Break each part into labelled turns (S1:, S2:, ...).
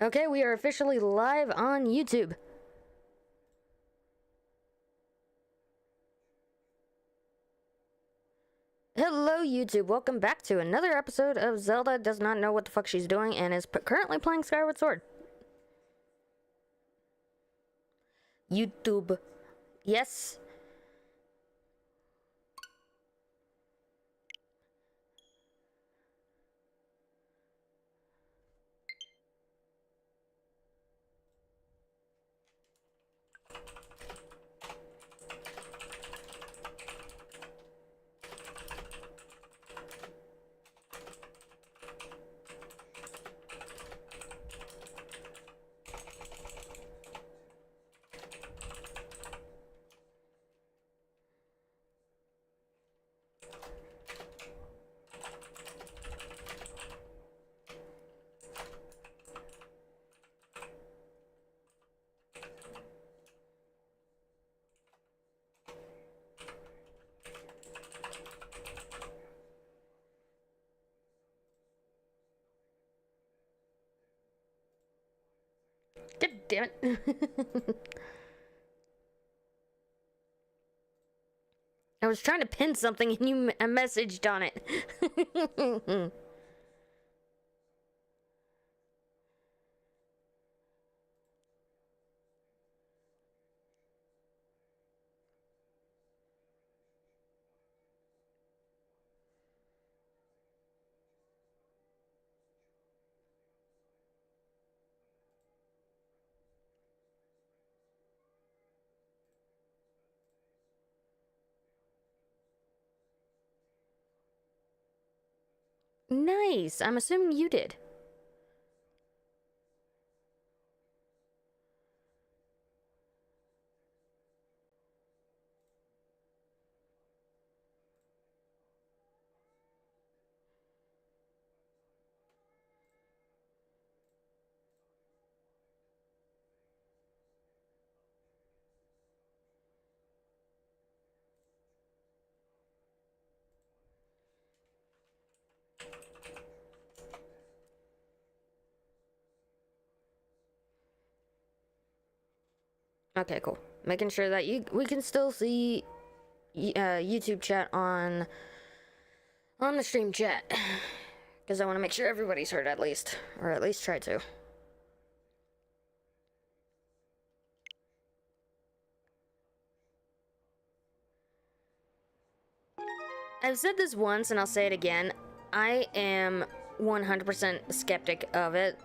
S1: Okay, we are officially live on YouTube. Hello, YouTube. Welcome back to another episode of Zelda Does Not Know What the Fuck She's Doing and is currently playing Skyward Sword. YouTube. Yes. God damn it. I was trying to pin something and you messaged on it. Nice. I'm assuming you did. Okay, cool. Making sure that we can still see YouTube chat on the stream chat, because I want to make sure everybody's heard at least, or at least try to. I've said this once and I'll say it again. I am 100% skeptic of it.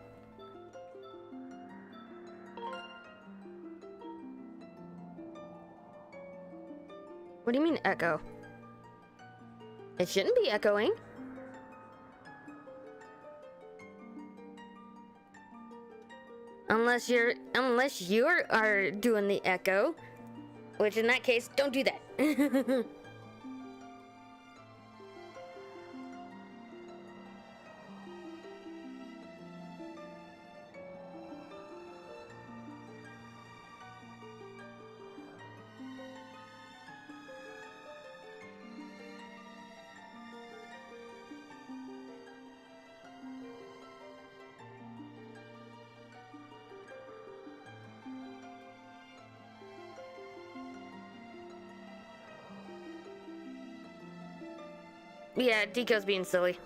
S1: What do you mean echo? It shouldn't be echoing. Unless you are doing the echo, which in that case, don't do that. Yeah, Deco's being silly.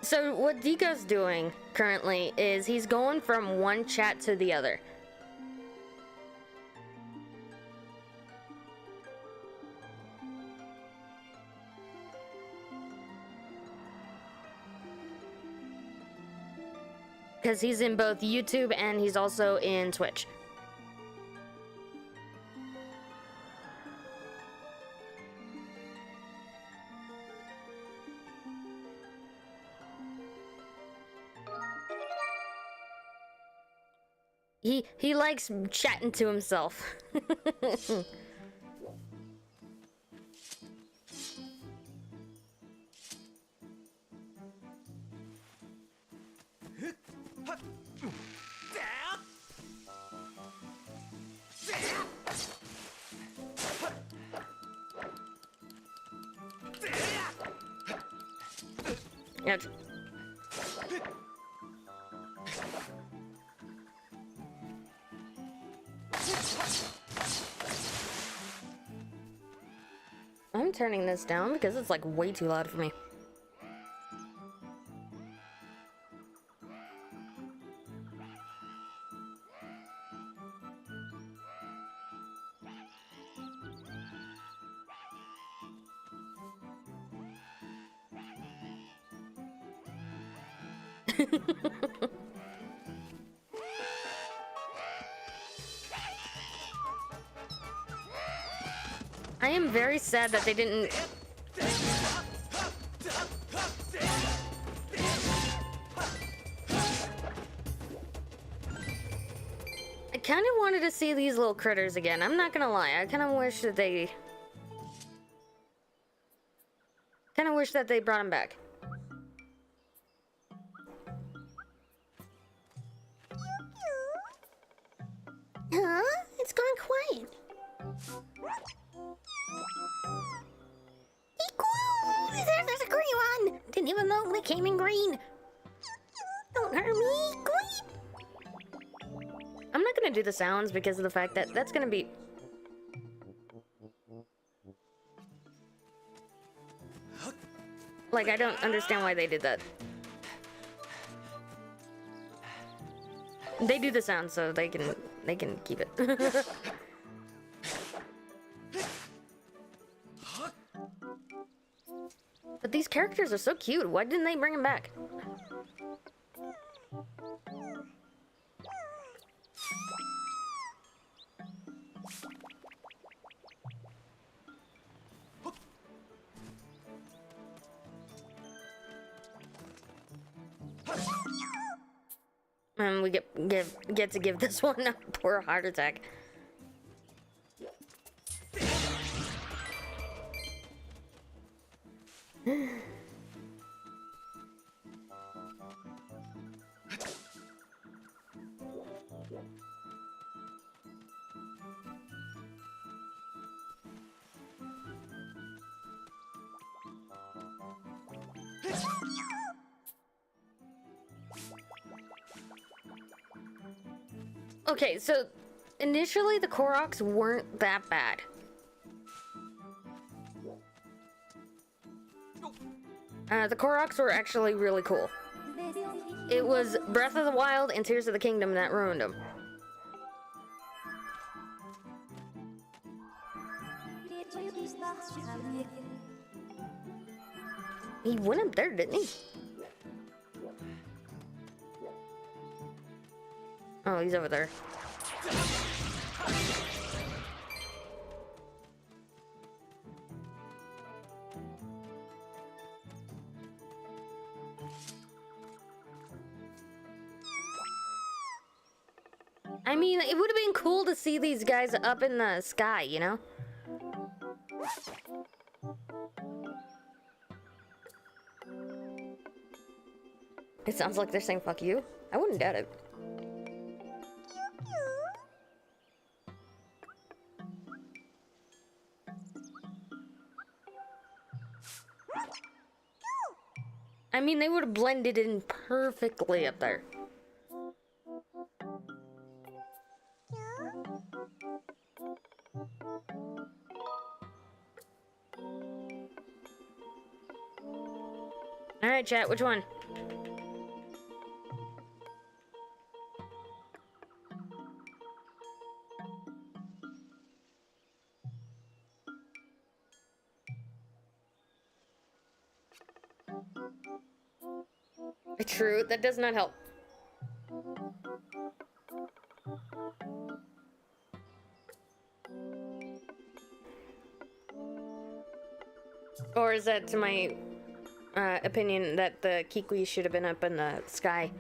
S1: So what Deco's doing currently is he's going from one chat to the other. Because he's in both YouTube and he's also in Twitch. He likes chatting to himself. Ouch. I'm turning this down because it's like way too loud for me. I am very sad that they didn't... I kind of wanted to see these little critters again. I'm not gonna lie. I kind of wish that they... brought them back.
S2: Huh? It's gone quiet. There's a green one! Didn't even know they came in green. Don't hurt me.
S1: I'm not gonna do the sounds because of the fact that that's gonna be... Like, I don't understand why they did that. They do the sound, so they can keep it. But these characters are so cute. Why didn't they bring them back? And we get to give this one a poor heart attack. Okay, so initially the Koroks weren't that bad. The Koroks were actually really cool. It was Breath of the Wild and Tears of the Kingdom that ruined them. He went up there, didn't he? Oh, he's over there. I mean, it would have been cool to see these guys up in the sky, you know? It sounds like they're saying fuck you. I wouldn't doubt it. I mean, they would have blended in perfectly up there. Alright, chat, which one? True, that does not help. Or is that to my opinion that the Kikwi should have been up in the sky?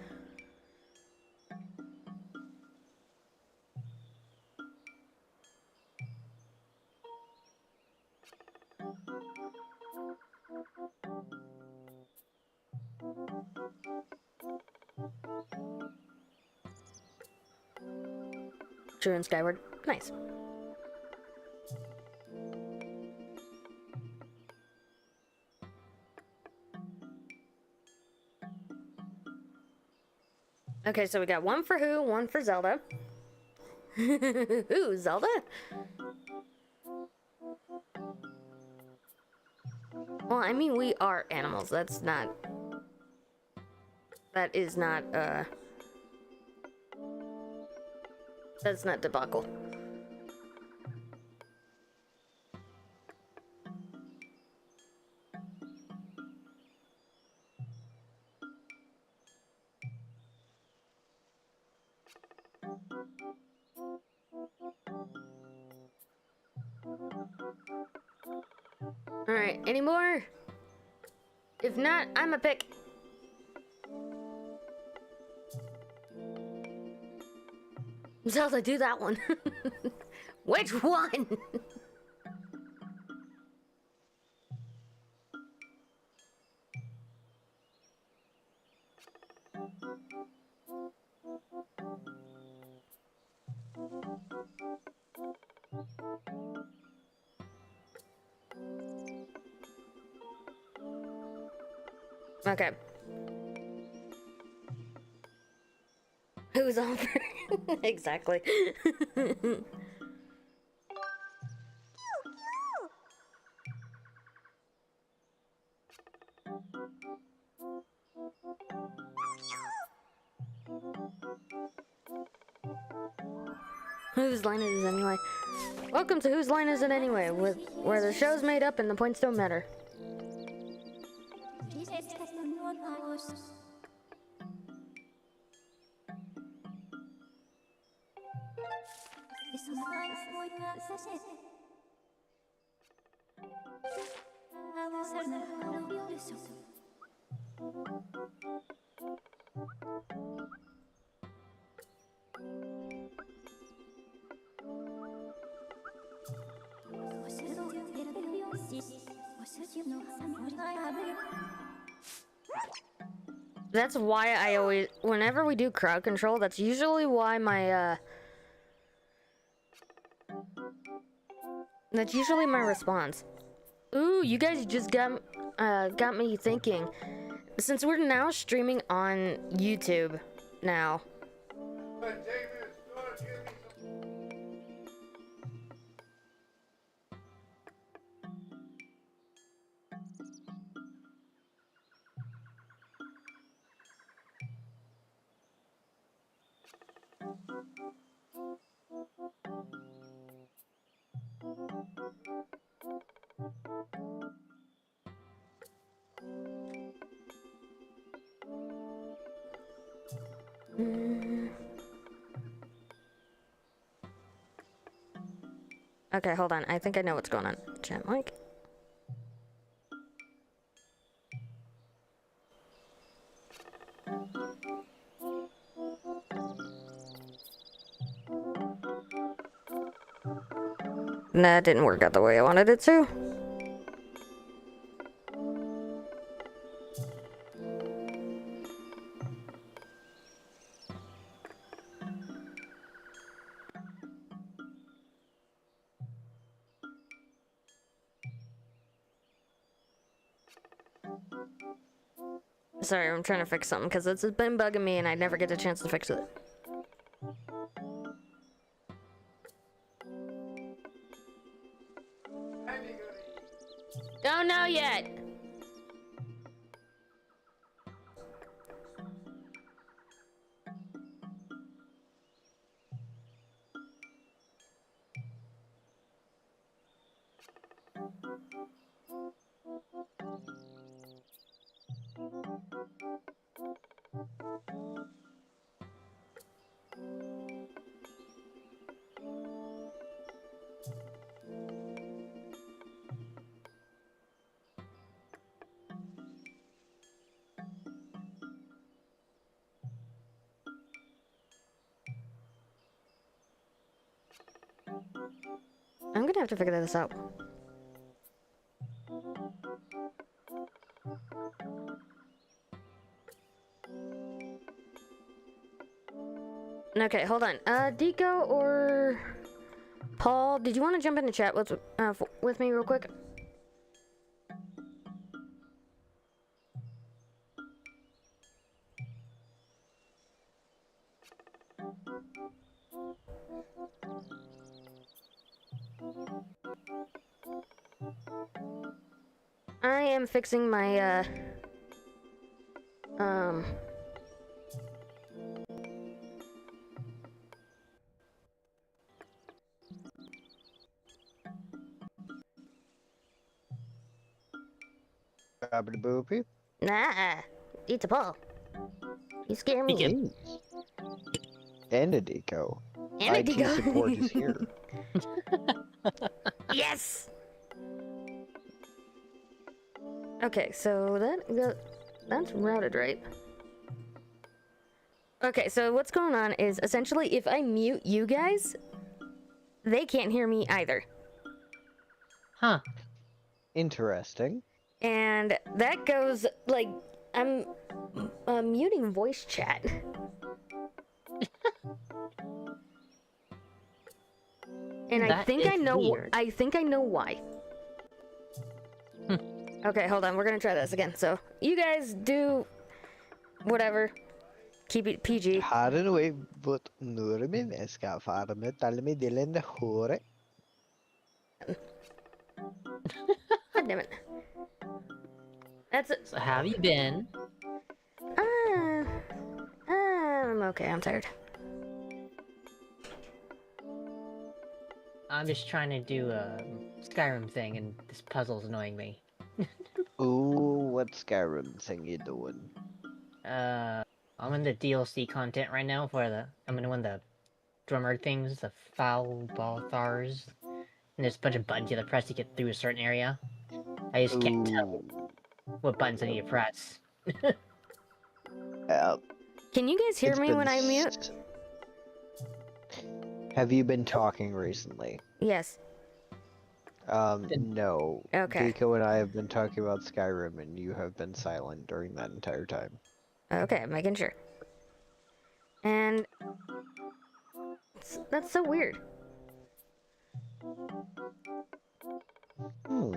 S1: True and Skyward. Nice. Okay, so we got one for who, one for Zelda. Ooh, Zelda? Well, I mean, we are animals. That's not... That is not, That's not debacle. Alright, any more? If not, I'm a pick. Zelda, do that one. Which one? Okay. Who's on? Exactly. Whose line is it anyway? Welcome to Whose Line Is It Anyway, where the show's made up and the points don't matter. That's why I always, whenever we do crowd control, that's usually why my, that's usually my response. Ooh, you guys just got me thinking. Since we're now streaming on YouTube now. Okay, hold on. I think I know what's going on. Chat mic. Nah, it didn't work out the way I wanted it to. Sorry, I'm trying to fix something because it's been bugging me and I never get a chance to fix it. Don't know yet. I'm gonna have to figure this out. Okay, hold on. Deco or Paul, did you want to jump in the chat with me real quick? I am fixing my,
S3: Boopy.
S1: nah, eat the ball. You scare me.
S4: Speaking-
S3: And a deco.
S1: And a
S3: IT
S1: deco.
S3: support is here.
S1: Yes! Okay, so that's routed right. Okay, so what's going on is essentially if I mute you guys, they can't hear me either.
S4: Huh.
S3: Interesting.
S1: And that goes like I'm muting voice chat. And I
S4: That
S1: think I
S4: is
S1: know
S4: weird.
S1: I think I know why. Okay, hold on. We're going to try this again. So, you guys do whatever. Keep it PG.
S3: Har du noe vårt nordmenn jeg skal fare med alle med delende håret?
S1: God damn it. That's it.
S4: So how have you been?
S1: I'm okay. I'm tired.
S4: I'm just trying to do a Skyrim thing, and this puzzle's annoying me.
S3: Ooh, what Skyrim thing you doing?
S4: I'm in the DLC content right now for I'm gonna win the drummer things, the foul ball thars. And there's a bunch of buttons you have to press to get through a certain area. I just can't tell
S3: Ooh.
S4: what buttons I need to press.
S1: Can you guys hear
S3: It's
S1: me
S3: been
S1: when I mute?
S3: Have you been talking recently?
S1: Yes.
S3: No.
S1: Okay.
S3: Vico and I have been talking about Skyrim, and you have been silent during that entire time.
S1: Okay, making sure. And that's so weird.
S3: Hmm.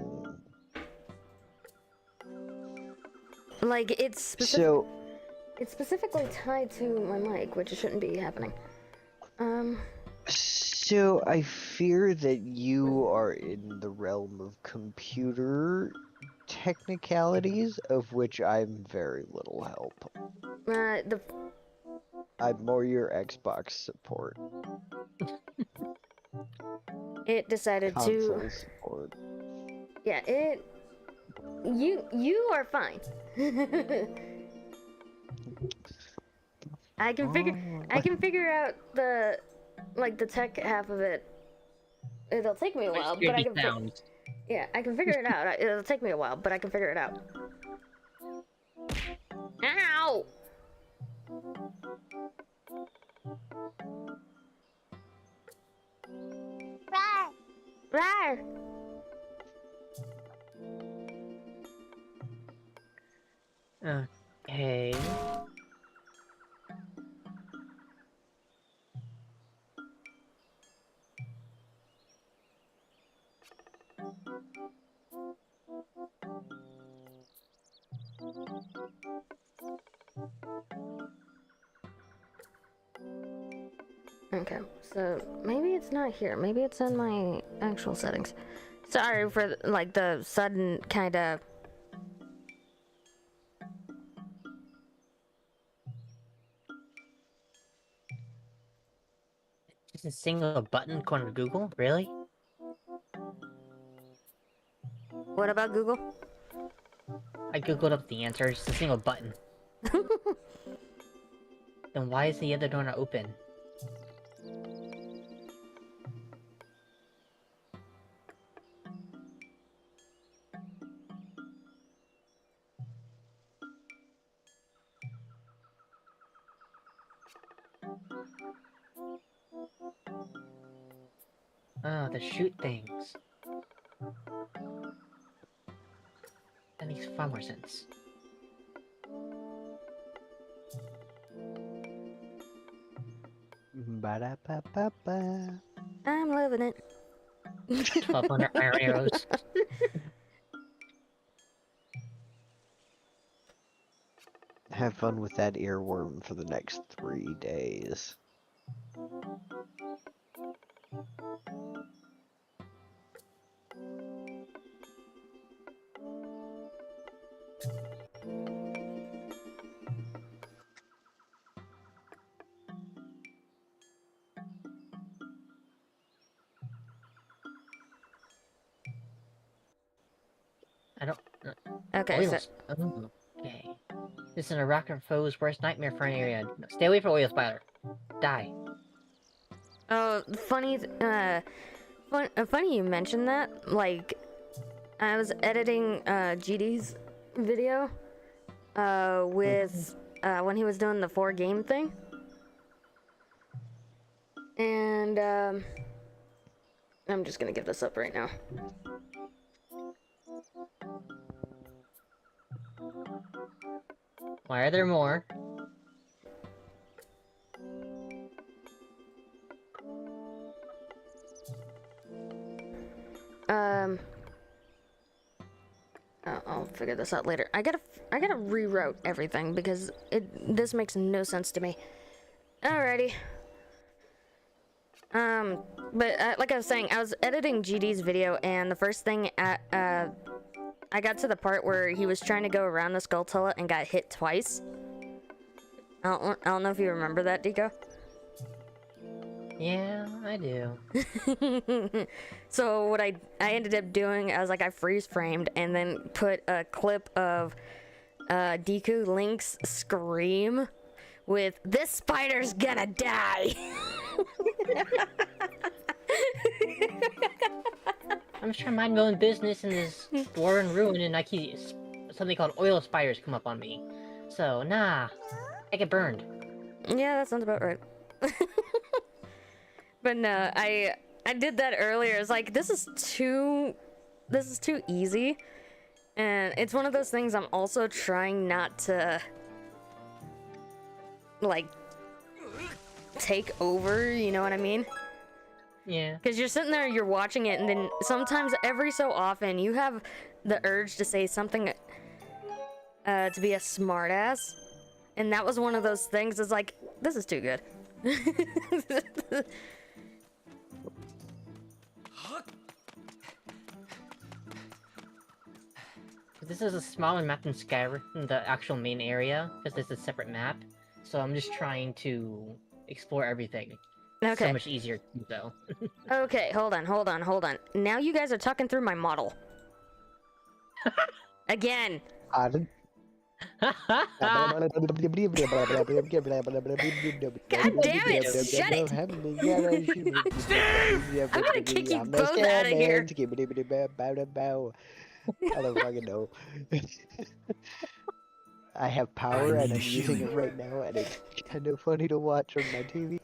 S1: Like it's
S3: So,
S1: it's specifically tied to my mic, which shouldn't be happening.
S3: so I fear that you are in the realm of computer technicalities, of which I'm very little help.
S1: The
S3: I'm more your Xbox support,
S1: it decided
S3: console
S1: to.
S3: support.
S1: Yeah, it. You are fine. I can figure out the tech half of it. It'll take me a while, but I can. Yeah, I can figure it out. It'll take me a while, but I can figure it out. Ow! Rawr!
S4: Okay.
S1: Okay, so maybe it's not here. Maybe it's in my actual settings. Sorry for like the sudden kind of.
S4: Just a single button according to Google? Really?
S1: What about Google?
S4: I googled up the answer, just a single button. Then why is the other door not open? Oh, the shoot things. That makes far more sense.
S3: Ba-da-ba-ba-ba.
S1: I'm loving it.
S4: 1200 iron arrows.
S3: Have fun with that earworm for the next 3 days.
S1: Okay, so
S4: Oh, okay. This is a rocket foe's worst nightmare for an area. Stay away from oil spider. Die.
S1: oh, funny you mentioned that. Like, I was editing GD's video with when he was doing the 4-game thing, and I'm just gonna give this up right now.
S4: Why are there more?
S1: I'll figure this out later. I gotta reroute everything because this makes no sense to me. Alrighty. But like I was saying, I was editing GD's video, and the first thing I got to the part where he was trying to go around the Skulltula and got hit twice. I don't know if you remember that, Deco.
S4: Yeah, I do.
S1: So what I ended up doing, I was like, I freeze framed and then put a clip of Deku Link's scream with "This spider's gonna die."
S4: I'm just trying to mind my own business in this war and ruin, and I keep something called oil spiders come up on me. So nah, I get burned.
S1: Yeah, that sounds about right. But no, I did that earlier. It's like this is too easy, and it's one of those things I'm also trying not to like take over. You know what I mean?
S4: Yeah.
S1: Because you're sitting there, you're watching it, and then sometimes, every so often, you have the urge to say something to be a smartass, and that was one of those things. It's like, this is too good.
S4: This is a smaller map than Skyward, the actual main area, because this is a separate map. So I'm just trying to explore everything.
S1: Okay.
S4: So much easier to do, though.
S1: Okay, hold on. Now you guys are talking through my model. Again.
S3: Pardon?
S1: God damn it! Shut it! I'm gonna kick you both out of here.
S3: I don't fucking know. I have power and I'm using it right now, and it's kind of funny to watch on my TV.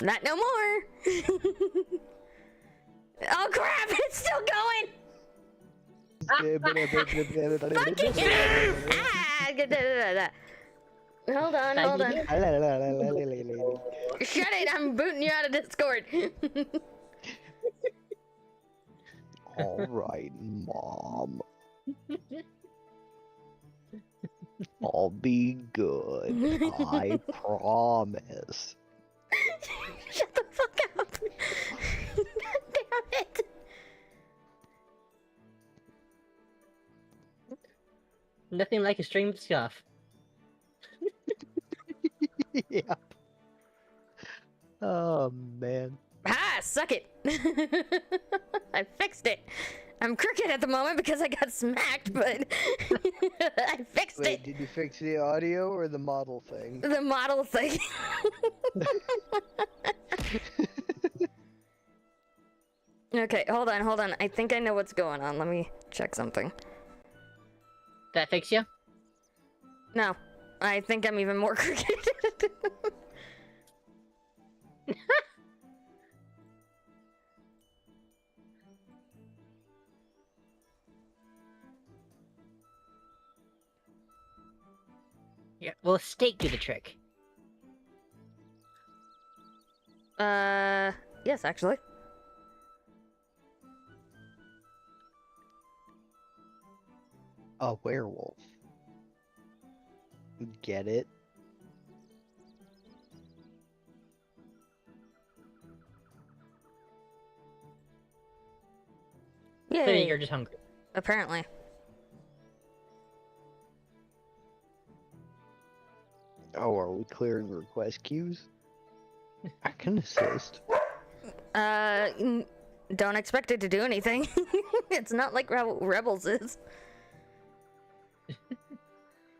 S1: Not no more. Oh crap! It's still going. Fucking Hold on. Shut it! I'm booting you out of Discord.
S3: Alright, Mom. I'll be good. I promise.
S1: Shut the fuck up! God damn it!
S4: Nothing like a string of stuff.
S3: Yeah. Oh, man.
S1: Ah, suck it! I fixed it. I'm crooked at the moment because I got smacked, but I fixed
S3: Wait,
S1: it.
S3: did you fix the audio or the model thing?
S1: The model thing. Okay, hold on. I think I know what's going on. Let me check something.
S4: That fix you?
S1: No, I think I'm even more crooked.
S4: Yeah. Well, a stake do the trick.
S1: Yes, actually.
S3: A werewolf. Get it?
S1: Yeah.
S4: Clearly, you're just hungry.
S1: Apparently.
S3: Oh, are we clearing request queues? I can assist.
S1: Don't expect it to do anything. It's not like Rebels is.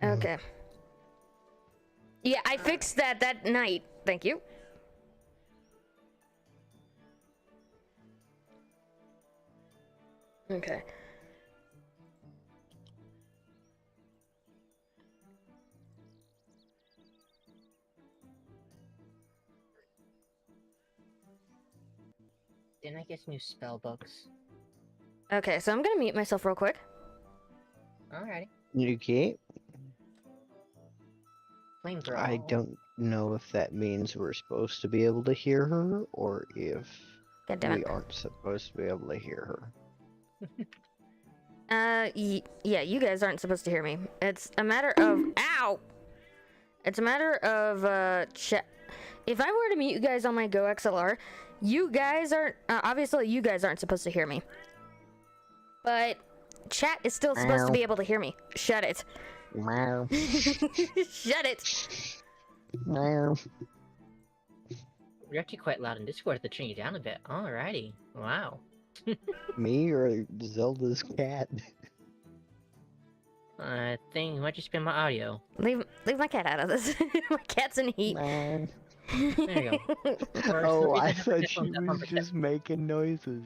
S1: Okay. Yeah, I fixed that night. Thank you. Okay.
S4: Didn't I get some new spell books?
S1: Okay, so I'm gonna mute myself real quick.
S4: Alrighty.
S3: Okay.
S4: Flamethrower.
S3: I don't know if that means we're supposed to be able to hear her or if
S1: God damn
S3: we
S1: it.
S3: aren't supposed to be able to hear her.
S1: Yeah, you guys aren't supposed to hear me. It's a matter of ow. It's a matter of chat. If I were to mute you guys on my Go XLR, you guys aren't obviously you guys aren't supposed to hear me. But chat is still supposed to be able to hear me. Shut it.
S3: Meow.
S1: Shut it.
S3: Meow.
S4: You're actually quite loud in Discord to turn you down a bit. Alrighty. Wow.
S3: Me or Zelda's cat?
S4: I think I might just spin my audio.
S1: Leave my cat out of this. My cat's in heat.
S3: Meow.
S4: There you go.
S3: Oh, I thought she was just making noises.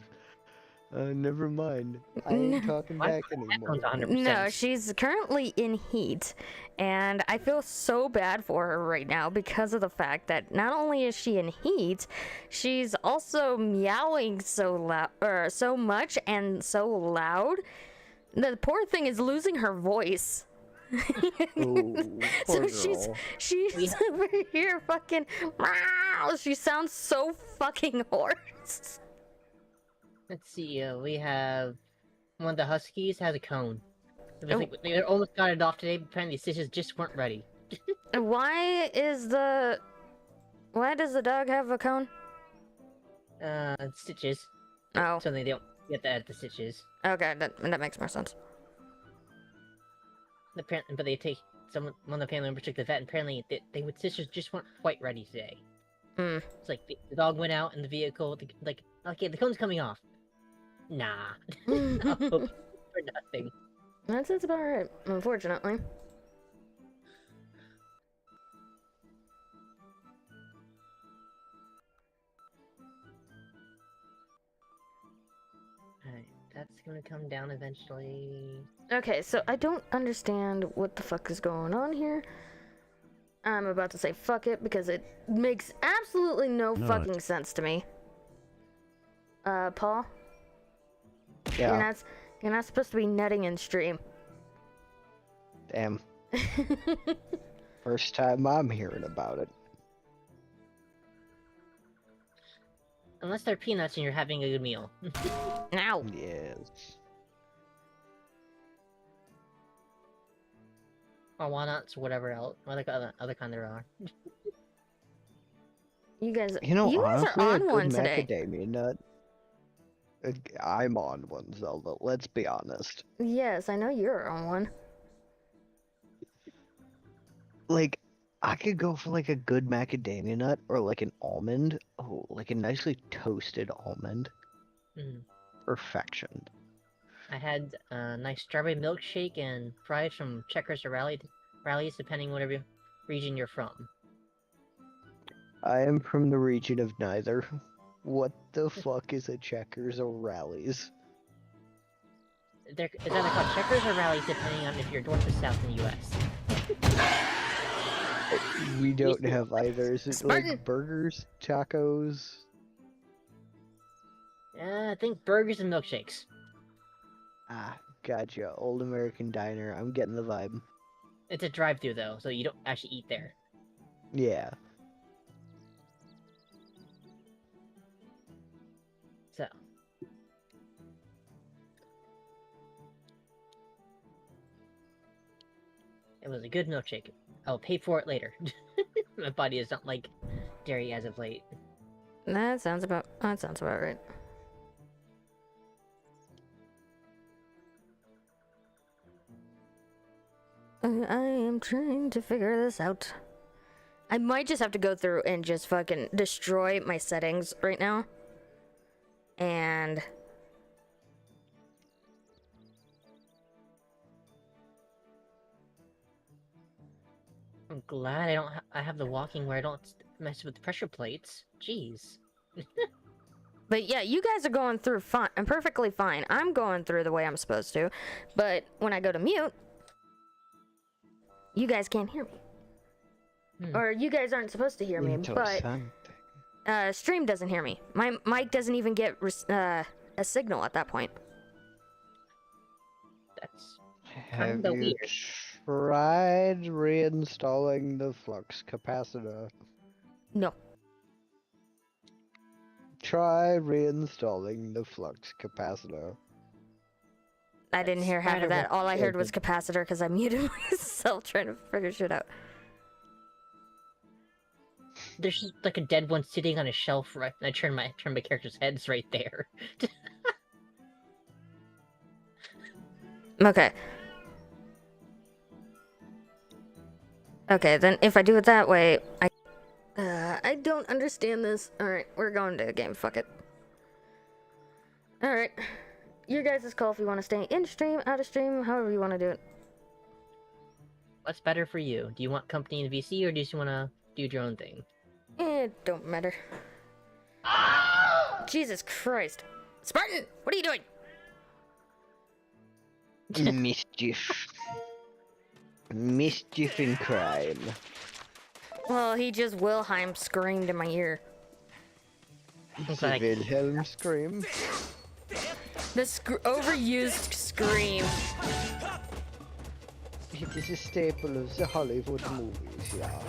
S3: Never mind. I ain't talking back anymore.
S1: No, she's currently in heat, and I feel so bad for her right now because of the fact that not only is she in heat, she's also meowing so loud, or so much and so loud. The poor thing is losing her voice.
S3: Oh,
S1: So
S3: poor
S1: she's over here fucking. She sounds so fucking hoarse.
S4: Let's see, we have one of the Huskies has a cone. They almost got it off today, but apparently the stitches just weren't ready.
S1: Why does the dog have a cone?
S4: Stitches.
S1: Oh,
S4: So they don't get to add the stitches.
S1: okay, that makes more sense.
S4: But they take one of the family members took the vet, and apparently the stitches just weren't quite ready today.
S1: Hmm.
S4: It's like the dog went out in the vehicle, like, okay, the cone's coming off. Nah. No, for nothing.
S1: That's about right, unfortunately.
S4: Alright, that's gonna come down eventually.
S1: Okay, so I don't understand what the fuck is going on here. I'm about to say fuck it because it makes absolutely no fucking sense to me. Paul?
S3: Yeah.
S1: You're not supposed to be nutting in stream.
S3: Damn. First time I'm hearing about it.
S4: Unless they're peanuts and you're having a good meal.
S1: Ow!
S3: Yes.
S4: Or walnuts, whatever else. Other kind there are.
S1: You guys
S3: Honestly,
S1: are
S3: a
S1: on
S3: good
S1: one today.
S3: macadamia nut. I'm on one, Zelda. Let's be honest.
S1: Yes, I know you're on one.
S3: Like, I could go for like a good macadamia nut or like an almond. Oh, like a nicely toasted almond.
S4: Mm.
S3: Perfection.
S4: I had a nice strawberry milkshake and fries from Checkers or Rallies, depending whatever region you're from.
S3: I am from the region of neither. What the fuck is a Checkers or Rallies?
S4: It's either called Checkers or Rallies, depending on if you're north or south in the U.S.
S3: We don't have either. Is it
S1: Spartan.
S3: like burgers, tacos?
S4: I think burgers and milkshakes.
S3: Ah, gotcha. Old American diner. I'm getting the vibe.
S4: It's a drive-thru though, so you don't actually eat there.
S3: Yeah.
S4: So. It was a good milkshake. I'll pay for it later. My body is not like dairy as of late.
S1: That sounds about right. I am trying to figure this out. I might just have to go through and just fucking destroy my settings right now. And
S4: glad I don't. I have the walking where I don't mess with the pressure plates. Jeez.
S1: But yeah, you guys are going through fine. I'm perfectly fine. I'm going through the way I'm supposed to. But when I go to mute, you guys can't hear me. Or you guys aren't supposed to hear me, but stream doesn't hear me. My mic doesn't even get a signal at that point.
S4: That's
S3: Have
S4: kinda
S3: you
S4: weird.
S3: tried reinstalling the flux capacitor?
S1: No.
S3: Try reinstalling the flux capacitor.
S1: I didn't hear half of
S4: Spider
S1: that. All I heard was
S3: open.
S1: capacitor because I muted myself trying to figure shit out.
S4: There's just like a dead one sitting on a shelf right. I turn my character's heads right there.
S1: Okay. Okay, then if I do it that way, I don't understand this. Alright, we're going to a game. Fuck it. Alright. Your guys' call if you want to stay in stream, out of stream, however you want to do it.
S4: What's better for you? Do you want company in VC or do you want to do your own thing?
S1: It don't matter. Jesus Christ. Spartan, what are you doing?
S3: Mischief. Mischief and crime.
S1: Well, he just Wilhelm screamed in my ear.
S4: It's like,
S3: Wilhelm scream.
S1: The overused scream.
S3: It is a staple of the Hollywood movies, yeah.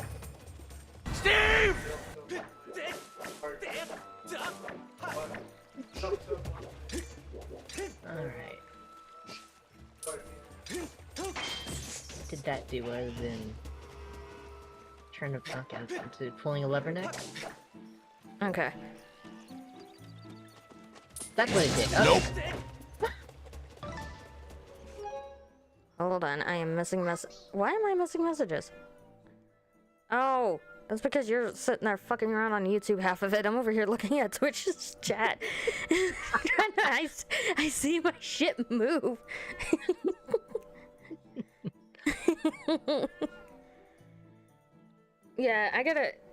S4: alright. What did that do other than turn the knockout into pulling a lever neck?
S1: Okay.
S4: That's what it did. Okay.
S1: Hold on, I am missing Why am I missing messages? Oh, that's because you're sitting there fucking around on YouTube half of it. I'm over here looking at Twitch's chat. I see my shit move. Yeah,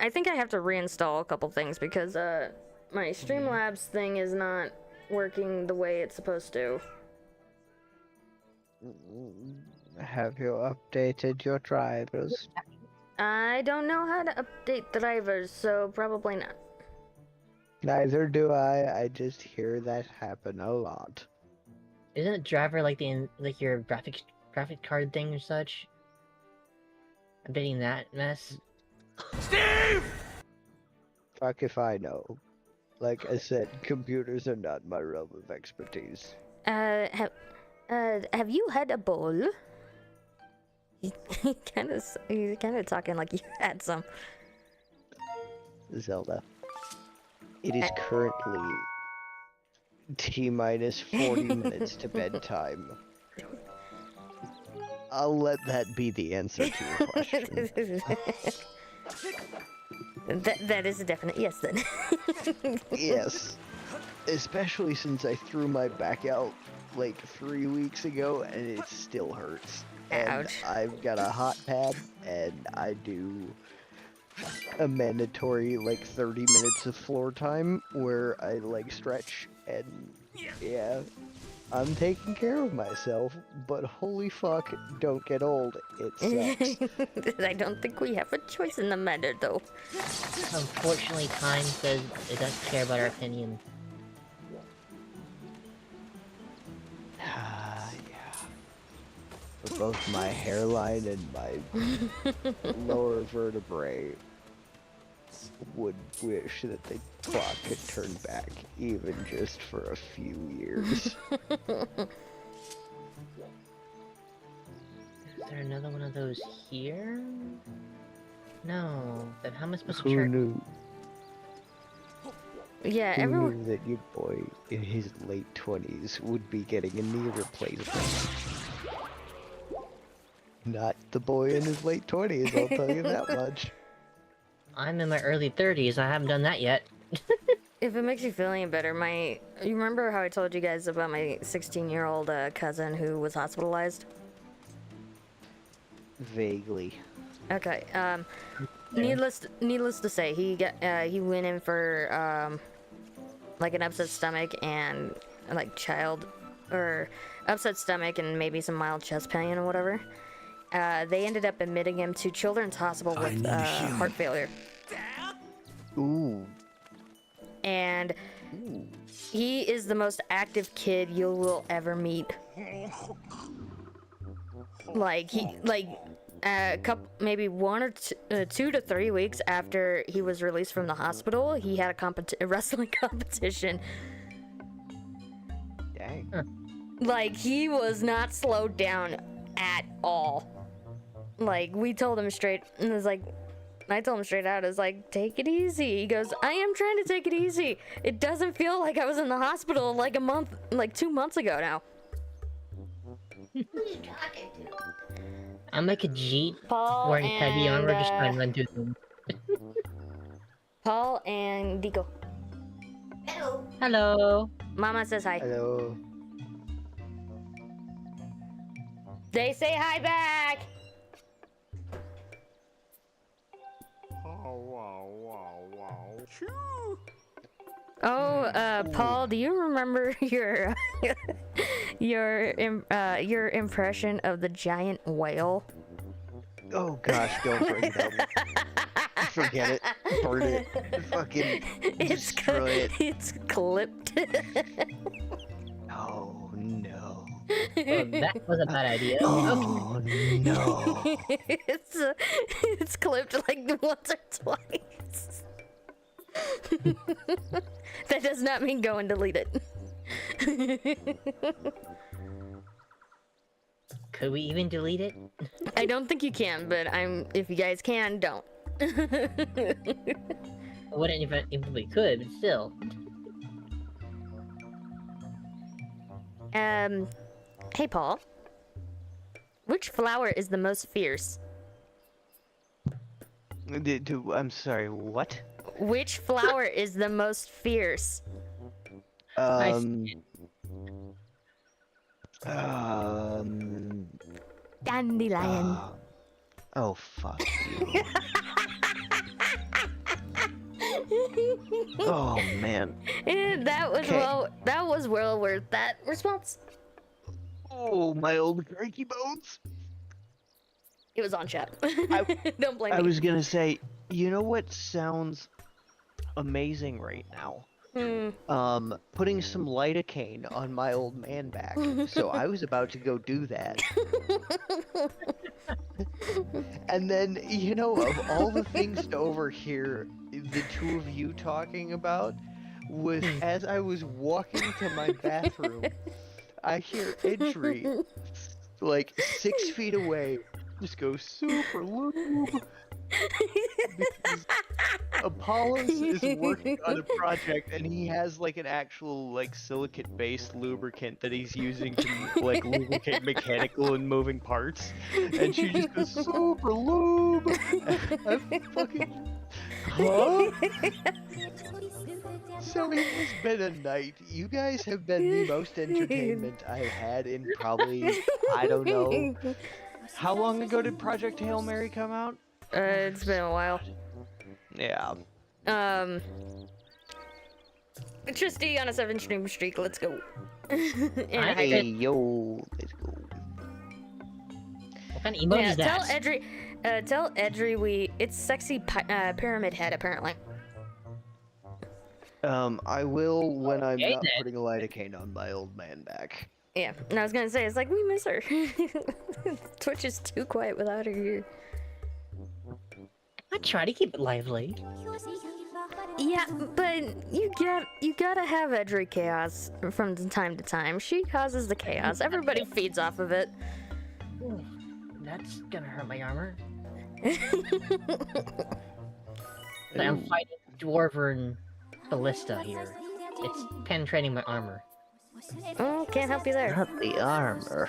S1: I think I have to reinstall a couple things because my Streamlabs thing is not working the way it's supposed to.
S3: Have you updated your drivers?
S1: I don't know how to update drivers, so probably not.
S3: Neither do I. I just hear that happen a lot.
S4: Isn't driver like your graphic card thing or such? Updating that mess?
S3: Fuck if I know. Like I said, computers are not my realm of expertise.
S1: Have you had a bowl? He's kind of talking like you had some.
S3: Zelda. It is currently T-minus 40 minutes to bedtime. I'll let that be the answer to your question.
S1: That is a definite yes then.
S3: Yes. Especially since I threw my back out like 3 weeks ago and it still hurts. And
S1: Ouch.
S3: I've got a hot pad and I do a mandatory like 30 minutes of floor time where I like stretch and yeah, I'm taking care of myself, but holy fuck, don't get old, it sucks.
S1: I don't think we have a choice in the matter though.
S4: Unfortunately, time says it doesn't care about our opinion.
S3: Yeah. For both my hairline and my lower vertebrae would wish that the clock could turn back even just for a few years.
S4: Is there another one of those here? No. Then how am I supposed to
S3: Who
S4: check?
S3: knew?
S1: Yeah,
S3: Who
S1: everyone.
S3: knew that your boy in his late 20s would be getting a knee replacement? Not the boy in his late 20s, I'll tell you that much.
S4: I'm in my early 30s. I haven't done that yet.
S1: If it makes you feel any better, you remember how I told you guys about my 16-year-old cousin who was hospitalized?
S3: Vaguely.
S1: Okay. Needless to say, he went in for like an upset stomach and like upset stomach and maybe some mild chest pain or whatever. They ended up admitting him to Children's Hospital with heart failure.
S3: Ooh.
S1: And he is the most active kid you will ever meet. Like a couple, maybe 1 or 2 to 3 weeks after he was released from the hospital, he had a wrestling competition.
S3: Dang.
S1: Like, he was not slowed down at all. Like, we told him straight, and it was like, I told him straight out, I was like, take it easy. He goes, I am trying to take it easy. It doesn't feel like I was in the hospital like 2 months ago now.
S2: Who are you talking to?
S4: I'm like a Jeep
S1: Paul
S4: wearing heavy
S1: and,
S4: armor, just trying to run through them.
S1: Paul and Deco.
S2: Hello.
S4: Hello.
S1: Mama says hi.
S3: Hello.
S1: They say hi back. Oh, Paul, do you remember your impression of the giant whale?
S3: Oh gosh, don't bring it up. Forget it. Burn it. Fucking destroy it.
S1: It's clipped.
S3: Oh no.
S4: Well, that was a bad idea.
S3: Oh no.
S1: It's clipped like once or twice. That does not mean go and delete it.
S4: Could we even delete it?
S1: I don't think you can, but if you guys can, don't.
S4: I wouldn't even if we could, but still.
S1: Hey Paul. Which flower is the most fierce?
S3: I'm sorry, what?
S1: Which flower is the most fierce? Dandelion.
S3: Oh fuck you. Oh man.
S1: And that was well worth that response.
S3: Oh, my old cranky bones.
S1: It was on chat. Don't blame
S3: I
S1: me.
S3: was gonna say, you know what sounds amazing right now? Putting some lidocaine on my old man back. So I was about to go do that. And then, you know, of all the things to overhear the two of you talking about, was as I was walking to my bathroom, I hear Idri, like 6 feet away, just go super lube. Because Apollos is working on a project and he has like an actual like silicate-based lubricant that he's using to like lubricate mechanical and moving parts, and she just goes super lube. I'm fucking huh? So it has been a night. You guys have been the most entertainment I've had in probably, I don't know. How long ago did Project Hail Mary come out?
S1: It's been a while.
S3: Yeah.
S1: Tristy on a 7-stream streak, let's go. And
S3: Hey, yo, let's go.
S4: What kind of emoji is that?
S1: Tell Edri it's sexy pyramid head apparently.
S3: I will when I'm
S4: Okay,
S3: not
S4: then.
S3: putting a lidocaine on my old man back.
S1: Yeah, and I was gonna say, it's like, we miss her. Twitch is too quiet without her here.
S4: I try to keep it lively.
S1: Yeah, but you gotta have Edri chaos from time to time. She causes the chaos. Everybody feeds off of it.
S4: Ooh, that's gonna hurt my armor. I'm fighting Dwarven Ballista here. It's penetrating my armor.
S1: Oh, can't help you there.
S3: Not the armor.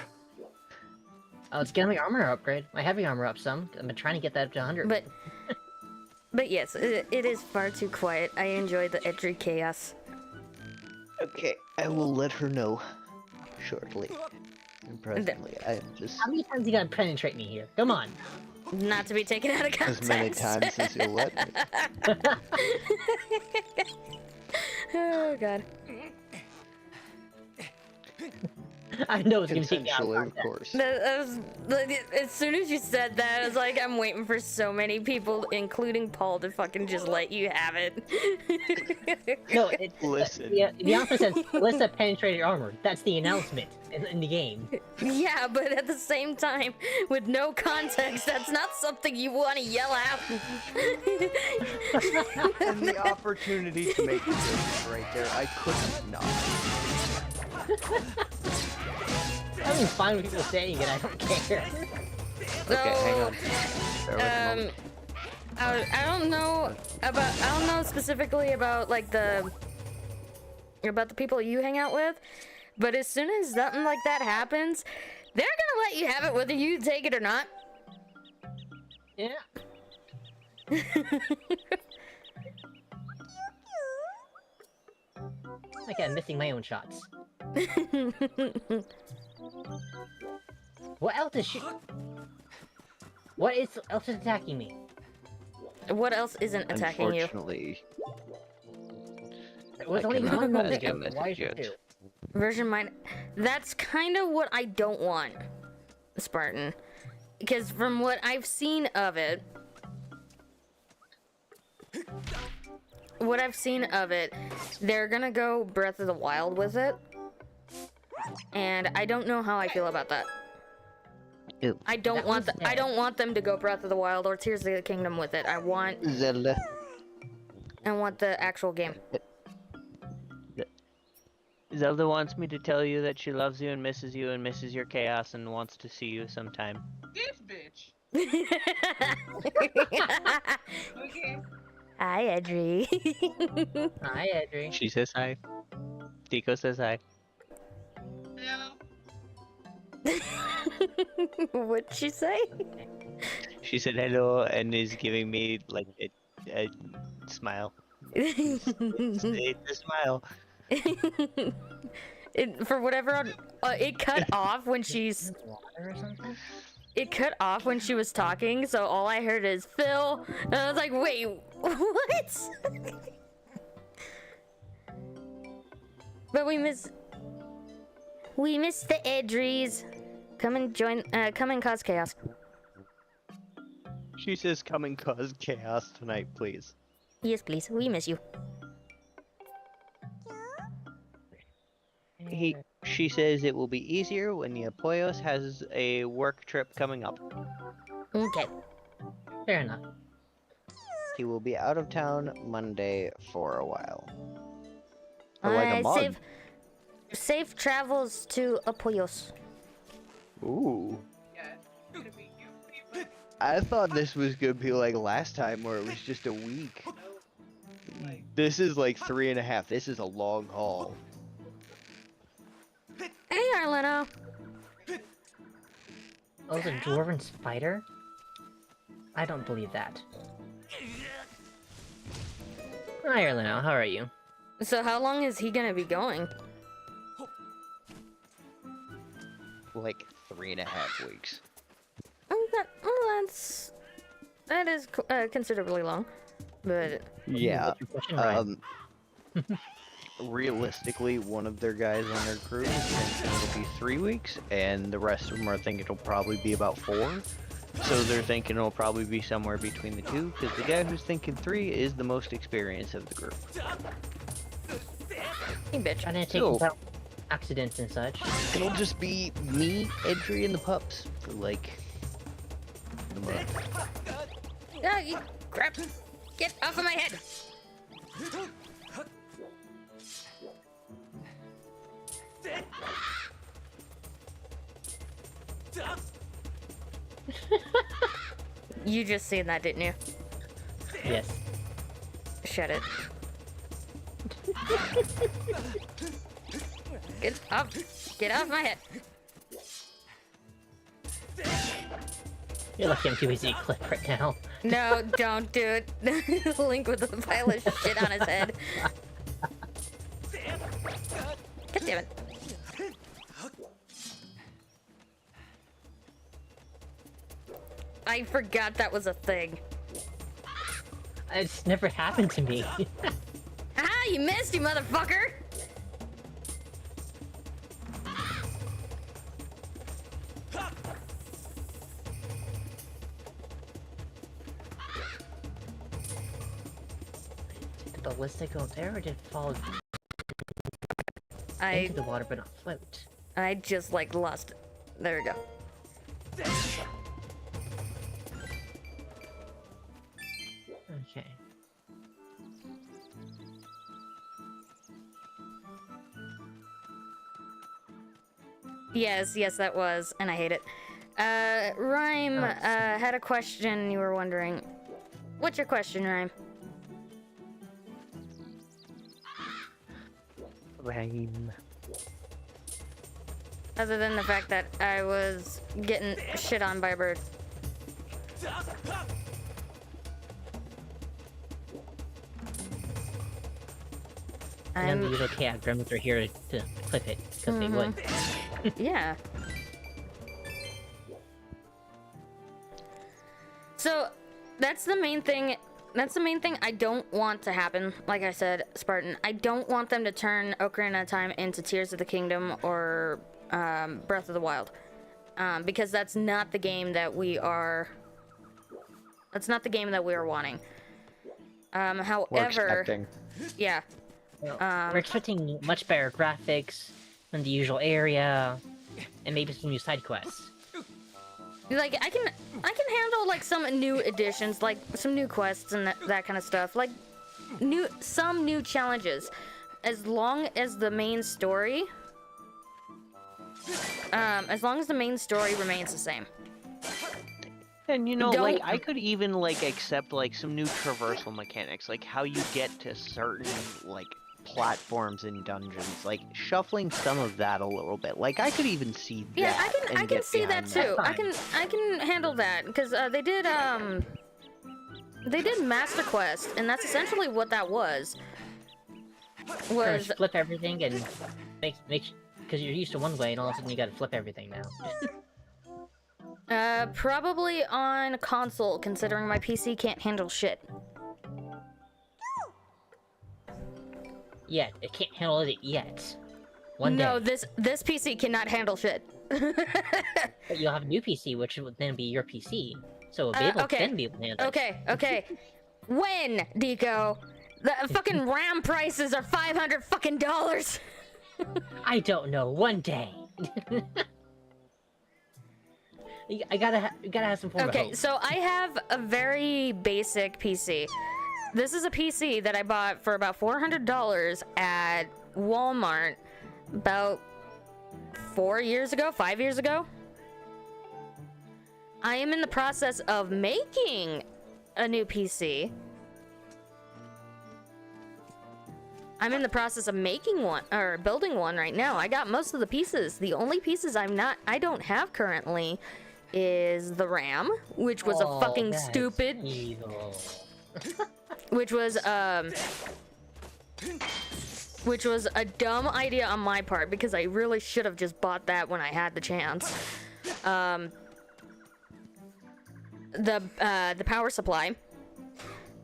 S4: Oh, it's getting my armor upgrade. My heavy armor up some. I've been trying to get that up to 100.
S1: But yes, it is far too quiet. I enjoy the Edri chaos.
S3: Okay, I will let her know shortly. And presently, I am just
S4: How many times you gotta penetrate me here? Come on.
S1: Not to be taken out of context.
S3: as many times as you'll let me.
S1: Oh god.
S4: I know it's gonna take me out of
S3: Consensually, of
S4: context.
S3: course.
S1: That was, as soon as you said that, I was like, I'm waiting for so many people, including Paul, to fucking just let you have it.
S4: No, it's
S3: Listen.
S4: the officer says, "Let's penetrate your armor." That's the announcement in the game.
S1: Yeah, but at the same time, with no context, that's not something you want to yell out.
S3: And the opportunity to make a joke right there, I couldn't not.
S4: I'm fine with people saying it. I don't care.
S3: Okay, hang on. Bear with a moment.
S1: I don't know about, I don't know specifically about like the people you hang out with, but as soon as something like that happens, they're gonna let you have it whether you take it or not.
S4: Yeah. Like I'm missing my own shots. What else is she? What else is attacking me?
S1: What else isn't attacking you?
S3: Unfortunately,
S4: There was
S3: I
S4: only
S3: cannot
S4: one more
S3: pass
S4: victim.
S3: your
S4: Why is
S3: message
S4: it
S3: yet.
S4: two?
S1: Version mine. That's kind of what I don't want, Spartan. Because from what I've seen of it, they're gonna go Breath of the Wild with it. And I don't know how I feel about that.
S3: Ew.
S1: I don't
S4: That
S1: want
S4: was
S1: I don't want them to go Breath of the Wild or Tears of the Kingdom with it. I want
S3: Zelda.
S1: the actual game.
S5: Zelda wants me to tell you that she loves you and misses your chaos and wants to see you sometime.
S6: This bitch. Okay.
S1: Hi, Edry.
S4: Hi, Edry.
S5: She says hi. Tico says hi.
S6: Hello.
S1: What'd she say?
S5: She said hello and is giving me like a smile. It's a smile.
S1: For whatever, it cut off when she's.
S4: Water or something?
S1: It cut off when she was talking, so all I heard is Phil, and I was like, wait, what? But we miss the Edries. Come and join. Come and cause chaos.
S5: She says come and cause chaos tonight, please.
S1: Yes, please. We miss you.
S5: She says it will be easier when the Apoyos has a work trip coming up.
S1: Okay.
S4: Fair enough.
S3: He will be out of town Monday for a while. For like a month.
S1: Safe travels to Apoyos.
S3: Ooh.
S6: Yeah. It's gonna be you, people.
S3: I thought this was gonna be like last time where it was just a week. This is like 3.5. This is a long haul.
S1: Hey, Arleno.
S4: Oh, the dwarven spider? I don't believe that. Hi, Erleno. How are you?
S1: So how long is he gonna be going?
S3: Like 3.5 weeks.
S1: That is considerably long, but
S3: Yeah.
S4: What's your question, Ryan?
S3: Realistically, one of their guys on their crew is thinking it'll be 3 weeks, and the rest of them are thinking it'll probably be about 4. So they're thinking it'll probably be somewhere between the two, because the guy who's thinking 3 is the most experienced of the group.
S1: hey, bitch.
S4: I didn't take
S3: So-
S4: about accidents and such.
S3: It'll just be me, Edry, and the pups for like the month.
S1: Ah, you crap! Get off of my head! You just seen that, didn't you?
S4: Yes.
S1: Shut it. Get off my head.
S4: You're lucky I'm too busy to clip right now.
S1: No, don't do it. Link with a pile of shit on his head. God damn it. I forgot that was a thing.
S4: It's never happened to me.
S1: Ah, you missed, you motherfucker!
S4: Did the ballista go there or did it fall
S1: I
S4: into the water but not float?
S1: just like lost it. There we go.
S4: Okay.
S1: Yes, that was, and I hate it. Rhyme, had a question you were wondering. What's your question, Rhyme?
S5: Rhyme.
S1: Other than the fact that I was getting shit on by a bird.
S4: And then the usual cat gremlins are here to clip it, because they would.
S1: Yeah. So, that's the main thing. That's the main thing I don't want to happen. Like I said, Spartan, I don't want them to turn Ocarina of Time into Tears of the Kingdom or Breath of the Wild. Because that's not the game that we are... That's not the game that we are wanting.
S3: We're
S1: However...
S3: expecting.
S1: Yeah.
S4: We're expecting much better graphics than the usual area, and maybe some new side quests.
S1: Like, I can handle, like, some new additions, like, some new quests and that kind of stuff. Like, some new challenges. As long as the main story... as long as the main story remains the same.
S5: And you know, like,
S1: Don't-
S5: I could even, like, accept, like, some new traversal mechanics, like how you get to certain, like, platforms in dungeons, like, shuffling some of that a little bit. Like, I could even see that.
S1: Yeah, I
S5: and
S1: can
S5: get
S1: see that
S5: behind
S1: too.
S4: That's
S1: I can handle that because they did Master Quest, and that's essentially what that was.
S4: Pretty much flip everything and make because you're used to one way, and all of a sudden you gotta flip everything now.
S1: Probably on console, considering my PC can't handle shit.
S4: Yet it can't handle it yet. One
S1: No,
S4: day,
S1: this PC cannot handle shit.
S4: but you'll have a new PC, which will then be your PC, so it'll be able
S1: okay.
S4: to then be able to handle it.
S1: Okay. When, Deco? The fucking RAM prices are $500 fucking dollars.
S4: I don't know. One day. I gotta have some form of
S1: Okay,
S4: hope.
S1: so I have a very basic PC. This is a PC that I bought for about $400 at Walmart about 5 years ago. I am in the process of making a new PC. I'm in the process of making one, or building one right now. I got most of the pieces. The only pieces I don't have currently is the RAM, which was a fucking
S4: that's
S1: stupid,
S4: evil.
S1: which was a dumb idea on my part because I really should have just bought that when I had the chance. The power supply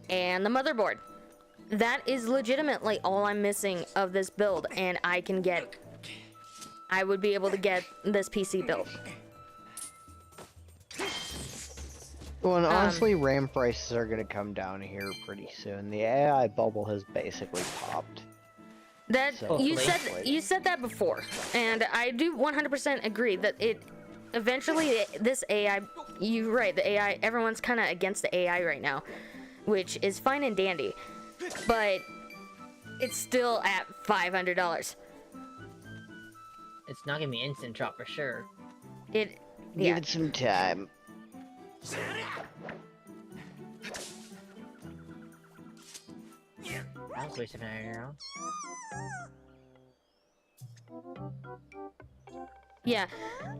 S1: and the motherboard. That is legitimately all I'm missing of this build, and I would be able to get this PC built.
S3: Well, and honestly, RAM prices are gonna come down here pretty soon. The AI bubble has basically popped.
S1: That
S3: So-
S1: you said that before, and I do 100% agree that eventually this AI, you're right, the AI, everyone's kind of against the AI right now, which is fine and dandy, but it's still at $500.
S4: It's not gonna be an instant drop for sure.
S3: Give
S1: Yeah.
S3: it some time.
S4: That was wasted an arrow.
S1: Yeah,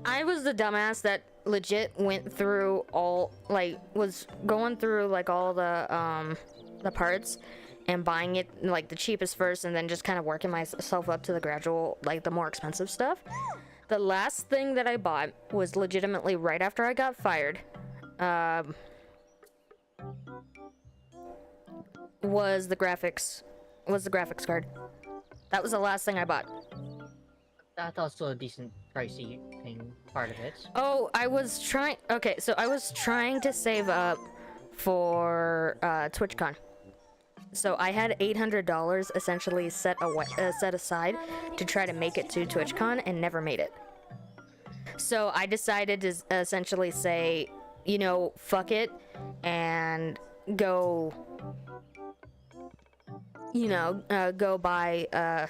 S1: I was the dumbass that legit went through was going through like all the parts and buying it like the cheapest first and then just kind of working myself up to the gradual, like the more expensive stuff. The last thing that I bought was legitimately right after I got fired. was the graphics card. That was the last thing I bought.
S4: That's also a decent pricey thing, part of it.
S1: Oh, I was trying. Okay, so I was trying to save up for TwitchCon. So I had $800 essentially set aside to try to make it to TwitchCon and never made it. So I decided to essentially say, you know, fuck it, and go, you know, go buy a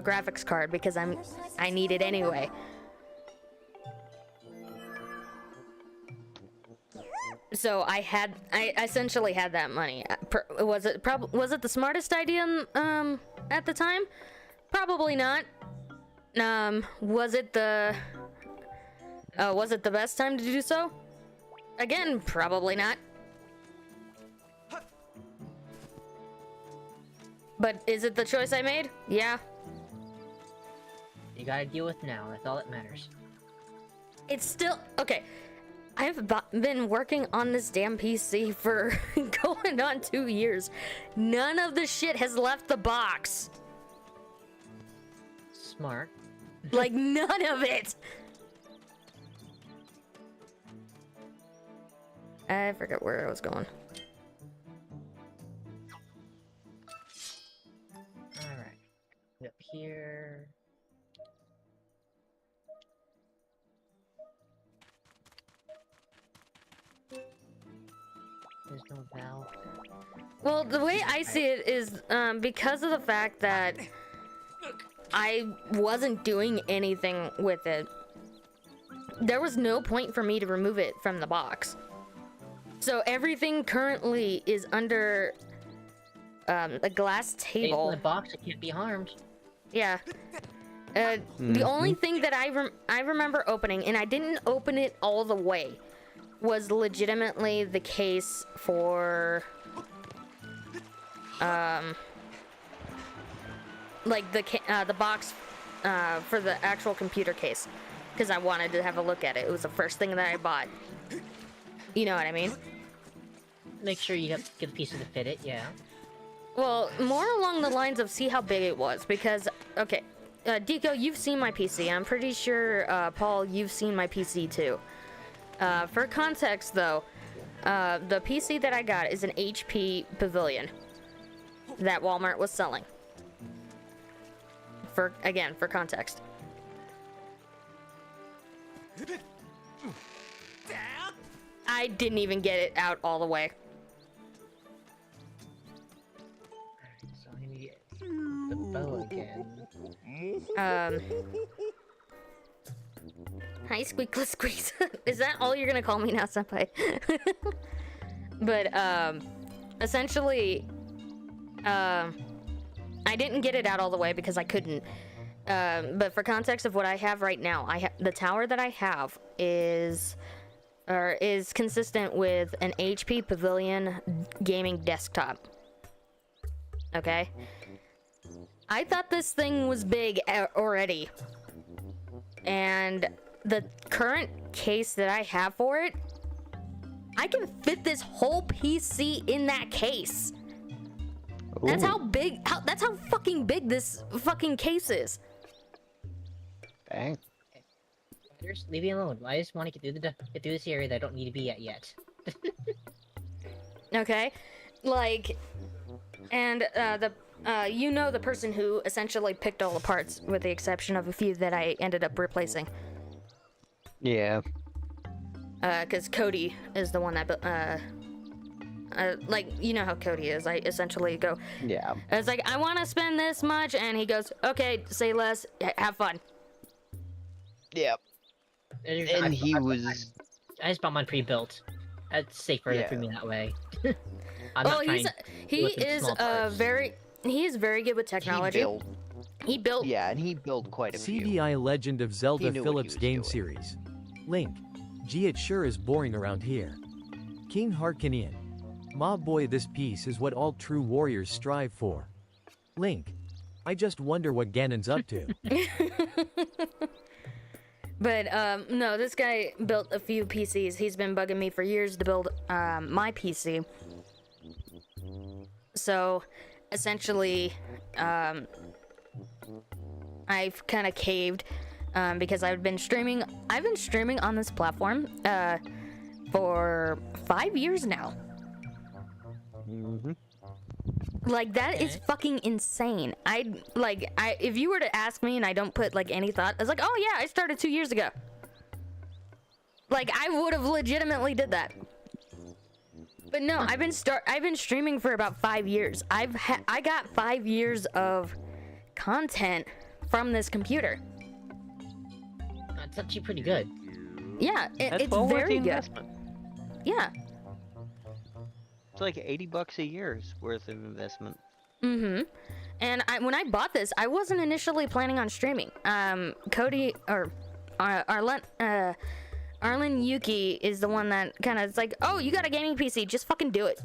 S1: graphics card because I need it anyway. So I essentially had that money. Was it the smartest idea at the time? Probably not. Was it the best time to do so? Again, probably not. But is it the choice I made? Yeah.
S4: You gotta deal with now. That's all that matters.
S1: It's still okay. I've been working on this damn PC for going on 2 years. None of the shit has left the box.
S4: Smart.
S1: Like, none of it. I forget where I was going.
S4: Alright. Up here. There's no valve.
S1: Well, the way I see it is because of the fact that I wasn't doing anything with it, there was no point for me to remove it from the box. So everything currently is under a glass
S4: Stays
S1: table.
S4: in the box, it can't be harmed.
S1: Yeah. The only thing that I remember opening, and I didn't open it all the way, was legitimately the case for like the box for the actual computer case, because I wanted to have a look at it. It was the first thing that I bought. You know what I mean?
S4: Make sure you have get the pieces to fit it, yeah.
S1: Well, more along the lines of see how big it was, because okay, Deco, you've seen my PC. I'm pretty sure Paul, you've seen my PC too. For context, though, the PC that I got is an HP Pavilion that Walmart was selling. For context. I didn't even get it out all the way.
S4: So I need to get the bow again.
S1: Hi, Squeakla Squeaks. Is that all you're gonna call me now, senpai? But, essentially, I didn't get it out all the way because I couldn't. But for context of what I have right now, the tower that I have is consistent with an HP Pavilion gaming desktop. Okay? I thought this thing was big already. And the current case that I have for it, I can fit this whole PC in that case. That's how big, that's how fucking big this fucking case is.
S3: Dang.
S4: Just leave me alone. I just want to get through this area that I don't need to be at yet.
S1: Okay? Like, and you know the person who essentially picked all the parts, with the exception of a few that I ended up replacing.
S3: Yeah.
S1: Because Cody is the one that, like, you know how Cody is. I essentially go,
S3: Yeah.
S1: it's like, I want to spend this much, and he goes, okay, say less, have fun.
S3: Yep. And he was.
S4: I just bought mine pre-built. That's safer
S3: Yeah.
S4: for me that way.
S1: Well, he is very good with technology. He built.
S3: Yeah, and he built quite a few.
S7: CDI Legend of Zelda
S3: knew what he
S7: Phillips
S3: was
S7: game
S3: doing.
S7: series. Link. Gee, it sure is boring around here. King Harkinian. Ma boy, this piece is what all true warriors strive for. Link. I just wonder what Ganon's up to.
S1: But no, this guy built a few PCs. He's been bugging me for years to build my PC. So essentially, I've kind of caved because I've been streaming on this platform for 5 years now.
S3: Mm-hmm.
S1: Like, that is fucking insane. If you were to ask me and I don't put like any thought, I was like, oh yeah, I started 2 years ago. Like, I would have legitimately did that. But no, I've been streaming for about 5 years. I got 5 years of content from this computer.
S4: That's actually pretty good.
S1: Yeah,
S5: That's
S1: it's
S5: well worth the
S1: very good.
S5: investment.
S1: Yeah.
S5: It's like $80 a year's worth of investment.
S1: Mm-hmm. And when I bought this, I wasn't initially planning on streaming. Cody or Arlen Yuki is the one that kind of is like, oh, you got a gaming PC, just fucking do it.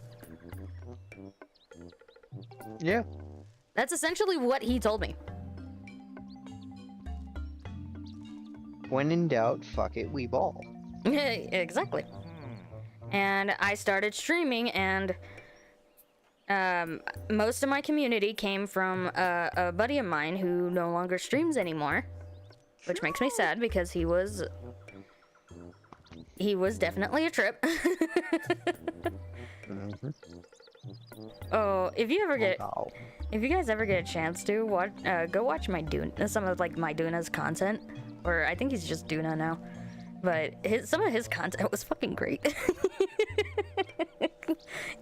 S3: Yeah.
S1: That's essentially what he told me.
S3: When in doubt, fuck it, we ball.
S1: Exactly. And I started streaming, and most of my community came from a buddy of mine who no longer streams anymore, which makes me sad because he was definitely a trip.
S3: Mm-hmm.
S1: Oh, if you guys ever get a chance to watch, go watch some of like my Duna's content, or I think he's just Duna now. But some of his content was fucking great.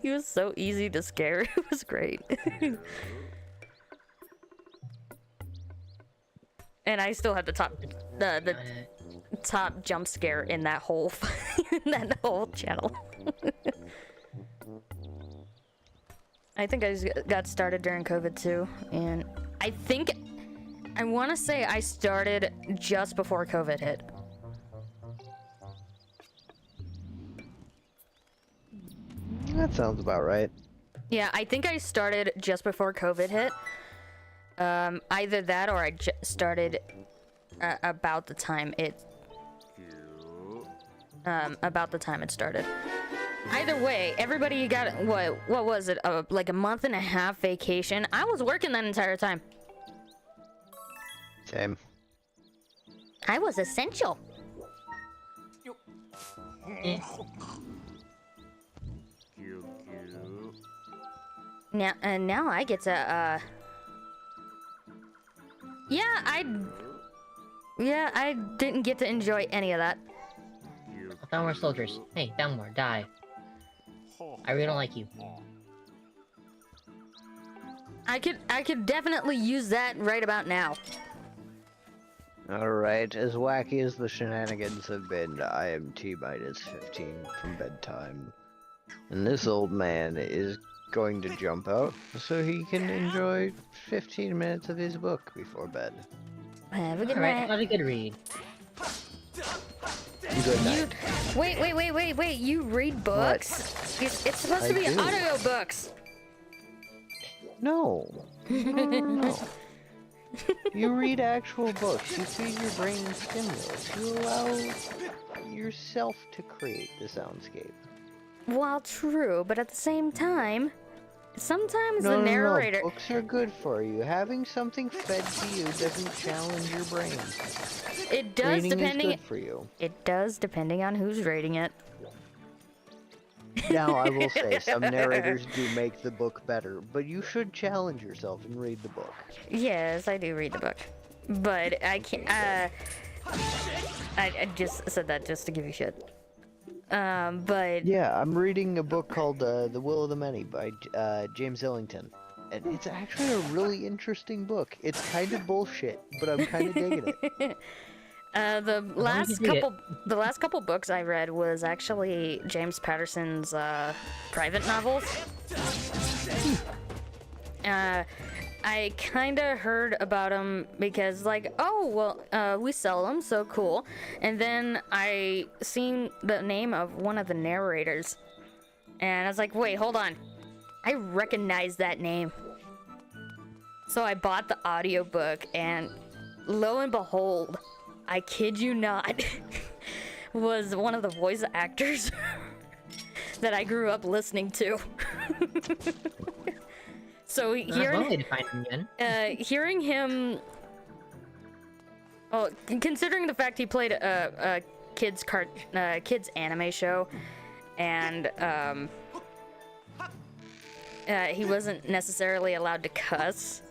S1: He was so easy to scare. It was great. And I still have the top jump scare in that whole channel. I think I just got started during COVID too, and I want to say I started just before COVID hit.
S3: That sounds about right.
S1: Yeah, I think I started just before COVID hit. Either that or I started about the time it started. Either way, everybody got what was it? Like a month and a half vacation. I was working that entire time.
S3: Same.
S2: I was essential.
S1: Now I get to I didn't get to enjoy any of that.
S4: Down more soldiers. Hey, down more. Die. I really don't like you.
S1: I could definitely use that right about now.
S3: Alright, as wacky as the shenanigans have been, I am T-minus 15 from bedtime. And this old man is going to jump out so he can enjoy 15 minutes of his book before bed.
S1: Have a good
S4: Alright,
S1: night.
S4: have a good read.
S3: Good night.
S1: Wait, you read books? It's supposed to be
S3: I do.
S1: audio books.
S3: No. No. You read actual books. You feed your brain stimulus. You allow yourself to create the soundscape.
S1: Well, true, but at the same time, sometimes
S3: No,
S1: the narrator.
S3: No, books are good for you. Having something fed to you doesn't challenge your brain.
S1: It does
S3: Reading
S1: depending.
S3: is good for you.
S1: It does depending on who's rating it.
S3: Now, I will say, some narrators do make the book better, but you should challenge yourself and read the book.
S1: Yes, I do read the book, but I can't. I just said that just to give you shit. But
S3: Yeah, I'm reading a book called The Will of the Many by James Ellington. And it's actually a really interesting book. It's kind of bullshit, but I'm kind of digging it.
S1: the last couple books I read was actually James Patterson's private novels. I kind of heard about them because, like, oh, well, we sell them, so cool. And then I seen the name of one of the narrators, and I was like, wait, hold on. I recognize that name. So I bought the audiobook, and lo and behold, I kid you not, was one of the voice actors that I grew up listening to. So
S4: To find him again.
S1: hearing him, well, considering the fact he played a kids anime show, and he wasn't necessarily allowed to cuss.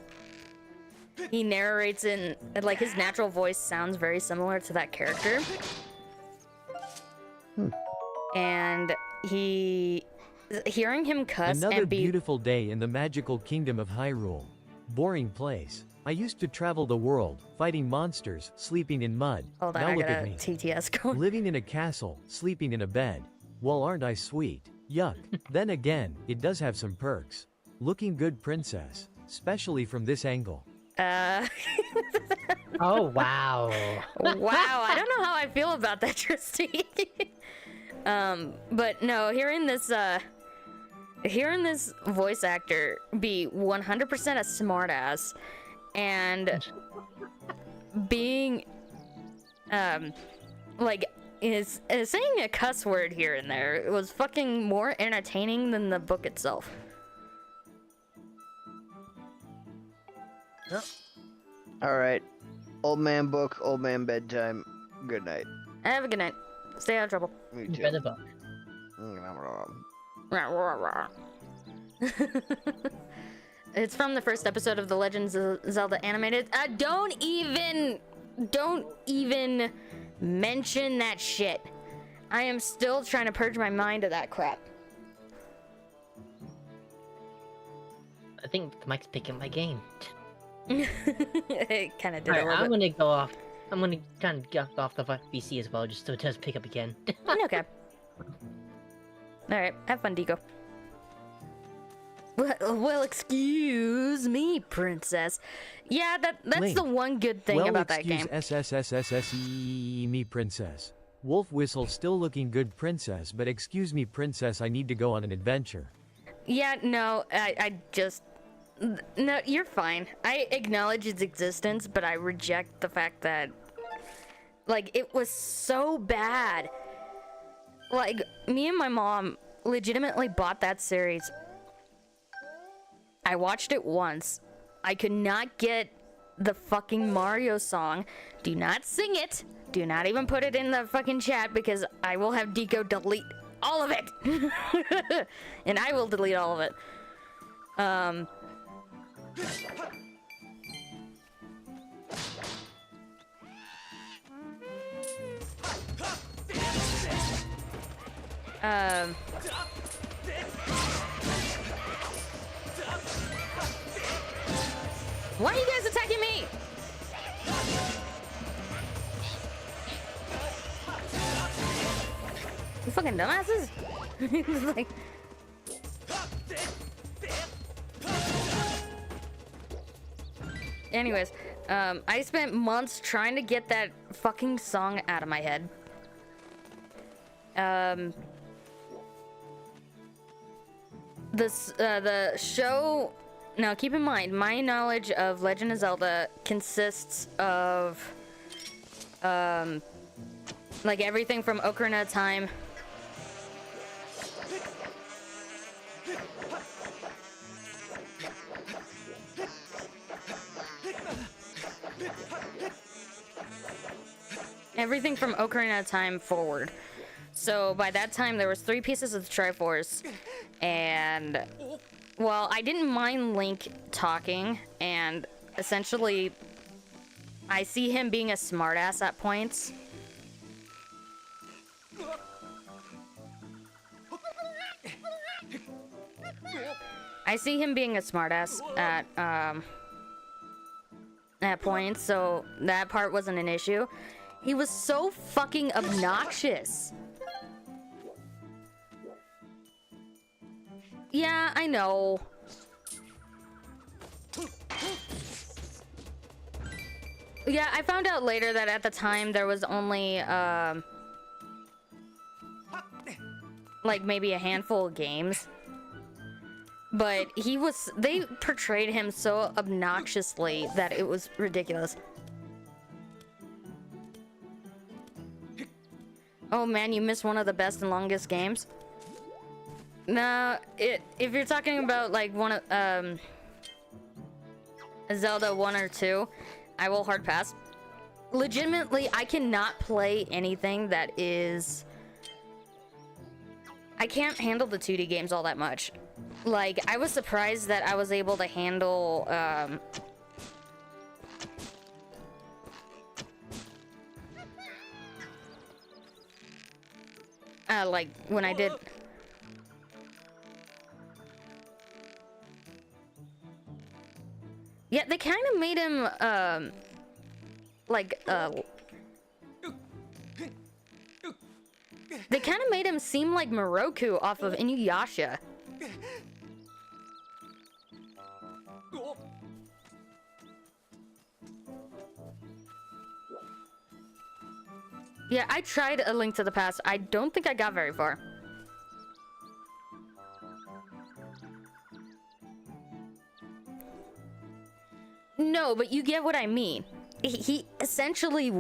S1: He narrates in, like, his natural voice sounds very similar to that character. And hearing him cuss
S7: Another
S1: and be
S7: beautiful day in the magical kingdom of Hyrule. Boring place. I used to travel the world, fighting monsters, sleeping in mud.
S1: hold on,
S7: now
S1: I
S7: look
S1: got
S7: at
S1: a
S7: me.
S1: TTS going.
S7: Living in a castle, sleeping in a bed. Well, aren't I sweet? Yuck. Then again, it does have some perks. Looking good, princess. Especially from this angle.
S4: Oh wow.
S1: Wow, I don't know how I feel about that, Tristy. But no, hearing this voice actor be 100% a smartass and being like is saying a cuss word here and there, it was fucking more entertaining than the book itself.
S3: Alright. Old man book, old man bedtime. Good night.
S1: Have a good night. Stay out of trouble.
S3: Me
S4: Enjoy the
S3: too.
S4: book.
S1: It's from the first episode of the Legends of Zelda animated. Don't even mention that shit. I am still trying to purge my mind of that crap.
S4: I think the mic's picking my game.
S1: It kind of did a
S4: Alright,
S1: little
S4: I'm
S1: bit.
S4: gonna go off. I'm gonna kind of get off the VC as well, just so it does pick up again.
S1: Okay. Alright, have fun, Deco. Well, excuse me, princess. Yeah, that's
S7: Link.
S1: the one good thing
S7: Well,
S1: about that game.
S7: excuse me, princess. Wolf whistle still looking good, princess, but excuse me, princess, I need to go on an adventure.
S1: Yeah, no, I just... No, you're fine. I acknowledge its existence, but I reject the fact that... Like, it was so bad. Like, me and my mom legitimately bought that series. I watched it once. I could not get the fucking Mario song. Do not sing it. Do not even put it in the fucking chat because I will have Deco delete all of it. And I will delete all of it. Why are you guys attacking me? You fucking dumbasses. It's like... Anyways, I spent months trying to get that fucking song out of my head. The show... Now, keep in mind, my knowledge of Legend of Zelda consists of, like, everything from Ocarina of Time. Everything from Ocarina of Time forward. So, by that time, there was 3 pieces of the Triforce, and... Well, I didn't mind Link talking, and essentially, I see him being a smartass at points. I see him being a smartass at points, so that part wasn't an issue. He was so fucking obnoxious. Yeah, I know. Yeah, I found out later that at the time there was only, like maybe a handful of games. But they portrayed him so obnoxiously that it was ridiculous. Oh man, you missed one of the best and longest games. No, if you're talking about like one of Zelda 1 or 2, I will hard pass. Legitimately, I cannot play anything that is... I can't handle the 2D games all that much. Like, I was surprised that I was able to handle, like, when I did... Yeah, they kind of made him, like, they kind of made him seem like Moroku off of Inuyasha. Yeah, I tried A Link to the Past. I don't think I got very far. No, but you get what I mean. He essentially...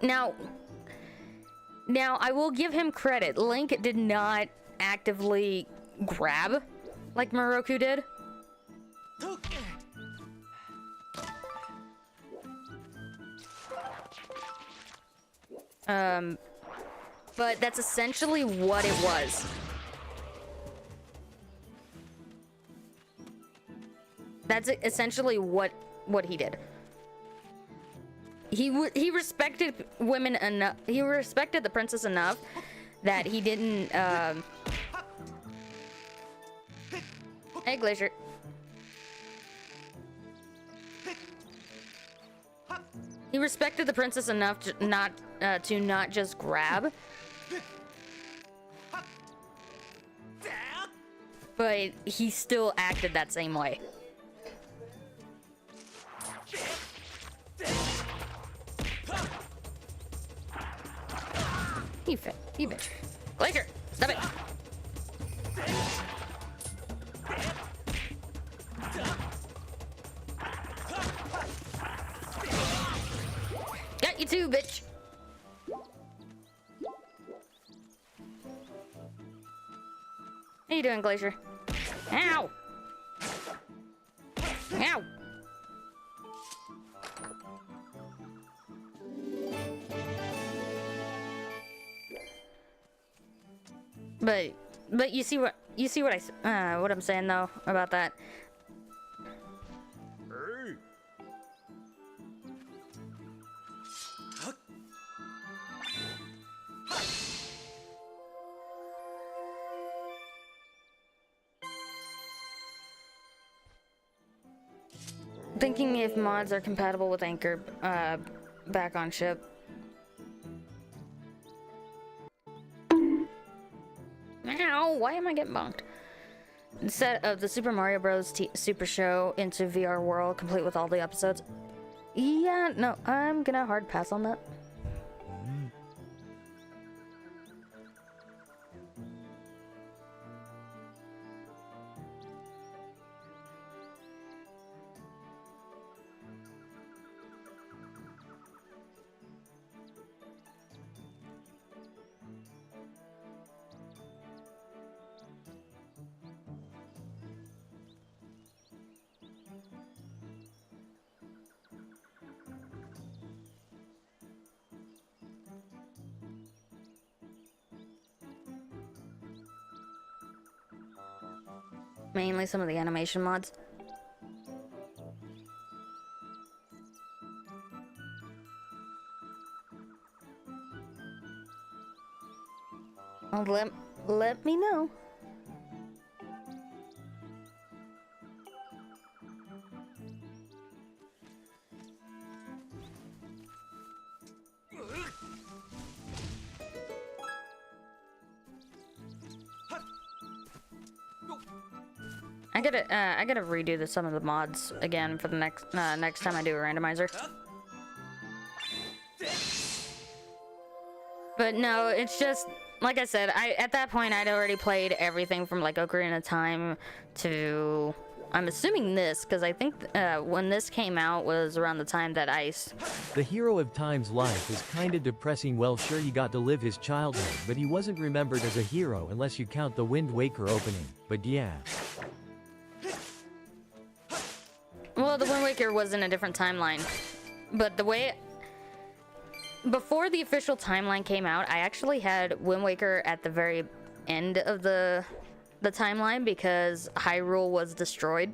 S1: Now, I will give him credit. Link did not actively grab like Moroku did. But that's essentially what it was. That's essentially what he did. He respected women enough. He respected the princess enough that he didn't. Hey, Glacier. He respected the princess enough to not just grab. But he still acted that same way. You bitch. Glacier, stop it. Got you too, bitch. How you doing, Glacier? Ow! Ow! But you see what what I'm saying though about that. Thinking if mods are compatible with Anchor back on ship. Ow, why am I getting bonked? Set of the Super Mario Bros. Super Show into VR world, complete with all the episodes. Yeah, no, I'm gonna hard pass on that. Mainly some of the animation mods. Oh, let me know. I gotta redo some of the mods again for the next time I do a randomizer. But no, it's just like I said. At that point I'd already played everything from like Ocarina of Time to I'm assuming this, because I think when this came out was around the time that
S7: The hero of Time's life is kinda depressing. Well, sure, he got to live his childhood, but he wasn't remembered as a hero unless you count the Wind Waker opening. But yeah.
S1: Well, the Wind Waker was in a different timeline. But the way... Before the official timeline came out, I actually had Wind Waker at the very end of the timeline because Hyrule was destroyed,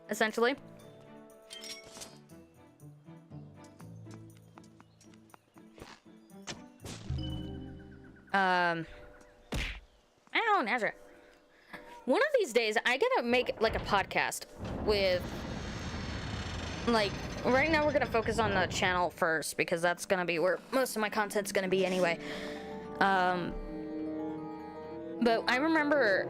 S1: essentially. Ow, Nazra. One of these days, I gotta make like a podcast with, like, right now we're gonna focus on the channel first because that's gonna be where most of my content's gonna be anyway. But I remember,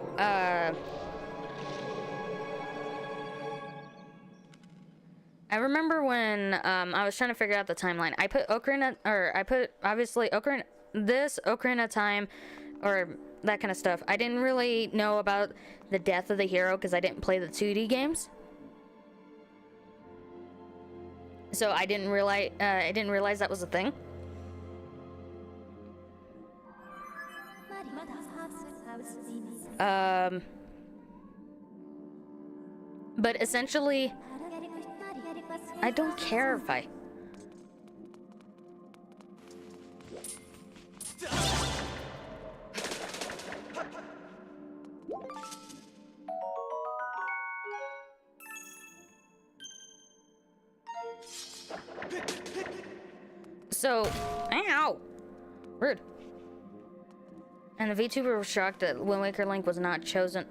S1: when I was trying to figure out the timeline. I put Ocarina, or I put obviously Ocarina of Time, or that kind of stuff. I didn't really know about the death of the hero because I didn't play the 2D games. So I didn't realize that was a thing. But essentially, I don't care if I... So, ow! Rude. And the VTuber was shocked that Wind Waker Link was not chosen.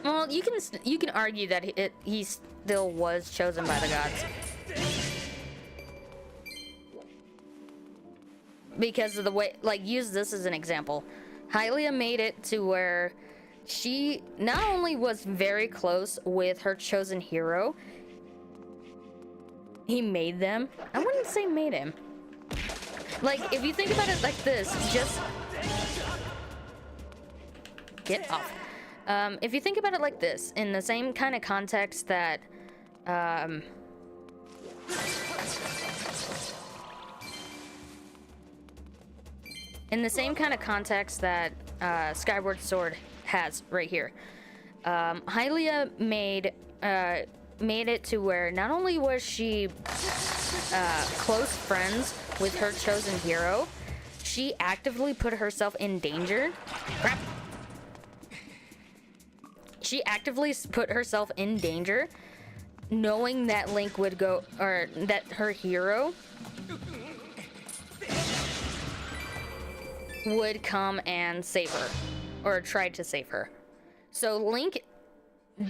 S1: Well, you can argue that he still was chosen by the gods. Because of the way, like, use this as an example. Hylia made it to where she not only was very close with her chosen hero, he made them. I wouldn't say made him. Like, if you think about it like this, just... Get off. If you think about it like this, in the same kind of context that, Skyward Sword has right here. Hylia made it to where not only was she close friends with her chosen hero, she actively put herself in danger. Crap. She actively put herself in danger, knowing that Link would go, or that her hero would come and save her, or try to save her. So Link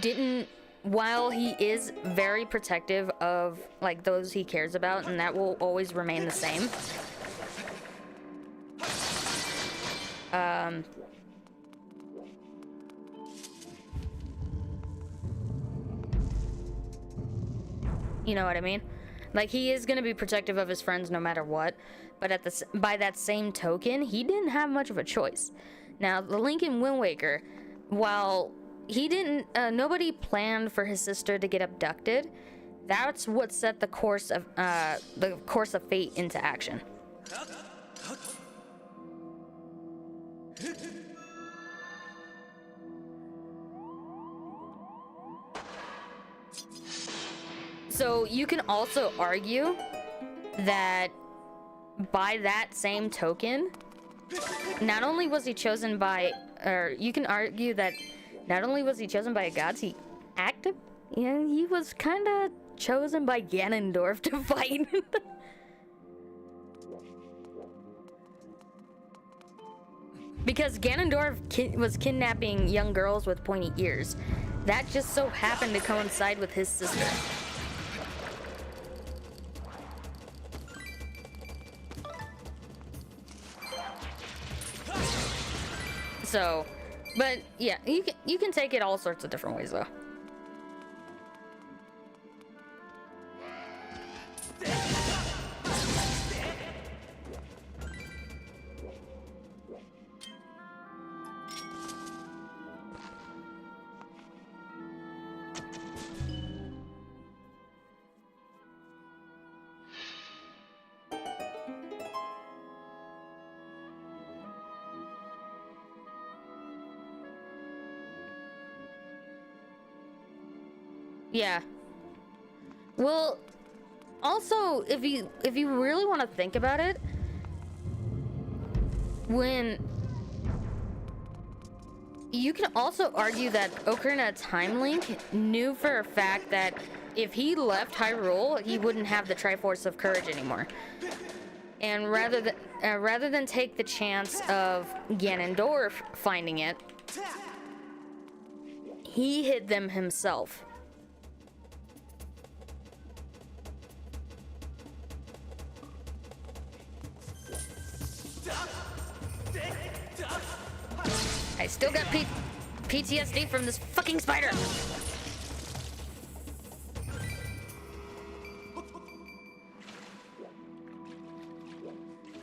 S1: didn't, while he is very protective of like those he cares about, and that will always remain the same, you know what I mean? Like, he is gonna be protective of his friends no matter what, but by that same token, he didn't have much of a choice. Now, the Link in Wind Waker, while he didn't, nobody planned for his sister to get abducted, that's what set the course of fate into action. So you can also argue that by that same token, not only was he chosen by, or you can argue that not only was he chosen by gods, he was kind of chosen by Ganondorf to fight. Because Ganondorf was kidnapping young girls with pointy ears. That just so happened to coincide with his sister. So, but yeah, you can take it all sorts of different ways though. Yeah. Well, also, if you really want to think about it, when you can also argue that Ocarina of Time Link knew for a fact that if he left Hyrule, he wouldn't have the Triforce of Courage anymore. And rather than take the chance of Ganondorf finding it, he hid them himself. I still got PTSD from this fucking spider.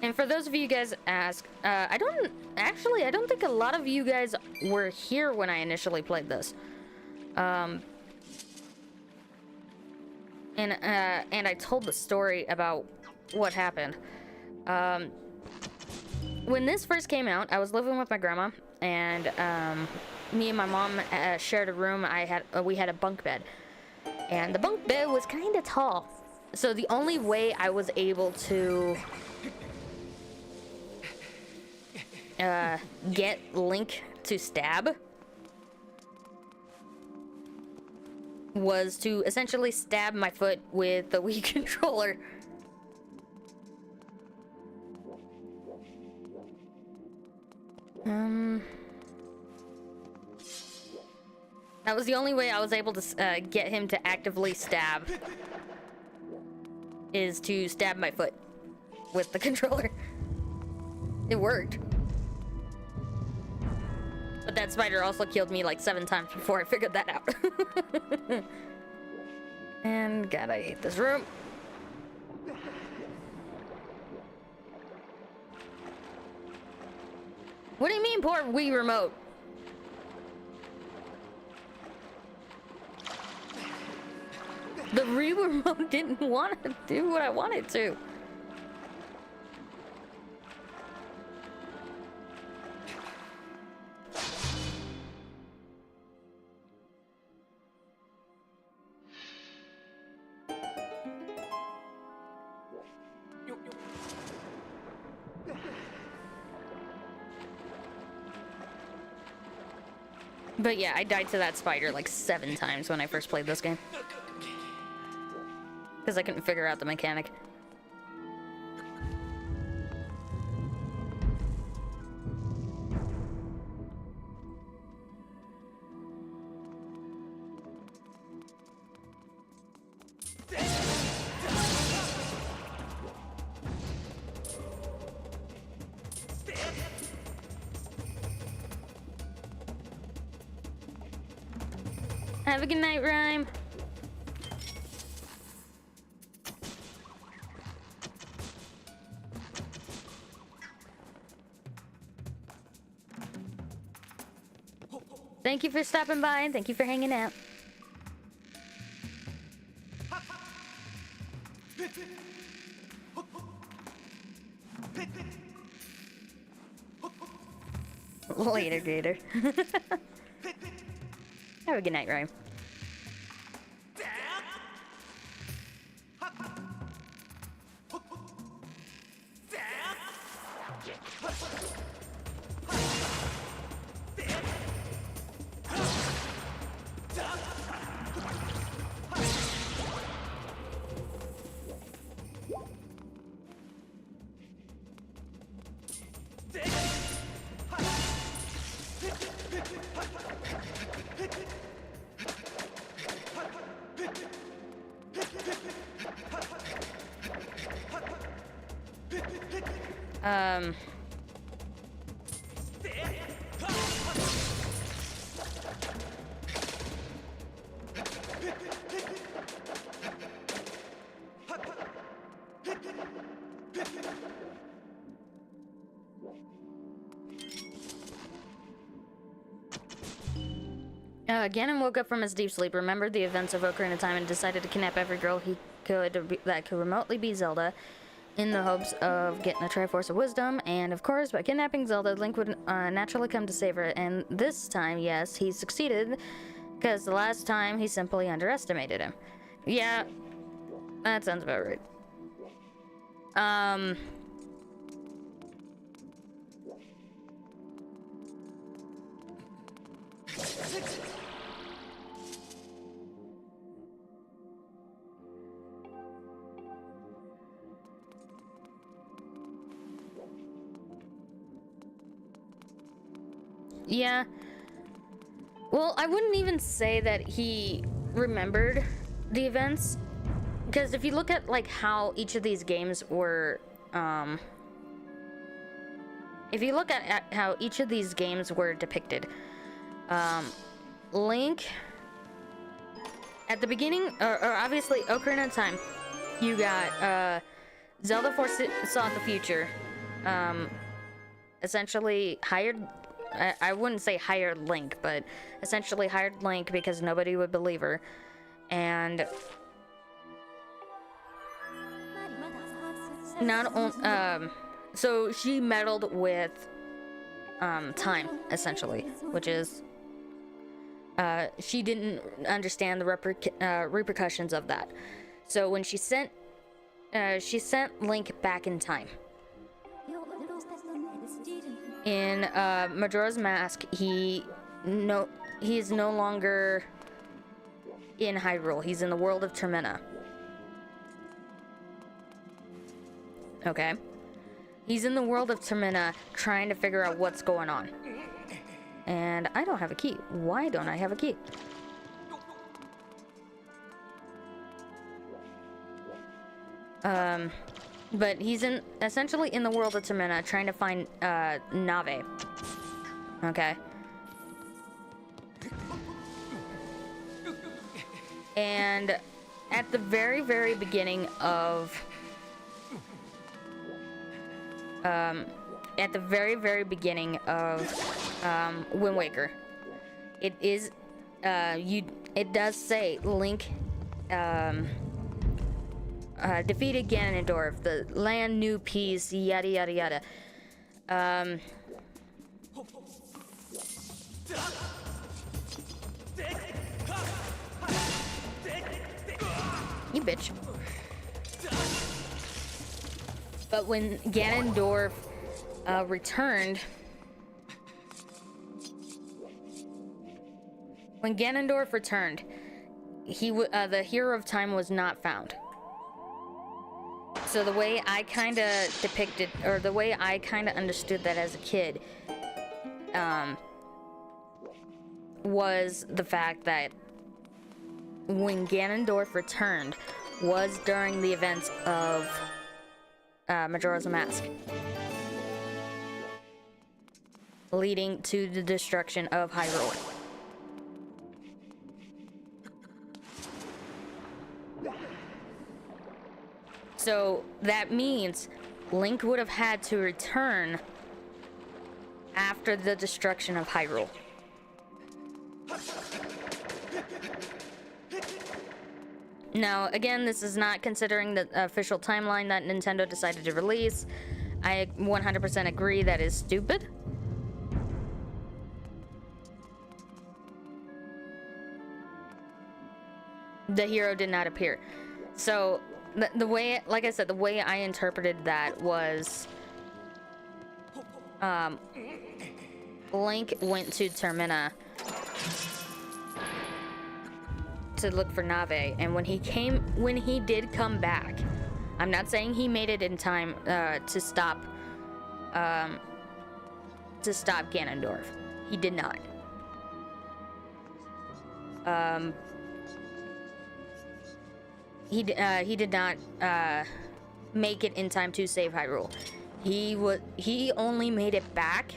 S1: And for those of you guys ask, I don't think a lot of you guys were here when I initially played this. And I told the story about what happened. When this first came out, I was living with my grandma, and me and my mom shared a room. We had a bunk bed, and the bunk bed was kind of tall. So the only way I was able to get Link to stab was to essentially stab my foot with the Wii controller. That was the only way I was able to get him to actively stab, is to stab my foot with the controller. It worked. But that spider also killed me like 7 times before I figured that out. And God, I hate this room. What do you mean, poor Wii remote? The Wii remote didn't want to do what I wanted to. But yeah, I died to that spider like 7 times when I first played this game. Because I couldn't figure out the mechanic. Have a good night, Rhyme. Thank you for stopping by and thank you for hanging out. Later, Gator. Have a good night, Rhyme. Ganon woke up from his deep sleep, remembered the events of Ocarina of Time, and decided to kidnap every girl he could that could remotely be Zelda, in the hopes of getting a Triforce of Wisdom. And of course, by kidnapping Zelda, Link would naturally come to save her. And this time, yes, he succeeded, Because the last time he simply underestimated him. Yeah, that sounds about right. Yeah. Well, I wouldn't even say that he remembered the events, because if you look at like how each of these games were, if you look at how each of these games were depicted, Link at the beginning, or obviously Ocarina of Time, you got Zelda foresaw the future, essentially hired. I wouldn't say hired Link, but essentially hired Link because nobody would believe her. And not only, so she meddled with time, essentially, which is, she didn't understand the repercussions of that. So when she sent Link back in time. In Majora's Mask, he's no longer in Hyrule. He's in the world of Termina. Okay? He's in the world of Termina trying to figure out what's going on. And I don't have a key. Why don't I have a key? But he's essentially in the world of Termina trying to find Nave. Okay. And at the very, very beginning of Wind Waker, it is it does say Link defeated Ganondorf, the land knew peace, yada yada yada. You bitch. But when Ganondorf returned, the Hero of Time was not found. So the way I kind of depicted, or the way I kind of understood that as a kid, was the fact that when Ganondorf returned was during the events of Majora's Mask, leading to the destruction of Hyrule. So that means Link would have had to return after the destruction of Hyrule. Now, again, this is not considering the official timeline that Nintendo decided to release. I 100% agree that is stupid. The hero did not appear. So, the way, like I said, the way I interpreted that was, Link went to Termina to look for Nave, and when he did come back, I'm not saying he made it in time to stop Ganondorf. He did not. He did not make it in time to save Hyrule. He only made it back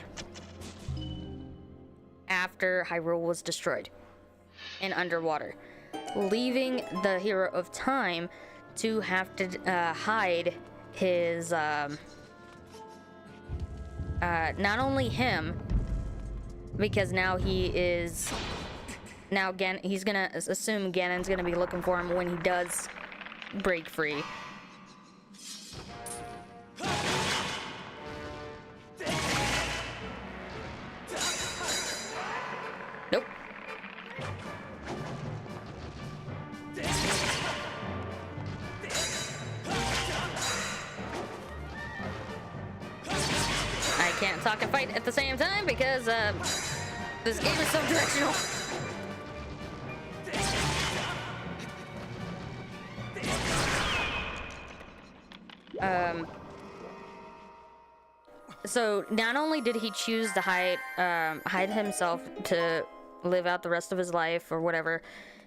S1: after Hyrule was destroyed and underwater, leaving the Hero of Time to have to hide his not only him, because now he's gonna assume Ganon's gonna be looking for him when he does break free. Nope. can't talk and fight at the same time because this game is so directional. So not only did he choose to hide himself to live out the rest of his life or whatever,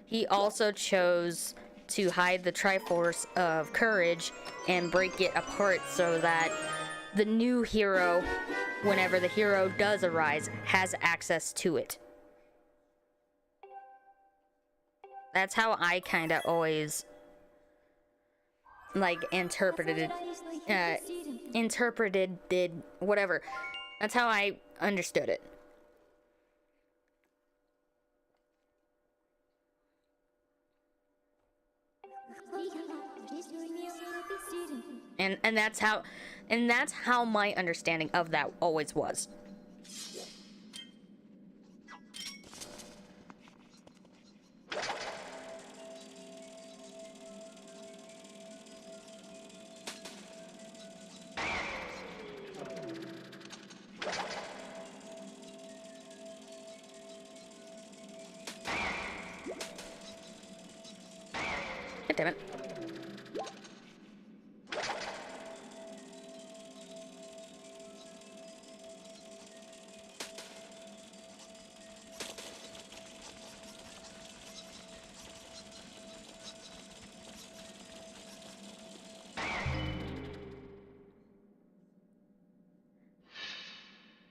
S1: he also chose to hide the Triforce of Courage and break it apart so that the new hero, whenever the hero does arise, has access to it. That's how I kind of always like interpreted whatever. That's how I understood it. And that's how my understanding of that always was. God damn it.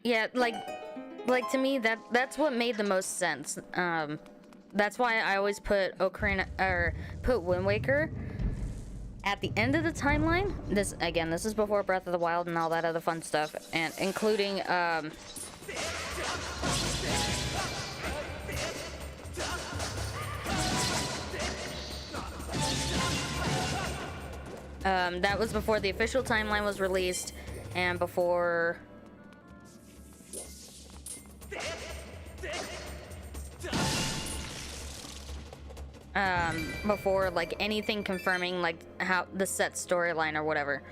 S1: Yeah, like to me that's what made the most sense. That's why I always put Ocarina or put Wind Waker at the end of the timeline. This is before Breath of the Wild and all that other fun stuff, and including that was before the official timeline was released and before before like anything confirming like how the set storyline or whatever.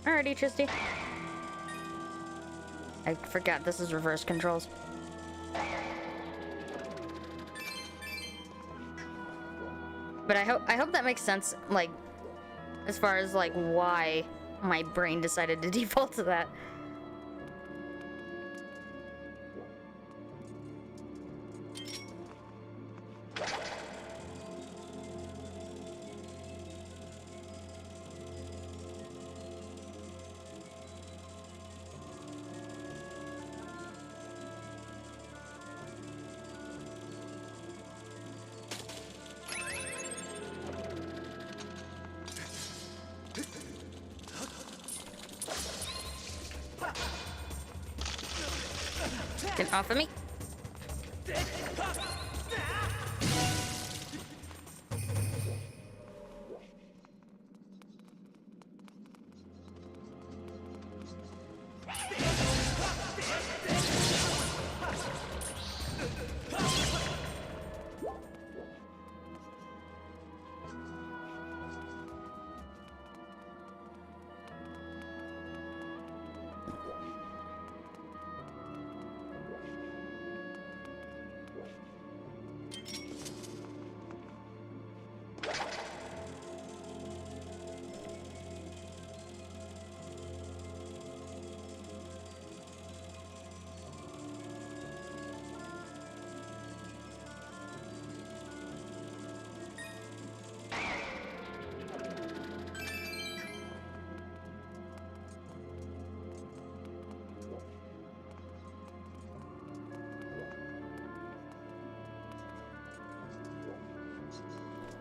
S1: Alrighty, Tristy. I forgot this is reverse controls. But I hope that makes sense, like, as far as, like, why my brain decided to default to that. Get off of me.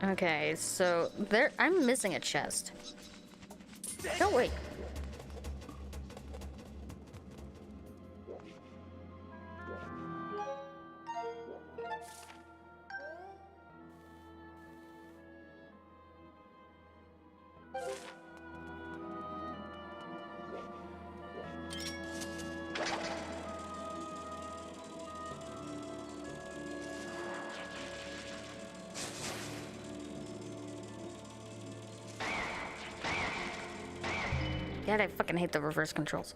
S1: Okay, so I'm missing a chest. No, wait. God, I fucking hate the reverse controls.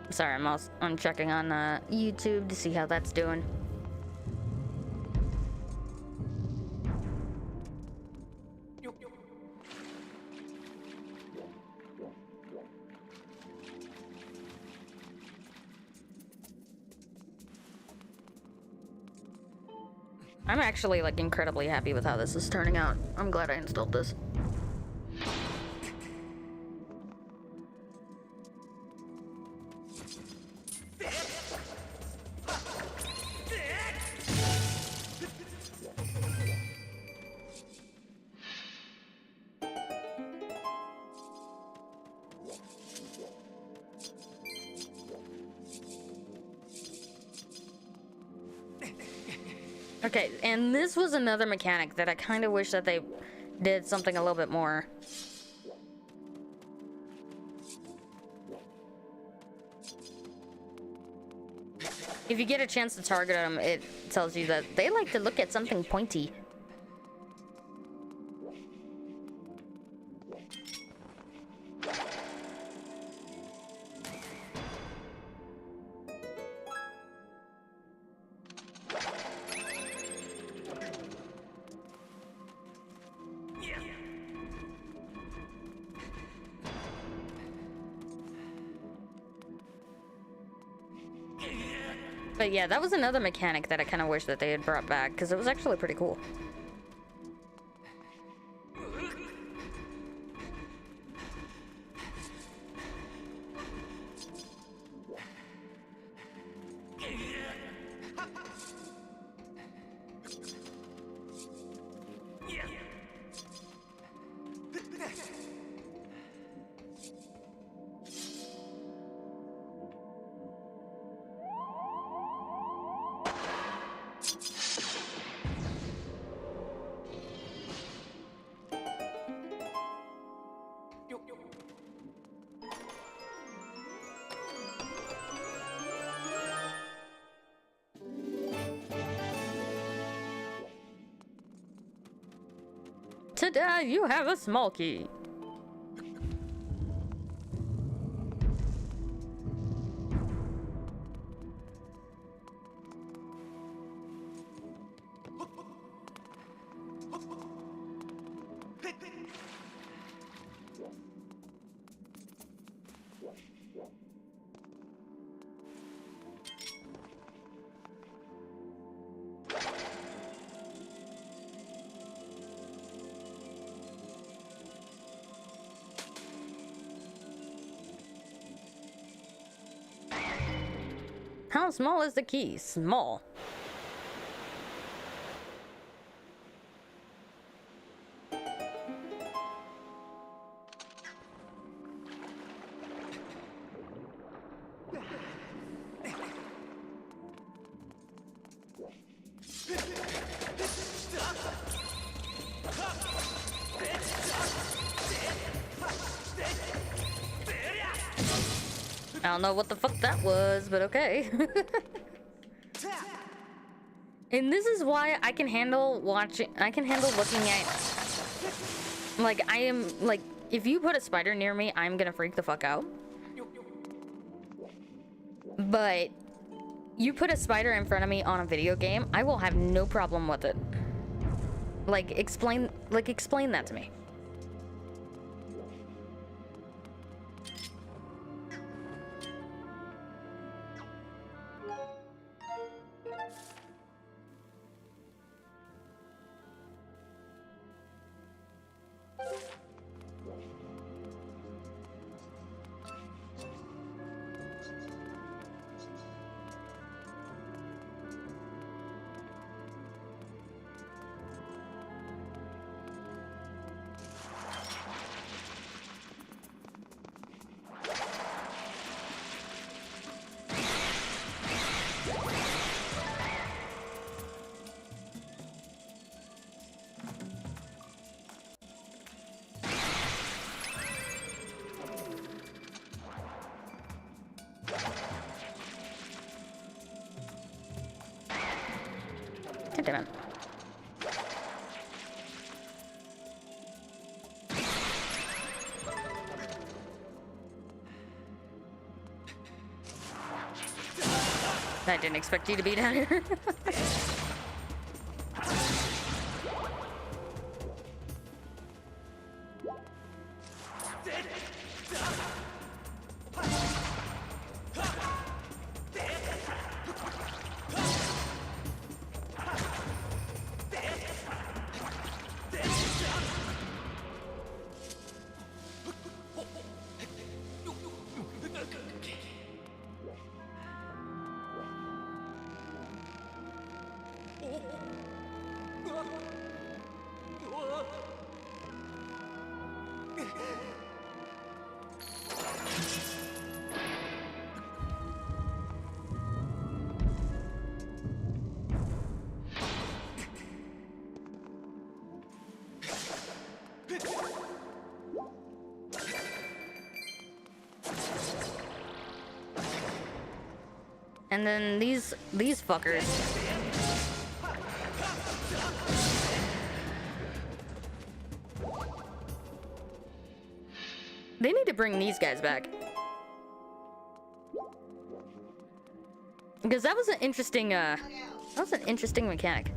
S1: Sorry, I'm checking on YouTube to see how that's doing. I'm actually like incredibly happy with how this is turning out. I'm glad I installed this. Okay, and this was another mechanic that I kind of wish that they did something a little bit more. If you get a chance to target them, it tells you that they like to look at something pointy. But yeah, that was another mechanic that I kind of wish that they had brought back, because it was actually pretty cool. Today you have a small key. How small is the key? Small. I don't know what the fuck that was, but okay. And this is why I can handle looking at, like, I am, like, if you put a spider near me, I'm gonna freak the fuck out. But you put a spider in front of me on a video game, I will have no problem with it. Like, explain that to me. God damn it. I didn't expect you to be down here. And then these fuckers. They need to bring these guys back. Because that was an interesting mechanic.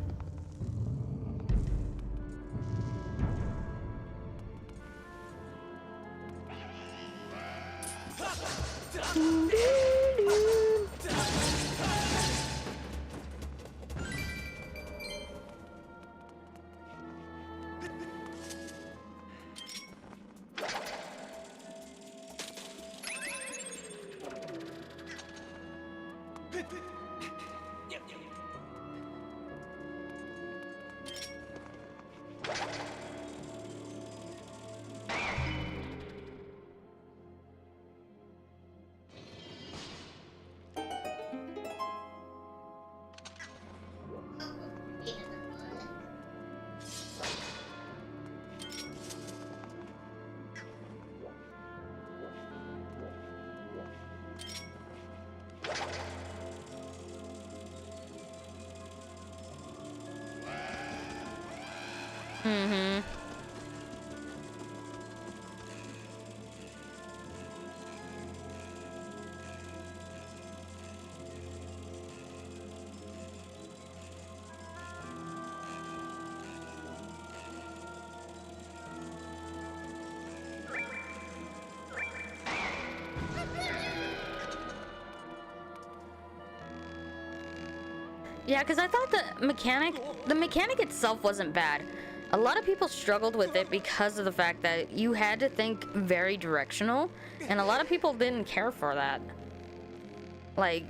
S1: Mm-hmm. Yeah, because I thought the mechanic itself wasn't bad. A lot of people struggled with it because of the fact that you had to think very directional, and a lot of people didn't care for that. Like...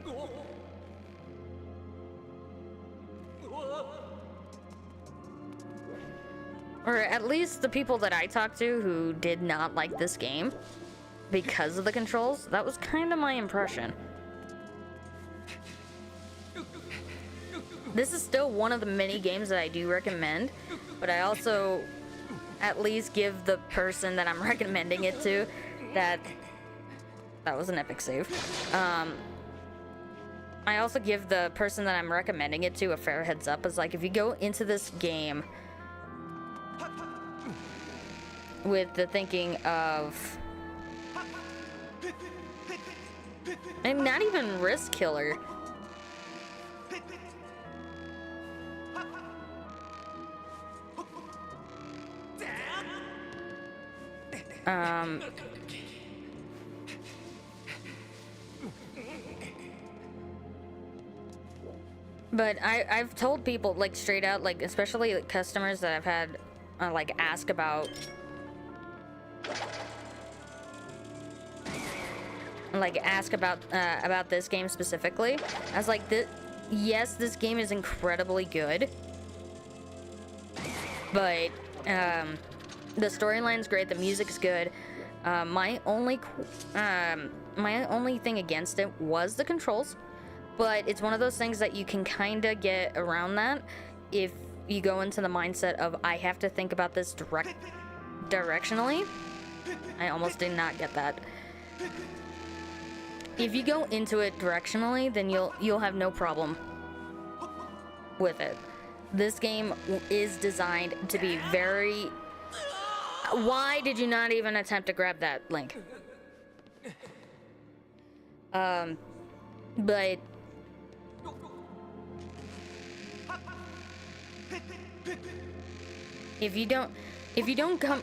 S1: Or at least the people that I talked to who did not like this game because of the controls, that was kind of my impression. This is still one of the many games that I do recommend, but I also at least give the person that I'm recommending it to that was an epic save. I also give the person that I'm recommending it to a fair heads up. It's like, if you go into this game with the thinking of, I'm not even risk killer. But I've told people, like, straight out, like, especially like, customers that I've had like ask about, about this game specifically. I was like, yes, this game is incredibly good, but the storyline's great, the music's good. My only thing against it was the controls, but it's one of those things that you can kind of get around that if you go into the mindset of, I have to think about this directionally. I almost did not get that. If you go into it directionally, then you'll have no problem with it. This game is designed to be very... Why did you not even attempt to grab that, Link? But... If you don't come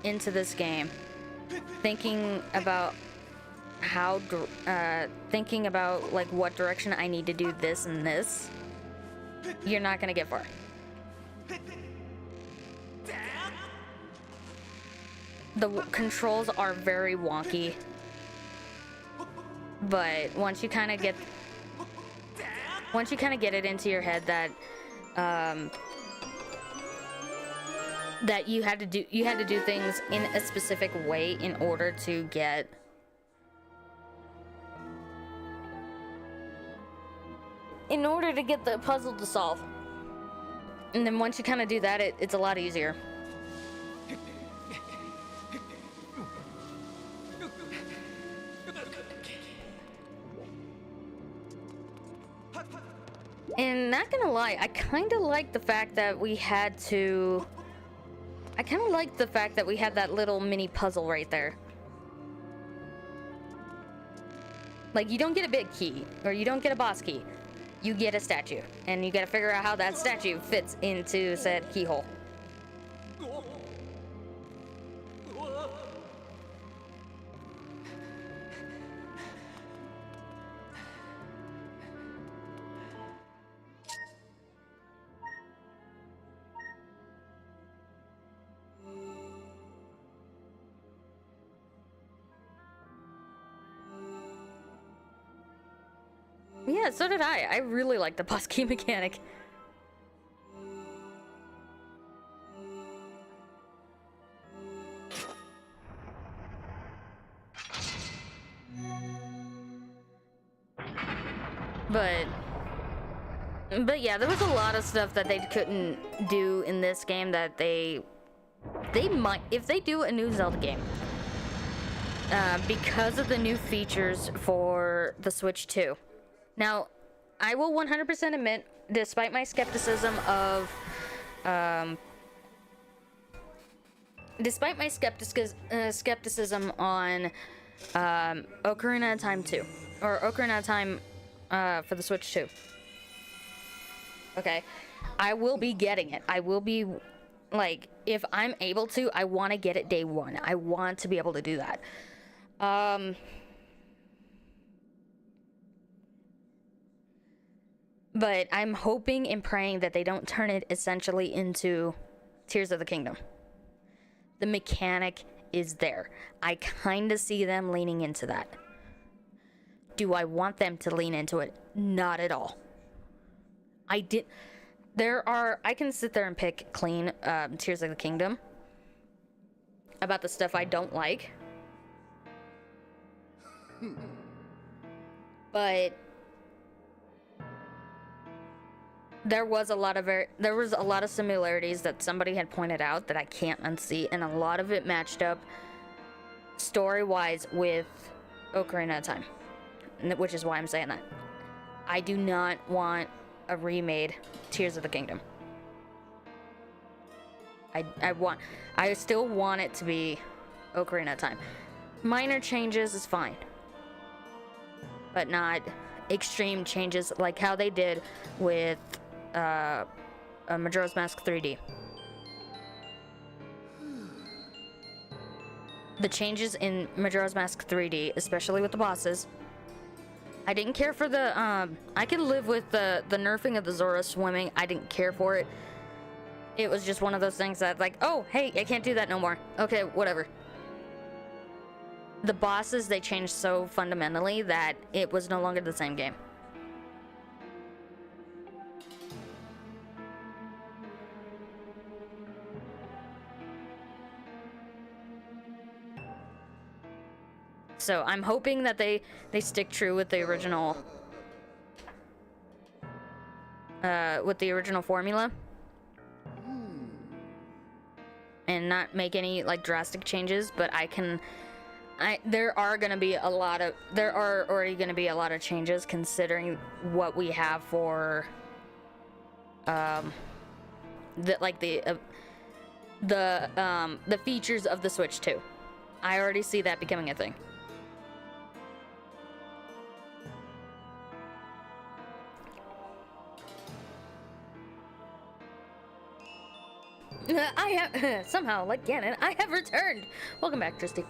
S1: into this game thinking about thinking about like what direction I need to do this and this, you're not gonna get far. The controls are very wonky, but once you kind of get it into your head that that you had to do things in a specific way in order to get the puzzle to solve. And then once you kind of do that, it's a lot easier. And not gonna lie, I kind of like the fact that we had that little mini puzzle right there. Like, you don't get a big key, or you don't get a boss key. You get a statue, and you gotta figure out how that statue fits into said keyhole. Yeah, so did I. I really like the boss key mechanic. But yeah, there was a lot of stuff that they couldn't do in this game that they might, if they do a new Zelda game, because of the new features for the Switch 2. Now, I will 100% admit, despite my skepticism on Ocarina of Time 2, or Ocarina of Time for the Switch 2. Okay, I will be getting it. I will be, like, if I'm able to, I want to get it day one. I want to be able to do that. But I'm hoping and praying that they don't turn it essentially into Tears of the Kingdom. The mechanic is there. I kind of see them leaning into that. Do I want them to lean into it? Not at all. I can sit there and pick clean Tears of the Kingdom about the stuff I don't like. But there was a lot of similarities that somebody had pointed out that I can't unsee, and a lot of it matched up story-wise with Ocarina of Time, which is why I'm saying that. I do not want a remade Tears of the Kingdom. I still want it to be Ocarina of Time. Minor changes is fine, but not extreme changes like how they did with Majora's Mask 3D. The changes in Majora's Mask 3D, especially with the bosses, I didn't care for the, I could live with the nerfing of the Zora swimming. I didn't care for it. It was just one of those things that, like, oh, hey, I can't do that no more. Okay, whatever. The bosses, they changed so fundamentally that it was no longer the same game. So I'm hoping that they stick true with the original formula and not make any like drastic changes, but there are already going to be a lot of changes considering what we have for the features of the Switch 2. I already see that becoming a thing. I have somehow, like Ganon, I have returned. Welcome back, Tristy.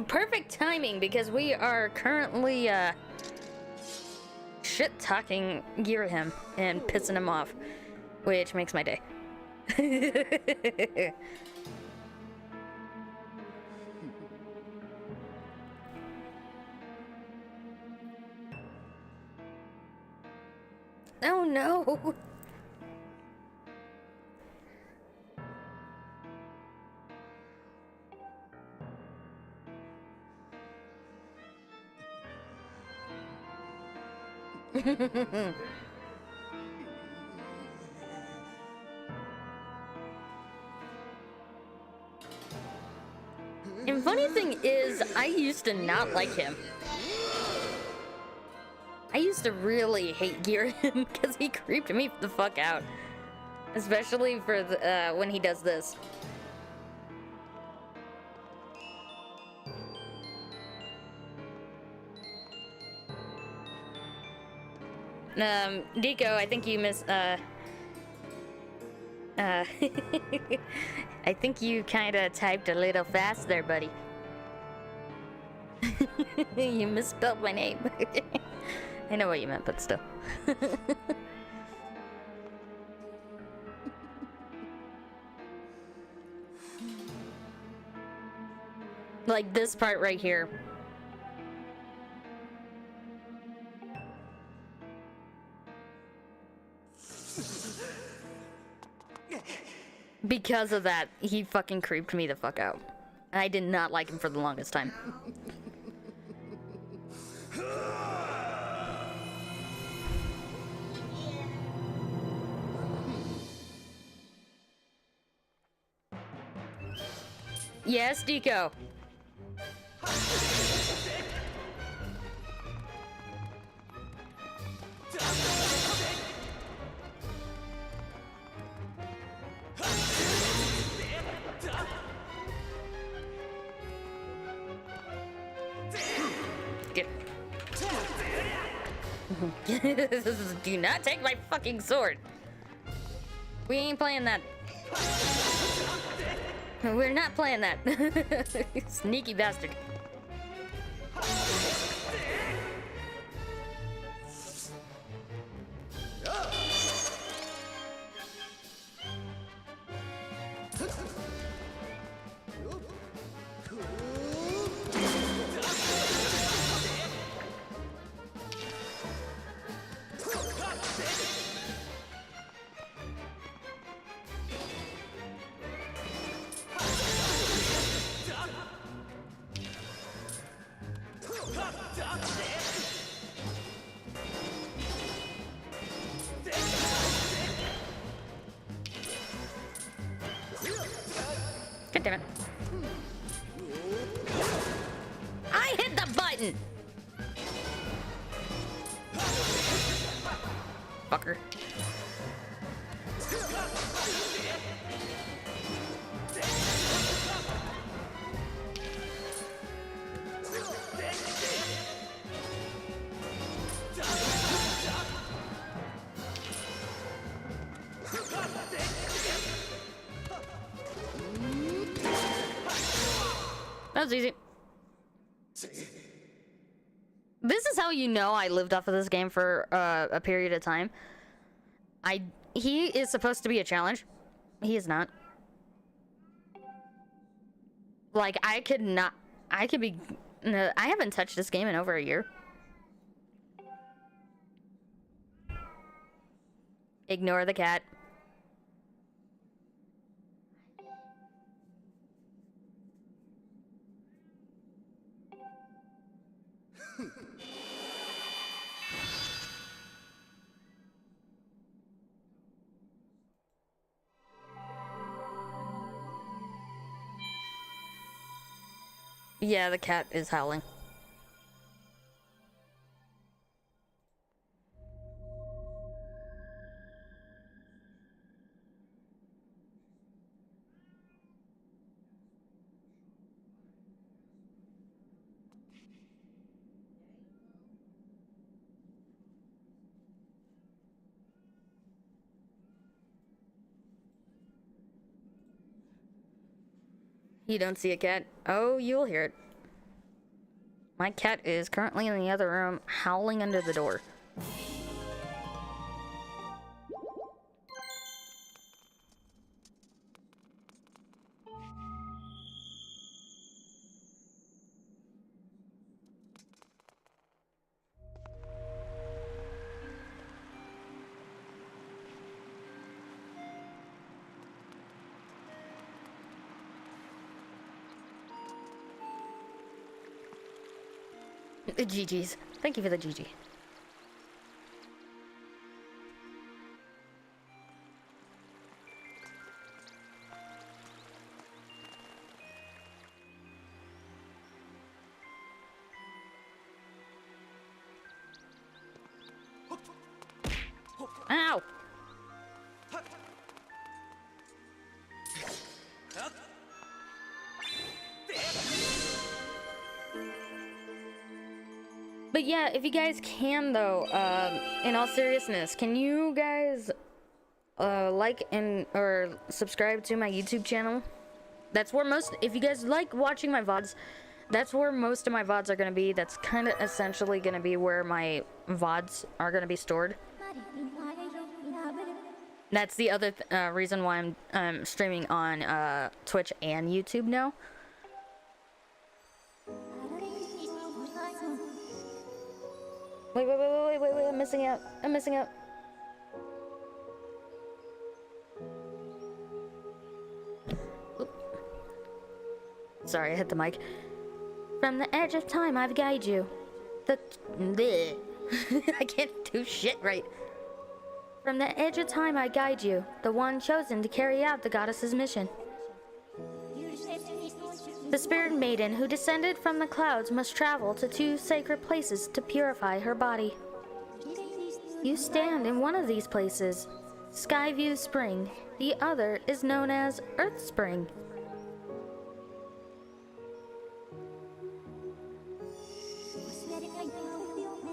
S1: Perfect timing because we are currently shit talking Girahim and pissing him off, which makes my day. Oh no! And funny thing is, I used to not like him. I used to really hate Girahim because he creeped me the fuck out. Especially for the, when he does this. Deco, I think you I think you kinda typed a little fast there, buddy. You misspelled my name. I know what you meant, but still. Like this part right here. Because of that, he fucking creeped me the fuck out. And I did not like him for the longest time. Yes, Deco. Do not take my fucking sword. We ain't playing that. We're not playing that. Sneaky bastard. God damn it. I hit the button! Fucker. That was easy. This is how you know I lived off of this game for a period of time. He is supposed to be a challenge. He is not. Like, I haven't touched this game in over a year. Ignore the cat. Yeah, the cat is howling. You don't see a cat? Oh, you'll hear it. My cat is currently in the other room, howling under the door. The GG's. Thank you for the GG. Ow! But yeah, if you guys can though, in all seriousness, can you guys like and or subscribe to my YouTube channel? That's where if you guys like watching my VODs, that's where most of my VODs are gonna be. That's kind of essentially gonna be where my VODs are gonna be stored. That's the other reason why I'm streaming on Twitch and YouTube now. Wait, I'm missing out. I'm missing out. Oop. Sorry, I hit the mic. From the edge of time, I've guided you. I can't do shit right. From the edge of time, I guide you, the one chosen to carry out the goddess's mission. The spirit maiden who descended from the clouds must travel to 2 sacred places to purify her body. You stand in one of these places, Skyview Spring. The other is known as Earth Spring.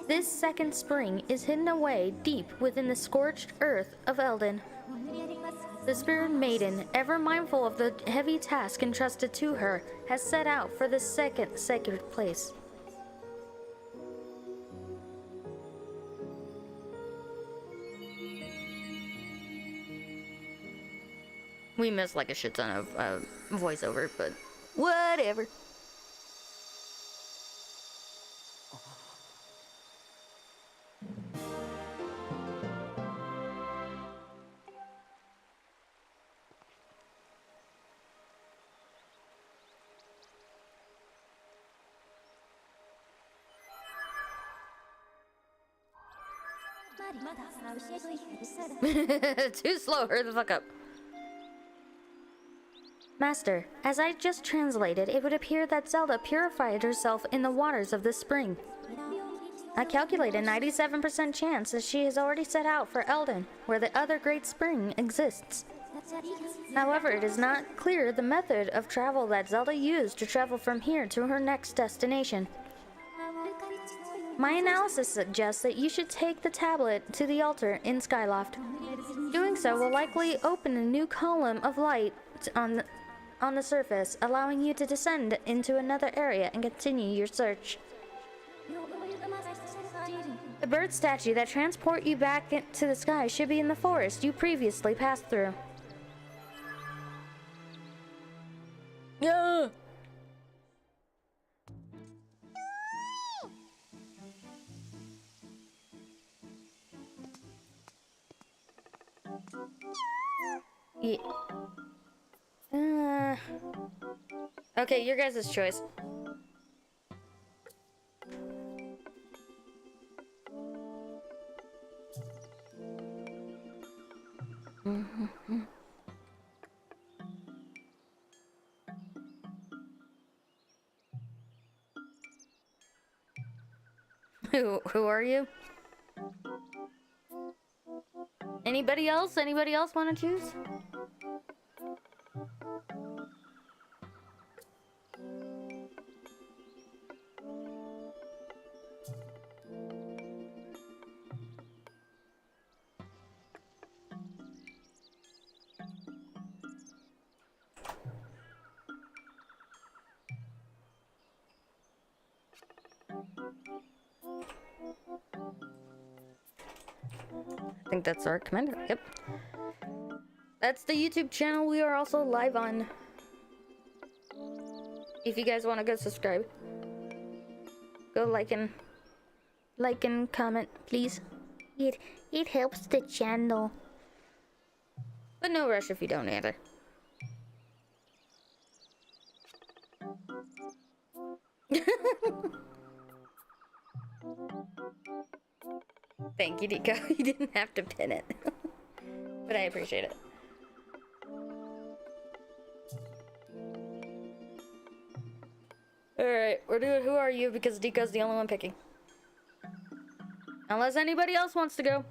S1: This second spring is hidden away deep within the scorched earth of Eldin. The Spirit Maiden, ever mindful of the heavy task entrusted to her, has set out for the second sacred place. We missed like a shit ton of voiceover, but whatever. Too slow, hurry the fuck up. Master, as I just translated, it would appear that Zelda purified herself in the waters of this spring. I calculate a 97% chance that she has already set out for Eldin, where the other great spring exists. However, it is not clear the method of travel that Zelda used to travel from here to her next destination. My analysis suggests that you should take the tablet to the altar in Skyloft. Doing so will likely open a new column of light on the surface, allowing you to descend into another area and continue your search. The bird statue that transport you back to the sky should be in the forest you previously passed through. Yeah. Okay, your guys' choice. Who are you? Anybody else? Anybody else want to choose? I think that's our commander. Yep. That's the YouTube channel we are also live on. If you guys want to go subscribe, go like and comment, please.
S2: It helps the channel.
S1: But no rush if you don't either. Thank you, Nico. You didn't have to pin it. But I appreciate it. Alright, we're doing Who Are You because Nico's the only one picking. Unless anybody else wants to go.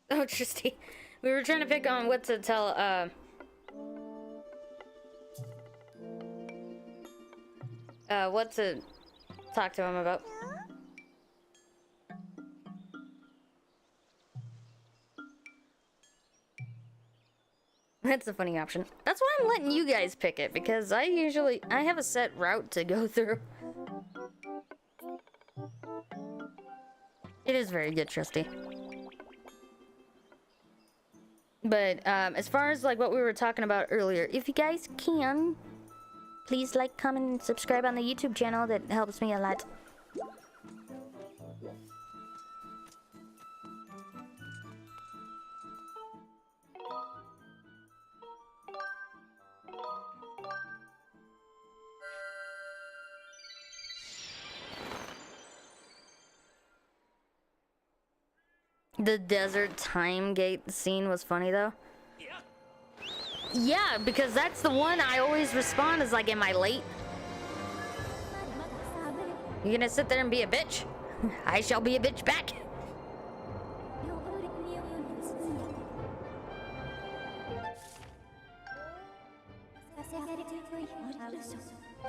S1: Oh, Tristy. We were trying to pick on what to tell, what to talk to him about. That's a funny option. That's why I'm letting you guys pick it, because I have a set route to go through. It is very good, Trusty. But, as far as, like, what we were talking about earlier, if you guys can, please like, comment, and subscribe on the YouTube channel. That helps me a lot. The desert time gate scene was funny though. Yeah, because that's the one I always respond is like, am I late? You gonna sit there and be a bitch? I shall be a bitch back.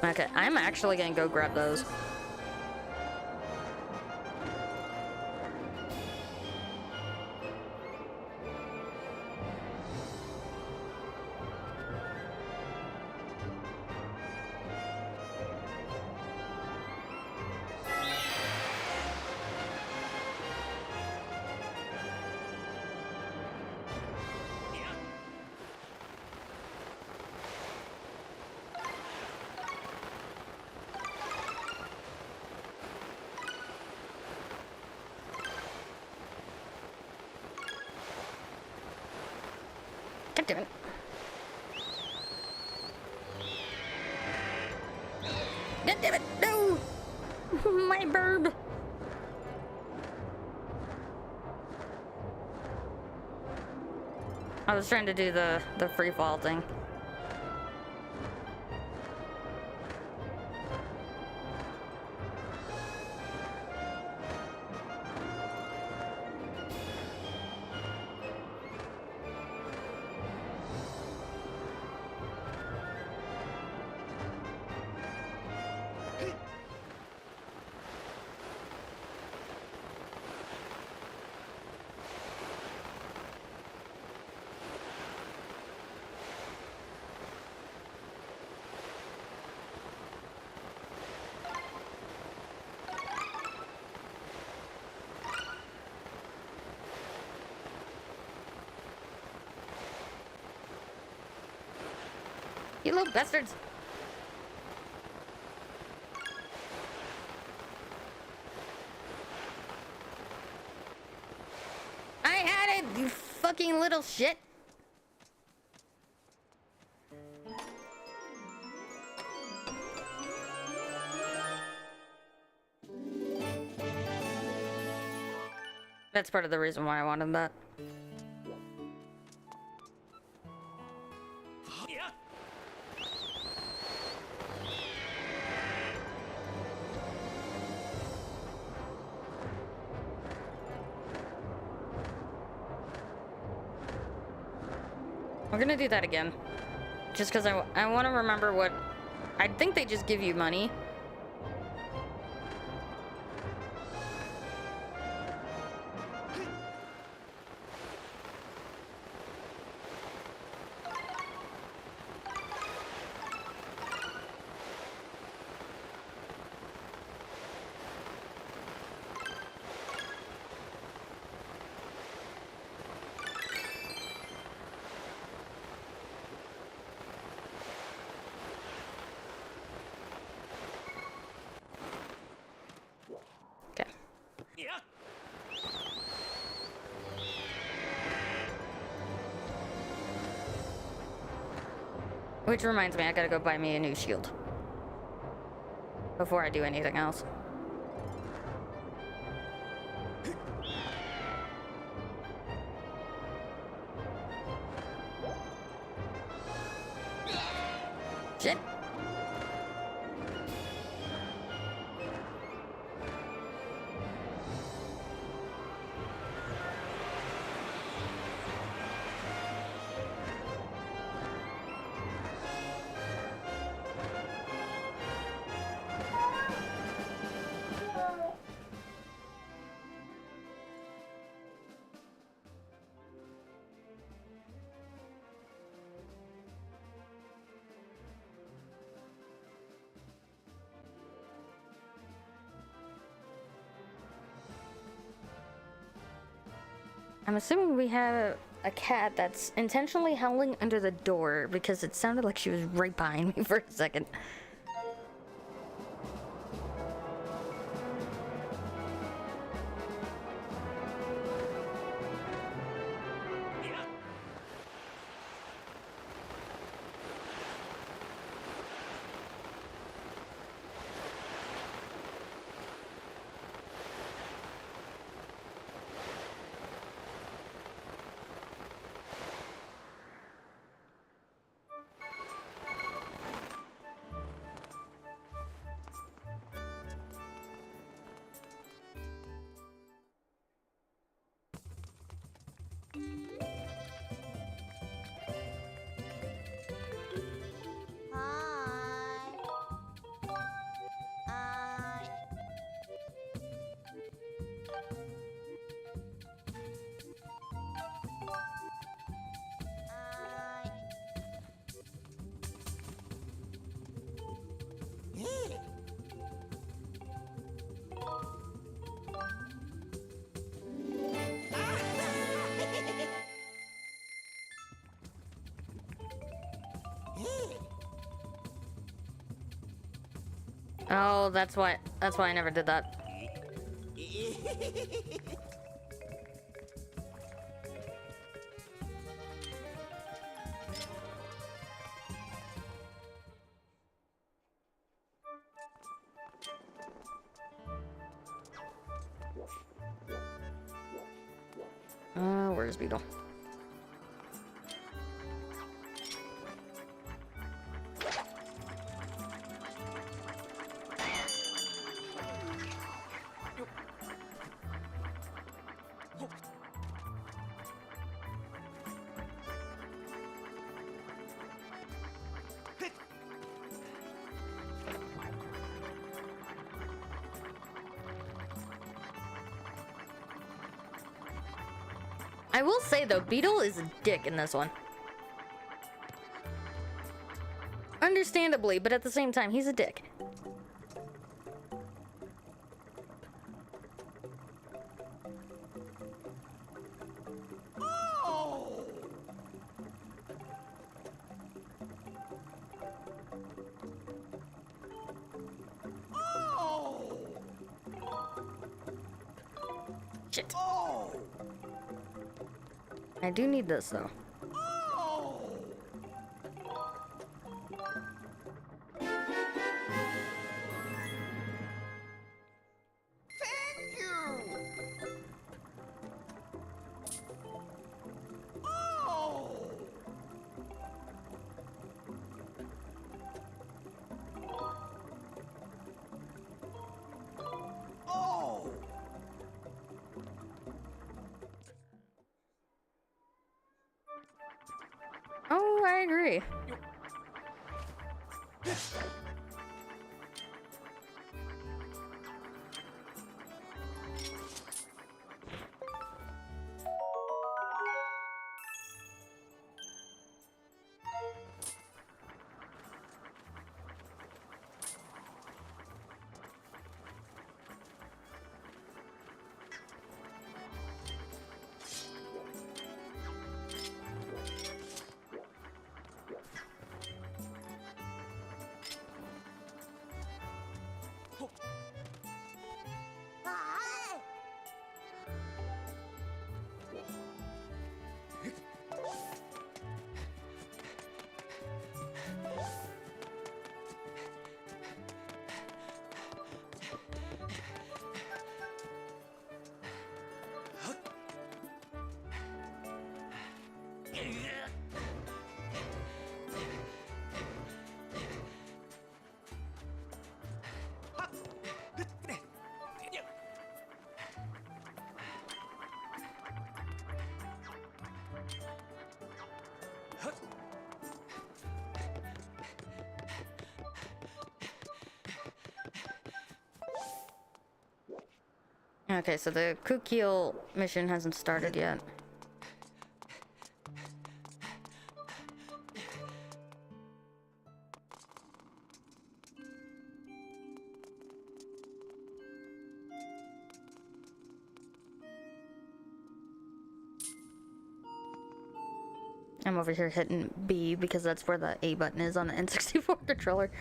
S1: Okay, I'm actually gonna go grab those. God damn it. God damn it, no! My burb! I was trying to do the free fall thing. You little bastards. I had it, you fucking little shit. That's part of the reason why I wanted that. We're gonna do that again. Just because I want to remember what... I think they just give you money. Which reminds me, I gotta go buy me a new shield. Before I do anything else. Shit. I'm assuming we have a cat that's intentionally howling under the door because it sounded like she was right behind me for a second. Oh, that's why I never did that. Where's Beetle? I will say though, Beetle is a dick in this one. Understandably, but at the same time, he's a dick. Shit. I do need this though. Oh, I agree. Okay, so the Kukil mission hasn't started yet. I'm over here hitting B because that's where the A button is on the N64 controller.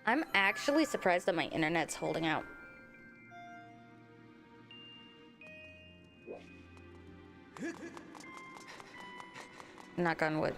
S1: I'm actually surprised that my internet's holding out. Knock on wood.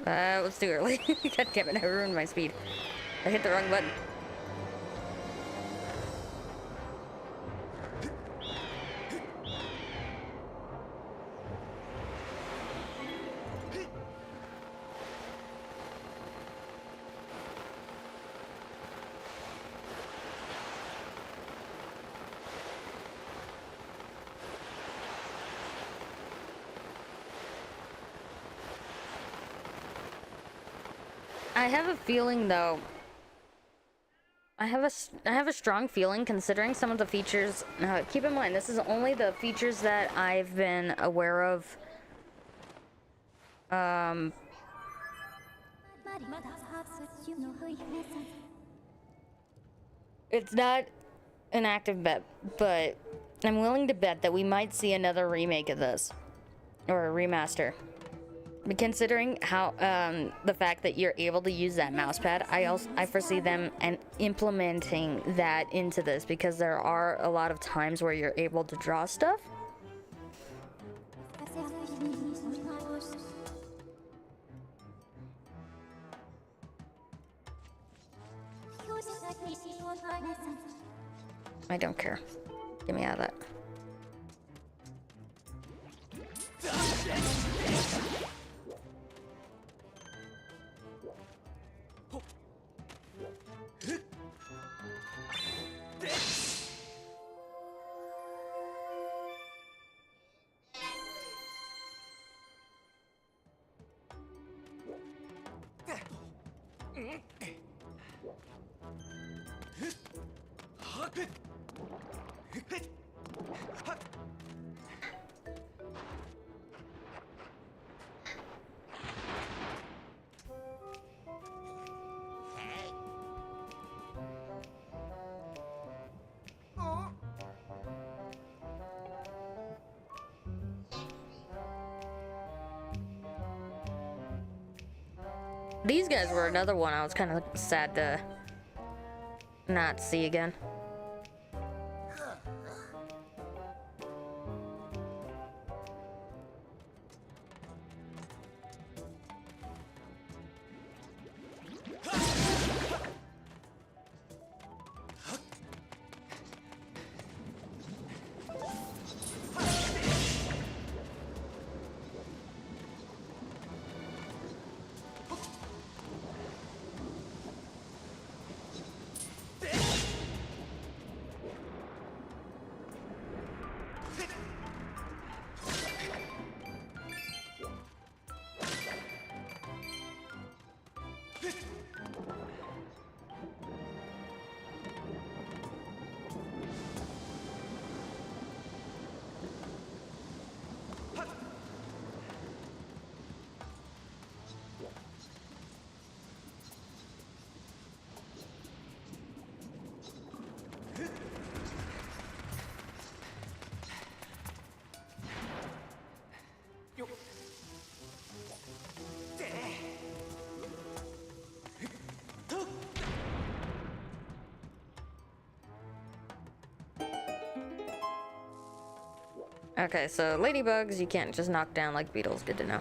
S1: It was too early. God damn it, I ruined my speed. I hit the wrong button. I have a feeling though. I have a strong feeling considering some of the features. Keep in mind, this is only the features that I've been aware of. It's not an active bet, but I'm willing to bet that we might see another remake of this. Or a remaster. But considering how, the fact that you're able to use that mouse pad, I foresee them implementing that into this because there are a lot of times where you're able to draw stuff. I don't care. Get me out of that. These guys were another one I was kind of sad to not see again. Okay, so ladybugs you can't just knock down like beetles. Good to know.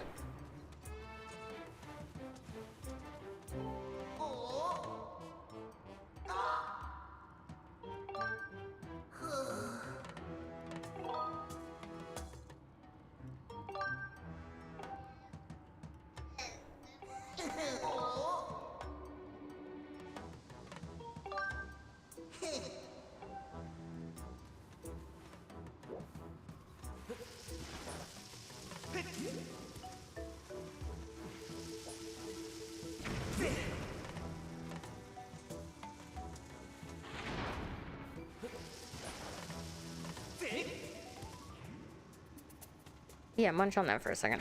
S1: Yeah, munch on that for a second.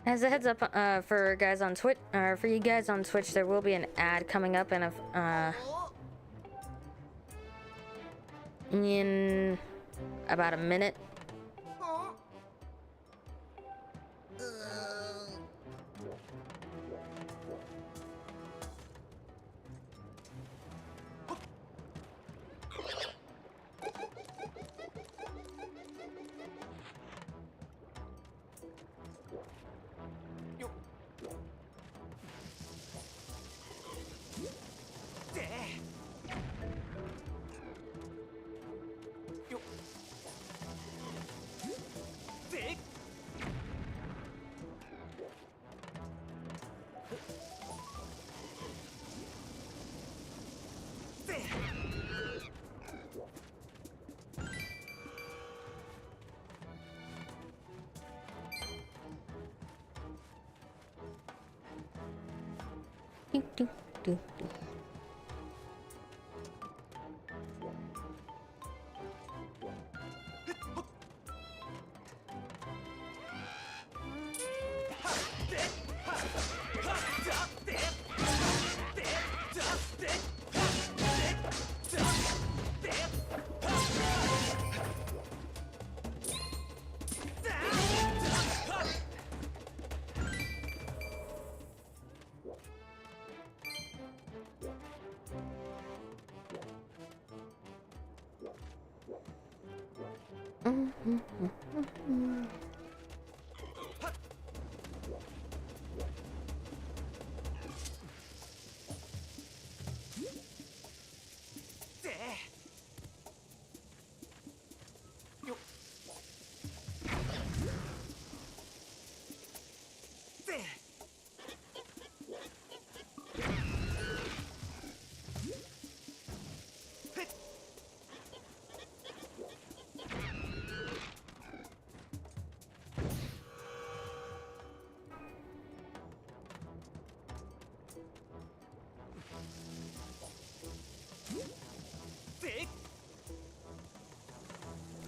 S1: As a heads up for guys on Twitch, or for you guys on Twitch, there will be an ad coming up in about a minute. Do, do, do, do.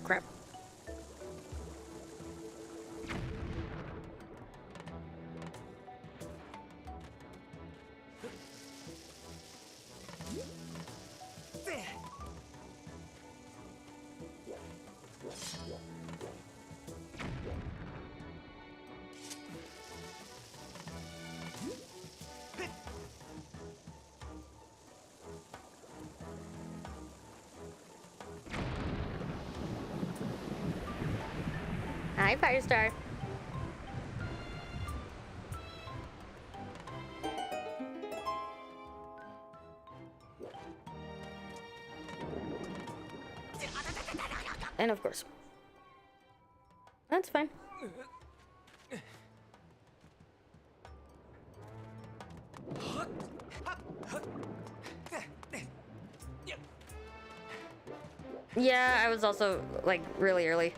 S1: Crap. Hi, Firestar. And of course. That's fine. Yeah, I was also, like, really early.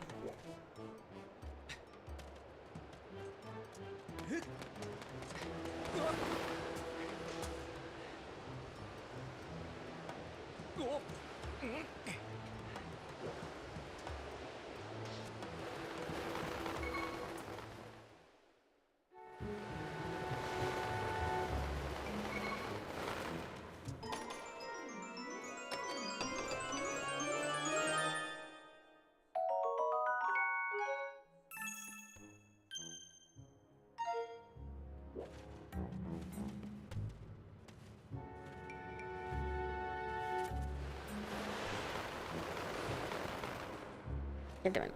S1: You're doing it.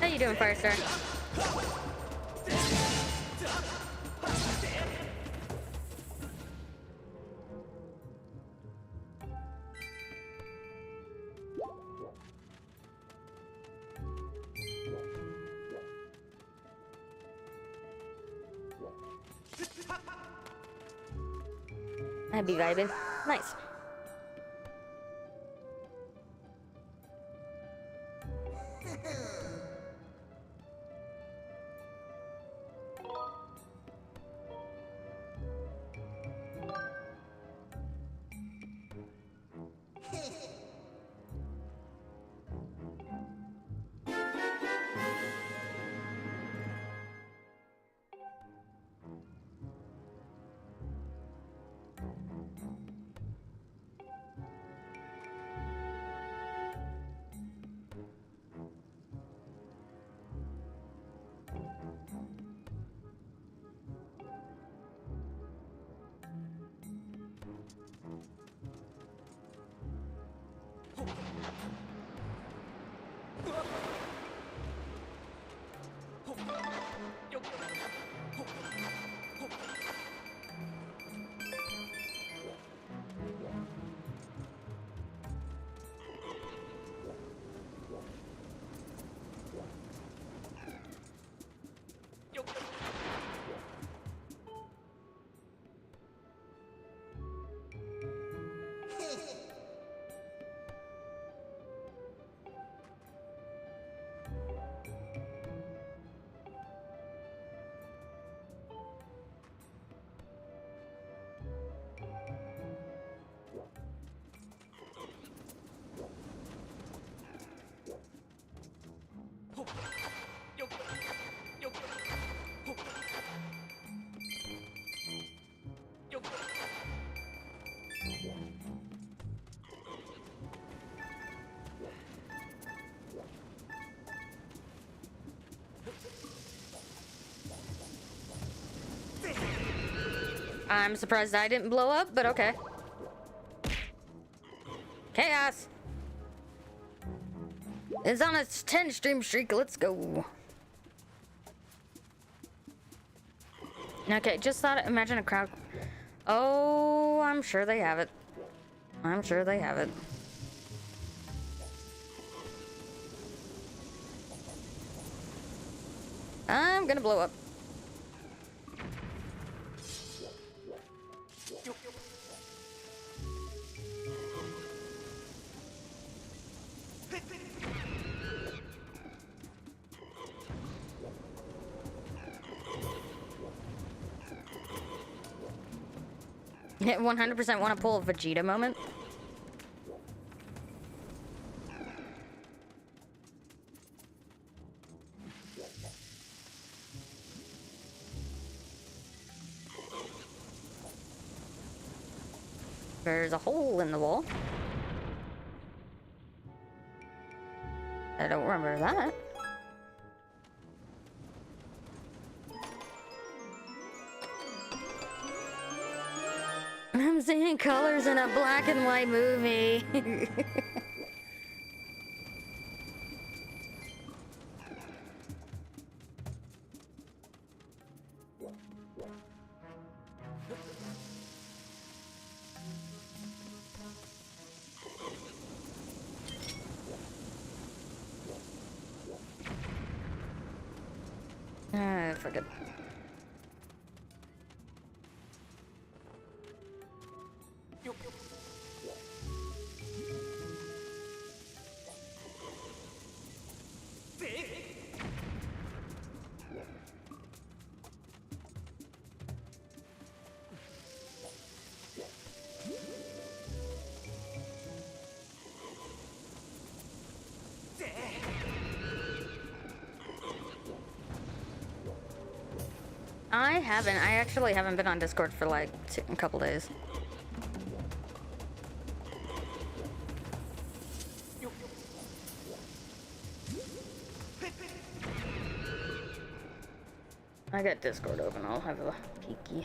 S1: How you doing, Firestar? I'd be vibing. Nice. I'm surprised I didn't blow up, but okay. Chaos! It's on its 10 stream streak, let's go. Okay, just thought, imagine a crowd. Oh, I'm sure they have it. I'm sure they have it. I'm gonna blow up. Yeah, 100% want to pull a Vegeta moment. There's a hole in the wall. I don't remember that. I'm seeing colors in a black and white movie. Forget. I actually haven't been on Discord for like a couple days. I got Discord open, I'll have a peeky.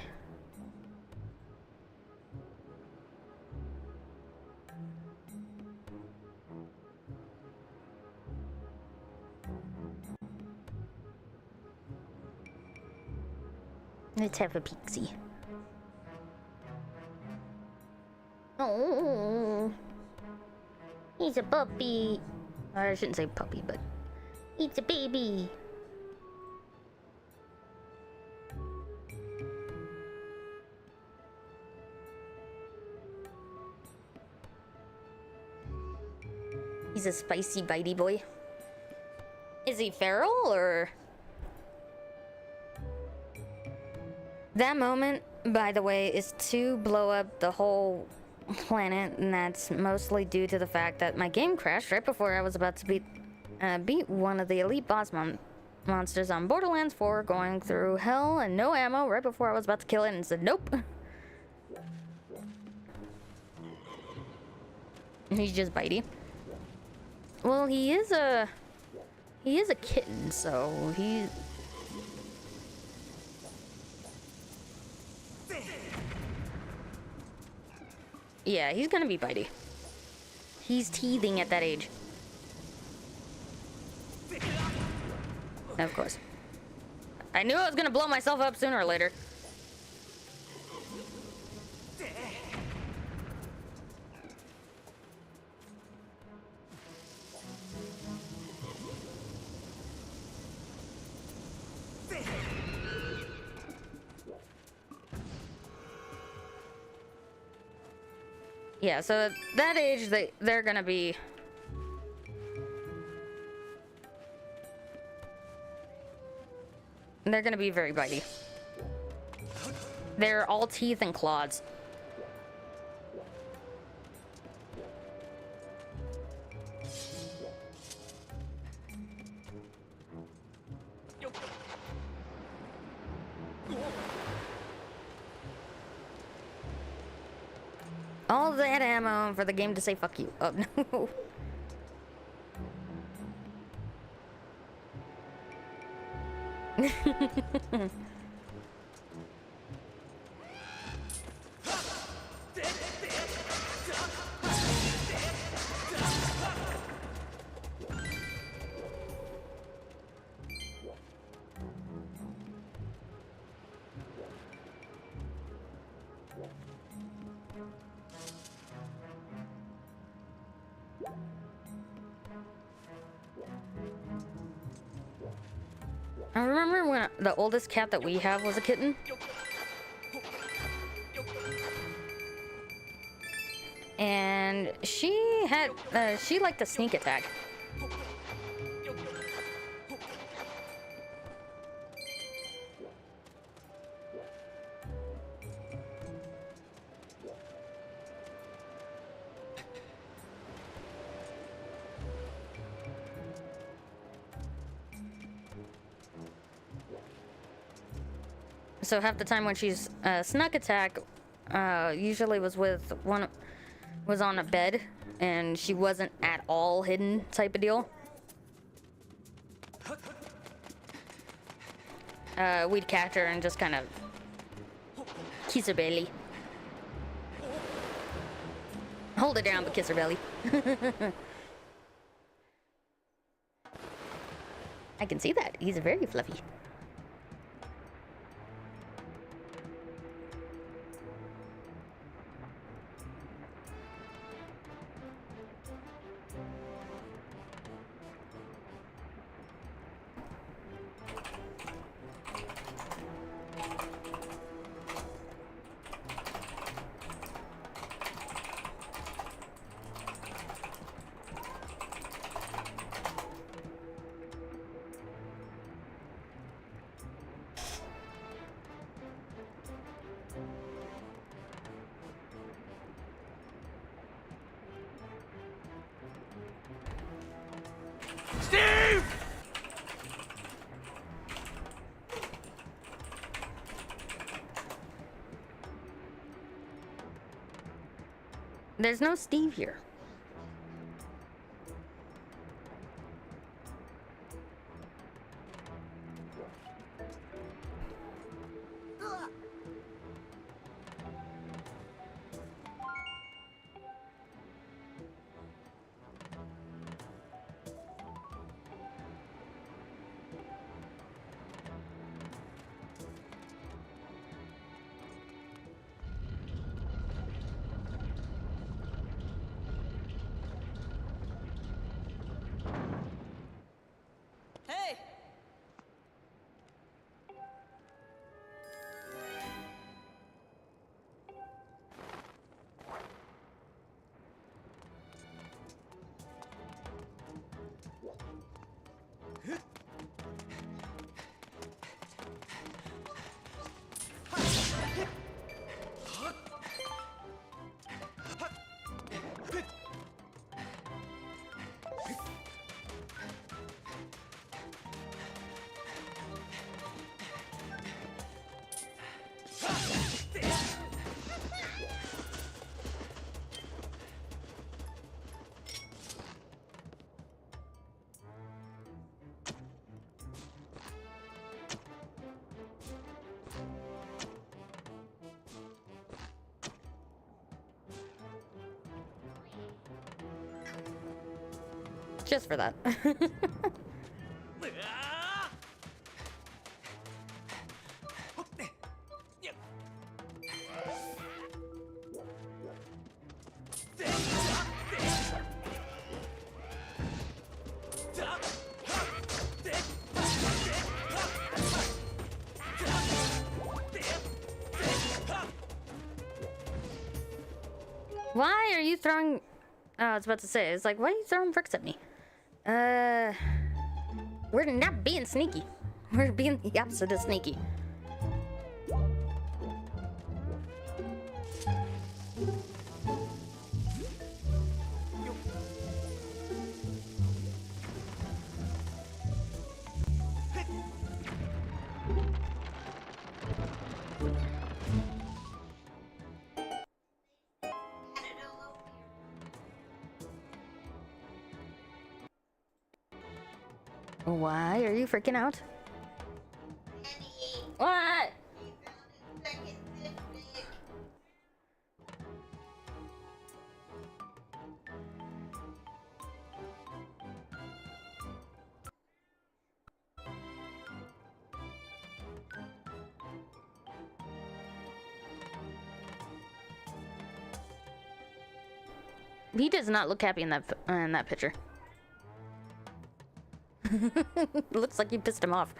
S1: Let's have a peek-see. Oh, he's a puppy. I shouldn't say puppy, but he's a baby. He's a spicy bitey boy. Is he feral or? That moment, by the way, is to blow up the whole planet, and that's mostly due to the fact that my game crashed right before I was about to beat one of the elite boss monsters on Borderlands 4, going through hell and no ammo right before I was about to kill it, and said nope. He's just bitey. Well, he is a kitten, so he. Yeah, he's gonna be bitey. He's teething at that age. Of course. I knew I was gonna blow myself up sooner or later. Yeah, so at that age, they're gonna be... They're gonna be very bitey. They're all teeth and claws. All that ammo for the game to say fuck you. Oh no. I remember when the oldest cat that we have was a kitten. And she liked to sneak attack. So half the time when she's snuck attack, usually was on a bed, and she wasn't at all hidden type of deal. We'd catch her and just kind of kiss her belly. Hold her down, but kiss her belly. I can see that. He's very fluffy. There's no Steve here. Just for that. Why are you throwing... Oh, I was about to say, it's like, why are you throwing bricks at me? We're not being sneaky. We're being the opposite of sneaky. Why are you freaking out? What? He does not look happy in that picture. Looks like you pissed him off.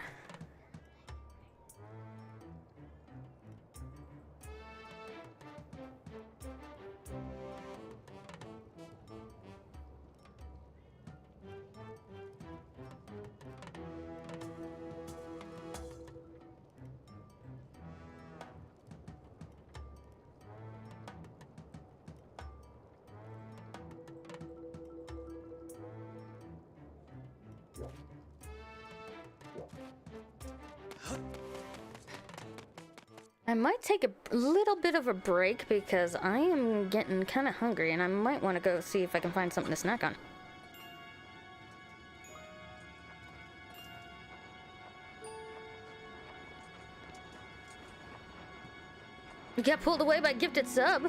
S1: I might take a little bit of a break because I am getting kind of hungry and I might want to go see if I can find something to snack on. We got pulled away by Gifted Sub.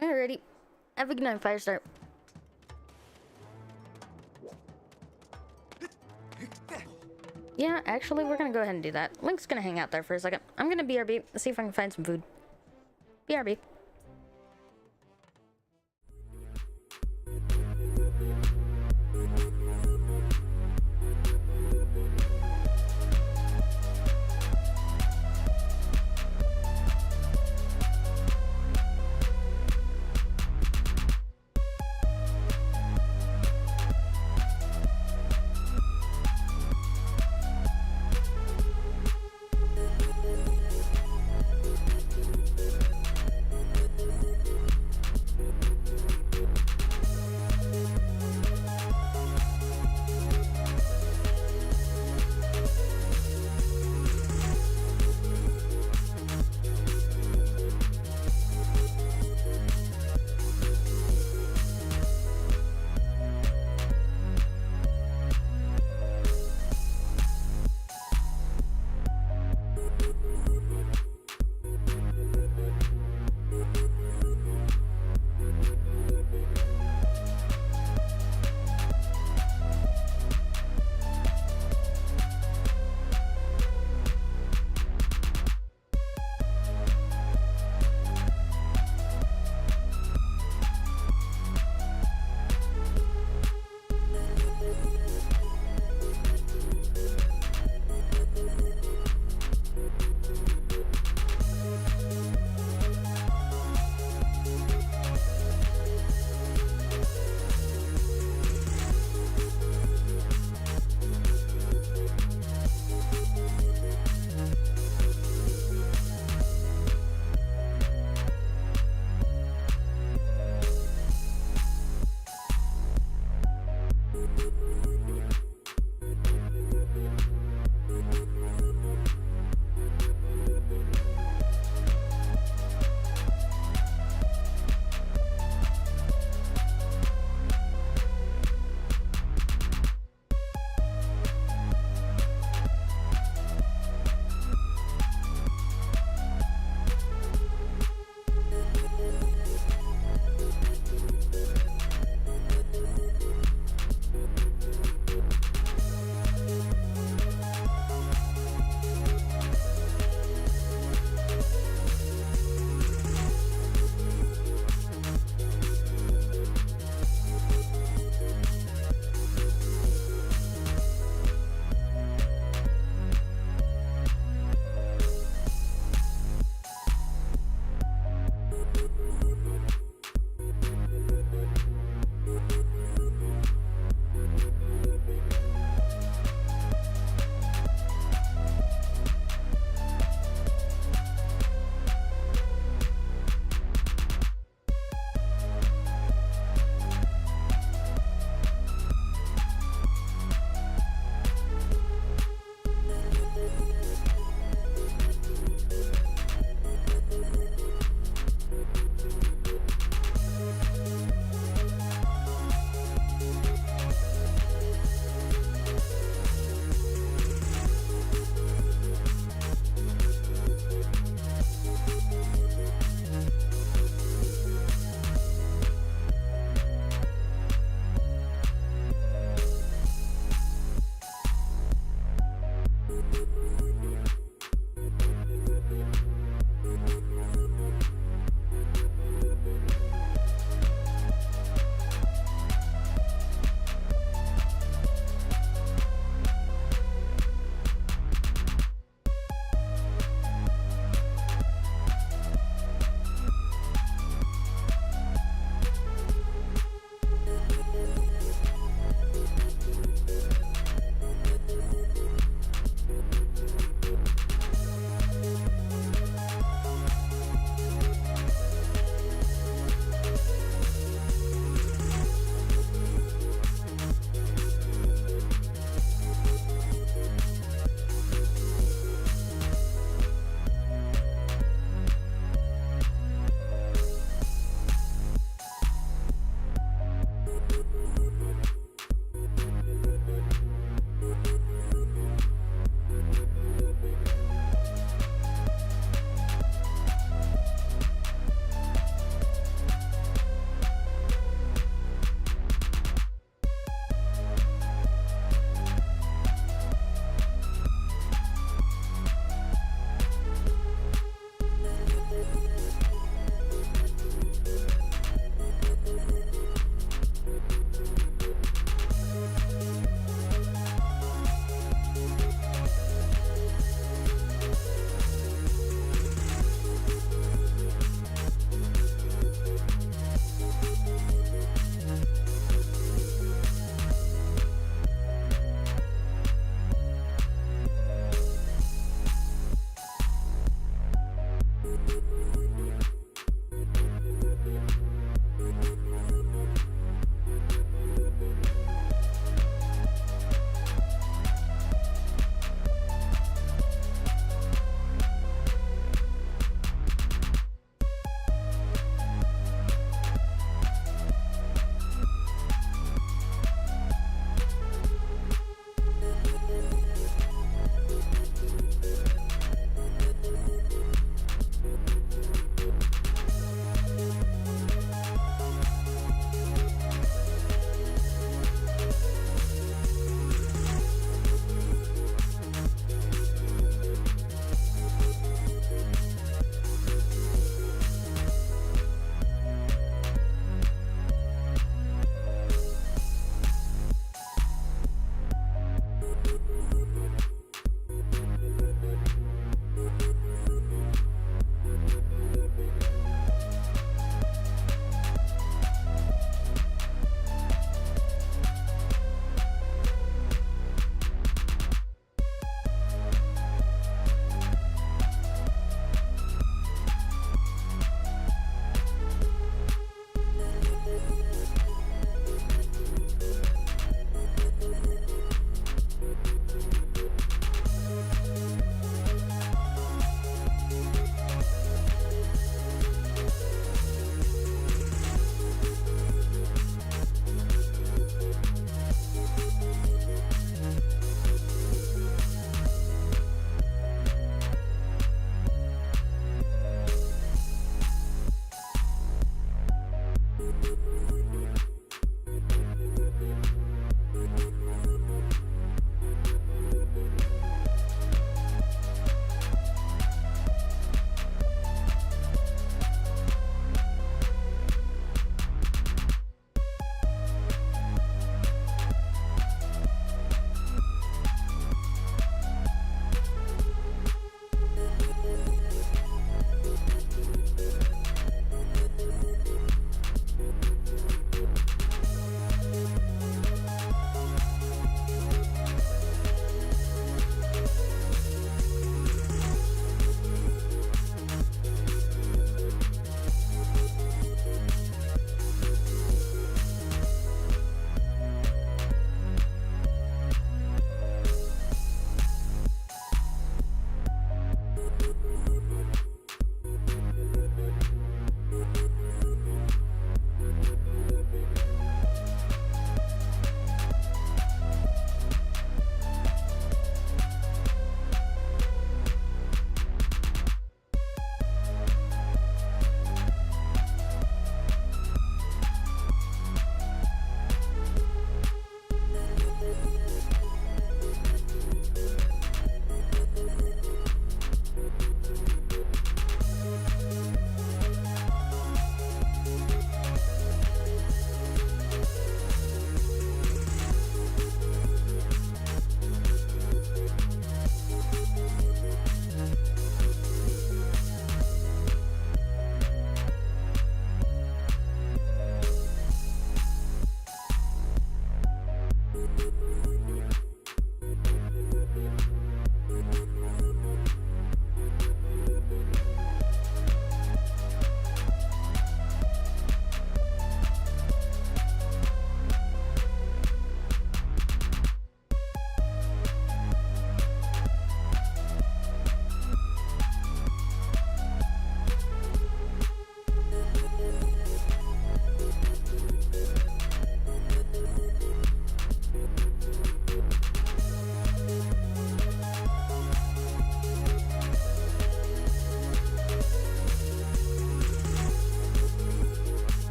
S1: Alrighty. Have a good night, Firestar. Yeah, actually, we're gonna go ahead and do that. Link's gonna hang out there for a second. I'm gonna BRB, see if I can find some food. BRB.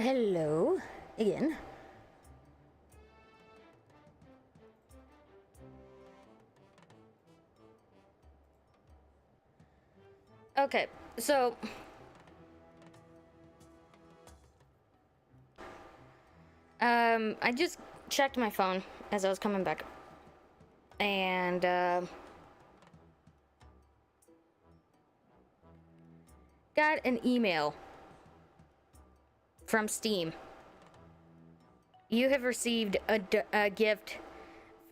S1: hello again. Okay, so I just checked my phone as I was coming back, and got an email from Steam. You have received a gift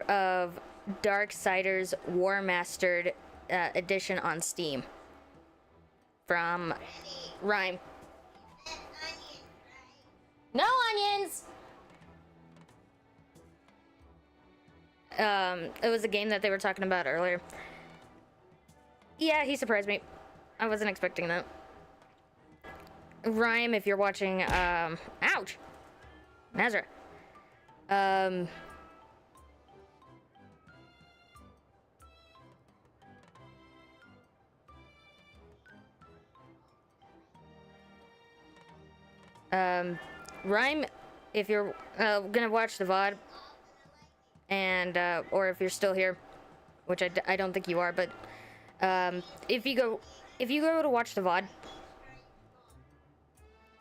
S1: of Darksiders War Mastered edition on Steam from Rhyme. No onions! It was a game that they were talking about earlier. Yeah, he surprised me. I wasn't expecting that. Rhyme, if you're watching, ouch! Nazra. Rhyme, if you're gonna watch the VOD, and or if you're still here, which I don't think you are, but if you go to watch the VOD,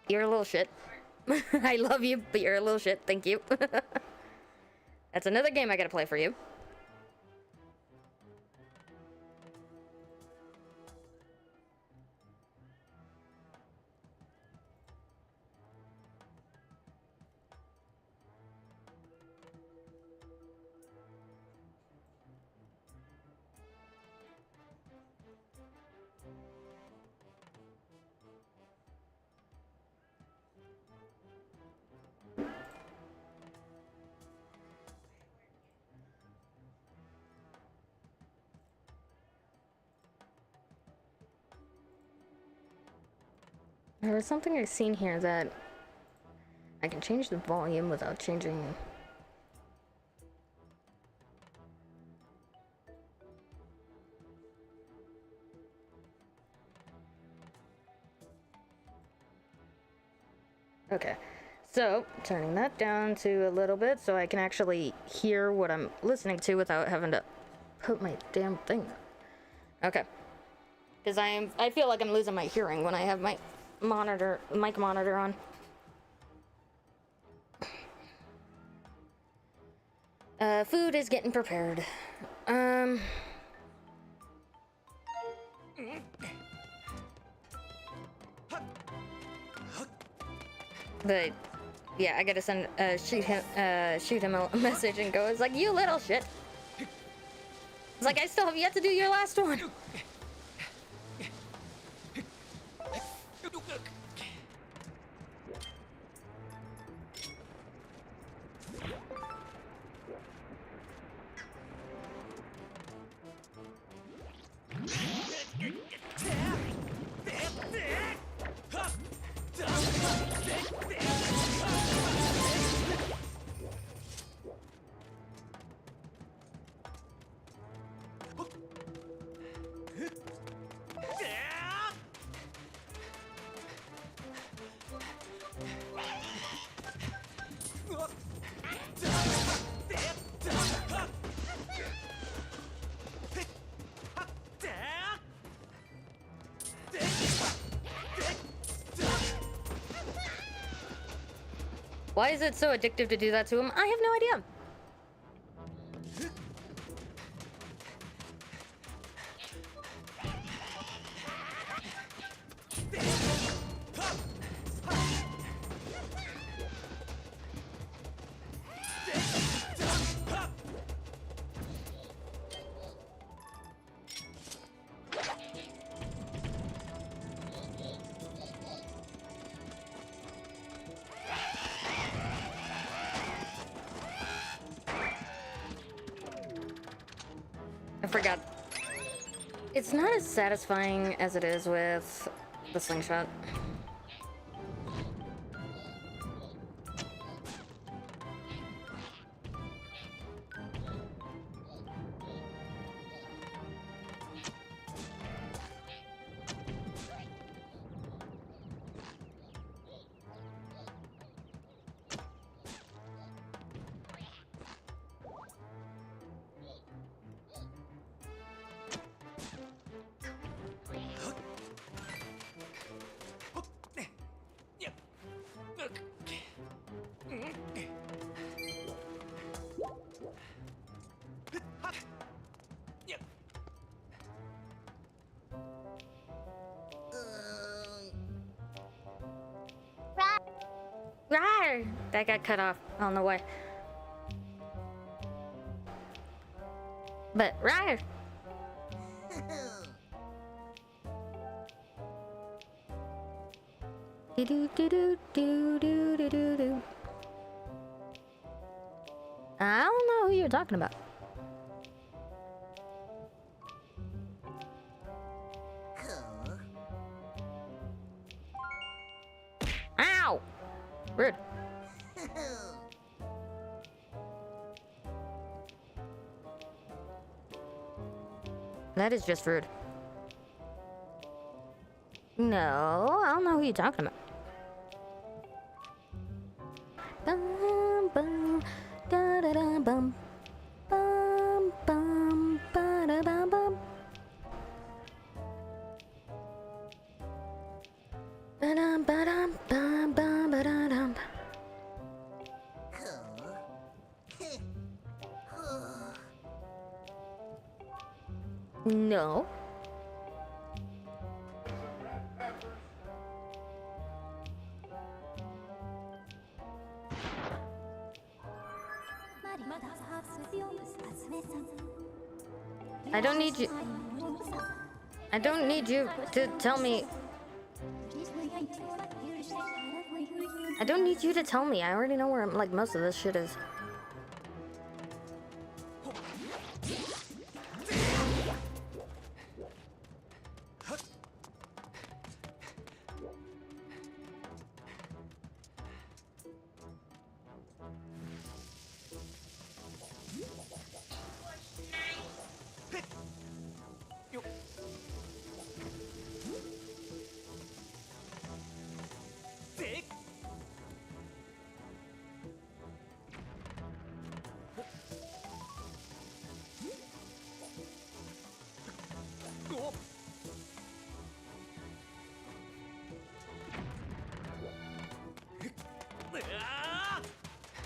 S1: you're a little shit. I love you, but you're a little shit. Thank you. That's another game I gotta play for you. There was something I've seen here that I can change the volume without changing. Okay, so turning that down to a little bit so I can actually hear what I'm listening to without having to put my damn thing. Okay, because I feel like I'm losing my hearing when I have my mic monitor on. Food is getting prepared. But yeah, I gotta shoot him a message and go, it's like, you little shit. It's like, I still have yet to do your last one. Why is it so addictive to do that to him? I have no idea. I forgot. It's not as satisfying as it is with the slingshot. Rawr! That got cut off on the way. But rawr! Do do do do do do do do do. I don't know who you're talking about. Ow! Rude. That is just rude. No, I don't know who you're talking about. Bum, bum, da da da bum. Bum, bum, ba da bum bum. Ba-dum, ba-dum, bum, bum, ba-da-dum. No. I don't need you. I don't need you to tell me. I don't need you to tell me. I already know where like most of this shit is.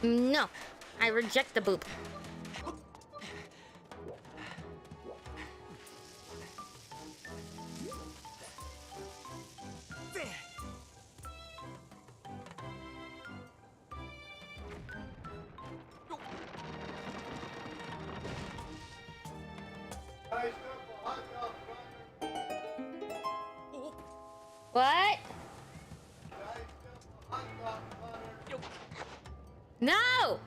S1: No, I reject the boop. What? No!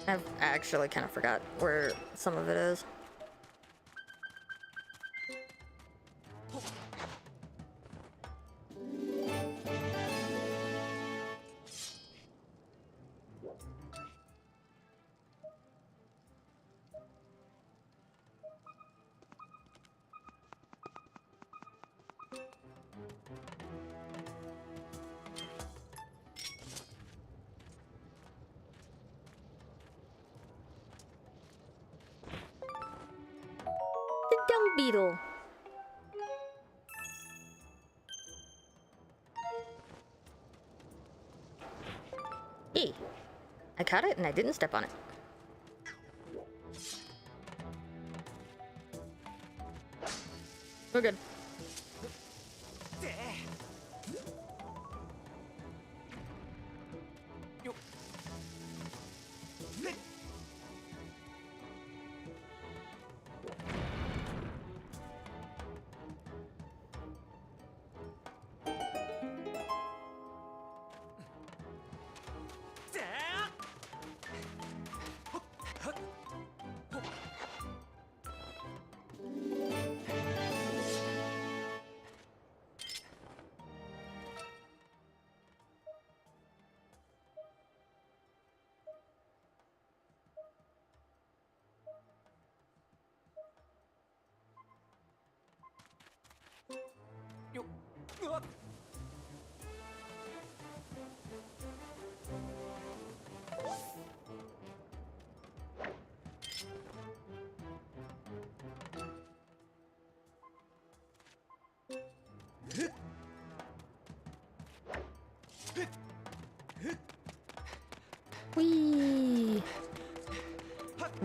S1: I've actually kind of forgot where some of it is. The dung beetle. Hey, I caught it and I didn't step on it. We're good. Whee!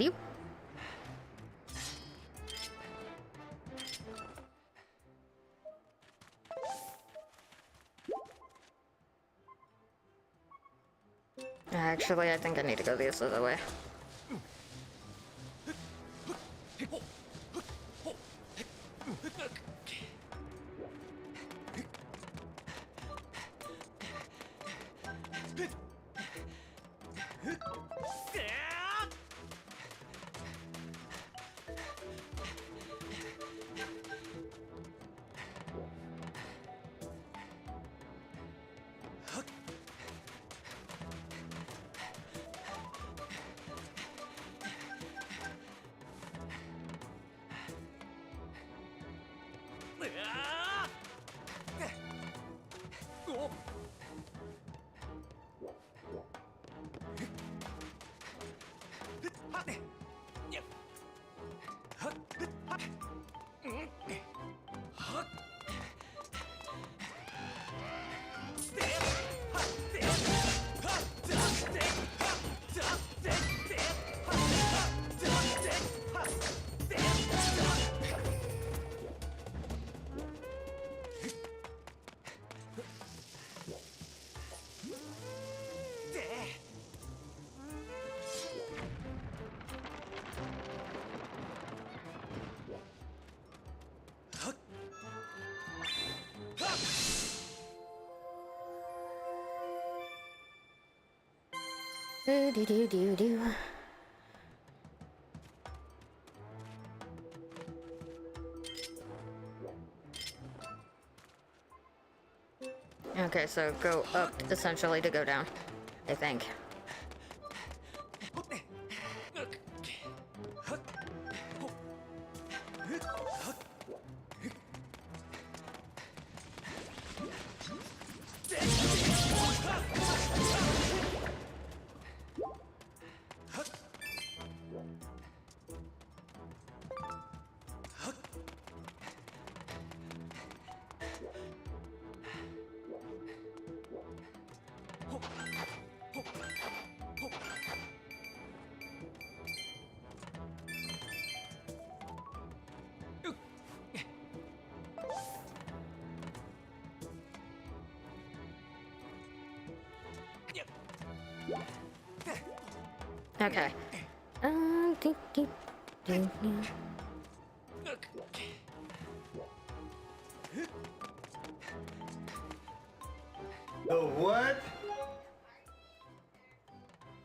S1: You. Actually, I think I need to go this other way. Do do do do do. Okay, so go up essentially to go down, I think. Okay. Do, do, do, do.
S8: The what?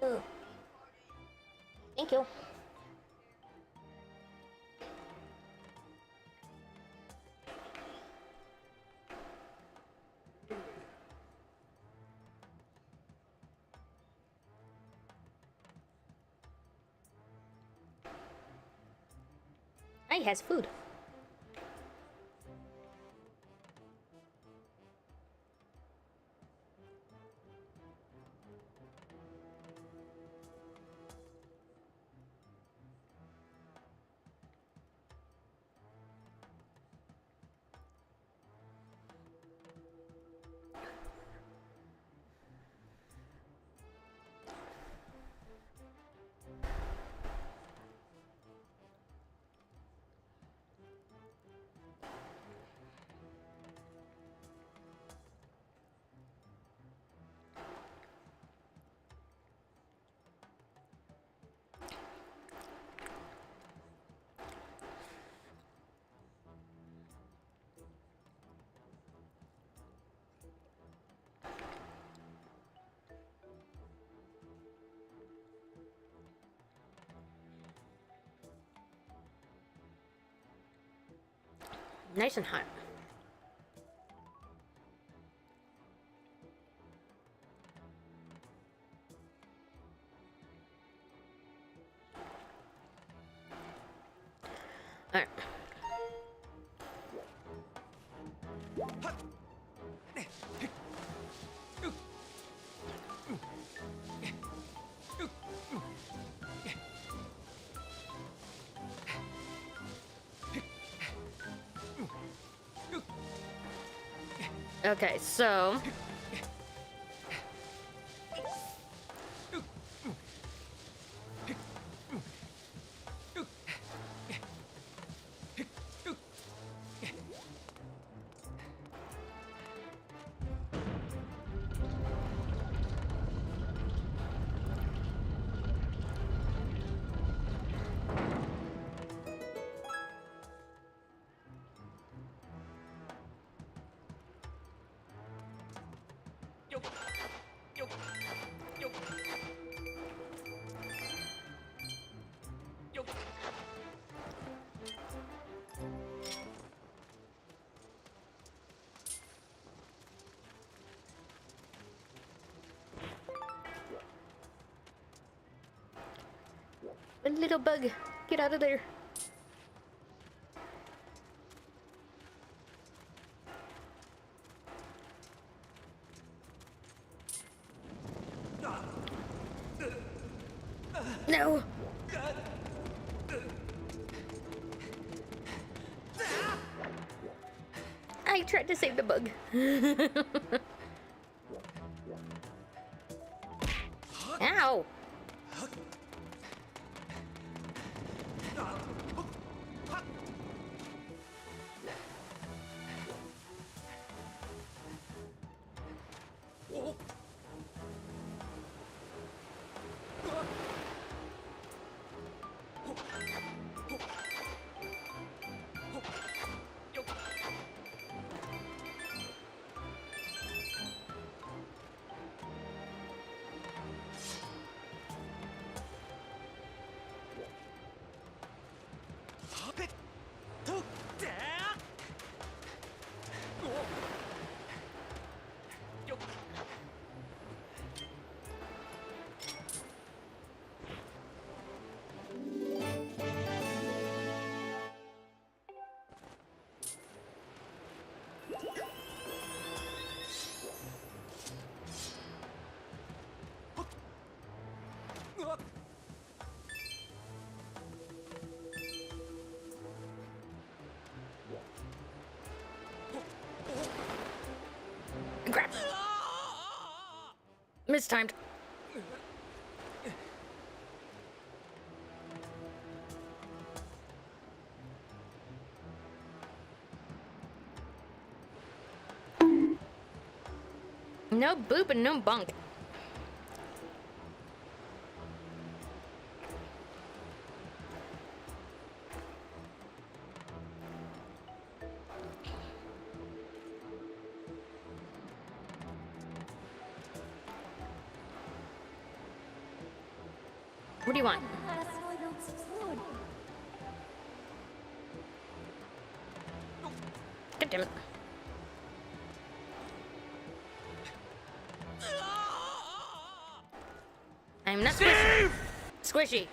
S1: Oh. Thank you. He has food. Nice and hot. All right. Okay, so little bug. Get out of there. No. I tried to save the bug. Ow. Crap. Mistimed. No boop and no bunk. What do you want? God damn it. I'm not squishy. Squishy.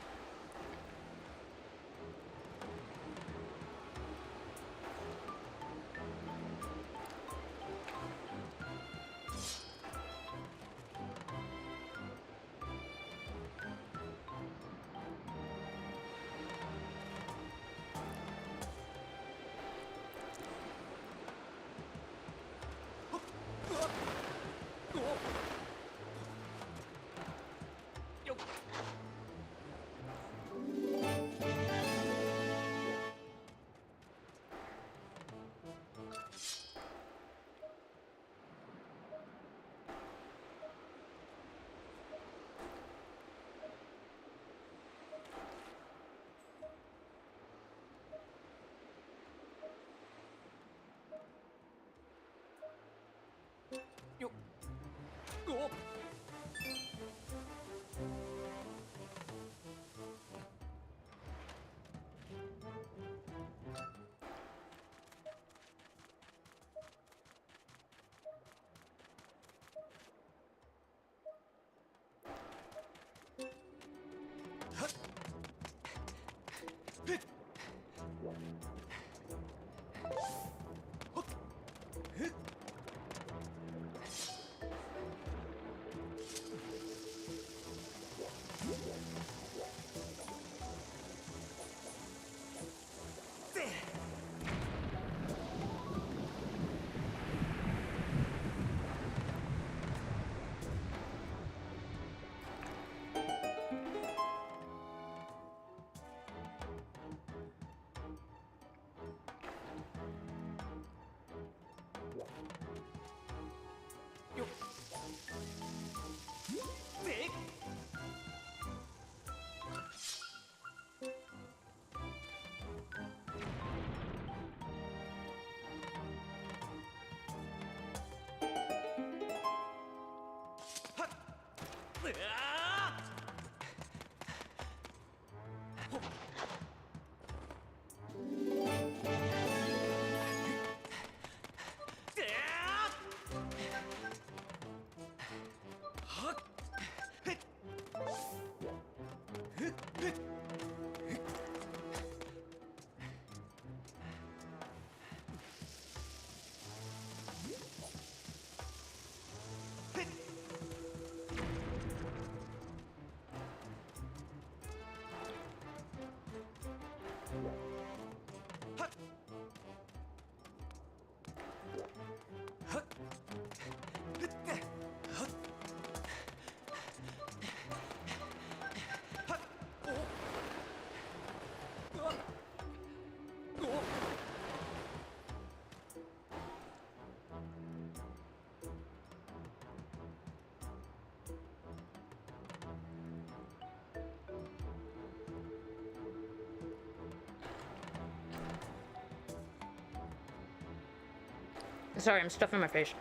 S1: Sorry, I'm stuffing my face.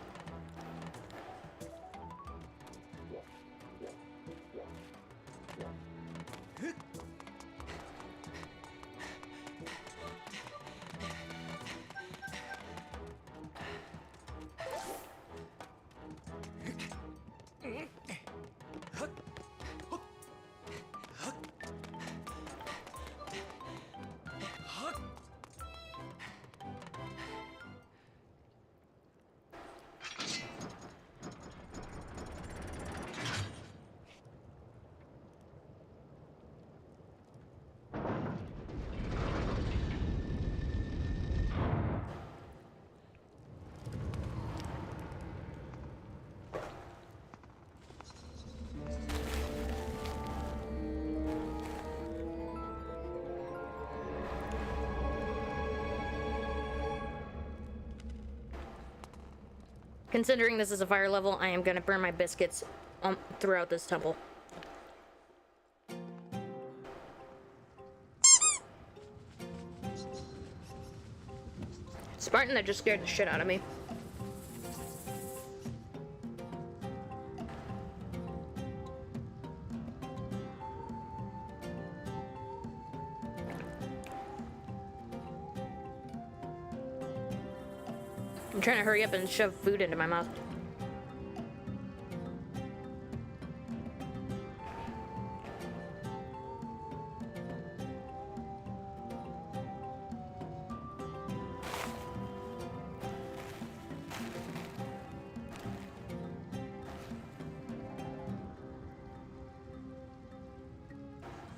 S1: Considering this is a fire level, I am gonna burn my biscuits throughout this temple. Spartan, that just scared the shit out of me. I'm trying to hurry up and shove food into my mouth.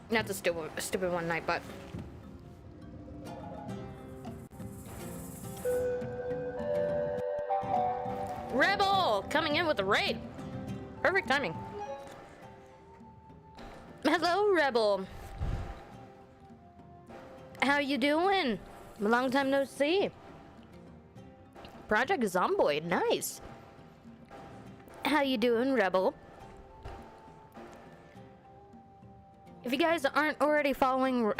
S1: Not the stupid one night, but Rebel coming in with a raid. Perfect timing. Hello, Rebel. How you doing? Long time no see. Project Zomboid, nice. How you doing, Rebel? If you guys aren't already following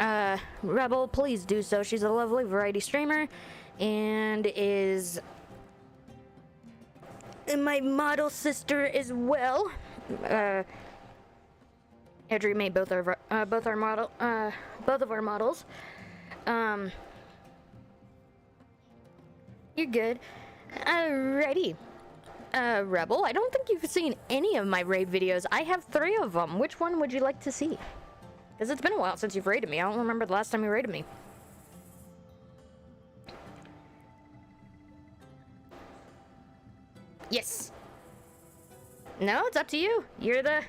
S1: Rebel, please do so. She's a lovely variety streamer and is my model sister as well. Audrey made both of our models. You're good. Alrighty. Rebel, I don't think you've seen any of my raid videos. I have 3 of them. Which one would you like to see? Because it's been a while since you've raided me. I don't remember the last time you raided me. Yes. No, it's up to you. You're the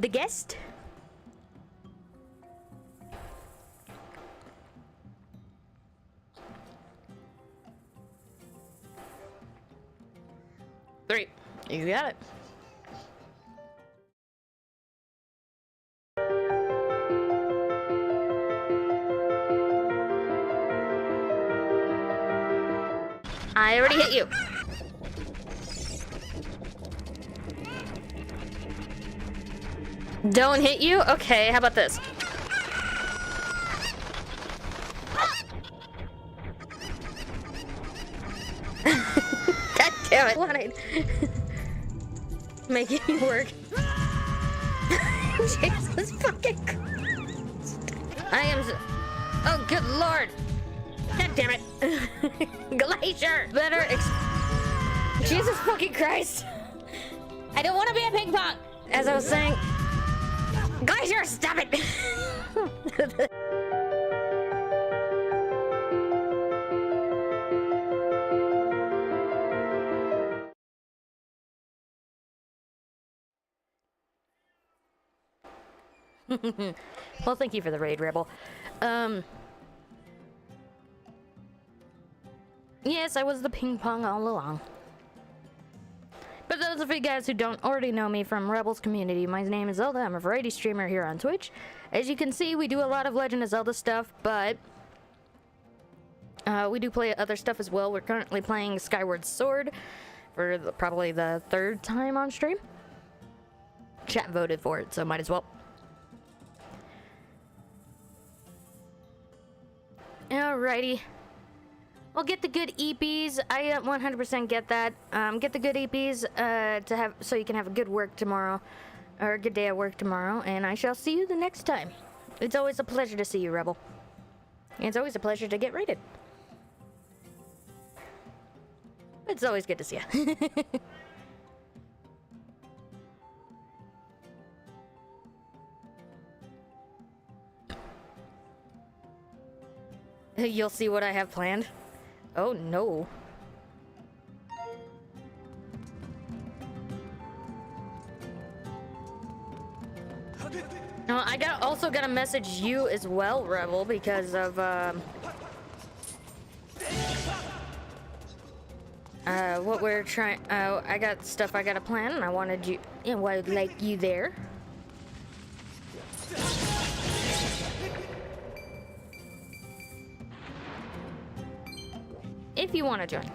S1: guest. Three. You got it. I already hit you. Don't hit you? Okay, how about this? God damn it. Wanted making you work. Jesus fucking Christ. I am oh, good lord. God damn it. Glacier. Better Jesus fucking Christ. I don't want to be a ping pong. As I was saying, Glacier, stop it. Well, thank you for the raid, Rebel. Yes, I was the ping pong all along. But those of you guys who don't already know me from Rebel's community, my name is Zelda. I'm a variety streamer here on Twitch. As you can see, we do a lot of Legend of Zelda stuff, but we do play other stuff as well. We're currently playing Skyward Sword for probably the 3rd time on stream. Chat voted for it, so might as well. Alrighty. Well, get the good EPs. I 100% get that. Get the good EPs to have so you can have a good work tomorrow, or a good day at work tomorrow. And I shall see you the next time. It's always a pleasure to see you, Rebel. And it's always a pleasure to get rated. It's always good to see you. You'll see what I have planned. Oh no. No, I also gotta message you as well, Rebel, because of what we're trying. I got stuff I gotta plan, and I wanted you, I would like you there. If you want to join.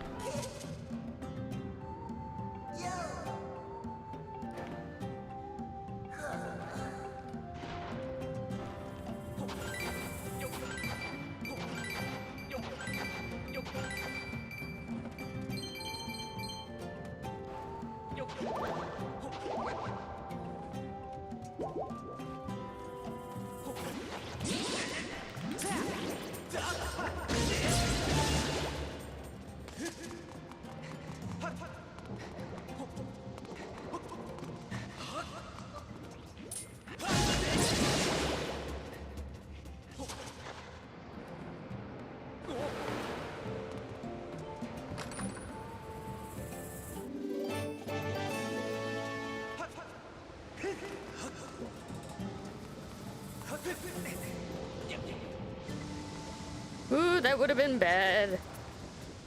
S1: Ooh, that would have been bad.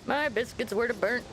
S1: My biscuits would have burnt.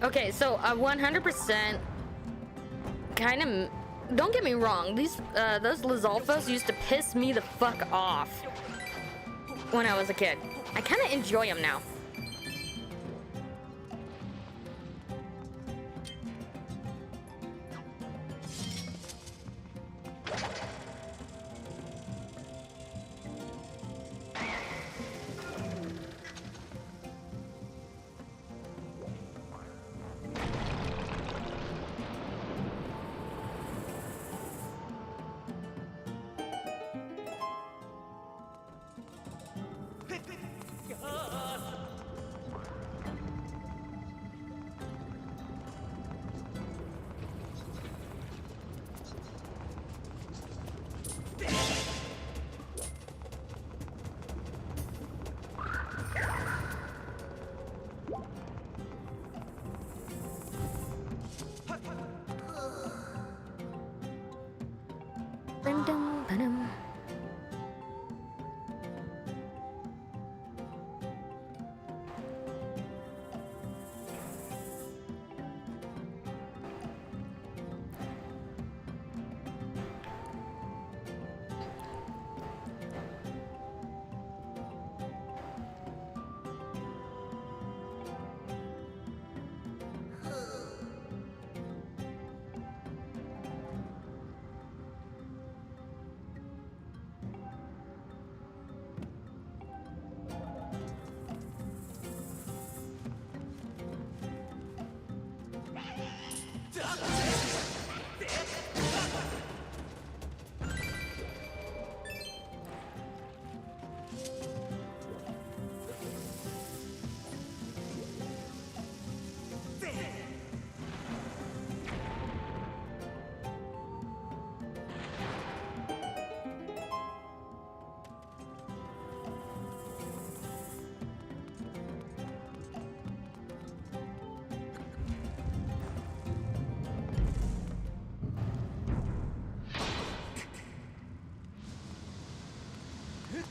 S1: Okay, so 100% kind of. Don't get me wrong. Those Lizalfos used to piss me the fuck off when I was a kid. I kind of enjoy them now.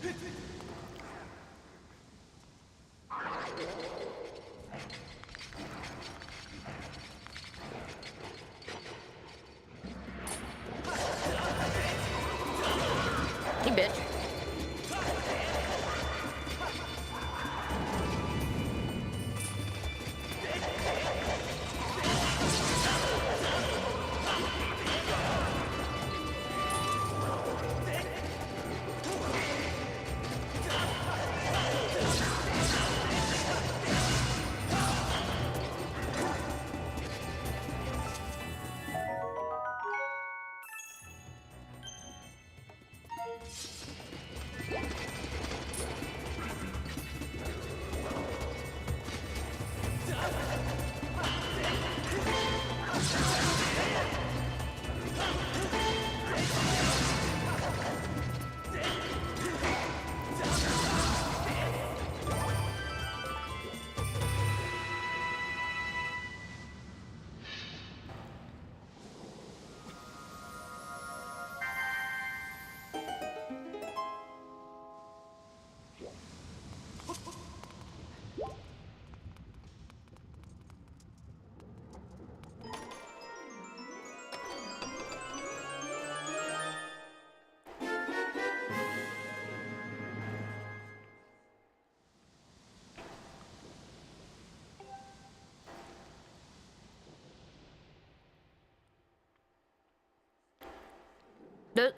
S1: You bitch.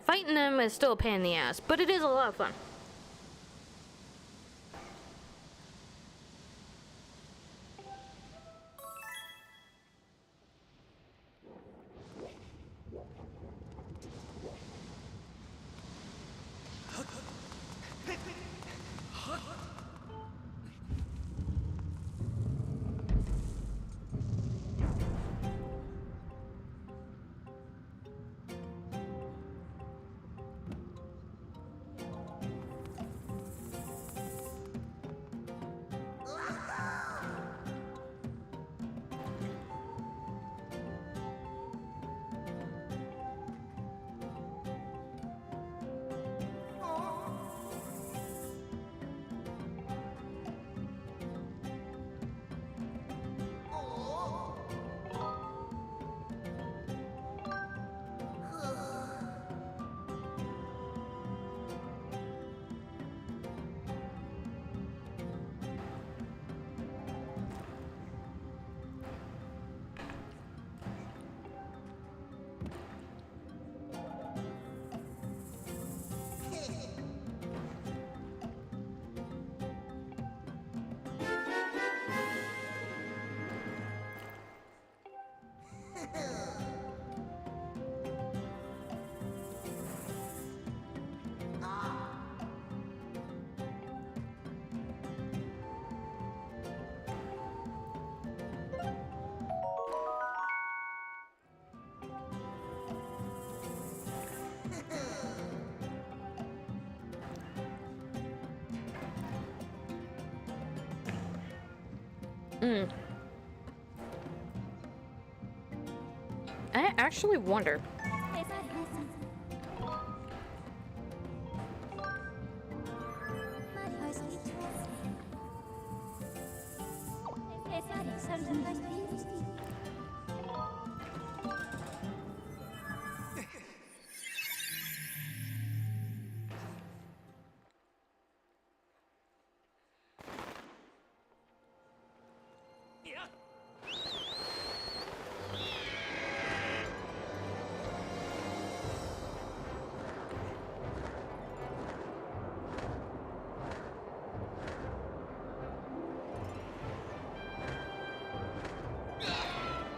S1: Fighting them is still a pain in the ass, but it is a lot of fun. I actually wonder.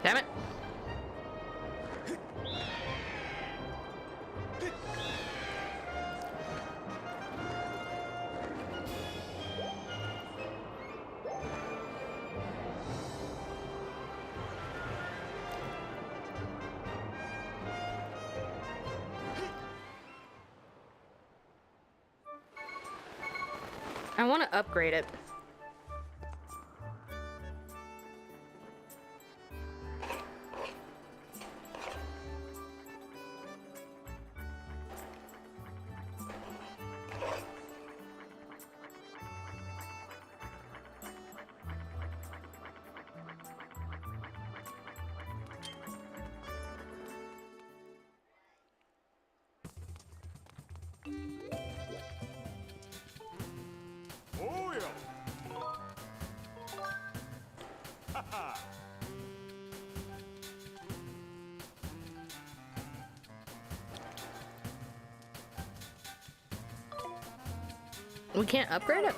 S1: Damn it. I want to upgrade it. We can't upgrade it?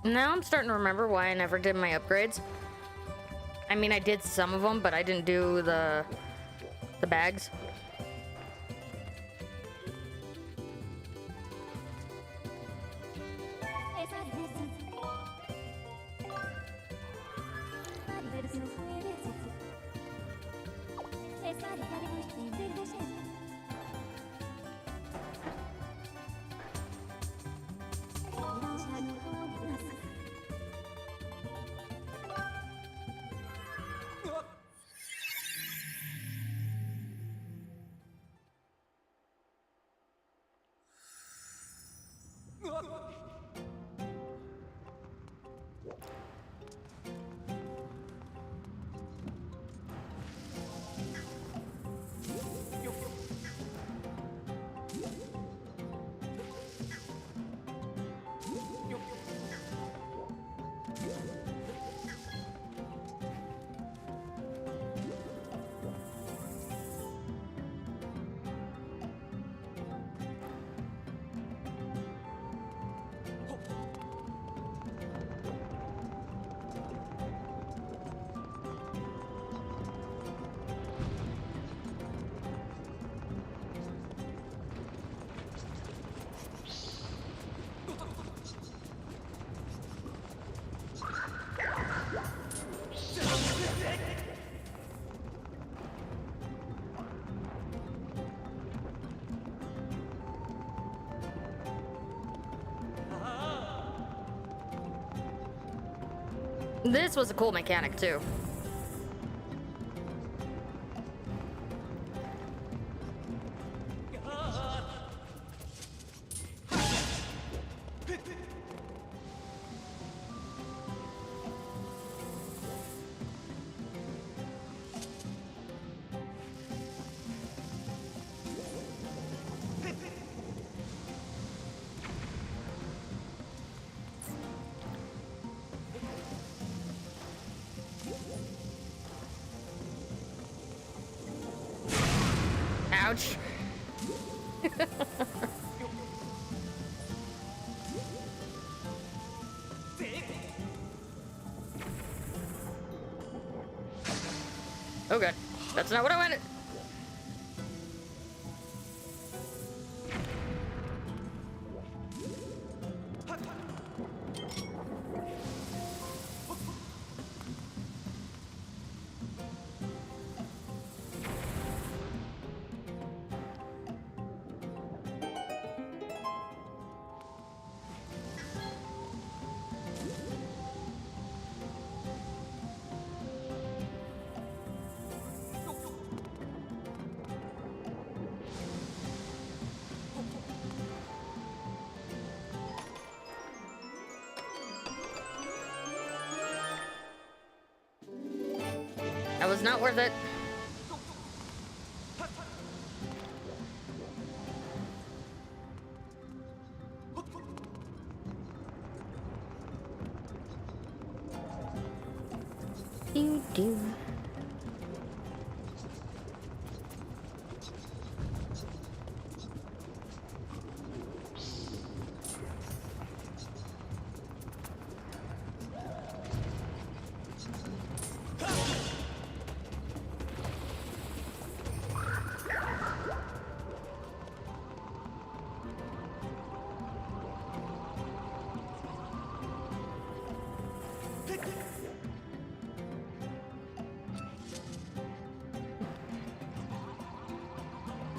S1: Now I'm starting to remember why I never did my upgrades. I mean, I did some of them, but I didn't do the bags. This was a cool mechanic too. Ouch. Oh god, that's not what I wanted. That was not worth it. Do.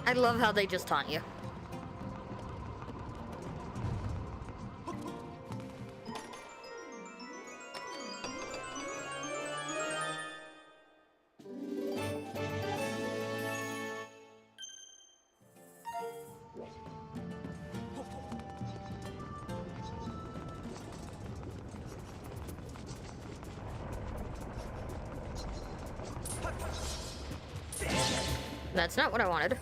S1: I love how they just taunt you. That's not what I wanted.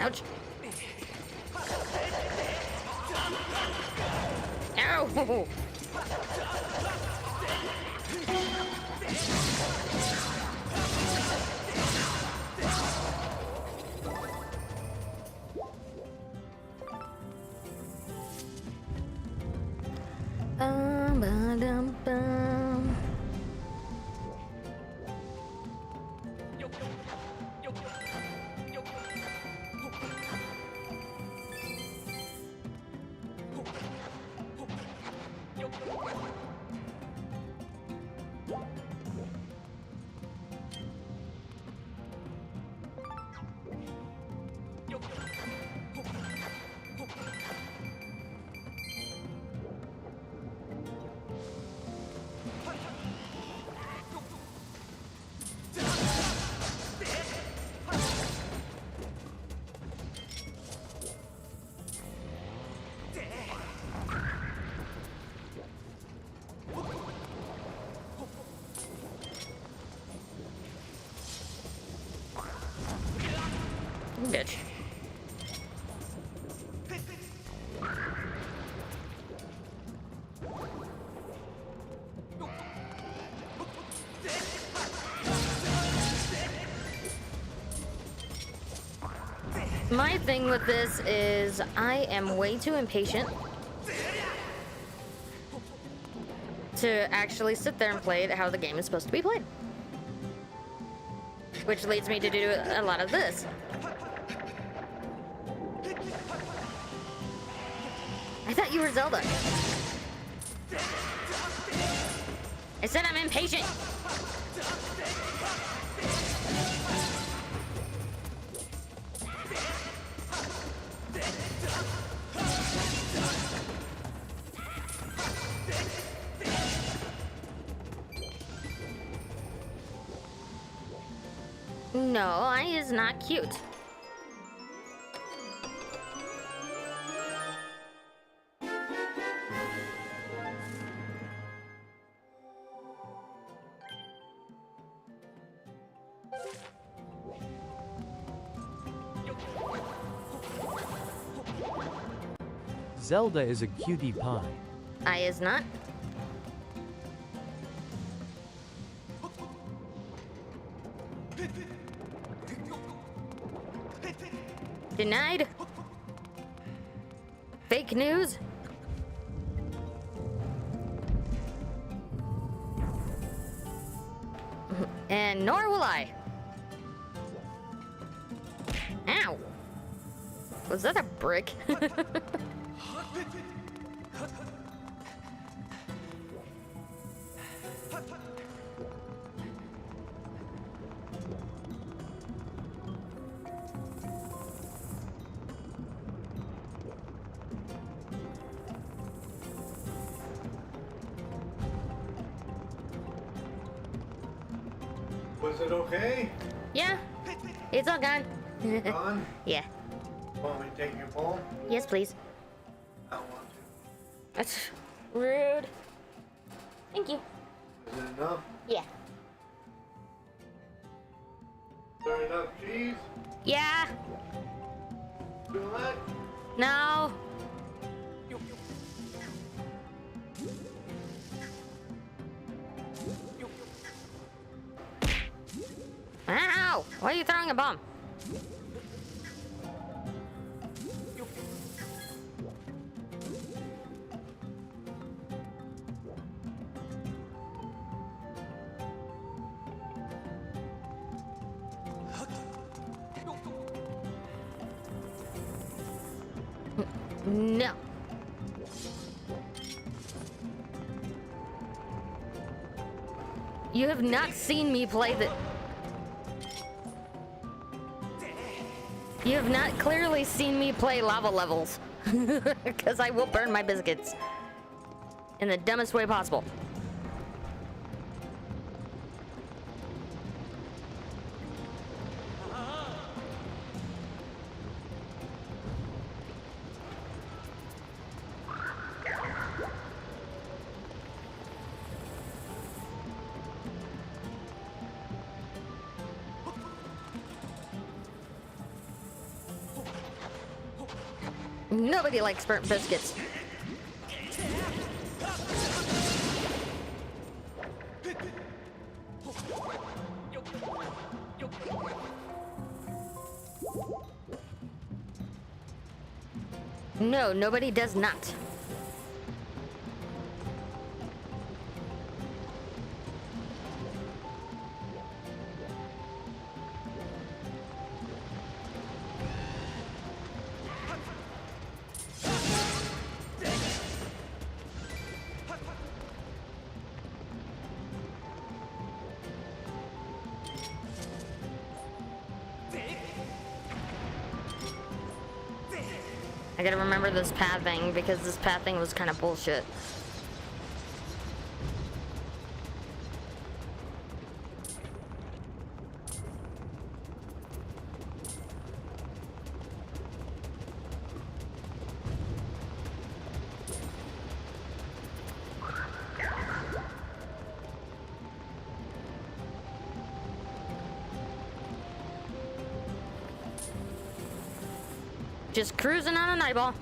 S1: Ouch. Ow! Ba-dum-bum. Bitch. My thing with this is I am way too impatient to actually sit there and play it how the game is supposed to be played. Which leads me to do a lot of this. I thought you were Zelda. I said I'm impatient. No, I is not cute.
S7: Zelda is a cutie pie.
S1: I is not. Denied. Fake news. And nor will I. Ow. Was that a brick?
S8: Was it okay?
S1: Yeah. It's all gone.
S8: Gone?
S1: Yeah.
S8: Want me to take you home?
S1: Yes, please.
S8: I don't want to.
S1: That's rude. Thank you.
S8: Is it enough?
S1: Yeah.
S8: Is there enough cheese?
S1: Yeah.
S8: Too much?
S1: No. Ow! Why are you throwing a bomb? No. You have not seen me play the... You have not clearly seen me play lava levels. Because I will burn my biscuits. In the dumbest way possible. Nobody likes burnt biscuits. No, nobody does not. I gotta remember this path thing because this path thing was kind of bullshit. Just cruising on an eyeball.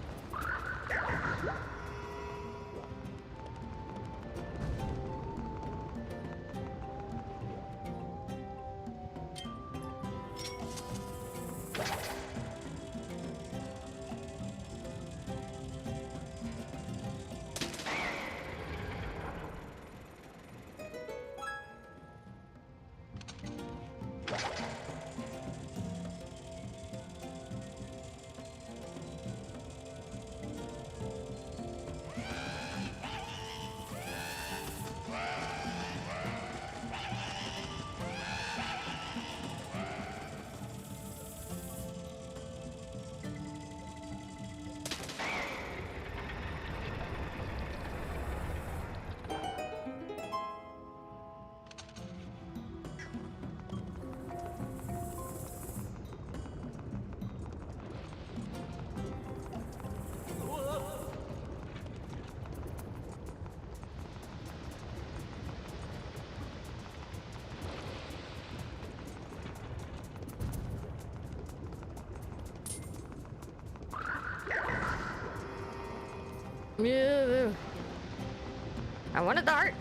S1: I wanted the heart.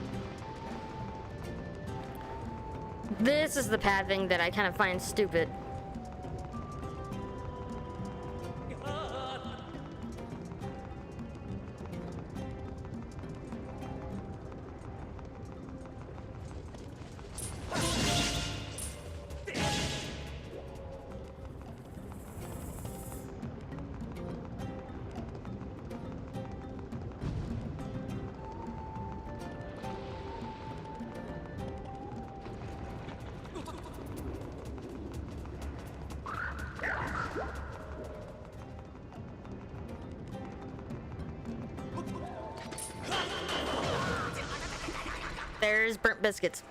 S1: This is the path thing that I kind of find stupid. There's burnt biscuits.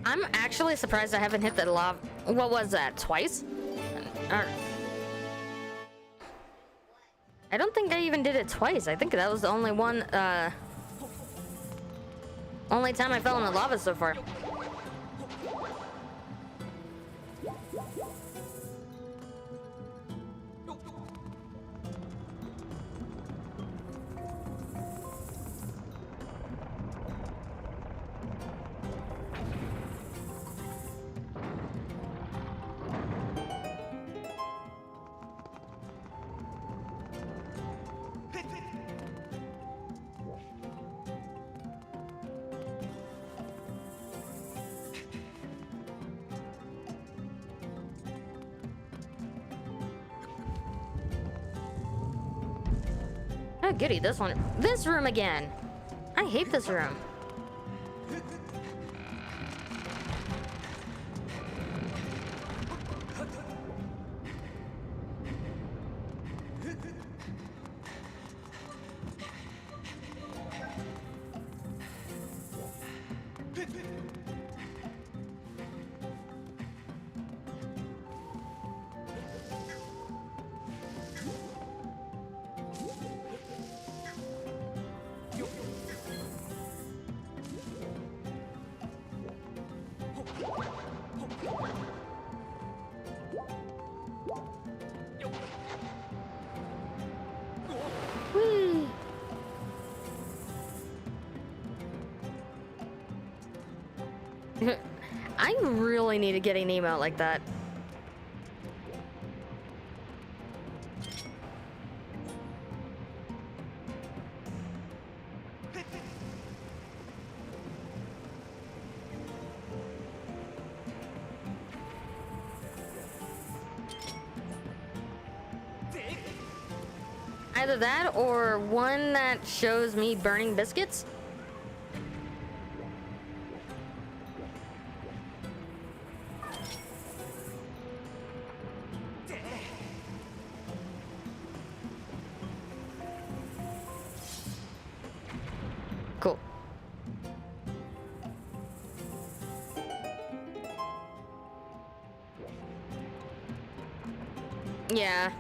S1: I'm actually surprised I haven't hit the lava. What was that? Twice? I don't think I even did it twice. I think that was the only one, only time I fell in the lava so far. Oh, goody, this one. This room again. I hate this room. Whee! I really need to get an emote like that. Either that or one that shows me burning biscuits. Cool. Yeah.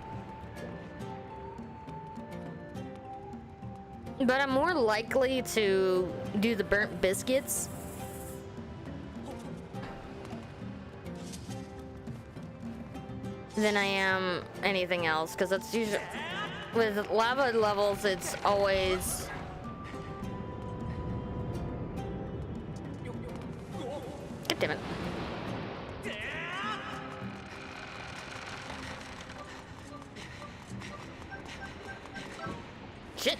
S1: But I'm more likely to do the burnt biscuits than I am anything else, because that's usually with lava levels. It's always God damn it. Shit.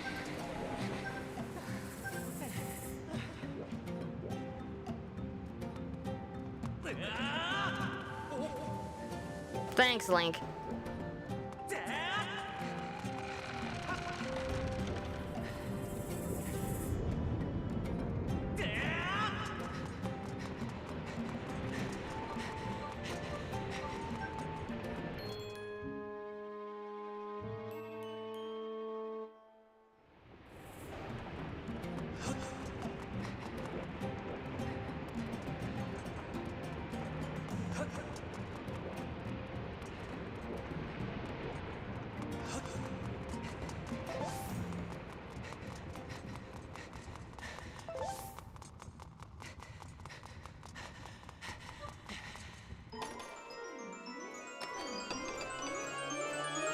S1: Thanks, Link.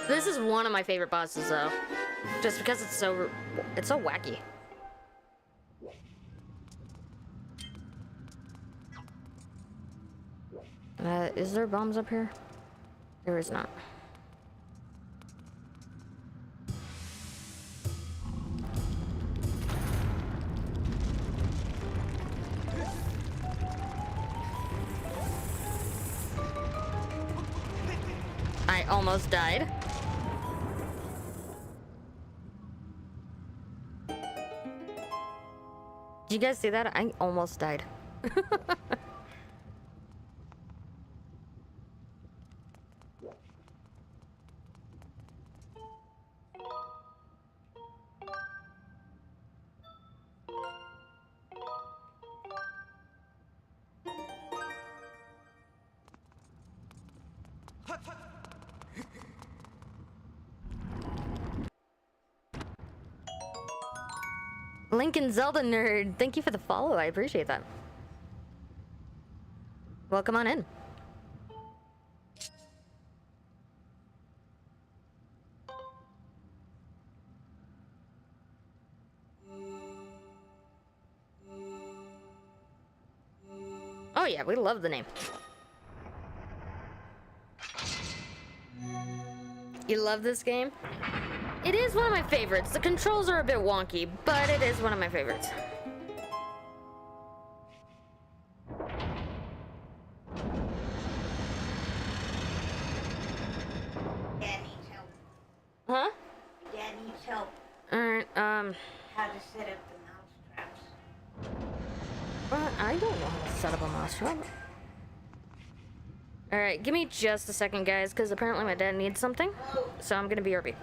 S1: This is one of my favorite bosses, though, just because it's so wacky. Is there bombs up here? There is not. I almost died. Did you guys see that? I almost died. Lincoln Zelda nerd, thank you for the follow. I appreciate that. Welcome on in. Oh yeah, we love the name. You love this game? It is one of my favorites. The controls are a bit wonky, but it is one of my favorites.
S2: Dad needs help.
S1: Huh?
S2: Dad needs help.
S1: Alright,
S2: How to set up the mouse traps.
S1: I don't know how to set up a mouse trap. Alright, give me just a second, guys, because apparently my dad needs something. So I'm gonna BRB.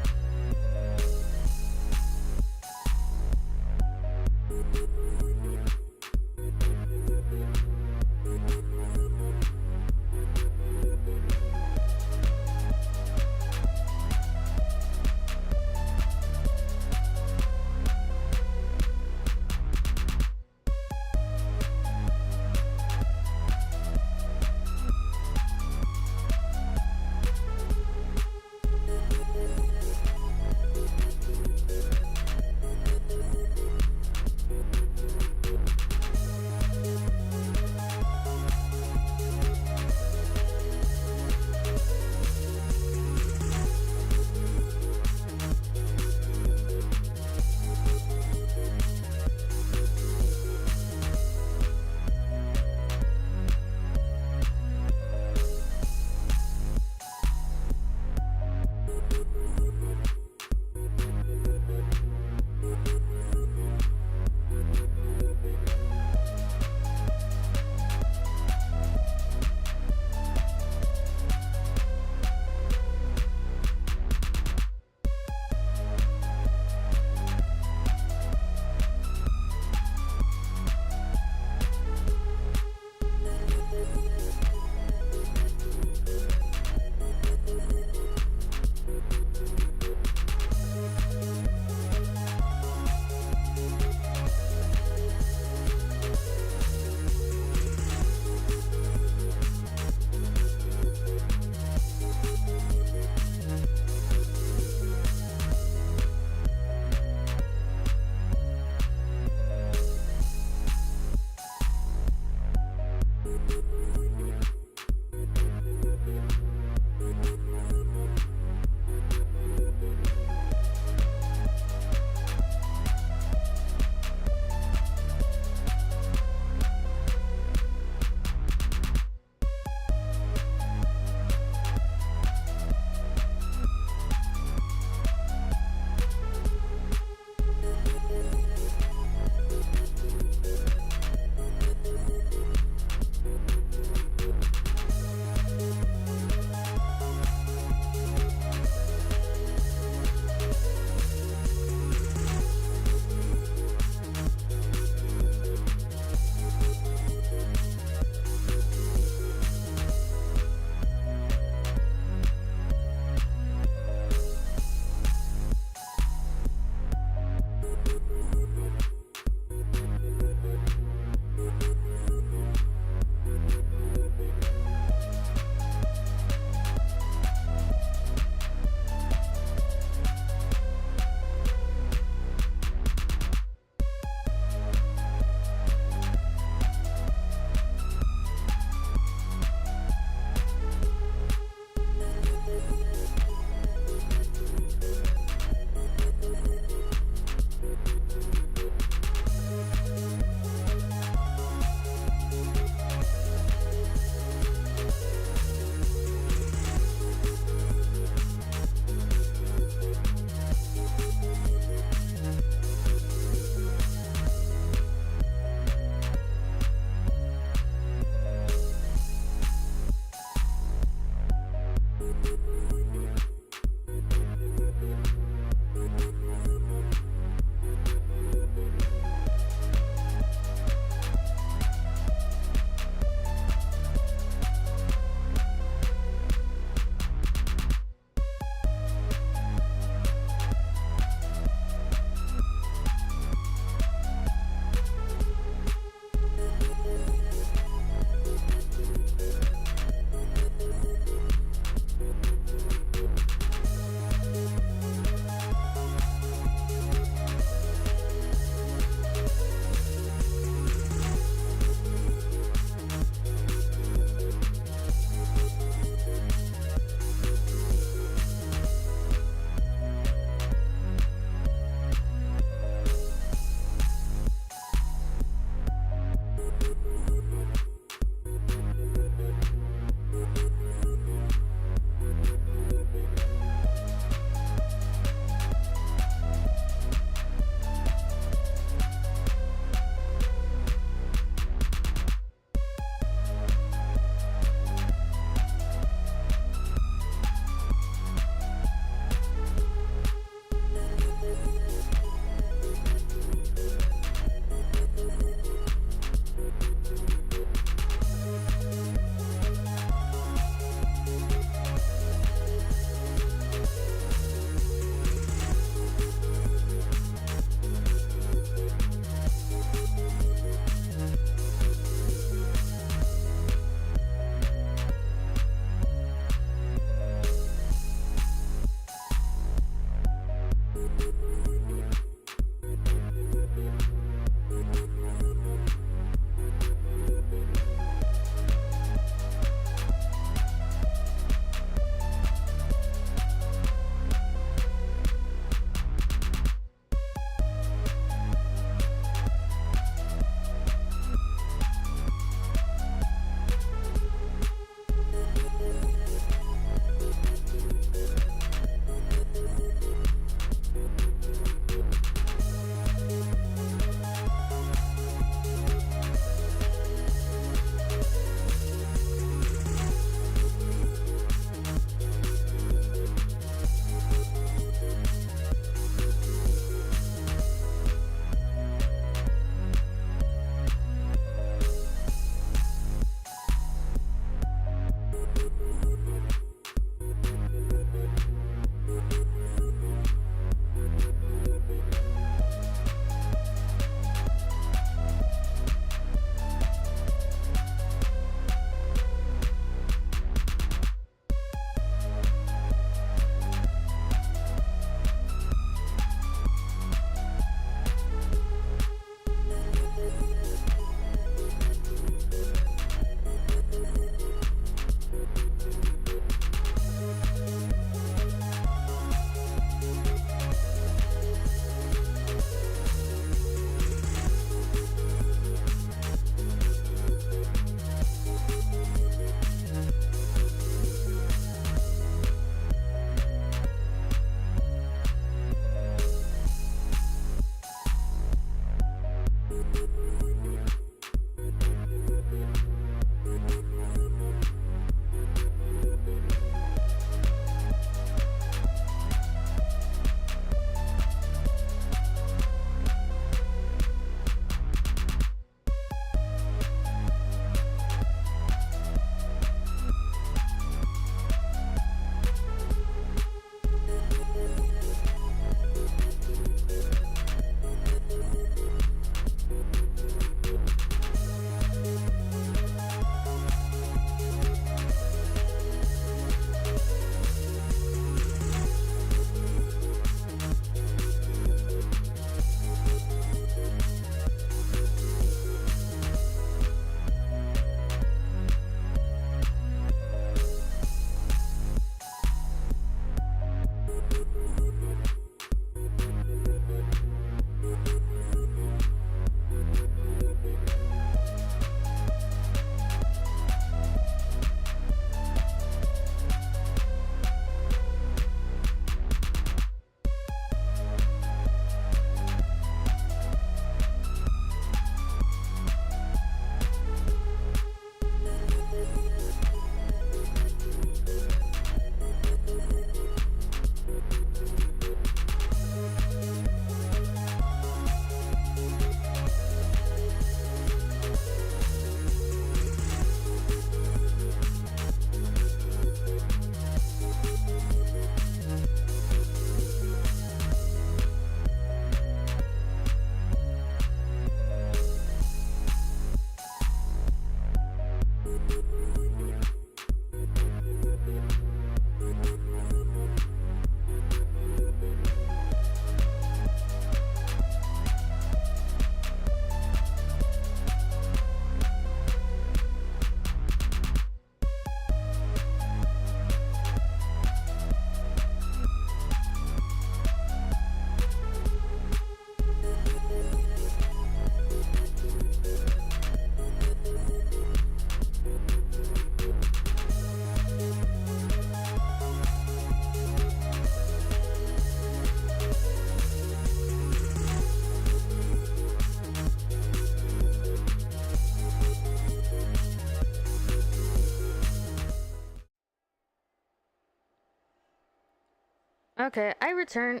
S1: Okay, I return.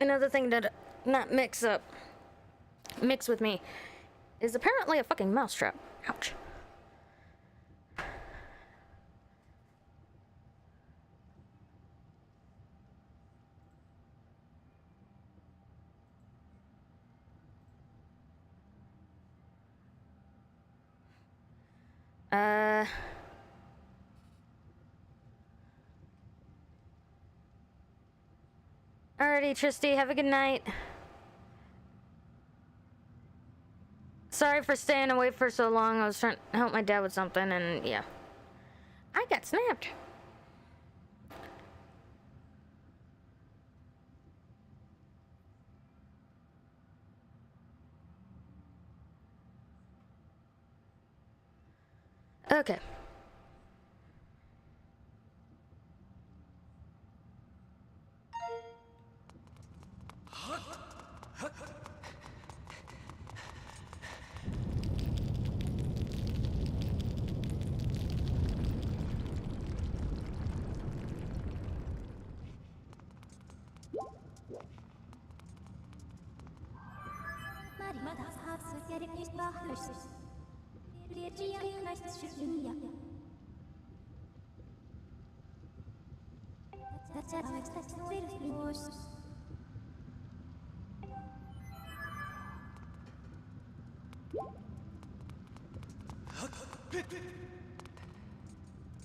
S1: Another thing to not mix with me is apparently a fucking mousetrap. Ouch. Alrighty, Tristy, have a good night. Sorry for staying away for so long. I was trying to help my dad with something, and yeah. I got snapped. Okay.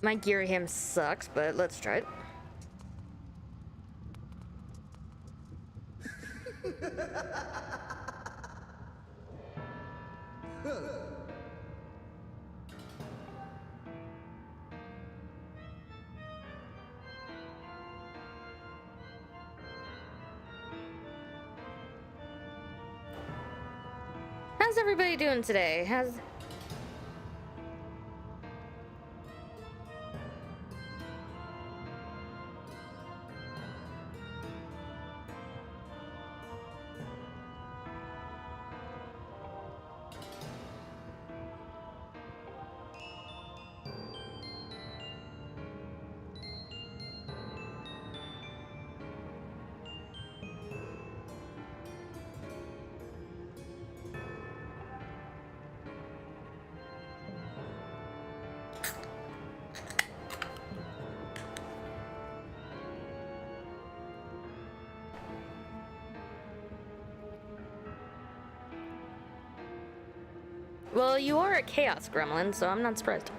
S1: My gear him sucks, but let's try it. How's everybody doing today? Well, you are a chaos gremlin, so I'm not surprised.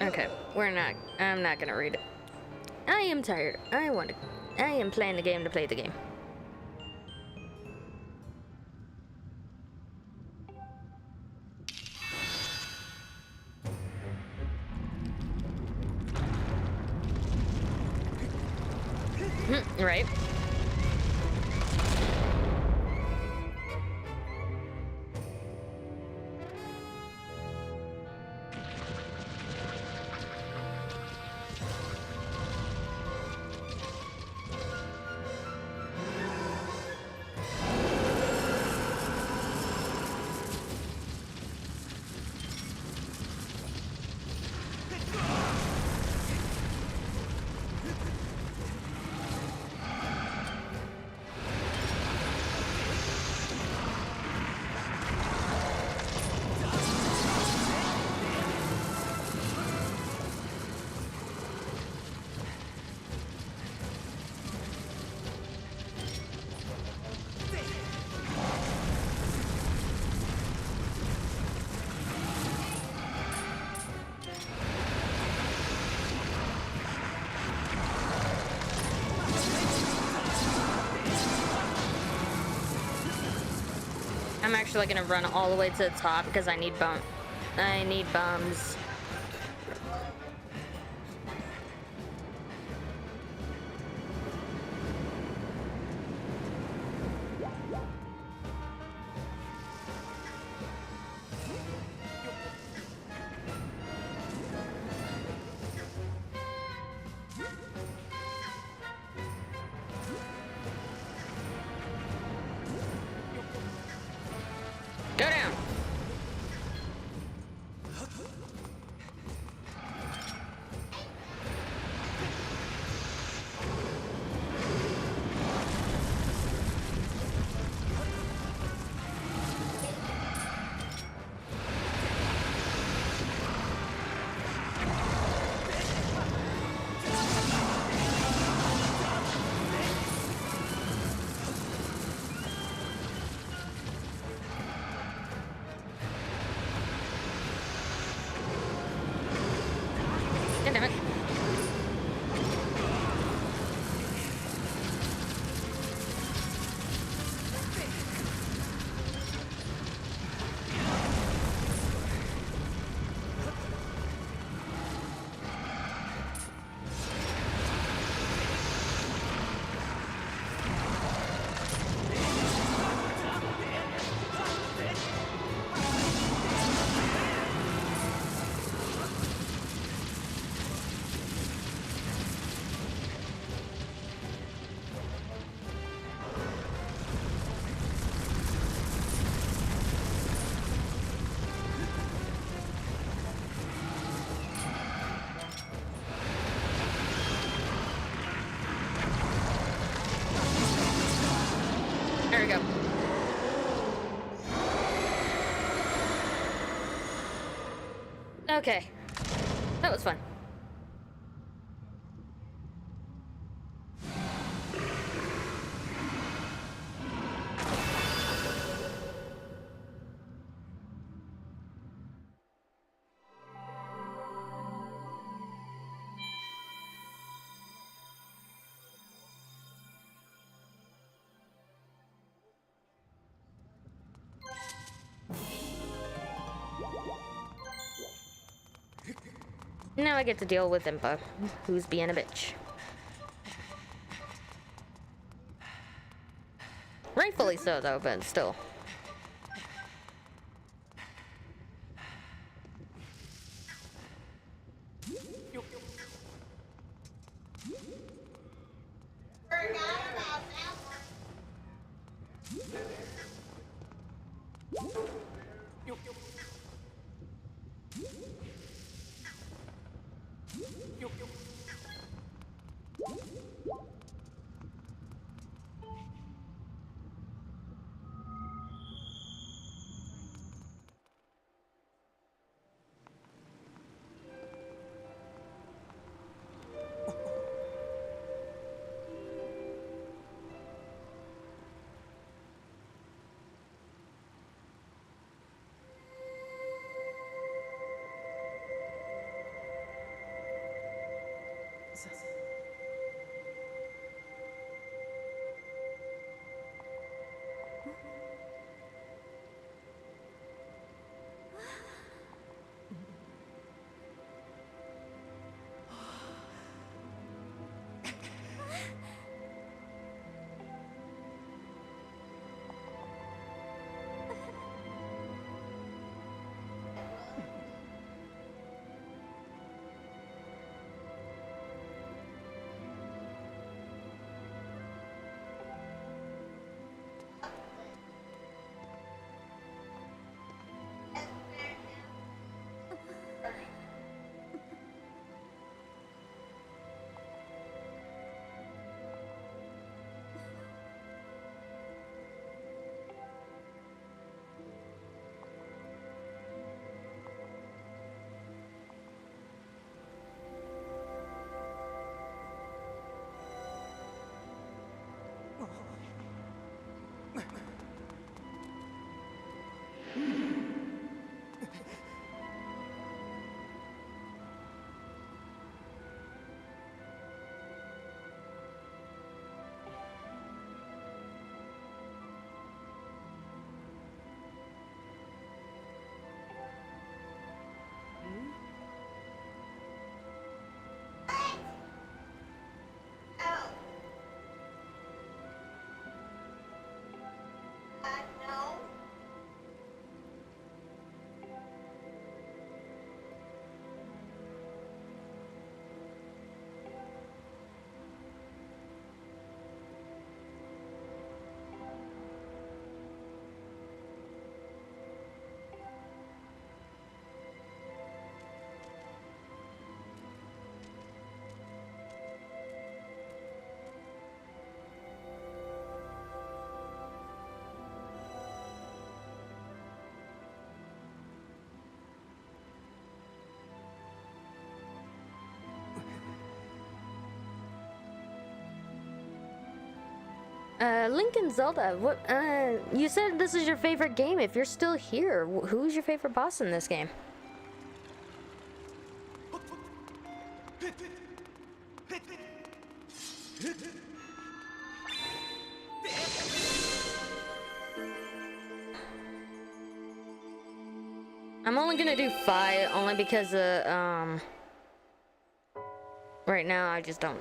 S1: Okay, I'm not gonna read it. I am tired. I am playing the game to play the game. Right. I'm actually gonna run all the way to the top because I need bums. Go down. God damn it. There we go. Okay. That was fun. Now I get to deal with Impa, who's being a bitch. Rightfully so, though, but still. Link and Zelda, what, you said this is your favorite game. If you're still here, who's your favorite boss in this game? I'm only gonna do 5, only because, right now I just don't.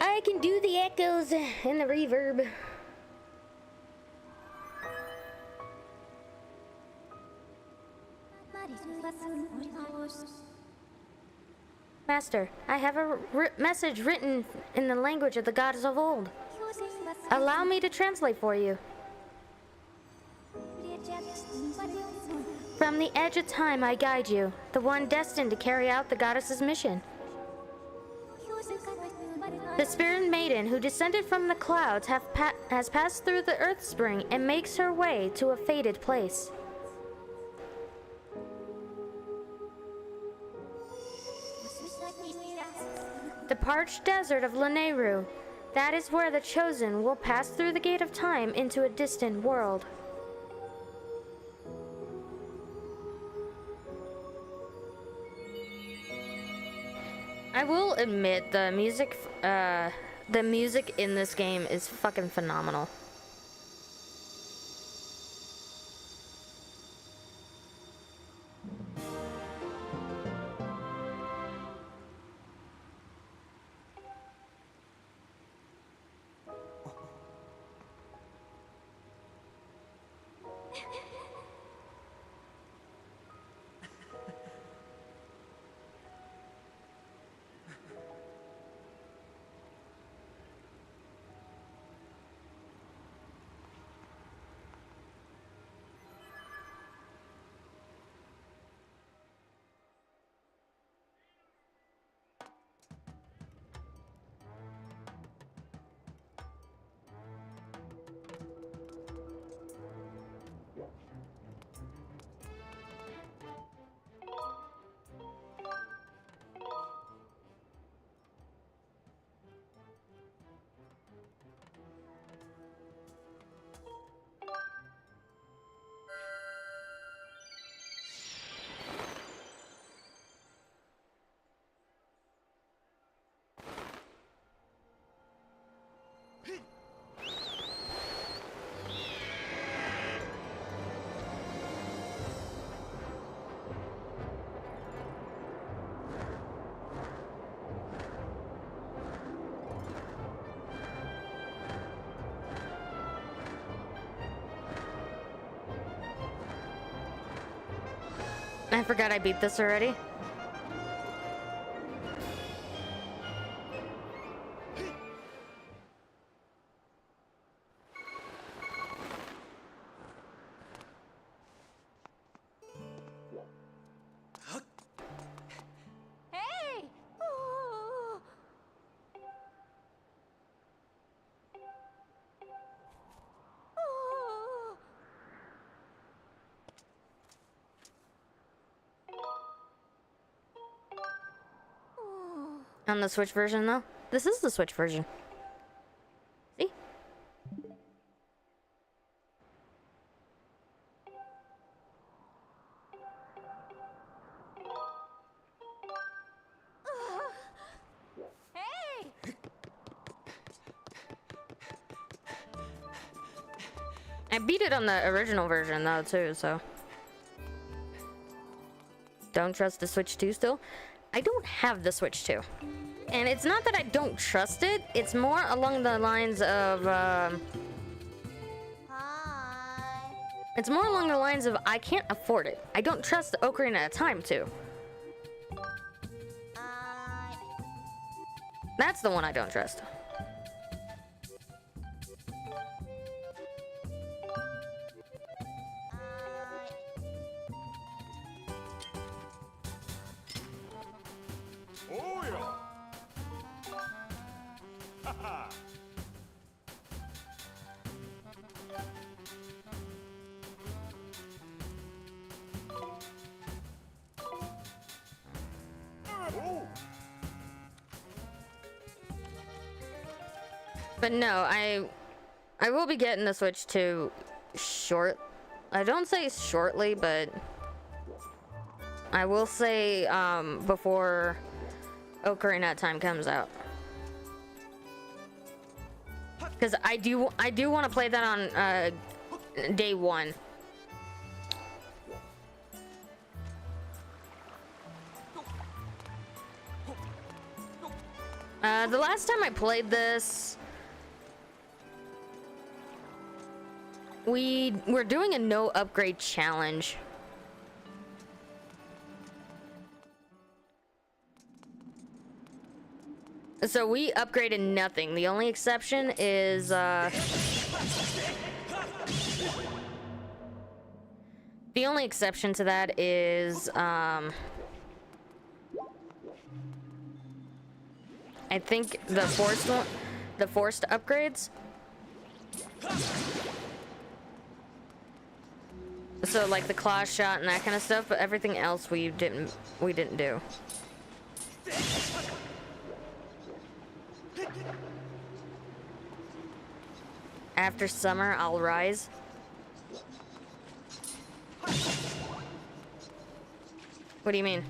S1: I can do the echoes and the reverb. Master, I have a message written in the language of the gods of old. Allow me to translate for you. From the edge of time I guide you, the one destined to carry out the goddess's mission. The spirit maiden who descended from the clouds has passed through the earth spring and makes her way to a fated place. The parched desert of Lanayru. That is where the chosen will pass through the gate of time into a distant world. I will admit the music in this game is fucking phenomenal. I forgot I beat this already.
S2: Hey! Oh. Oh.
S1: On the Switch version, though? This is the Switch version. See?
S2: Hey!
S1: I beat it on the original version, though, too, so. Don't trust the Switch 2 still? I don't have the Switch 2. And it's not that I don't trust it, it's more along the lines of,
S2: Hi.
S1: it's more along the lines of I can't afford it. I don't trust the Ocarina of Time 2.
S2: Hi.
S1: That's the one I don't trust.
S8: Oh yeah. Haha. Oh.
S1: But no, I will be getting the Switch 2 I don't say shortly, but I will say before Ocarina of Time comes out. Because I do want to play that on day one. The last time I played this, we were doing a no upgrade challenge. So we upgraded nothing. The only exception is the only exception to that is I think the forced upgrades. So like the claw shot and that kind of stuff, but everything else we didn't do. After summer, I'll rise. What do you mean?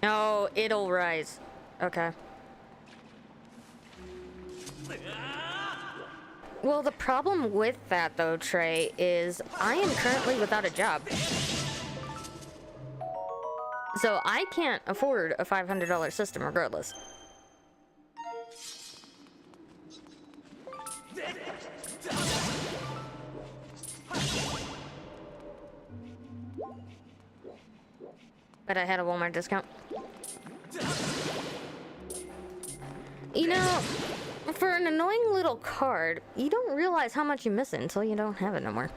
S1: Oh, it'll rise. Okay. Well, the problem with that, though, Trey, is I am currently without a job. So I can't afford a $500 system regardless. But I had a Walmart discount. You know, for an annoying little card, you don't realize how much you miss it until you don't have it no more.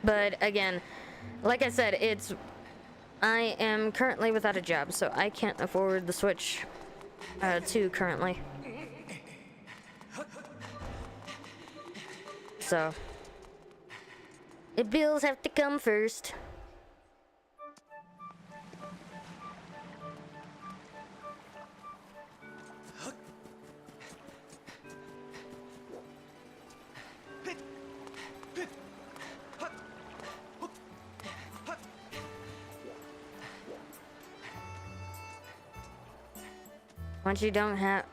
S1: But again, like I said, I am currently without a job, so I can't afford the Switch 2 currently. So, the bills have to come first. Once you don't have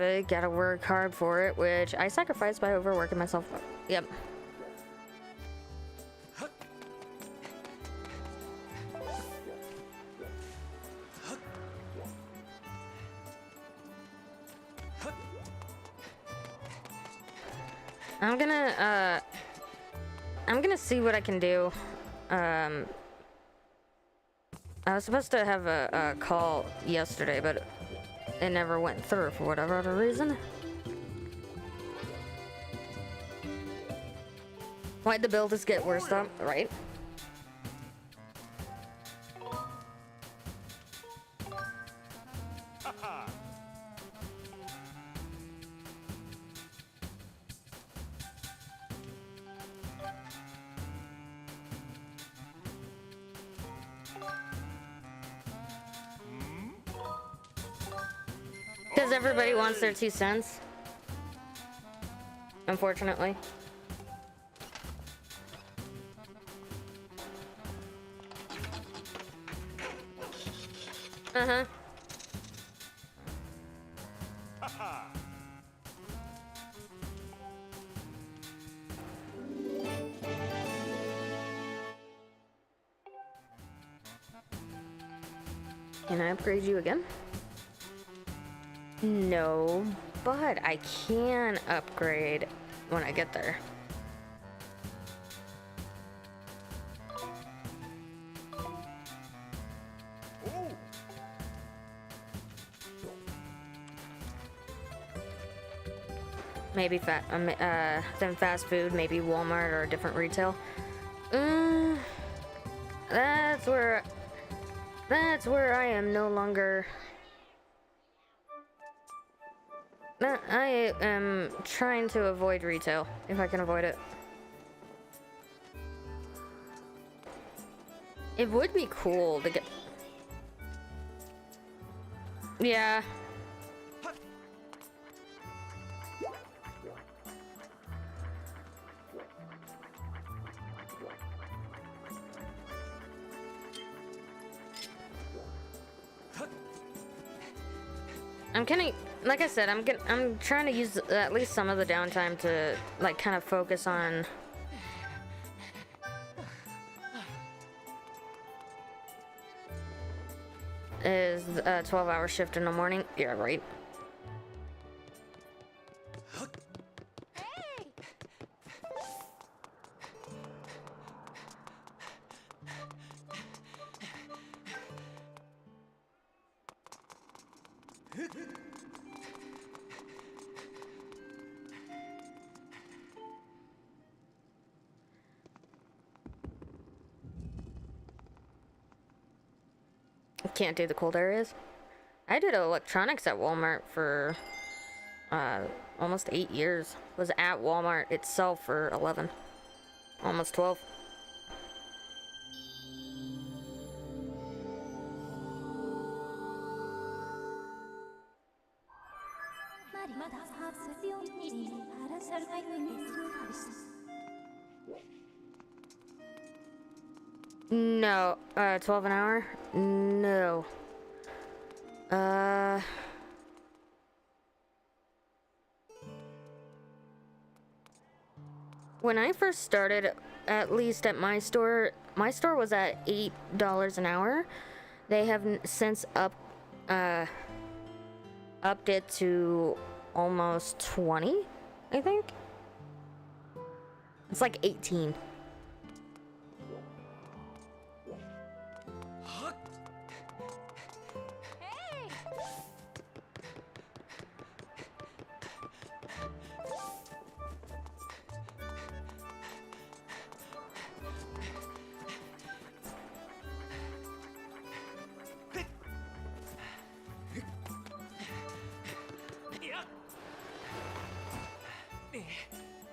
S1: it, gotta work hard for it, which I sacrificed by overworking myself. Yep. I'm gonna see what I can do. I was supposed to have a call yesterday, but it never went through for whatever other reason. Why'd the builders get worse up, right? Because everybody wants their 2 cents. Unfortunately. Uh-huh. Can I upgrade you again? No, but I can upgrade when I get there. Maybe then fast food, maybe Walmart or a different retail. That's where I am no longer. I am trying to avoid retail if I can avoid it. It would be cool to get. Yeah. I'm kinda, like I said, I'm trying to use at least some of the downtime to like kind of focus on is a 12-hour shift in the morning. Yeah, right. Can't do the cold areas. I did electronics at Walmart for almost 8 years. Was at Walmart itself for 11, almost 12. No, 12 an hour? No. When I first started, at least at my store was at $8 an hour. They have since upped it to almost 20, I think. It's like 18.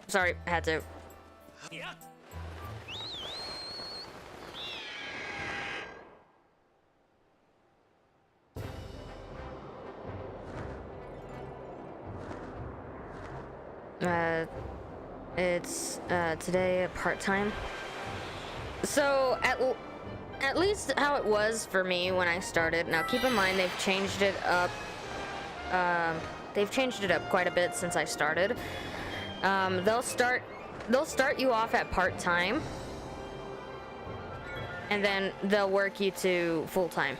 S1: Sorry, had to. It's today part-time. So at least how it was for me when I started. Now keep in mind they've changed it up. They've changed it up quite a bit since I started. They'll start you off at part-time, and then they'll work you to full-time.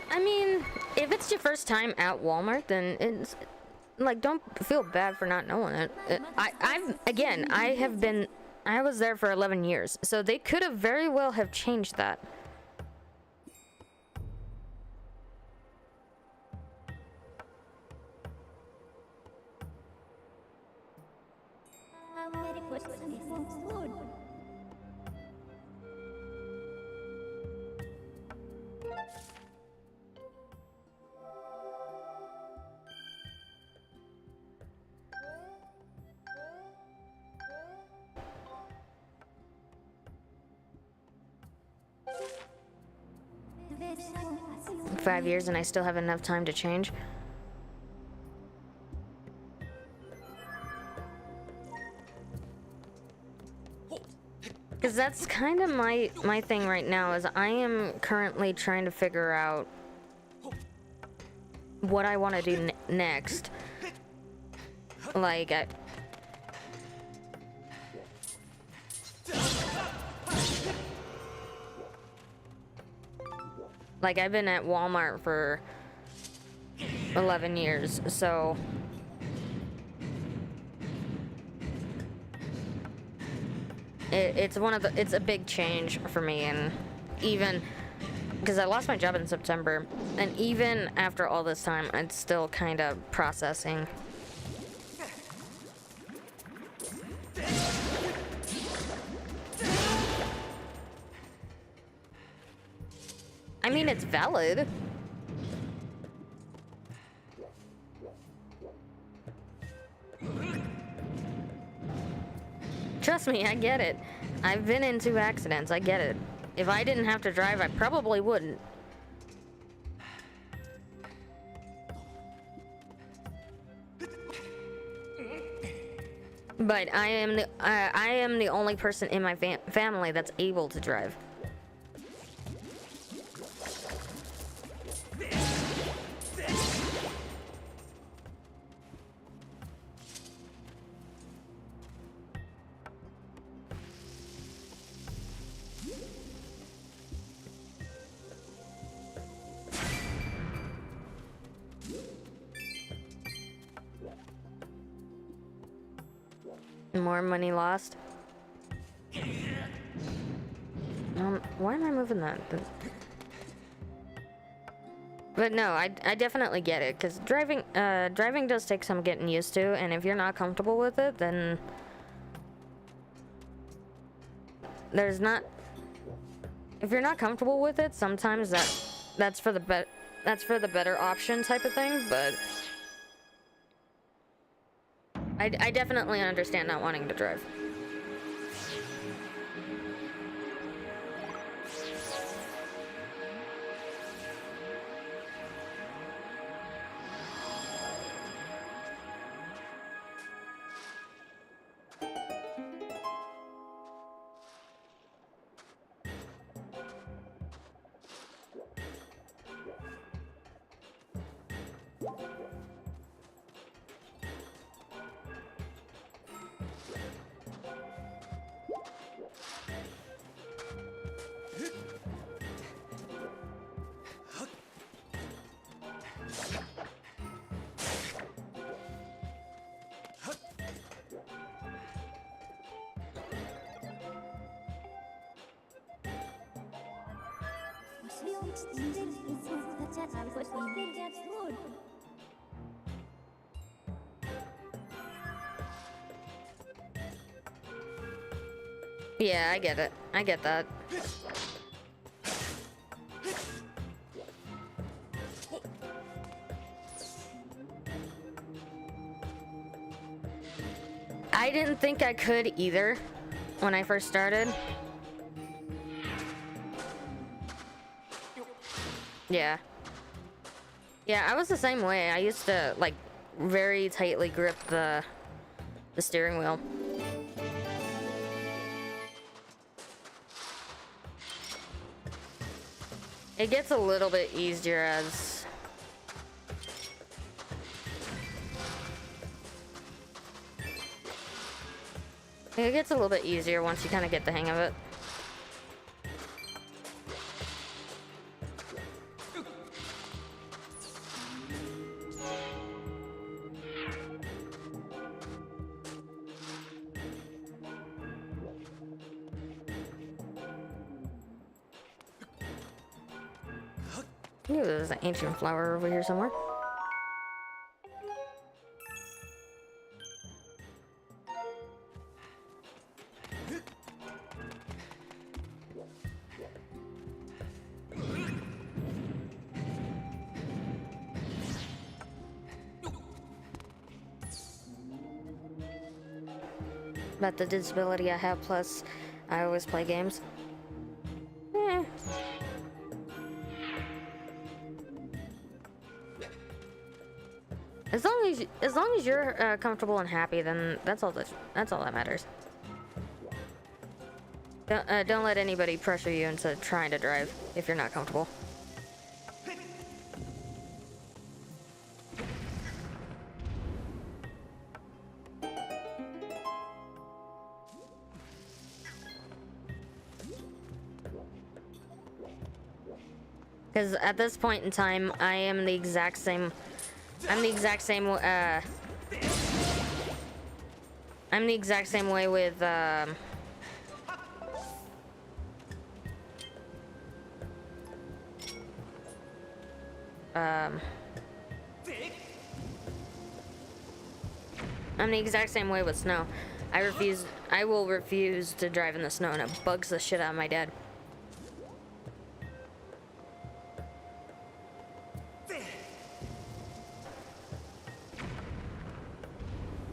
S1: I mean, if it's your first time at Walmart, then it's like, don't feel bad for not knowing it. I was there for 11 years, so they could have very well have changed that. $5 years and I still have enough time to change. that's kind of my thing right now. Is I am currently trying to figure out what I want to do next. Like, like I've been at Walmart for 11 years, so it's a big change for me, and even because I lost my job in September, and even after all this time, I'm still kind of processing. I mean, it's valid. Trust me, I get it. I've been in 2 accidents, I get it. If I didn't have to drive, I probably wouldn't. But I am the only person in my family that's able to drive. More money lost. Why am I moving that? But no, I definitely get it, because driving does take some getting used to, and if you're not comfortable with it, then there's not. If you're not comfortable with it, sometimes that's for the better option type of thing, but I definitely understand not wanting to drive. Yeah, I get it. I get that. I didn't think I could either when I first started. Yeah. Yeah, I was the same way. I used to, like, very tightly grip the steering wheel. It gets a little bit easier as... It gets a little bit easier once you kind of get the hang of it. Ooh, there's an ancient flower over here somewhere. About the disability I have, plus I always play games. Eh. As long as you're comfortable and happy, then that's all that matters. Don't let anybody pressure you into trying to drive if you're not comfortable. Because at this point in time, I am the exact same. I'm the exact same. I'm the exact same way with. I'm the exact same way with snow. I will refuse to drive in the snow, and it bugs the shit out of my dad.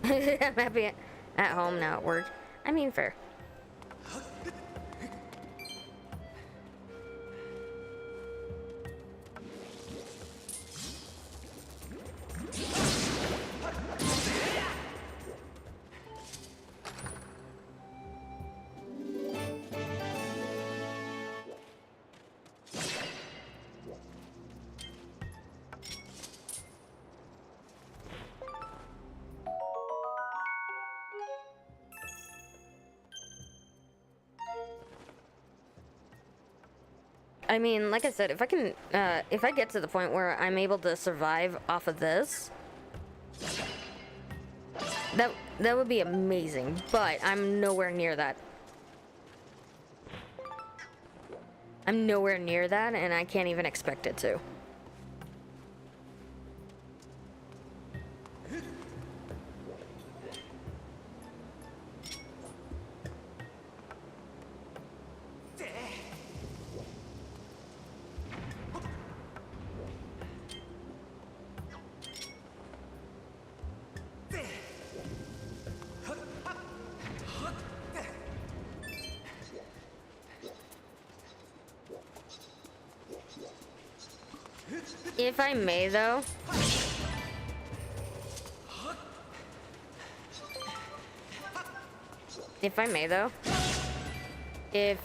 S1: I'm happy at home now at work. I mean, fair. I mean, like I said, if I get to the point where I'm able to survive off of this, that would be amazing, but I'm nowhere near that. I'm nowhere near that, and I can't even expect it to. If I may, though. If I may, though. If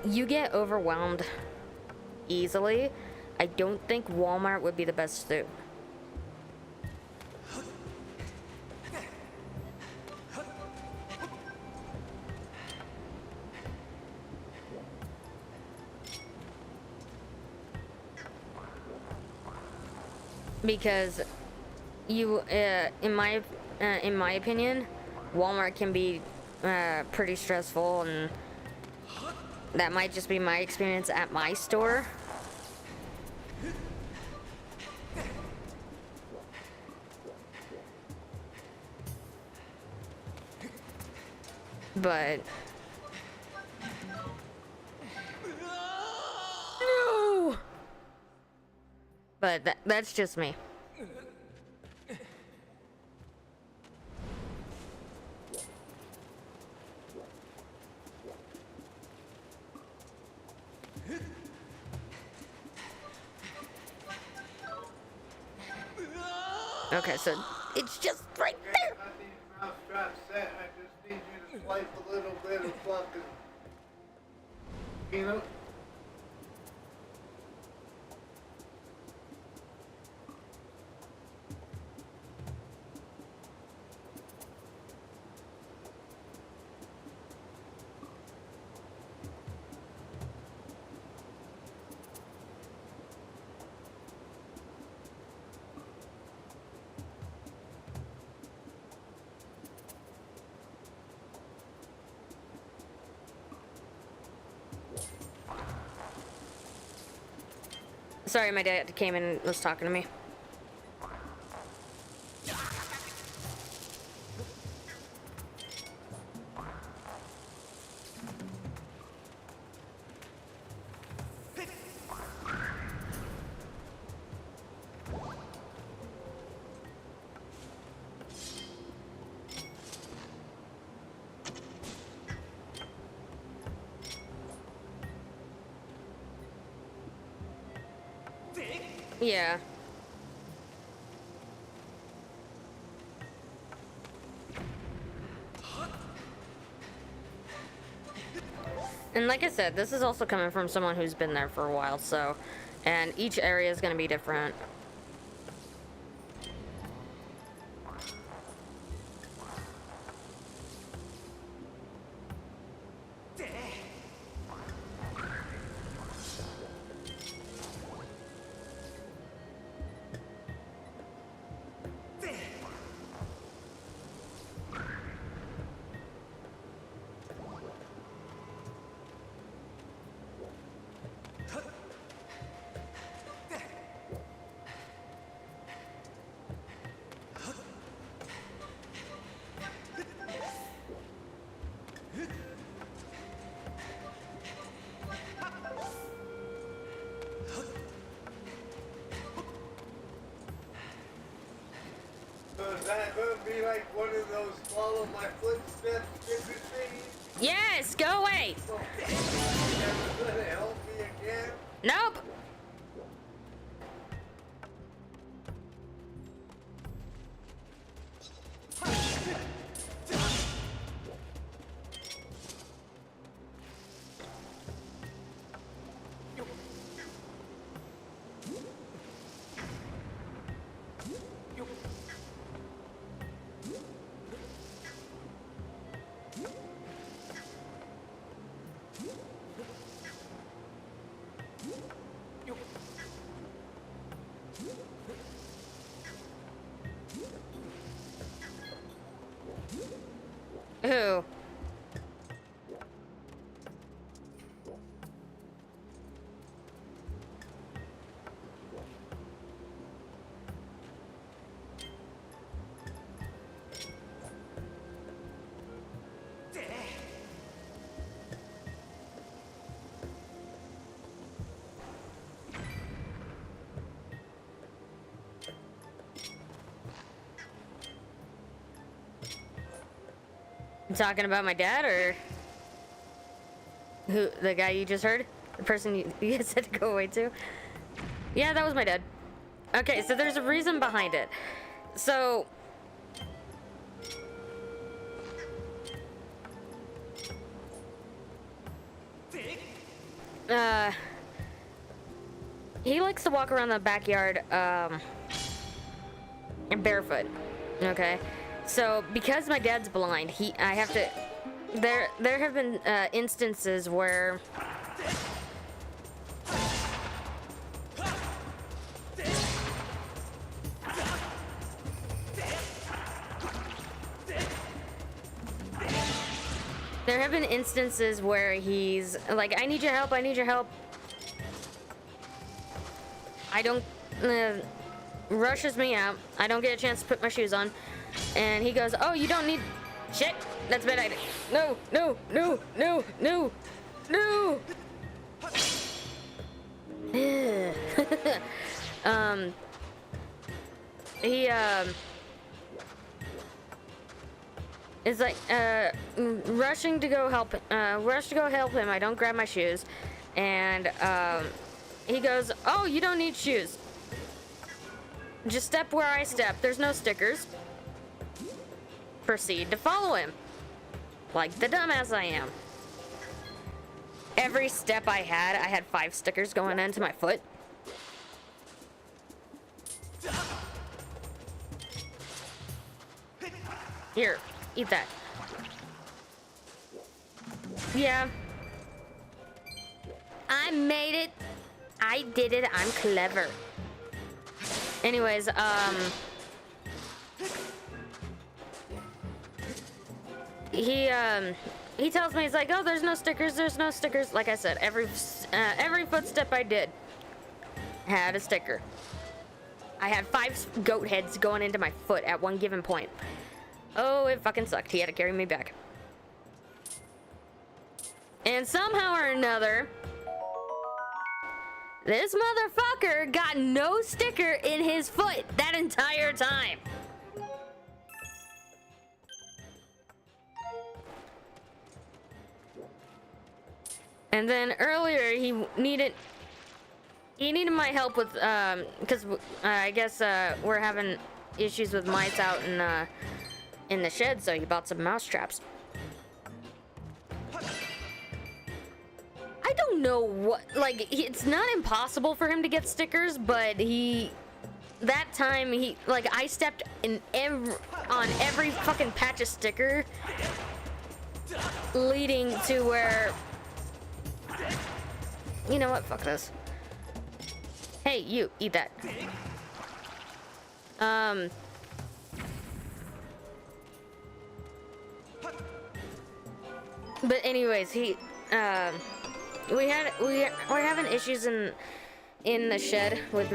S1: you get overwhelmed easily, I don't think Walmart would be the best suit. Because you, in my opinion, Walmart can be pretty stressful, and that might just be my experience at my store. But no. But that's just me. Okay, so it's just right there.
S8: I need mousetrap set. I just need you to slice a little bit of fucking peanut.
S1: Sorry, my dad came in and was talking to me. Yeah. And like I said, this is also coming from someone who's been there for a while, so... And each area is going to be different.
S8: So is that going to be like one of those follow my footsteps stupid things?
S1: Yes, go away!
S8: Never going to help me again?
S1: Nope! Who? You talking about my dad, or who? The guy you just heard? The person you said to go away to? Yeah, that was my dad. Okay, so there's a reason behind it. So... he likes to walk around the backyard, barefoot. Okay? So, because my dad's blind, I have to... There have been instances where... There have been instances where he's like, I need your help, I need your help. I don't... rushes me out. I don't get a chance to put my shoes on. And he goes, oh, you don't need... Shit, that's a bad idea. No, no, no, no, no, no. He, is like, rushing to go help him. I don't grab my shoes. And, he goes, oh, you don't need shoes. Just step where I step. There's no stickers. Proceed to follow him. Like the dumbass I am. Every step I had 5 stickers going into my foot. Here, eat that. Yeah. I made it. I did it. I'm clever. Anyways, he tells me, he's like, oh, there's no stickers. Like I said, every footstep I did had a sticker. I had 5 goat heads going into my foot at one given point. Oh, it fucking sucked. He had to carry me back. And somehow or another, this motherfucker got no sticker in his foot that entire time. And then earlier he needed... he needed my help with because I guess we're having issues with mice out in the shed, so he bought some mouse traps. I don't know what, like, it's not impossible for him to get stickers, but that time I stepped on every fucking patch of sticker leading to where, you know what, fuck this. Hey, you, eat that. But anyways, we're having issues in the shed with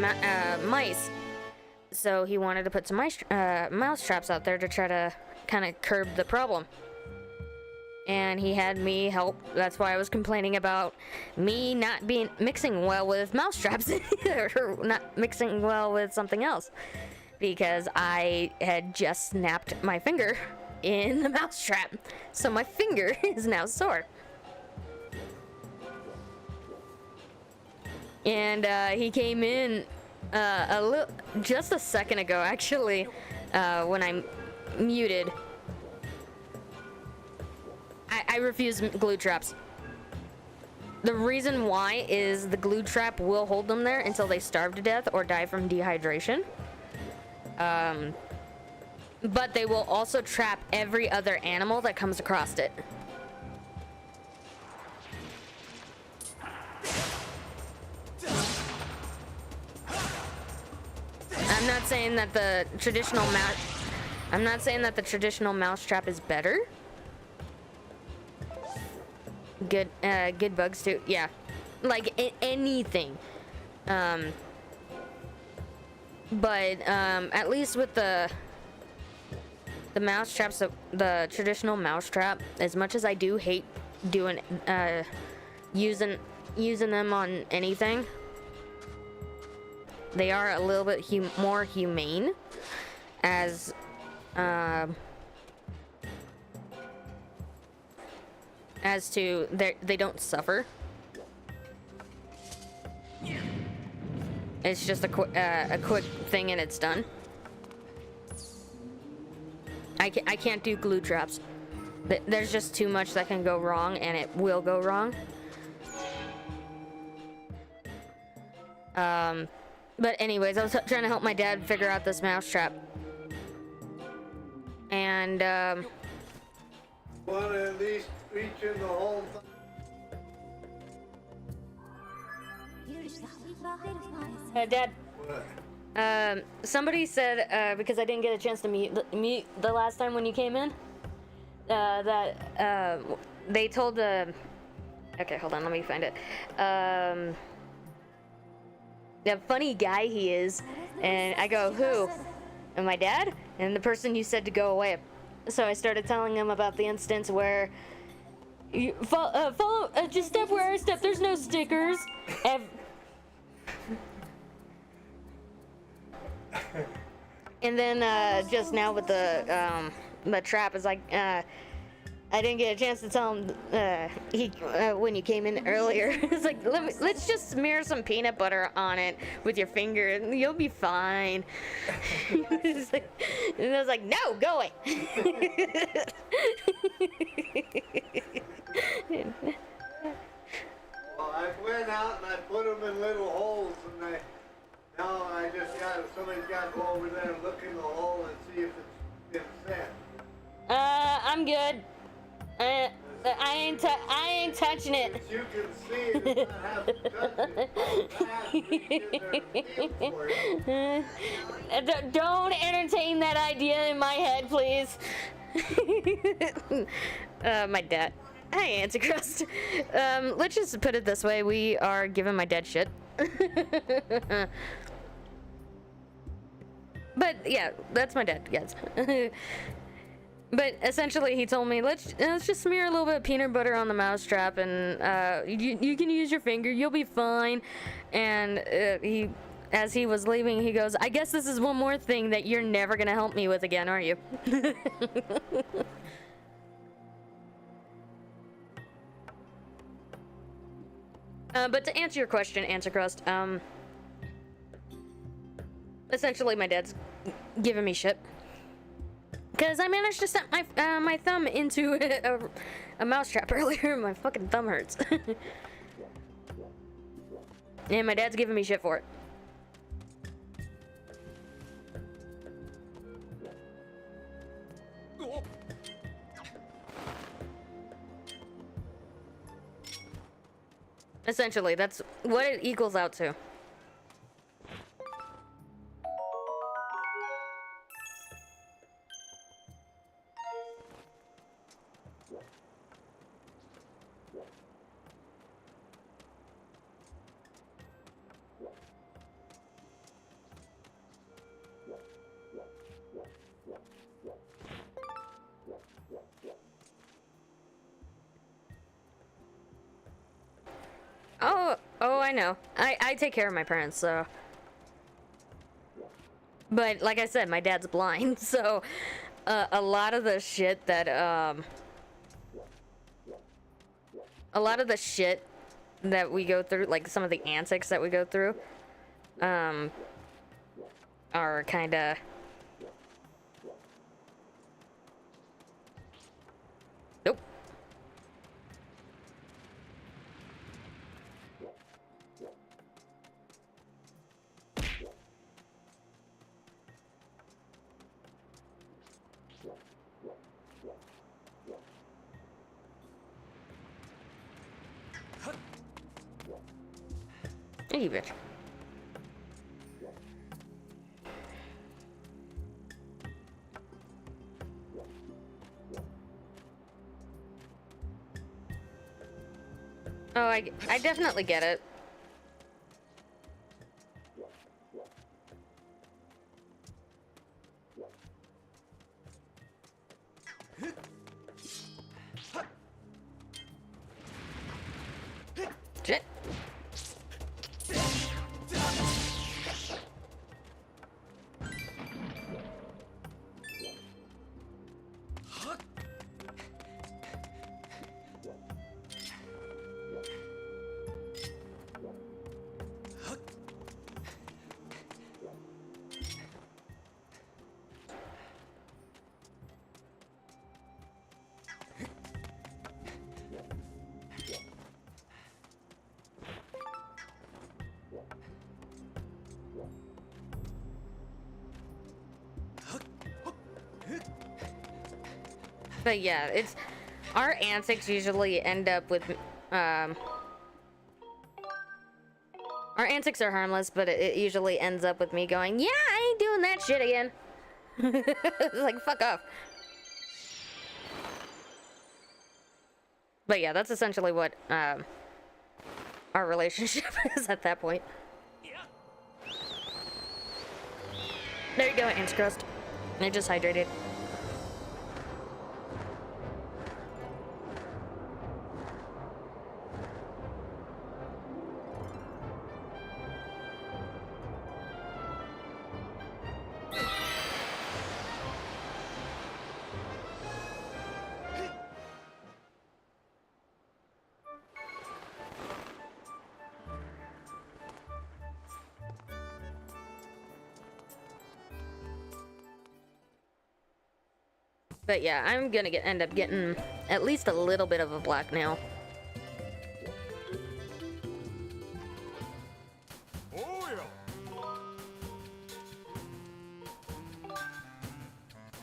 S1: mice, so he wanted to put some mouse traps out there to try to kind of curb the problem. And he had me help. That's why I was complaining about me not mixing well with mouse traps or not mixing well with something else, because I had just snapped my finger in the mouse trap, so my finger is now sore. And he came in just a second ago, actually, when I muted. I refuse glue traps. The reason why is the glue trap will hold them there until they starve to death or die from dehydration. But they will also trap every other animal that comes across it. I'm not saying that the traditional mouse trap is better. Good bugs too. Yeah, like anything. But at least with the mouse traps, the traditional mouse trap, as much as I do hate doing using them on anything, they are a little bit more humane as to they don't suffer. It's just a quick thing and it's done. I can't do glue traps. There's just too much that can go wrong, and it will go wrong. But anyways, I was trying to help my dad figure out this mouse trap. And
S8: Want to at least reach in the whole
S1: Dad.
S8: What?
S1: Somebody said, because I didn't get a chance to mute the last time when you came in, that they told okay, hold on, let me find it. The funny guy he is, and I go, who? And my dad? And the person you said to go away. So I started telling him about the instance where you follow, just step where I step. There's no stickers. And then just now with the trap is like, I didn't get a chance to tell him when you came in earlier. It's like, let's just smear some peanut butter on it with your finger and you'll be fine. And I was like, no, go away.
S8: Well, I went out and I put them in little holes, and now I just somebody's got to go over there and look in the hole and see if it's been set.
S1: I'm good. I ain't touching it.
S8: As you can see, it's not having touched it.
S1: Don't entertain that idea in my head, please. My dad. Hi, Antichrist. Let's just put it this way. We are giving my dad shit. But yeah, that's my dad, guys. But essentially, he told me, let's just smear a little bit of peanut butter on the mousetrap, and you can use your finger. You'll be fine. And as he was leaving, he goes, I guess this is one more thing that you're never gonna help me with again, are you? But to answer your question, Answer Crust, essentially my dad's giving me shit. Because I managed to set my thumb into a mousetrap earlier. My fucking thumb hurts. And my dad's giving me shit for it. Essentially, that's what it equals out to. Oh, I know. I take care of my parents, so. But like I said, my dad's blind, so a lot of the shit that we go through, like some of the antics that we go through, are kind of. Nope. Hey, bitch. Oh, I definitely get it. Shit. But yeah, it's our antics usually end up with our antics are harmless, but it usually ends up with me going, yeah, I ain't doing that shit again. It's like, fuck off. But yeah, that's essentially what our relationship is at that point. There you go, Anticrust. I just hydrated. But yeah, I'm gonna end up getting at least a little bit of a black nail.
S9: Oh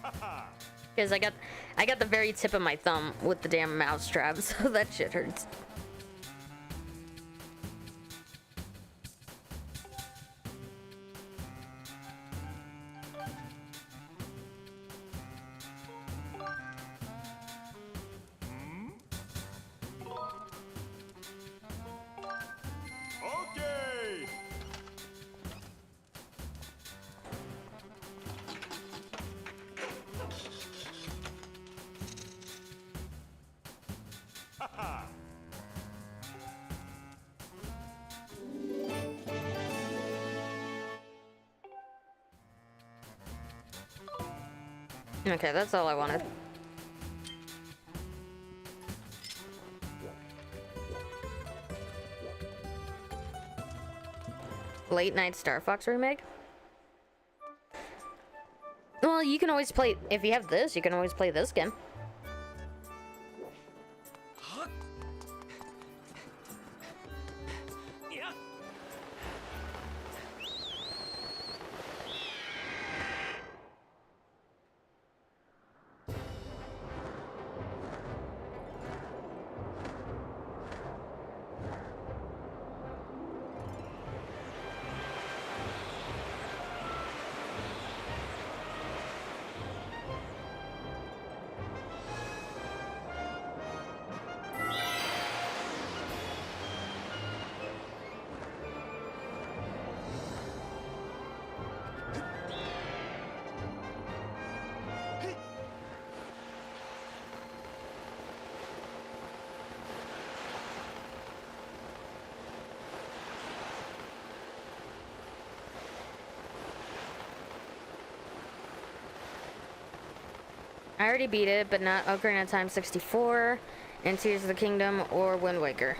S9: yeah.
S1: Because I got the very tip of my thumb with the damn mouse trap, so that shit hurts.
S9: Okay.
S1: Okay, that's all I wanted. Late Night Star Fox remake? Well, you can always play, if you have this, you can always play this game. I already beat it, but not Ocarina of Time 64, and Tears of the Kingdom, or Wind Waker.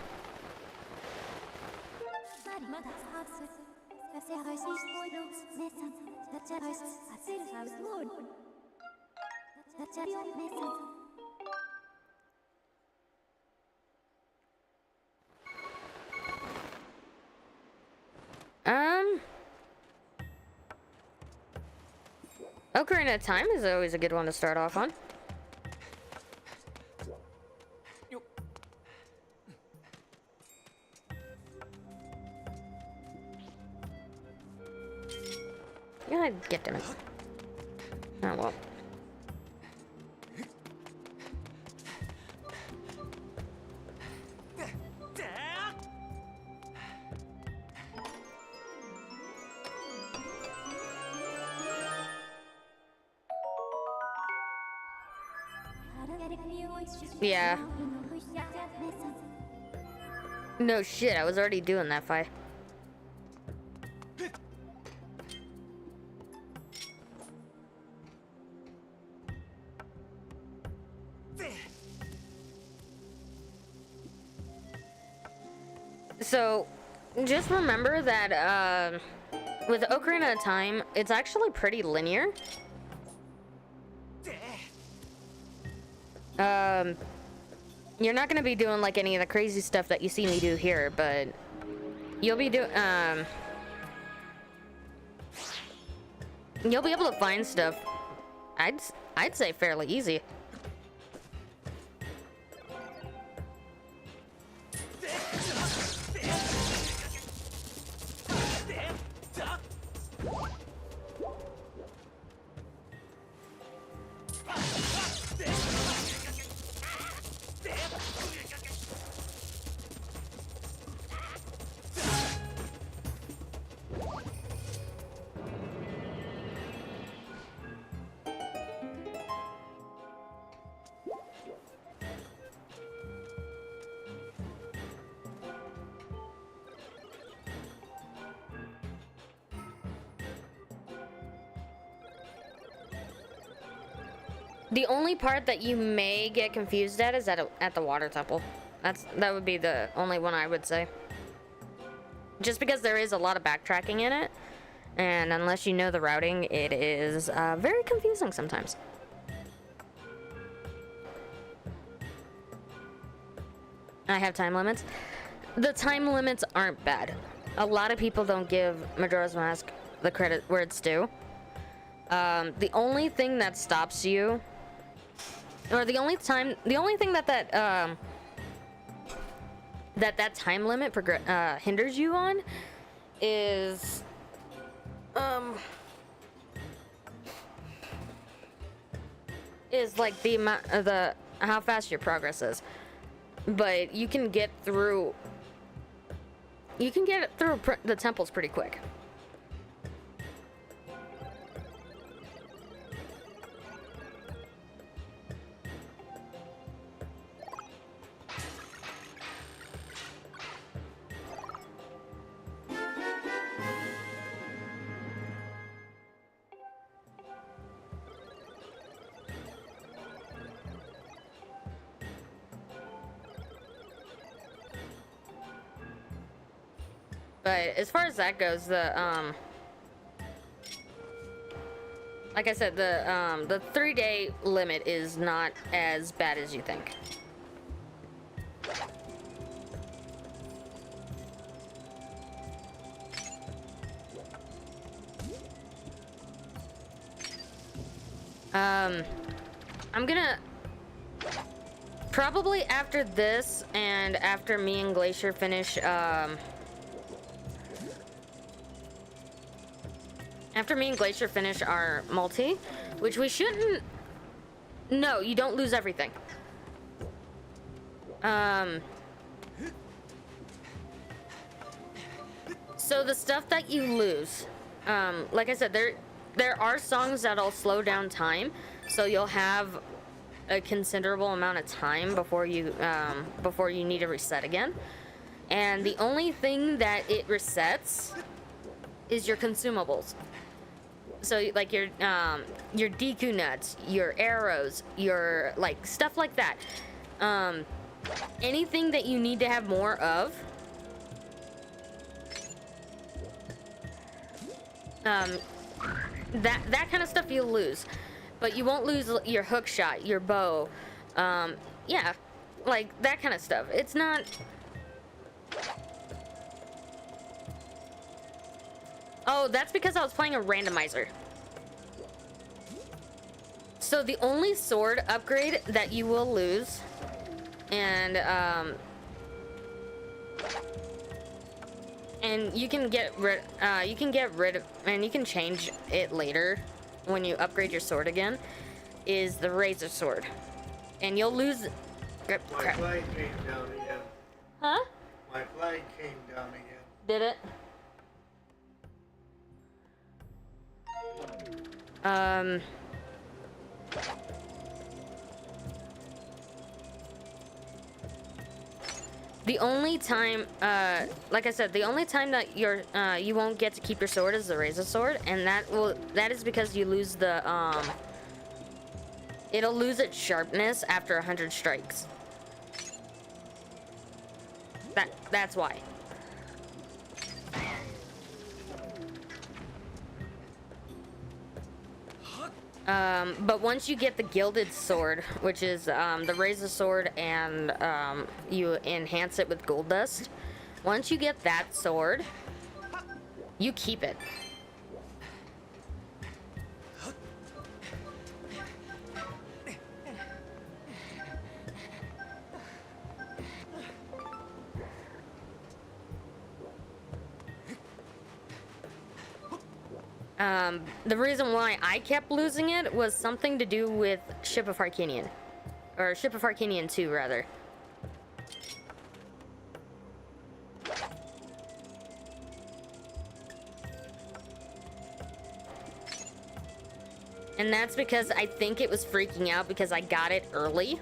S1: Ocarina of Time is always a good one to start off on. Yeah, get them. Oh well. Yeah. No shit, I was already doing that fight. So, just remember that with Ocarina of Time, it's actually pretty linear. You're not gonna be doing like any of the crazy stuff that you see me do here, but you'll be doing, you'll be able to find stuff. I'd say fairly easy. The only part that you may get confused at is at the water temple. That would be the only one I would say. Just because there is a lot of backtracking in it, and unless you know the routing, it is very confusing sometimes. I have time limits. The time limits aren't bad. A lot of people don't give Majora's Mask the credit where it's due. The only thing that stops you, or the only thing that that time limit hinders you on is like the amount of how fast your progress is. But you can get through the temples pretty quick. But as far as that goes, like I said, the 3-day limit is not as bad as you think. I'm gonna probably after this and after me and Glacier finish, after me and Glacier finish our multi, which we shouldn't. No, you don't lose everything. So the stuff that you lose, like I said, there are songs that'll slow down time, so you'll have a considerable amount of time before you need to reset again. And the only thing that it resets is your consumables. So like your Deku nuts, your arrows, your like stuff like that. Anything that you need to have more of. That kind of stuff you'll lose, but you won't lose your hook shot, your bow, yeah, like that kind of stuff. It's not. Oh, that's because I was playing a randomizer. So the only sword upgrade that you will lose, and you can get rid of, and you can change it later when you upgrade your sword again, is the razor sword. And you'll lose.
S8: My
S1: Crap.
S8: flag came down again.
S1: Huh?
S8: My flag came down again.
S1: Did it? The only time, like I said, the only time that you won't get to keep your sword is the razor sword, and that is because you lose the, it'll lose its sharpness after 100 strikes. That's why. But once you get the gilded sword, which is the razor sword, and you enhance it with gold dust, once you get that sword, you keep it. The reason why I kept losing it was something to do with Ship of Harkinian. Or Ship of Harkinian 2, rather. And that's because I think it was freaking out because I got it early.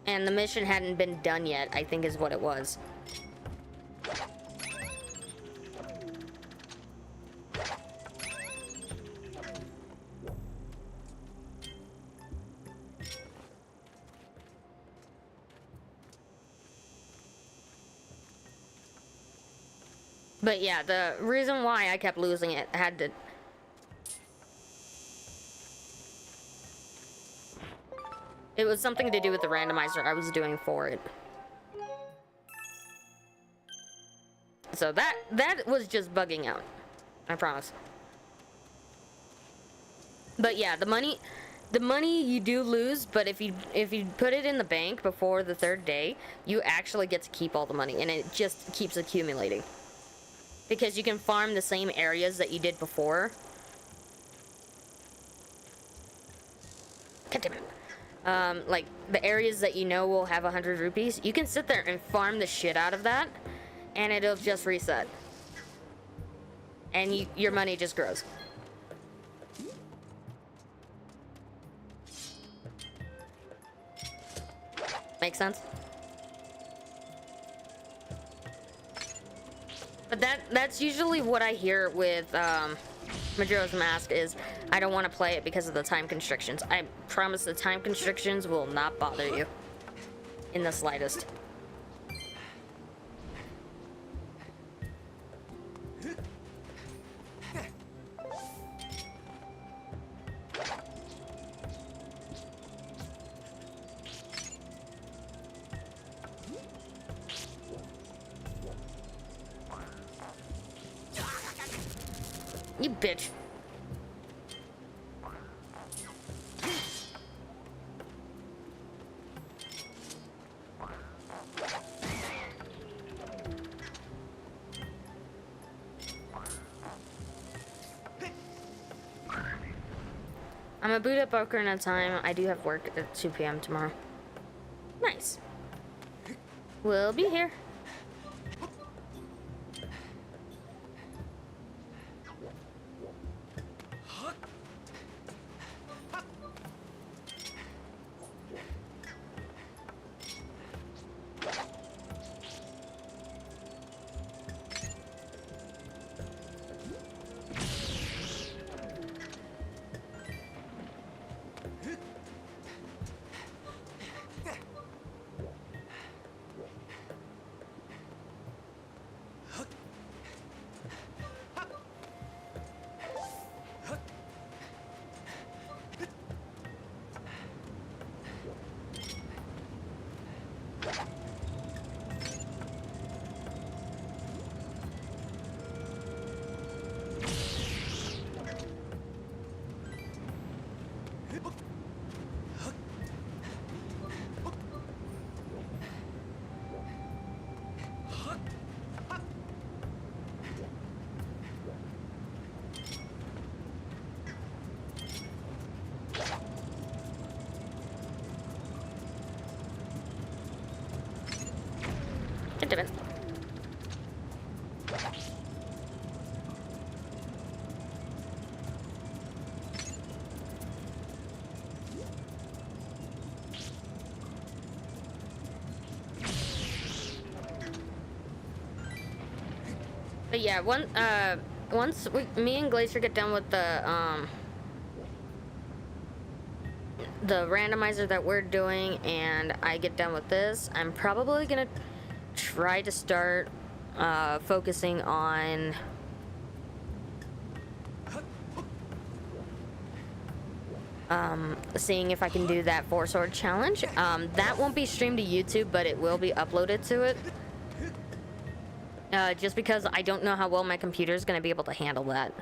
S1: And the mission hadn't been done yet, I think is what it was. But yeah, the reason why I kept losing it had to... It was something to do with the randomizer I was doing for it. So that was just bugging out. I promise. But yeah, the money you do lose, but if you put it in the bank before the 3rd day, you actually get to keep all the money, and it just keeps accumulating. Because you can farm the same areas that you did before. God damn it. Like the areas that you know will have 100 rupees, you can sit there and farm the shit out of that, and it'll just reset. And your money just grows. Make sense? But that's usually what I hear with Majora's Mask is I don't want to play it because of the time constrictions. I promise the time constrictions will not bother you in the slightest. You bitch. I'm a boot up Ocarina of Time. I do have work at 2 p.m. tomorrow. Nice. We'll be here. Damn it. But yeah, once me and Glacier get done with the randomizer that we're doing, and I get done with this, I'm probably gonna try to start focusing on seeing if I can do that 4-sword challenge. That won't be streamed to YouTube, but it will be uploaded to it. Just because I don't know how well my computer is going to be able to handle that.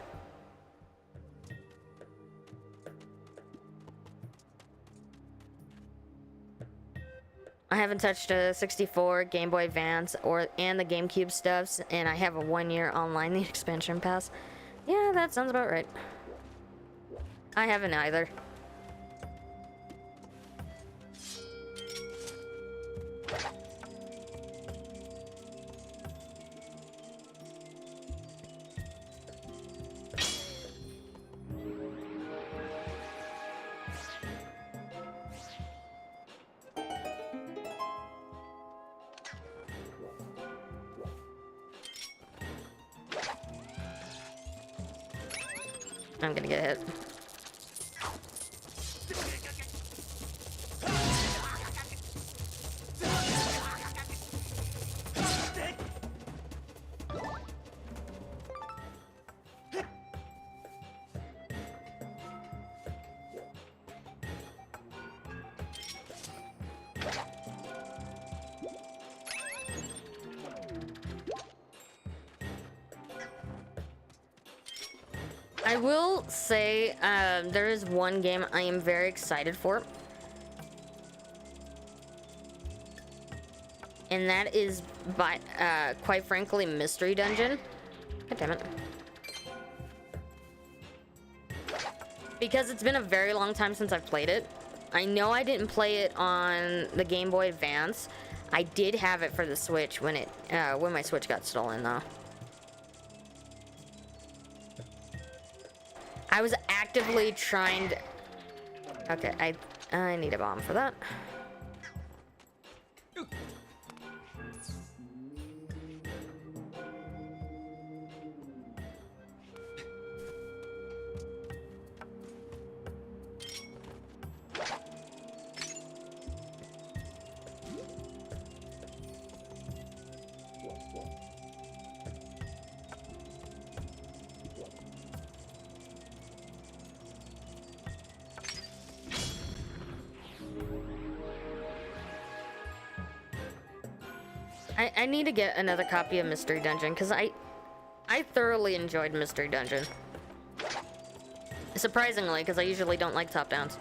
S1: I haven't touched a 64, Game Boy Advance, and the GameCube stuffs, and I have a 1-year online expansion pass. Yeah, that sounds about right. I haven't either. I'm gonna get hit. I will say, there is one game I am very excited for. And that is, by, quite frankly, Mystery Dungeon. God damn it. Because it's been a very long time since I've played it. I know I didn't play it on the Game Boy Advance. I did have it for the Switch when my Switch got stolen, though. I was actively trying to... Okay, I need a bomb for that. I need to get another copy of Mystery Dungeon, because I thoroughly enjoyed Mystery Dungeon. Surprisingly, because I usually don't like top-downs.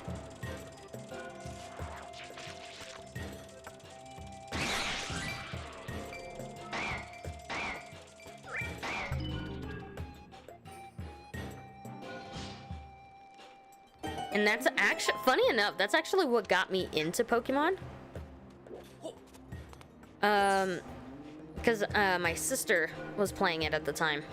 S1: And that's actually, funny enough, that's actually what got me into Pokemon. Because my sister was playing it at the time.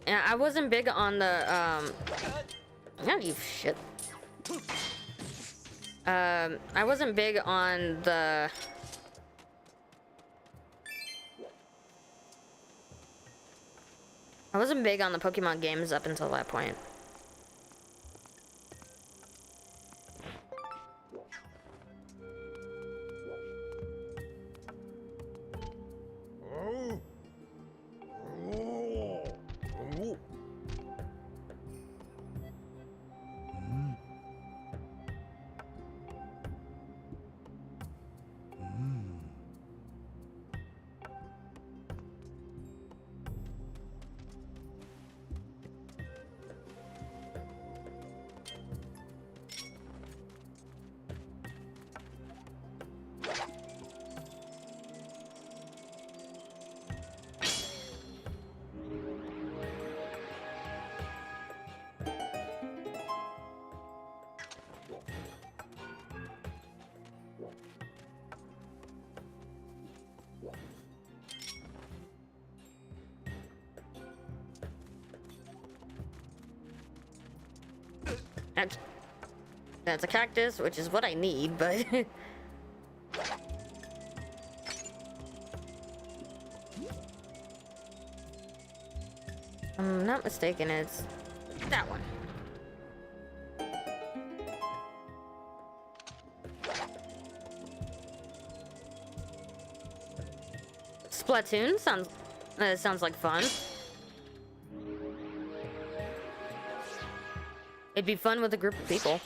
S1: Yeah, I wasn't big on the, oh, you shit. I wasn't big on the... I wasn't big on the Pokemon games up until that point. That's a cactus, which is what I need, but... If I'm not mistaken, it's that one. Splatoon sounds like fun. It'd be fun with a group of people.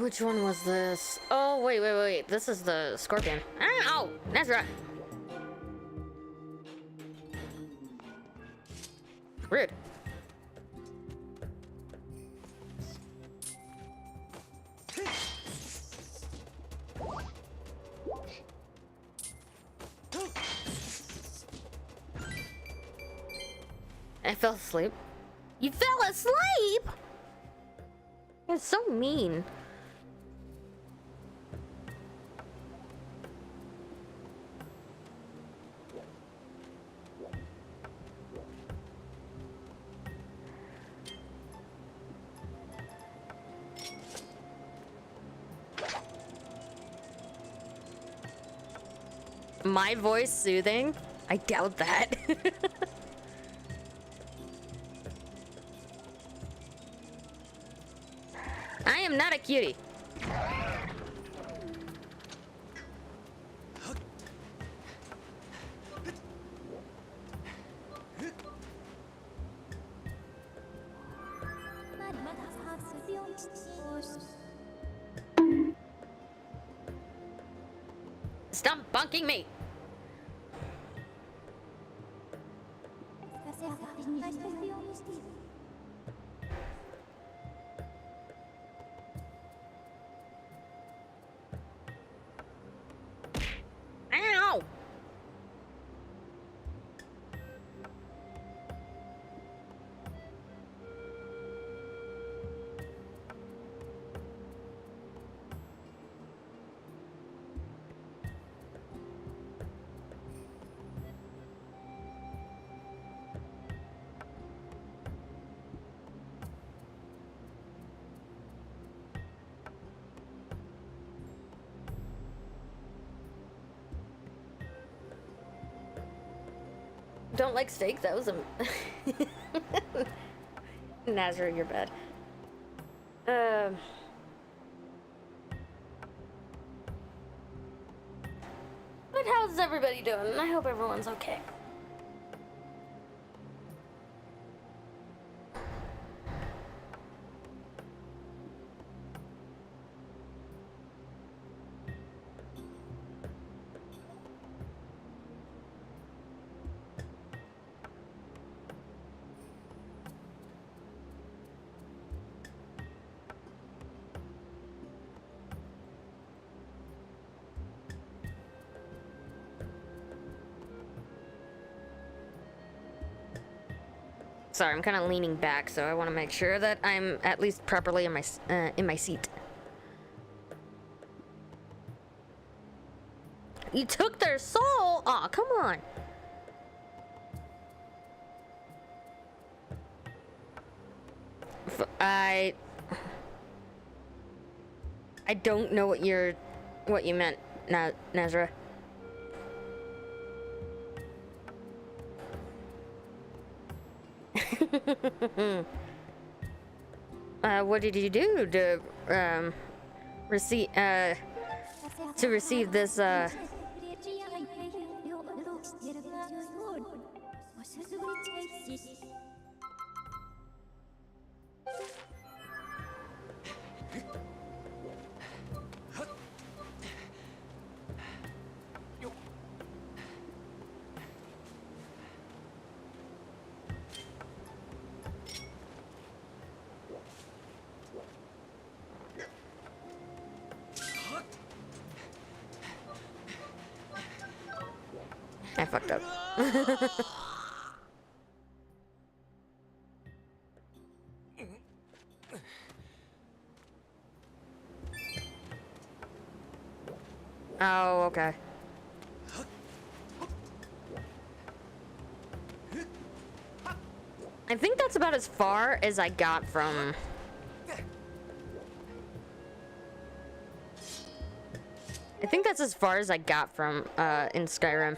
S1: Which one was this? Oh, wait. This is the scorpion. Ow! That's right. Rude. I fell asleep.
S2: You fell asleep?
S1: It's so mean. my voice soothing? I doubt that. I am not a cutie. Stop bunking me! Ow! Don't like steak? That was a... Nazra, you're bad. But how's everybody doing? I hope everyone's okay. Sorry, I'm kind of leaning back, so I want to make sure that I'm at least properly in my seat. You took their soul? Aw, come on. I don't know what you meant, Nazra. What did you do to receive this I fucked up. Oh, okay. I think that's about as far as I got from... I think that's as far as I got from, in Skyrim.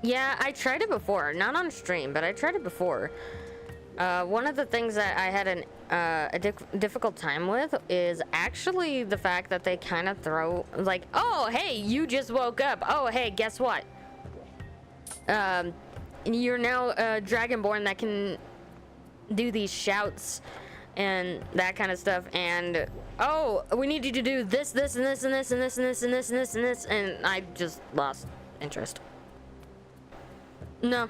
S1: Yeah, I tried it before. Not on stream, but I tried it before. One of the things that I had a difficult time with is actually the fact that they kind of throw, like, oh, hey, you just woke up. Oh, hey, guess what? You're now a Dragonborn that can do these shouts and that kind of stuff. And, oh, we need you to do this, this, and this, and this, and this, and this, and this, and this, and this. And I just lost interest. No.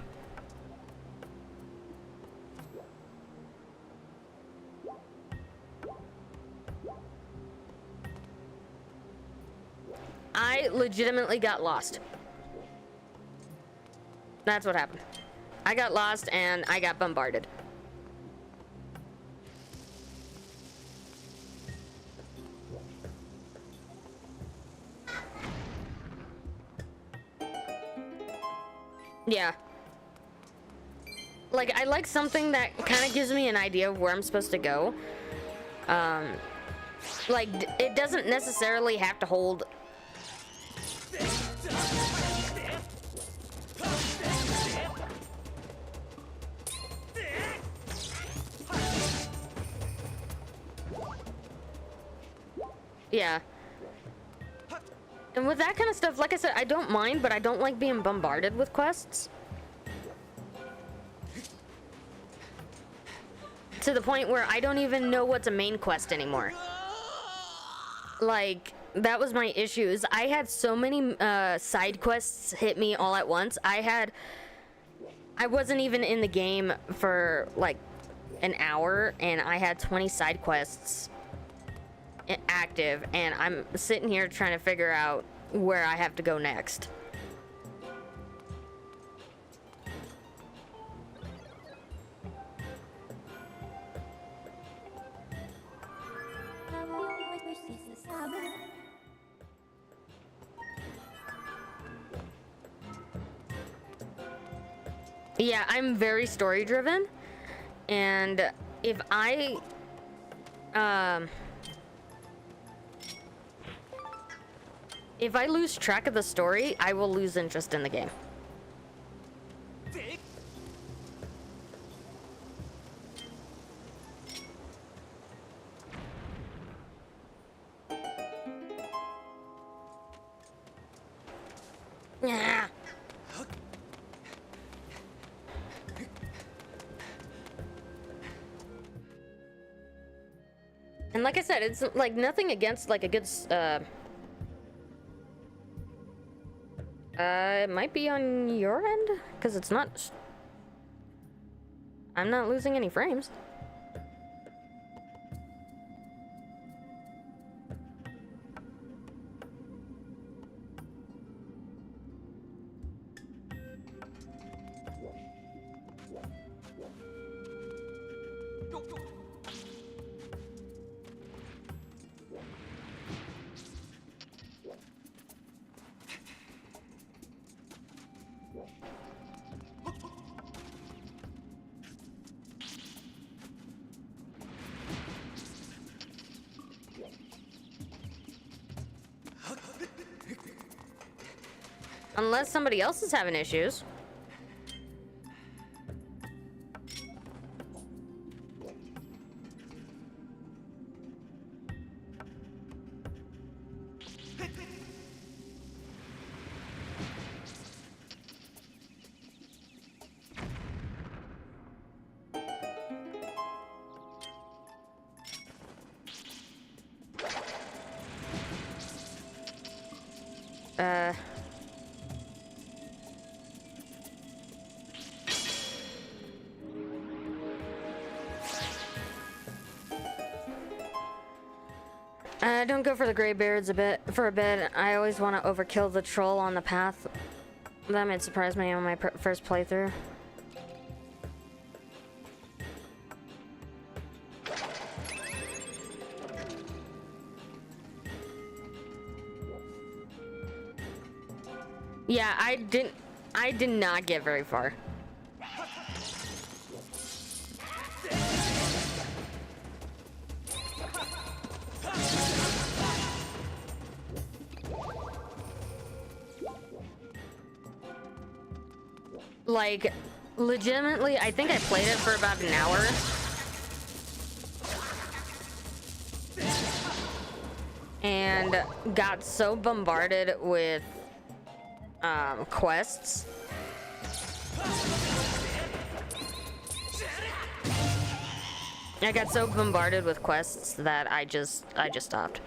S1: I legitimately got lost. That's what happened. I got lost and I got bombarded. Yeah. Like, I like something that kind of gives me an idea of where I'm supposed to go. Like, it doesn't necessarily have to hold... Yeah. And with that kind of stuff, like I said, I don't mind, but I don't like being bombarded with quests. To the point where I don't even know what's a main quest anymore. Like, that was my issues. I had so many side quests hit me all at once. I wasn't even in the game for like an hour, and I had 20 side quests active, and I'm sitting here trying to figure out where I have to go next. Yeah, I'm very story driven, and if I lose track of the story, I will lose interest in the game. Yeah. And like I said, it's like nothing against like a good it might be on your end, because it's not... I'm not losing any frames. Unless somebody else is having issues. Don't go for the graybeards for a bit. I always want to overkill the troll on the path. That might surprise me on my first playthrough. Yeah, I did not get very far. Like, legitimately, I think I played it for about an hour. And got so bombarded with quests. I got so bombarded with quests that I just stopped.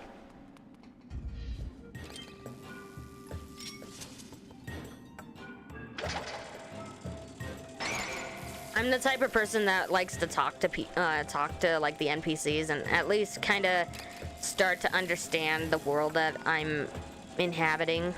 S1: I'm the type of person that likes to talk to like the NPCs and at least kind of start to understand the world that I'm inhabiting.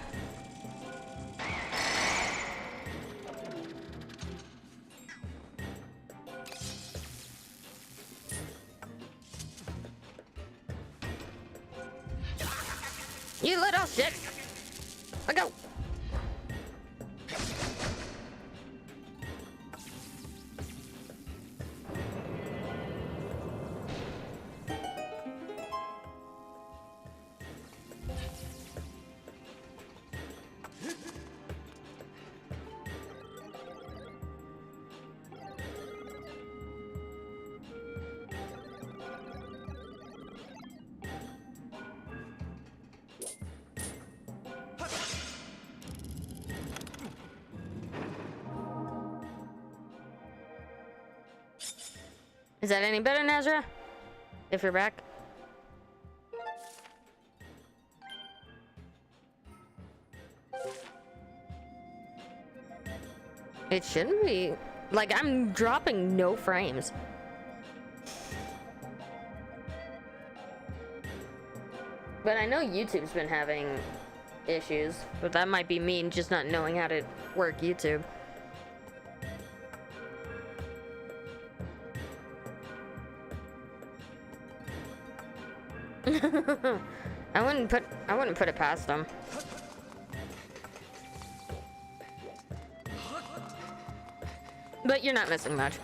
S1: You little shit! Let go! Is that any better, Nazra? If you're back. It shouldn't be. Like, I'm dropping no frames. But I know YouTube's been having issues, but that might be me just not knowing how to work YouTube. I wouldn't put it past them. But you're not missing much.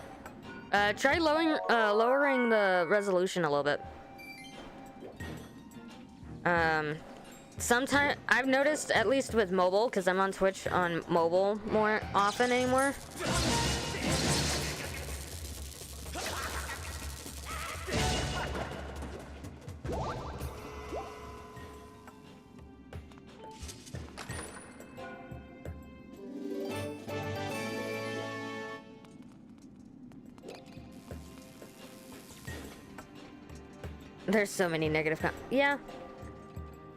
S1: Try lowering the resolution a little bit. Sometimes I've noticed, at least with mobile, because I'm on Twitch on mobile more often anymore. There's so many negative yeah.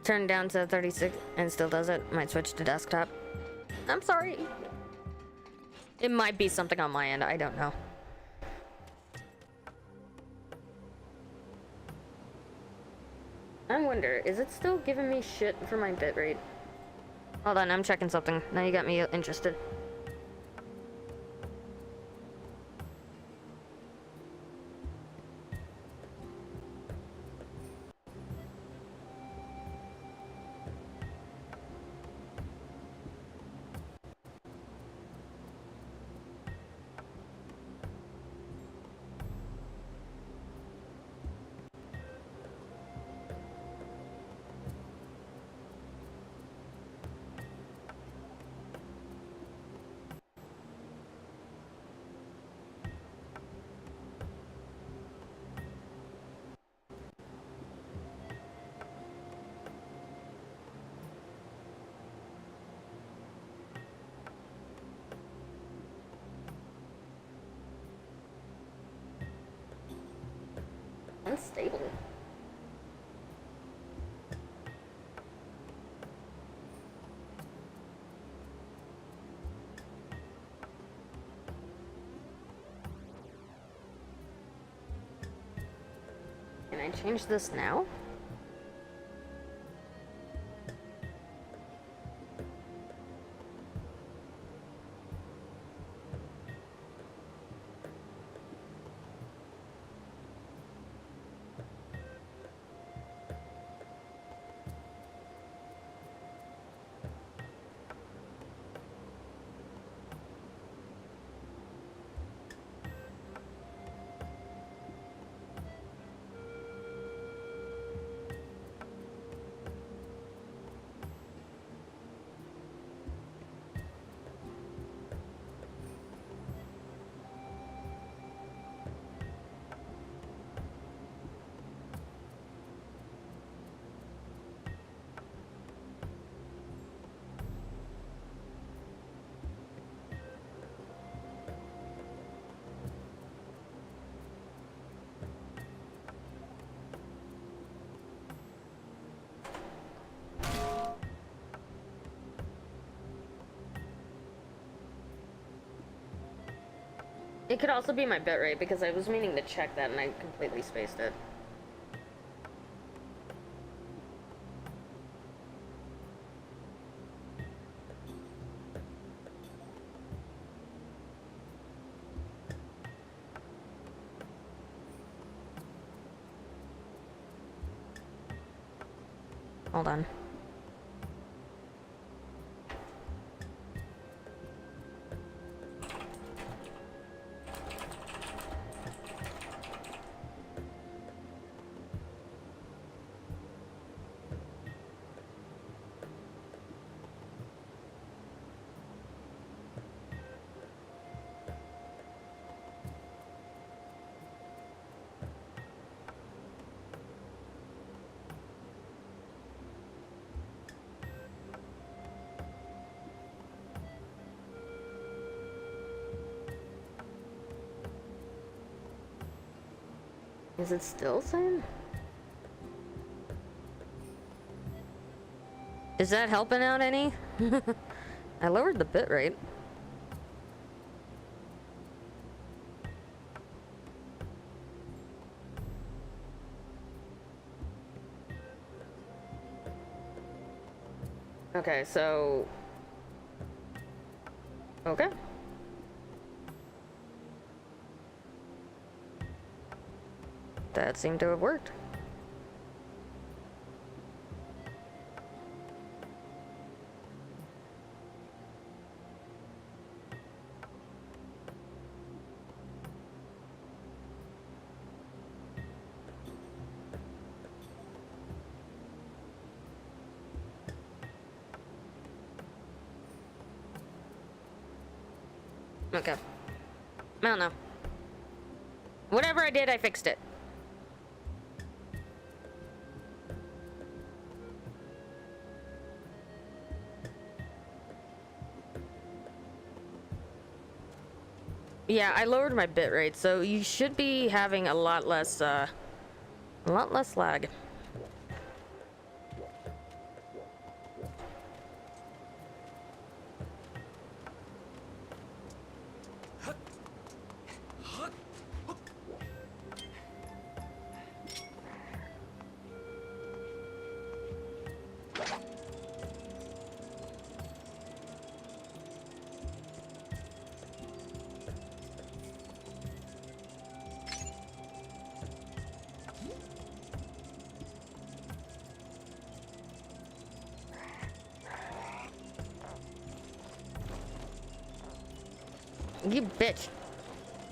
S1: Turned down to 36 and still does it. Might switch to desktop. I'm sorry. It might be something on my end. I don't know. I wonder, is it still giving me shit for my bitrate? Hold on, I'm checking something. Now you got me interested. Unstable. Can I change this now? It could also be my bitrate because I was meaning to check that and I completely spaced it. Hold on. Is it still saying? Is that helping out any? I lowered the bitrate. Okay, so... Okay. That seemed to have worked. Okay. I don't know. Whatever I did, I fixed it. Yeah, I lowered my bitrate, so you should be having a lot less lag. You bitch.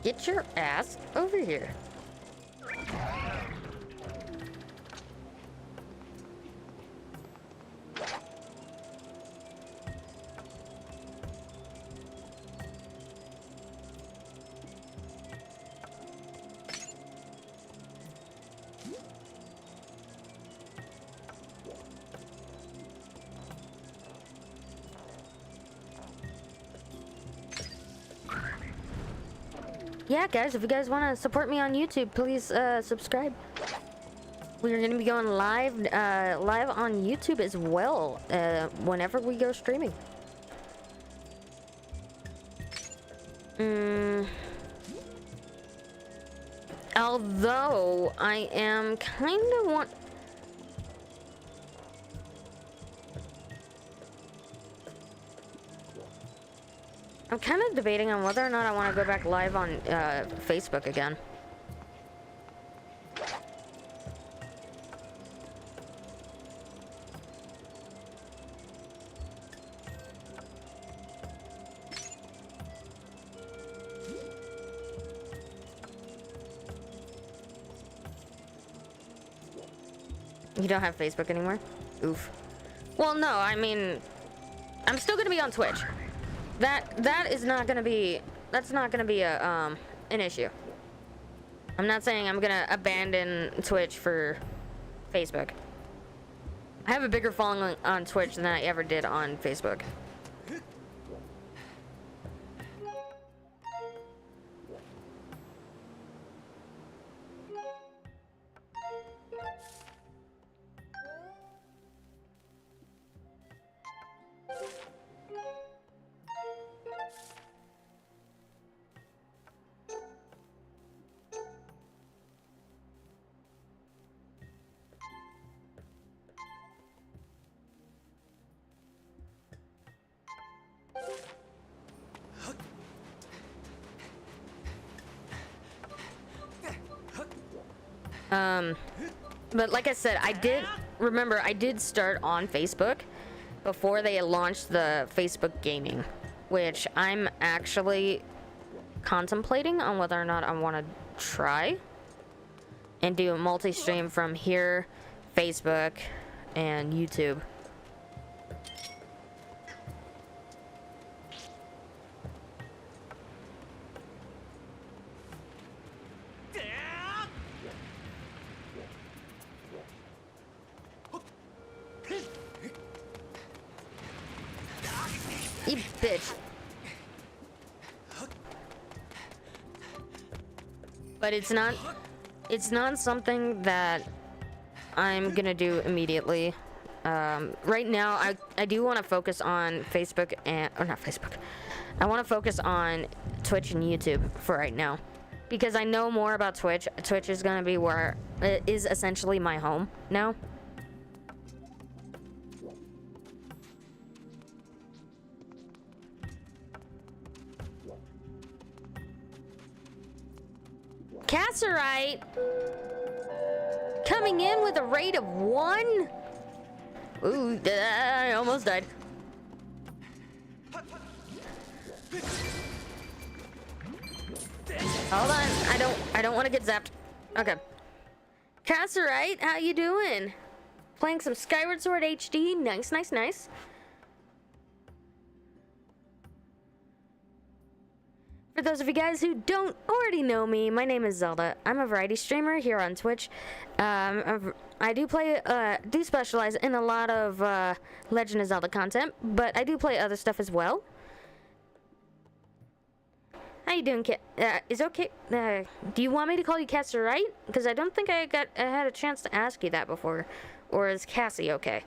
S1: Get your ass over here. Yeah, guys, if you guys want to support me on YouTube, please subscribe. We're going to be going live on YouTube as well whenever we go streaming. Although I am kind of I'm kind of debating on whether or not I want to go back live on Facebook again. You don't have Facebook anymore? Oof. Well, no, I mean, I'm still gonna be on Twitch. That is not gonna be, that's not gonna be a an issue. I'm not saying I'm gonna abandon Twitch for Facebook. I have a bigger following on Twitch than I ever did on Facebook. But like I said, I did start on Facebook before they launched the Facebook gaming, which I'm actually contemplating on whether or not I want to try and do a multi-stream from here, Facebook, and YouTube. You bitch. But it's not It's not something that I'm gonna do immediately. Right now, I do want to focus on Facebook or not Facebook. I want to focus on Twitch and YouTube for right now, because I know more about Twitch. Twitch is gonna be where it is essentially my home now. Casserite coming in with a rate of 1. Ooh, I almost died. Hold on, I don't want to get zapped. Okay. Casserite, how you doing? Playing some Skyward Sword HD. Nice, nice, nice. For those of you guys who don't already know me, my name is Zelda. I'm a variety streamer here on Twitch. I do specialize in a lot of Legend of Zelda content, but I do play other stuff as well. How you doing, Kit? Is it okay? Do you want me to call you Casserite? Because I don't think I had a chance to ask you that before. Or is Cassie okay?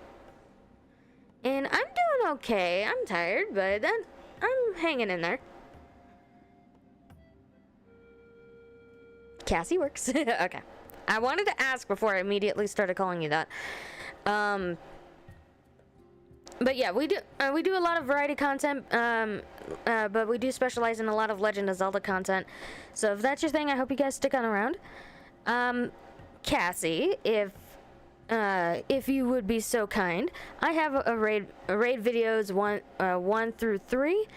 S1: And I'm doing okay. I'm tired, but I'm hanging in there. Cassie works. Okay. I wanted to ask before I immediately started calling you that. But yeah, we do a lot of variety content, but we do specialize in a lot of Legend of Zelda content. So if that's your thing, I hope you guys stick on around. Cassie, if you would be so kind, I have a raid videos 1 through 3.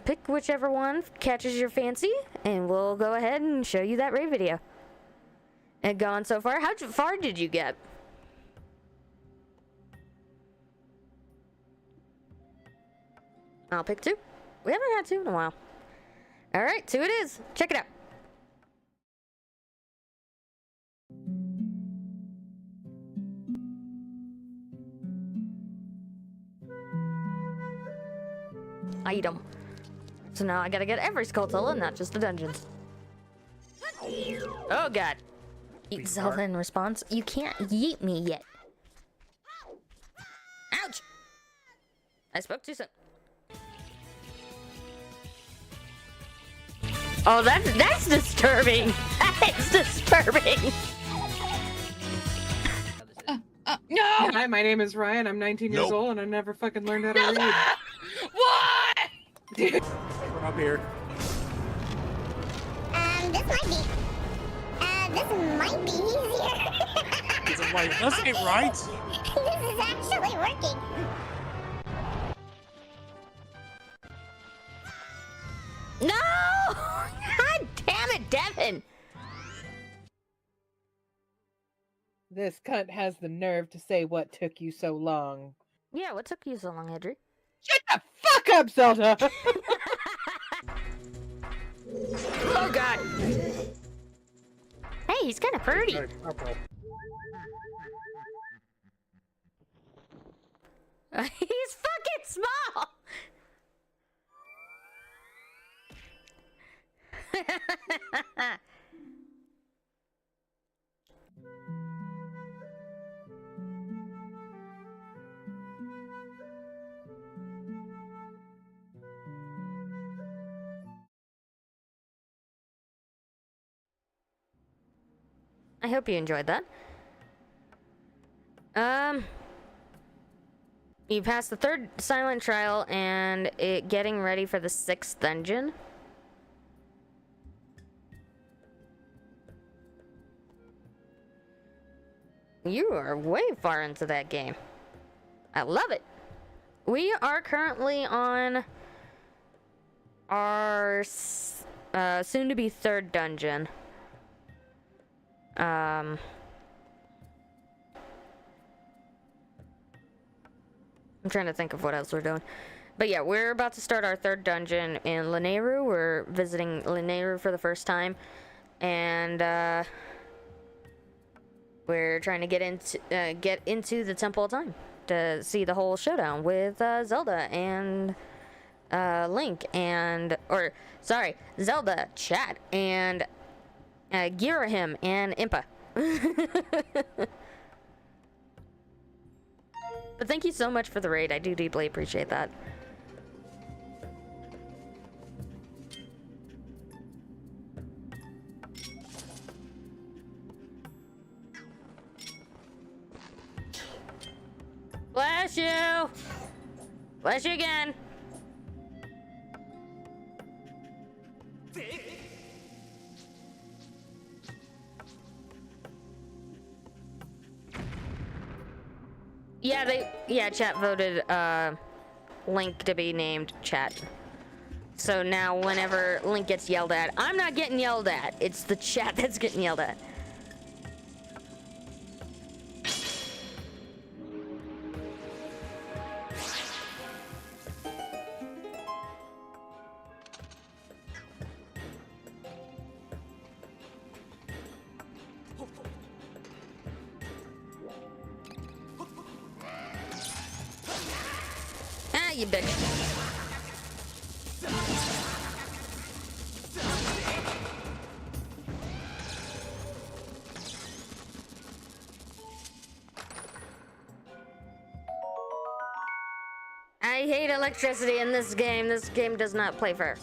S1: Pick whichever one catches your fancy, and we'll go ahead and show you that raid video. And gone so far. How far did you get? I'll pick 2. We haven't had 2 in a while. Alright, 2 it is. Check it out. Item. So now I gotta get every Skulltula, not just the dungeons. Oh god. Eat Zelda in response. You can't yeet me yet. Ouch! I spoke too soon. Oh, that's disturbing. That's disturbing.
S6: No!
S10: Hi, my name is Ryan. I'm 19 years old and I never fucking learned how to read.
S6: What?
S9: We're up here.
S2: This might be easier.
S9: Is it like, doesn't it right?
S2: This is actually working.
S1: No! God damn it, Devin!
S10: This cunt has the nerve to say what took you so long.
S1: Yeah, what took you so long, Hedry?
S10: Shut the fuck up, Zelda!
S1: Oh god! Hey, he's kind of pretty. He's fucking small! I hope you enjoyed that. You passed the 3rd silent trial and getting ready for the 6th dungeon. You are way far into that game. I love it. We are currently on our soon-to-be 3rd dungeon. I'm trying to think of what else we're doing. But yeah, we're about to start our 3rd dungeon in Lanayru. We're visiting Lanayru for the first time. And, we're trying to get into the Temple of Time to see the whole showdown with Zelda and Link and Zelda, Chat, and Girahim and Impa. But thank you so much for the raid. I do deeply appreciate that. Bless you! Bless you again! Yeah, chat voted Link to be named chat. So now whenever Link gets yelled at, I'm not getting yelled at. It's the chat that's getting yelled at. Ah, you bitch. I hate electricity in this game. This game does not play fair.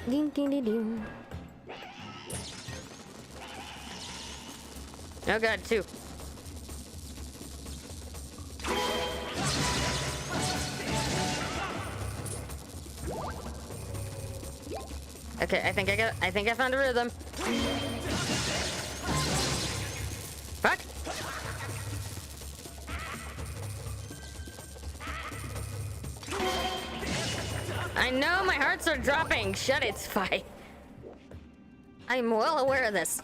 S1: Ding, ding, ding, ding. Oh god, two. Okay, I think I found a rhythm. Fuck. I know my hearts are dropping. Shut it, Spy. I'm well aware of this.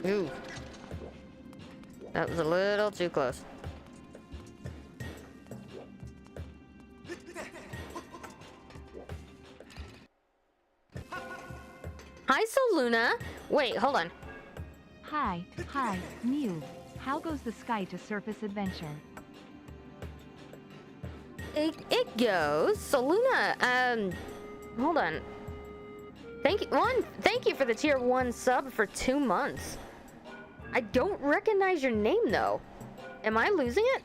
S1: Ooh. That was a little too close. Hi, Soluna. Wait, hold on.
S11: Hi, Mew. How goes the Sky to Surface adventure?
S1: It goes. Soluna, hold on. Thank you for the tier 1 sub for 2 months. I don't recognize your name though. Am I losing it?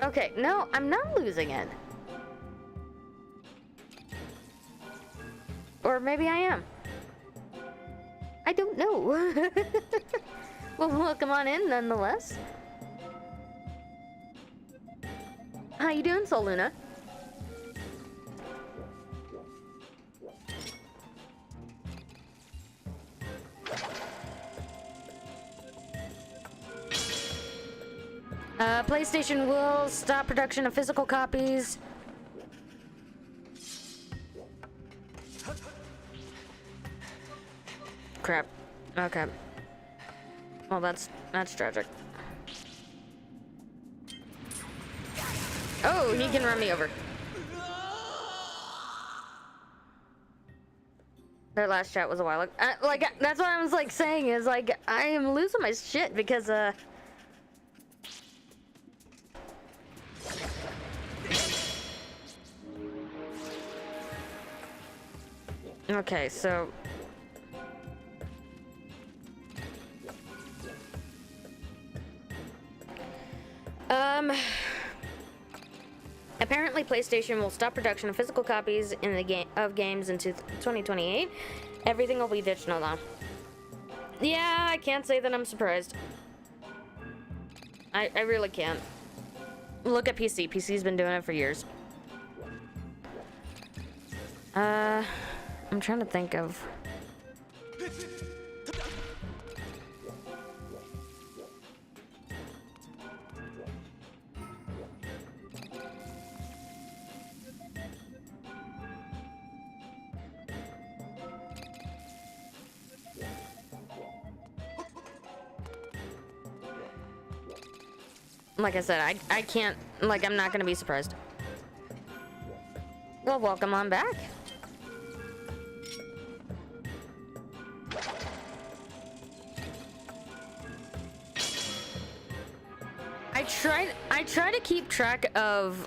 S1: Okay, no, I'm not losing it. Or maybe I am. I don't know. Well, welcome on in nonetheless. How you doing, Soluna? PlayStation will stop production of physical copies. Crap. Okay. Well, that's tragic. Oh, he can run me over. Their last chat was a while ago. Like, that's what I was, like, saying is, like, I am losing my shit because, okay, so... Apparently, PlayStation will stop production of physical copies in the games in 2028. Everything will be digital now. Yeah, I can't say that I'm surprised. I really can't. Look at PC. PC's been doing it for years. I'm trying to think of... Like I said, I can't, like, I'm not gonna be surprised. Well, welcome on back. I try to keep track of...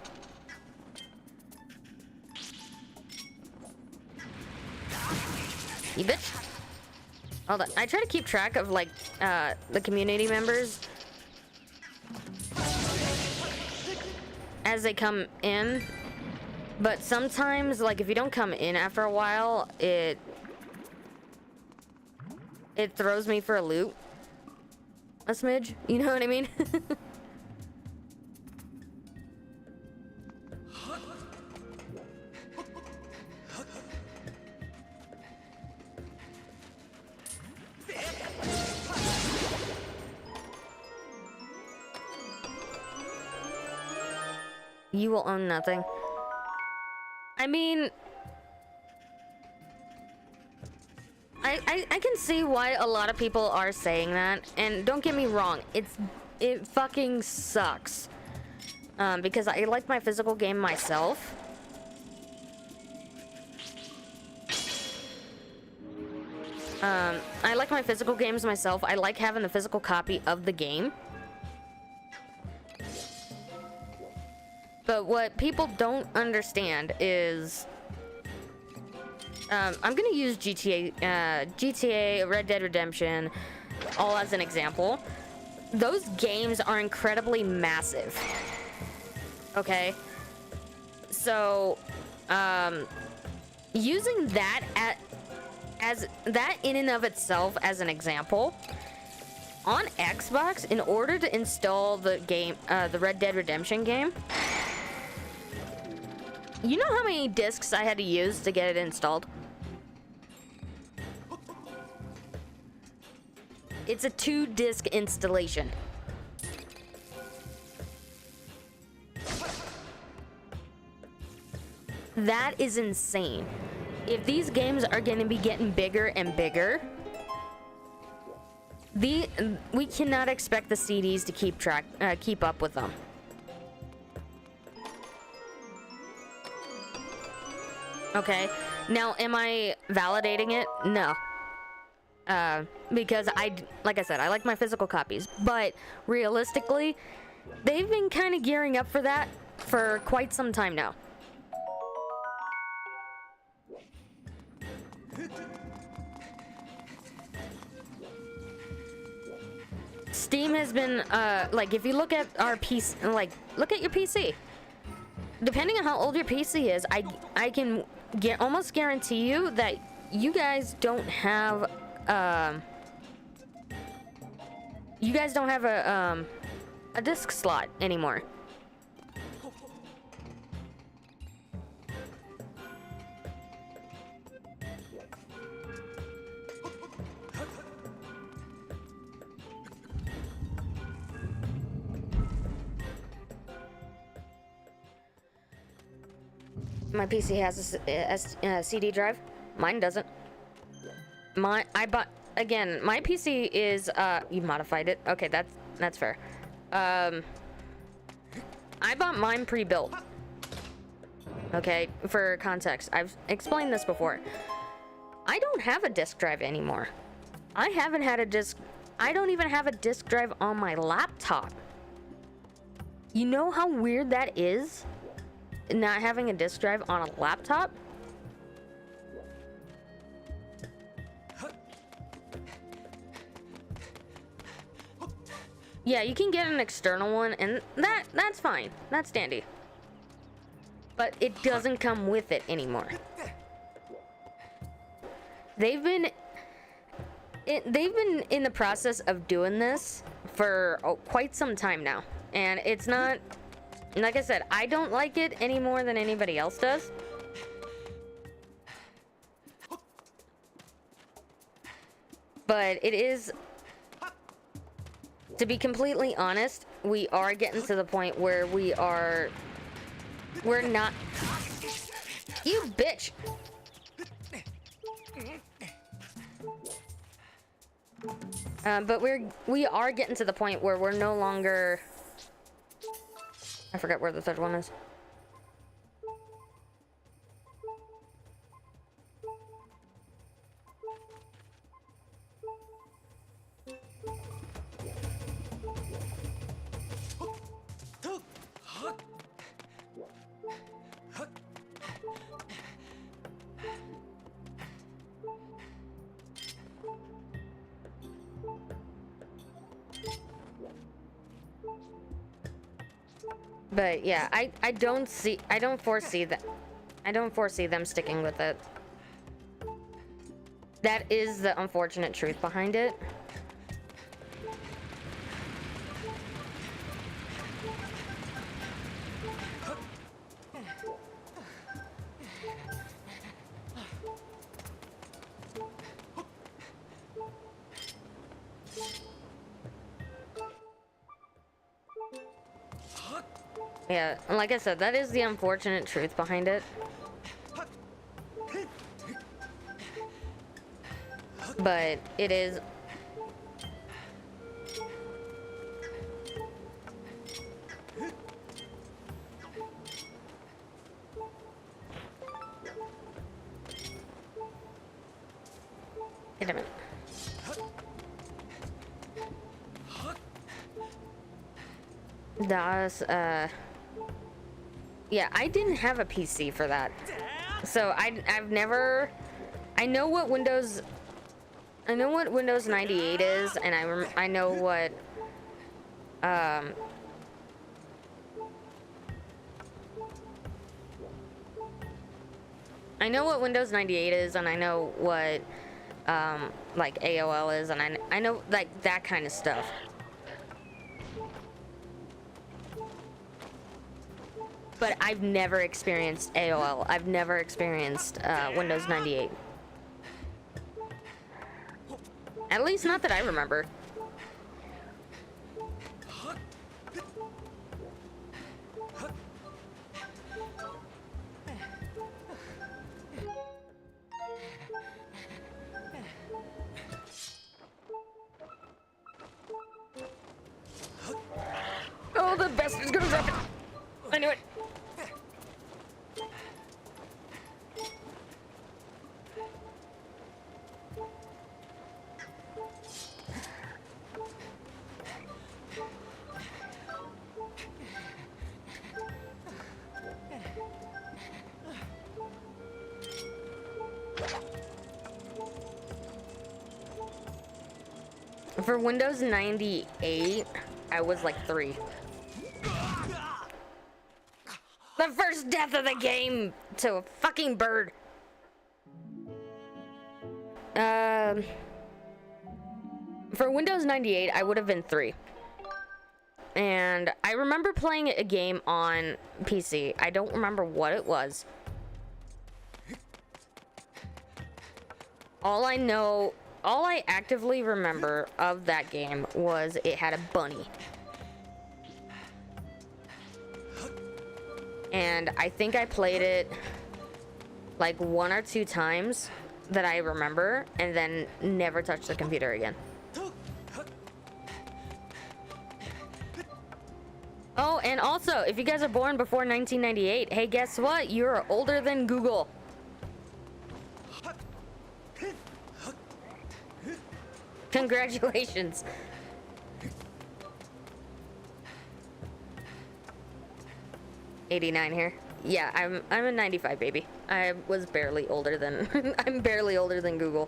S1: You bitch. Hold on. I try to keep track of, like, the community members as they come in, but sometimes, like, if you don't come in after a while, it throws me for a loop a smidge, you know what I mean? You will own nothing. I mean, I can see why a lot of people are saying that, and don't get me wrong, it fucking sucks. Because I like my physical game myself. I like my physical games myself. I like having the physical copy of the game. But what people don't understand is, I'm gonna use GTA, Red Dead Redemption, all as an example. Those games are incredibly massive. Okay? So, using that as that in and of itself as an example, on Xbox, in order to install the game, the Red Dead Redemption game, you know how many discs I had to use to get it installed? It's a 2-disc installation. That is insane. If these games are going to be getting bigger and bigger, we cannot expect the CDs to keep up with them. Okay, now am I validating it? No. Because like I said, I like my physical copies, but realistically, they've been kind of gearing up for that for quite some time now. Steam has been, like, if you look at our PC, like, look at your PC. Depending on how old your PC is, I can almost guarantee you that you guys don't have, a disc slot anymore. My PC has a CD drive. Mine doesn't. My PC is you modified it. Okay, that's fair. I bought mine pre-built. Okay, for context, I've explained this before. I don't have a disk drive anymore. I don't even have a disk drive on my laptop. You know how weird that is? Not having a disk drive on a laptop? Yeah, you can get an external one, and that's fine. That's dandy. But it doesn't come with it anymore. They've been in the process of doing this for quite some time now, and it's not, like I said, I don't like it any more than anybody else does. But it is, to be completely honest, we are getting to the point where we're not, you bitch. But we are getting to the point where we're no longer, I forget where the third one is. But yeah, I don't foresee them sticking with it. That is the unfortunate truth behind it. Yeah, like I said, that is the unfortunate truth behind it. But it is... Wait a minute. Yeah, I didn't have a PC for that. So I've never... I know what Windows 98 is, and I know what... I know what Windows 98 is, and I know what, like, AOL is, and I know, like, that kind of stuff. But I've never experienced AOL. I've never experienced Windows 98. At least not that I remember. Oh, the best is gonna drop it. I knew it. For Windows 98, I was like 3. The first death of the game to a fucking bird. For Windows 98, I would have been 3. And I remember playing a game on PC. I don't remember what it was. All I actively remember of that game was it had a bunny. and I think I played it like 1 or 2 times that I remember, and then never touched the computer again. Oh, and also, if you guys are born before 1998, hey, guess what? You're older than Google. Congratulations. '89 here. Yeah, I'm a 95 baby. I was barely older than I'm barely older than Google.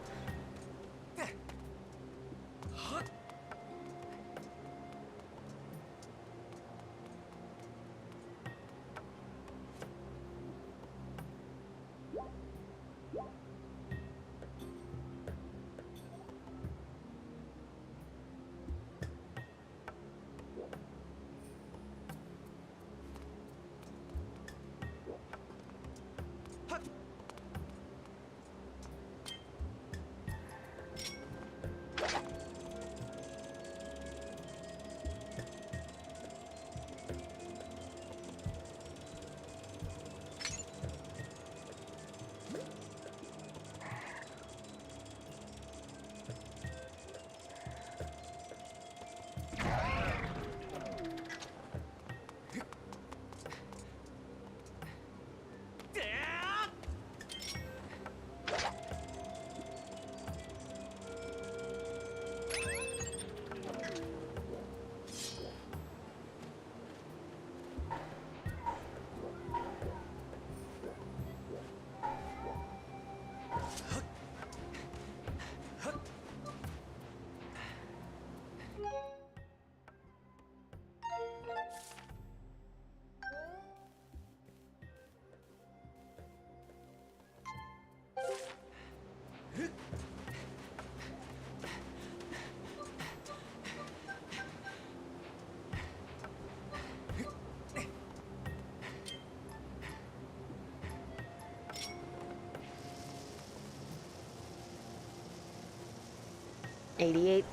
S1: '88.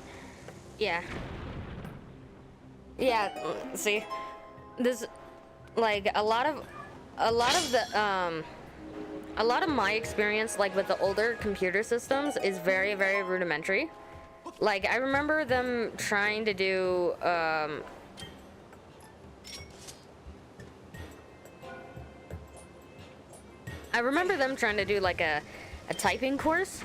S1: Yeah. Yeah, see, this, like, a lot of my experience, like, with the older computer systems is very, very rudimentary. Like, I remember them trying to do, like, a typing course.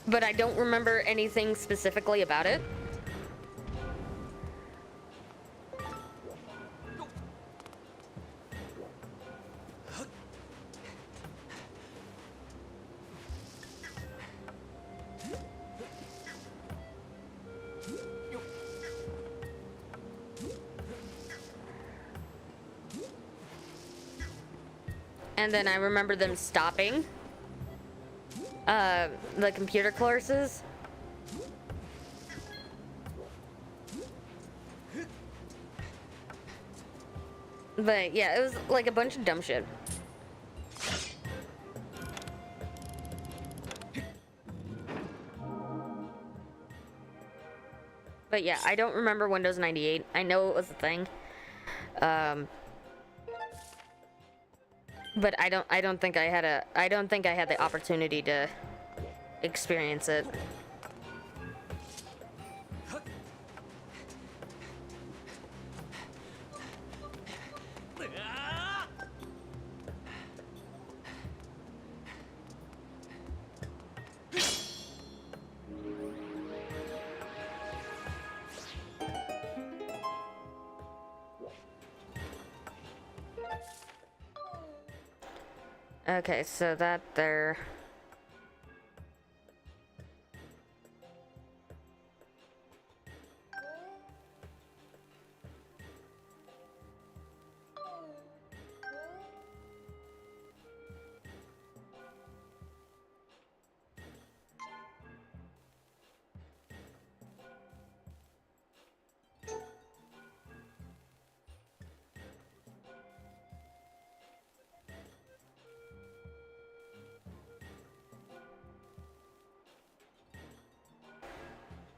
S1: But I don't remember anything specifically about it. And then I remember them stopping the computer courses. But yeah, it was like a bunch of dumb shit. But yeah, I don't remember Windows 98. I know it was a thing. But I don't think I had the opportunity to experience it. Okay, so that there.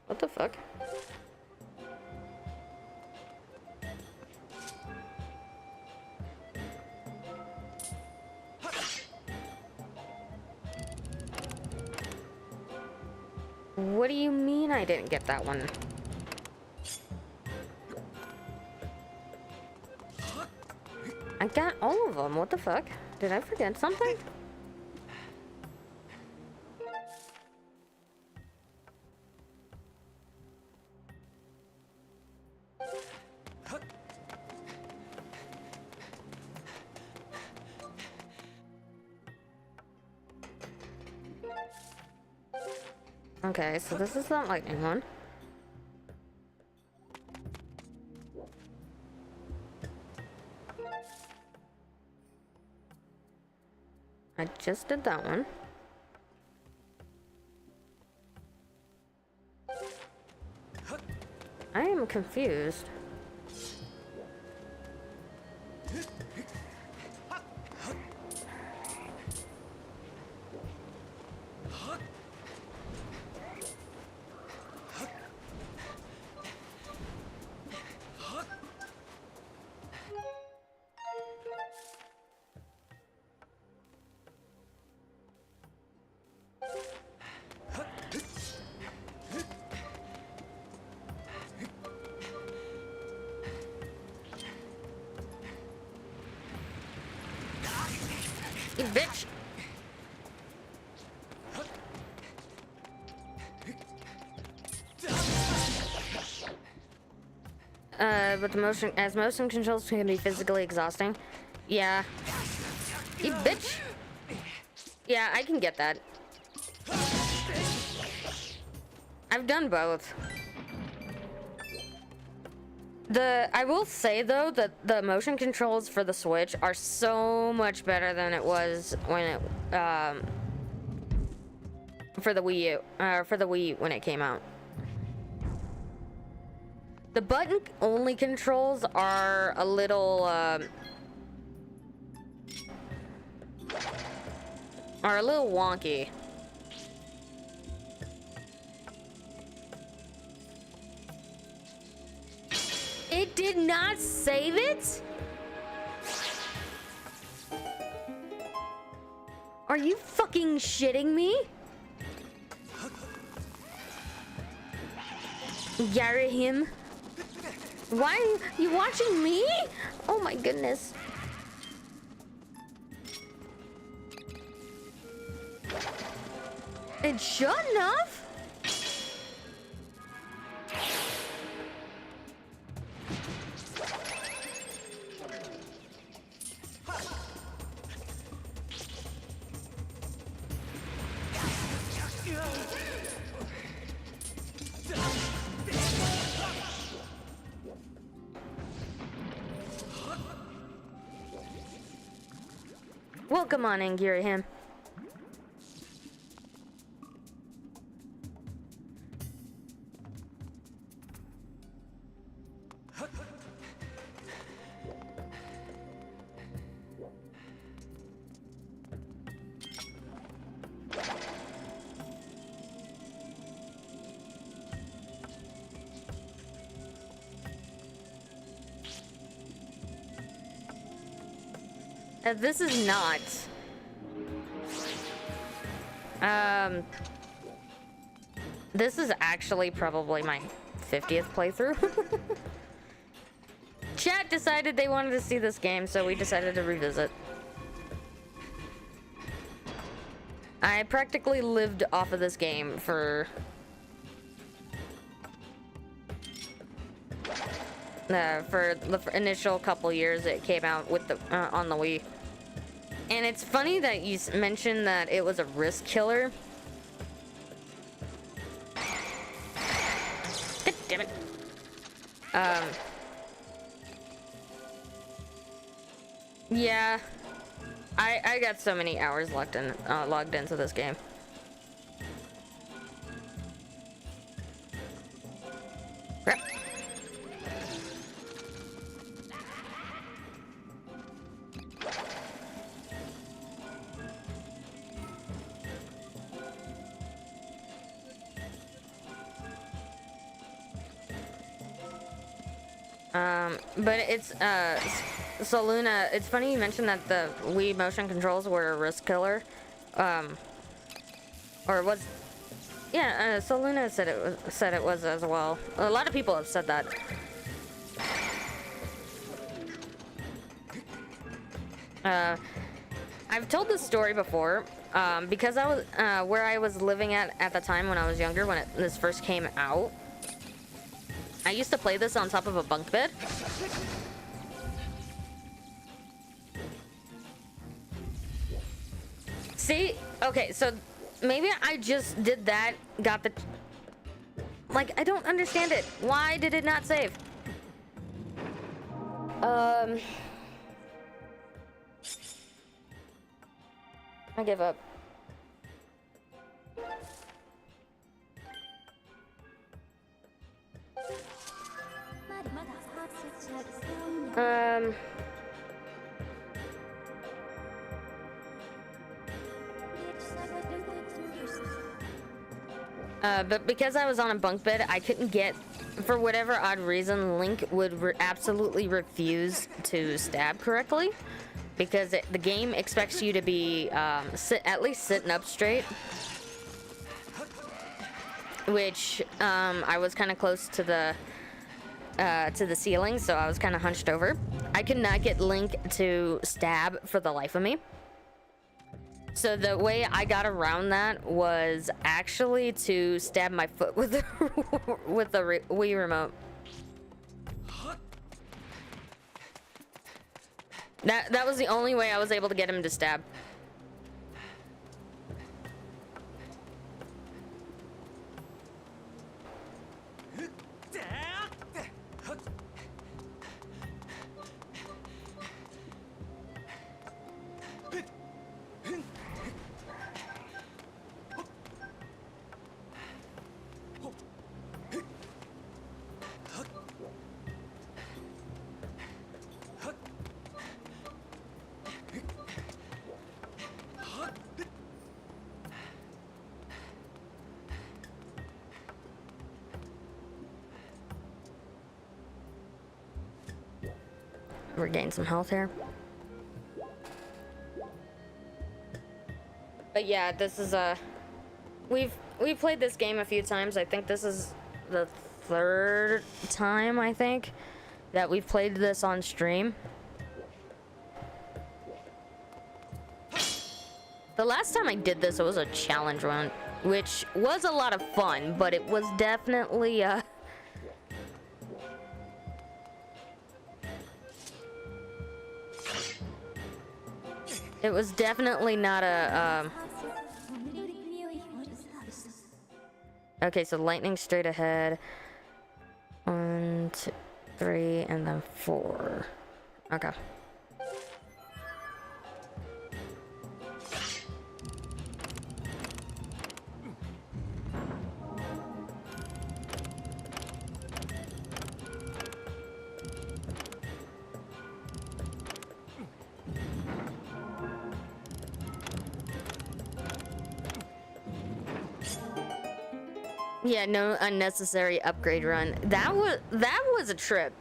S1: What the fuck? What do you mean I didn't get that one? I got all of them. What the fuck? Did I forget something? Okay, so this is the lightning one. I just did that one. I am confused. You bitch! But the motion controls can be physically exhausting. Yeah. You bitch! Yeah, I can get that. I've done both. I will say though that the motion controls for the Switch are so much better than it was when it for the Wii U, for the Wii when it came out. The button only controls are a little wonky. It did not save it? Are you fucking shitting me? Yarahim? Why are you watching me? Oh my goodness. It shut enough? Welcome on in, Girahim. This is not. This is actually probably my 50th playthrough. Chat decided they wanted to see this game, so we decided to revisit. I practically lived off of this game for the initial couple years it came out with the on the Wii. And it's funny that you mentioned that it was a risk killer. God damn it. Yeah. I got so many hours logged into this game. Crap. But it's, so Luna, it's funny you mentioned that the Wii motion controls were a risk killer. Or was, yeah, so Luna said it was as well. A lot of people have said that. I've told this story before, because I was, where I was living at the time when I was younger, when this first came out, I used to play this on top of a bunk bed. See? Okay, so maybe I just did that, got the... Like, I don't understand it. Why did it not save? I give up. But because I was on a bunk bed, I couldn't get, for whatever odd reason, Link would absolutely refuse to stab correctly. Because the game expects you to be, at least sitting up straight. Which, I was kind of close to the ceiling, so I was kind of hunched over. I could not get Link to stab for the life of me. So the way I got around that was actually to stab my foot with the, with the Wii remote. That was the only way I was able to get him to stab. Regain some health here. But yeah, this is we've played this game a few times. I think this is the third time, I think, that we've played this on stream. The last time I did this, it was a challenge run, which was a lot of fun, but it was definitely it was definitely not a, Okay, so lightning straight ahead. 1, 2, 3, and then 4. Okay. Yeah, no unnecessary upgrade run. That was a trip.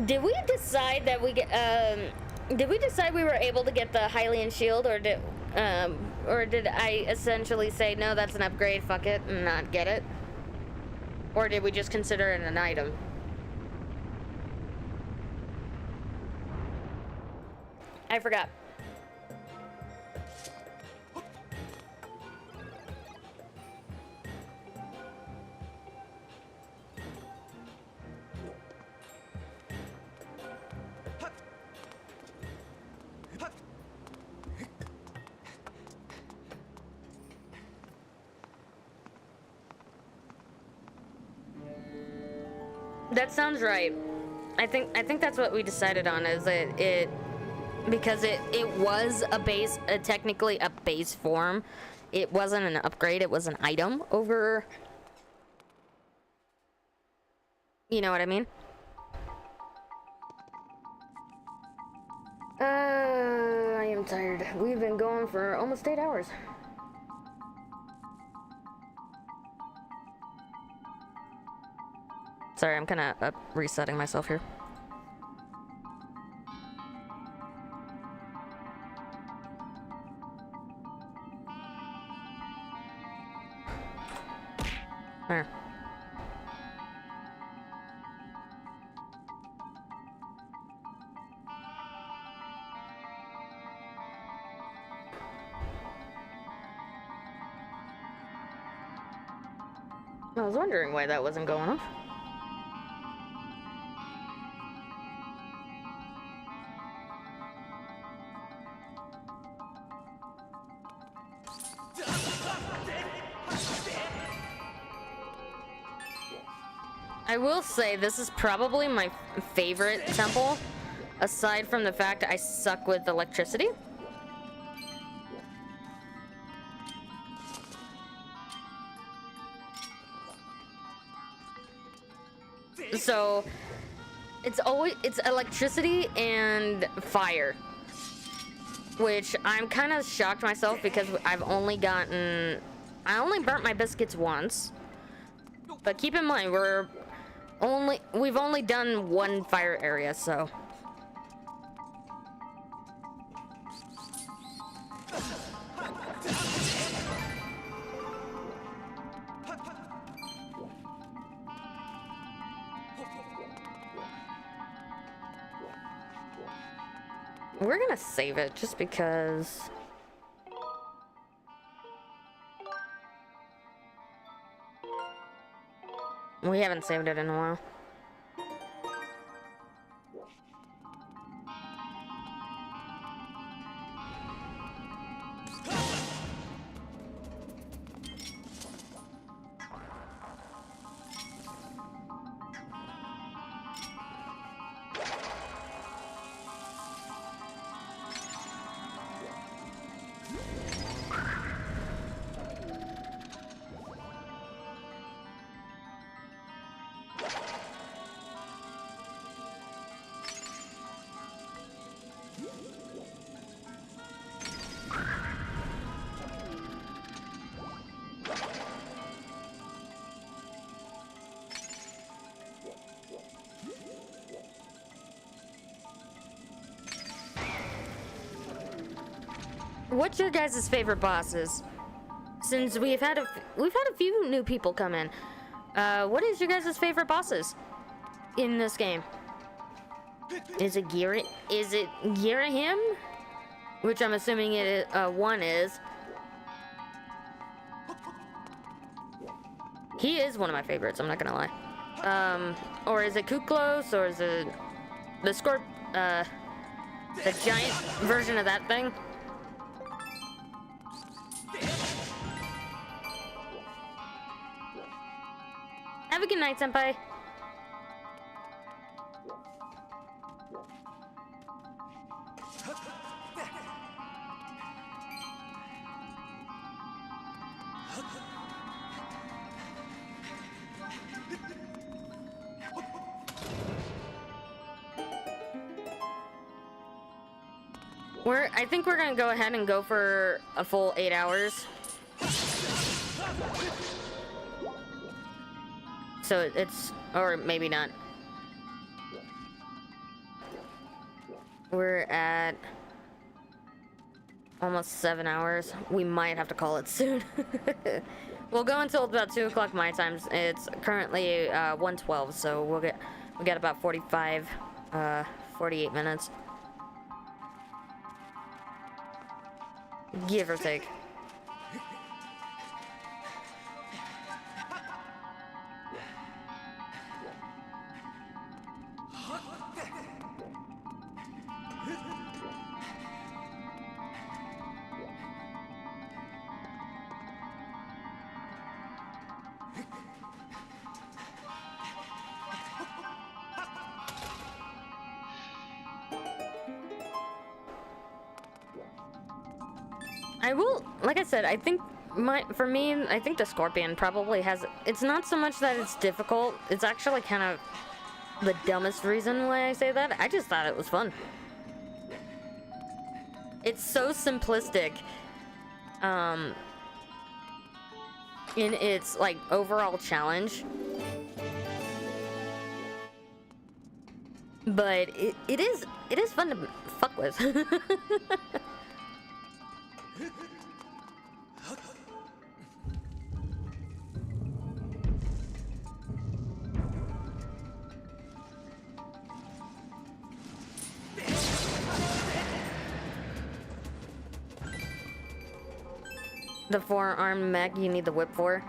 S1: Did we decide that we get did we decide we were able to get the Hylian shield, or did I essentially say no, that's an upgrade, fuck it, and not get it? Or did we just consider it an item? I forgot. That sounds right. I think that's what we decided on, is that it because it was a base, technically a base form. It wasn't an upgrade, it was an item over, you know what I mean? I am tired. We've been going for almost 8 hours. Sorry, I'm kind of resetting myself here. There. I was wondering why that wasn't going off. I will say this is probably my favorite temple, aside from the fact I suck with electricity. So it's electricity and fire, which I'm kind of shocked myself because I only burnt my biscuits once. But keep in mind we've only done one fire area, so. We're gonna save it just because. We haven't saved it in a while. What's your guys' favorite bosses? Since we've had a few new people come in. What is your guys' favorite bosses in this game? Is it Girahim? Which I'm assuming one is. He is one of my favorites, I'm not gonna lie. Or is it Kuklos, or is it the giant version of that thing? Have a good night, senpai. I think we're gonna go ahead and go for a full 8 hours. So or maybe not. We're at almost 7 hours. We might have to call it soon. We'll go until about 2 o'clock my time. It's currently 1:12, so we got about 48 minutes. Give or take. Like I said, I think for me, I think the Scorpion probably has. It's not so much that it's difficult. It's actually kind of the dumbest reason why I say that. I just thought it was fun. It's so simplistic. In its like overall challenge. But it is fun to fuck with. The four-armed mech you need the whip for.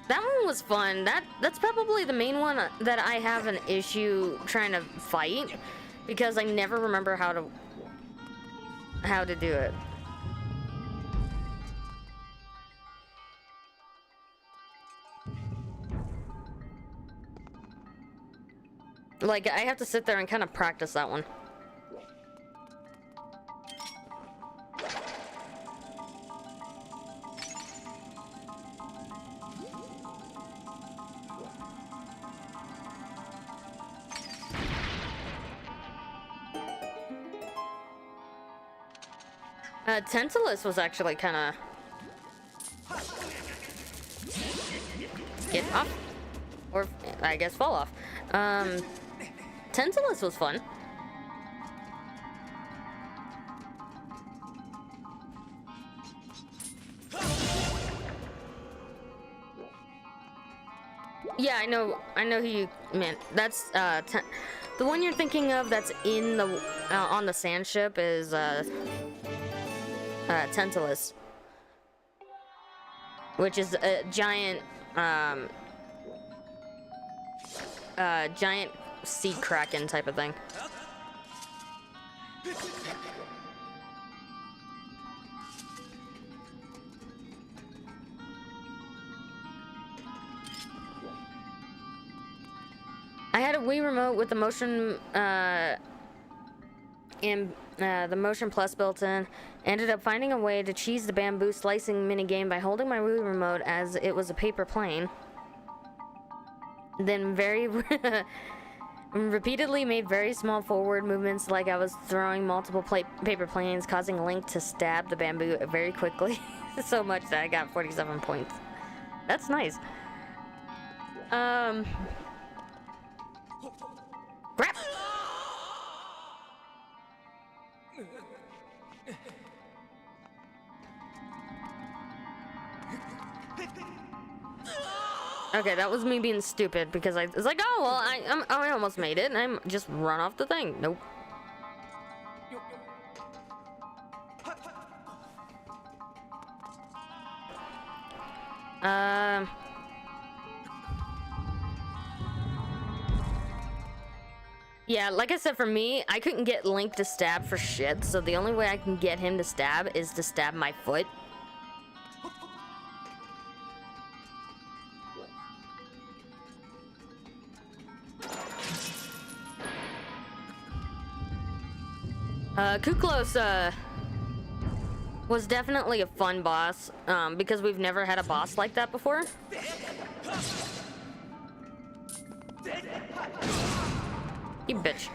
S1: That one was fun. That's probably the main one that I have an issue trying to fight because I never remember how to do it. Like I have to sit there and kind of practice that one. Tantalus was actually kind of... Get off. Or, I guess, fall off. Tantalus was fun. Yeah, I know who you meant. That's, the one you're thinking of that's in the, on the sand ship is, Tantalus, which is a giant, giant sea kraken type of thing. I had a Wii remote with the motion, the motion plus built in. Ended up finding a way to cheese the bamboo slicing minigame by holding my Wii remote as it was a paper plane. Then repeatedly made very small forward movements like I was throwing multiple paper planes, causing Link to stab the bamboo very quickly. So much that I got 47 points. That's nice. Crap! Okay, that was me being stupid because I was like, oh, well, I almost made it, and I'm just run off the thing. Nope. Yeah, like I said, for me, I couldn't get Link to stab for shit, so the only way I can get him to stab is to stab my foot. Kuklos, was definitely a fun boss, because we've never had a boss like that before. You bitch.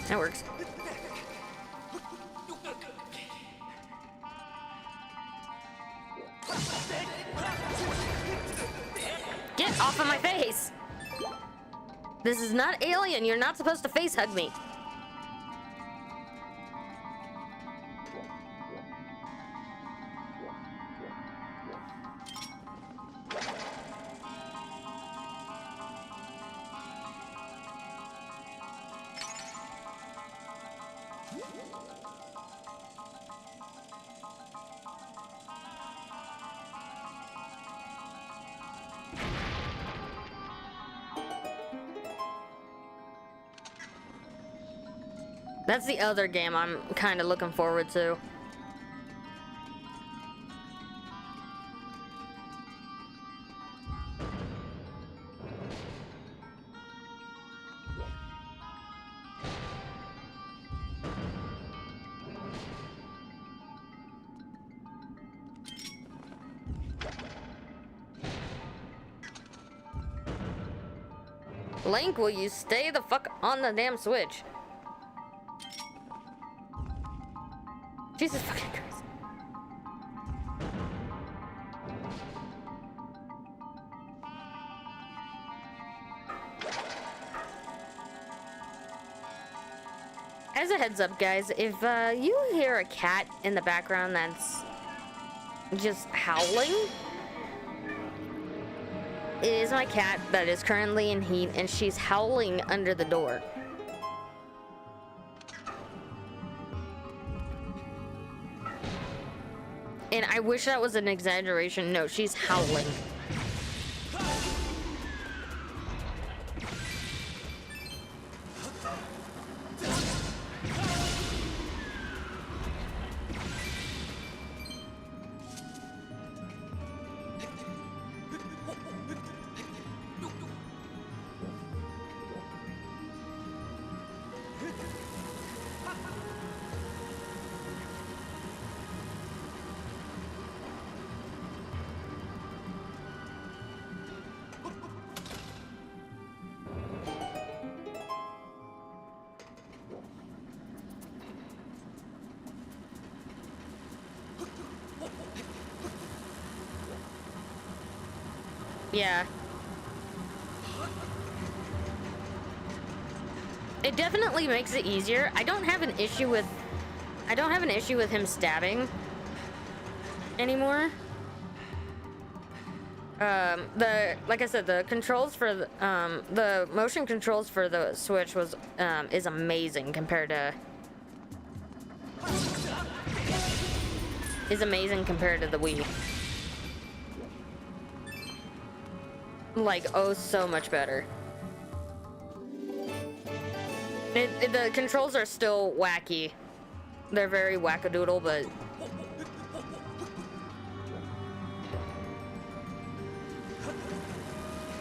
S1: That works. Get off of my face! This is not Alien. You're not supposed to face hug me. That's the other game I'm kind of looking forward to. Link, will you stay the fuck on the damn Switch? Jesus fucking Christ. As a heads up, guys, if you hear a cat in the background that's just howling, it is my cat that is currently in heat, and she's howling under the door. And I wish that was an exaggeration. No, she's howling. Yeah. It definitely makes it easier. I don't have an issue with him stabbing anymore. Like I said, the controls for the motion controls for the Switch is amazing compared to the Wii. Like, oh, so much better. The controls are still wacky. They're very wackadoodle, but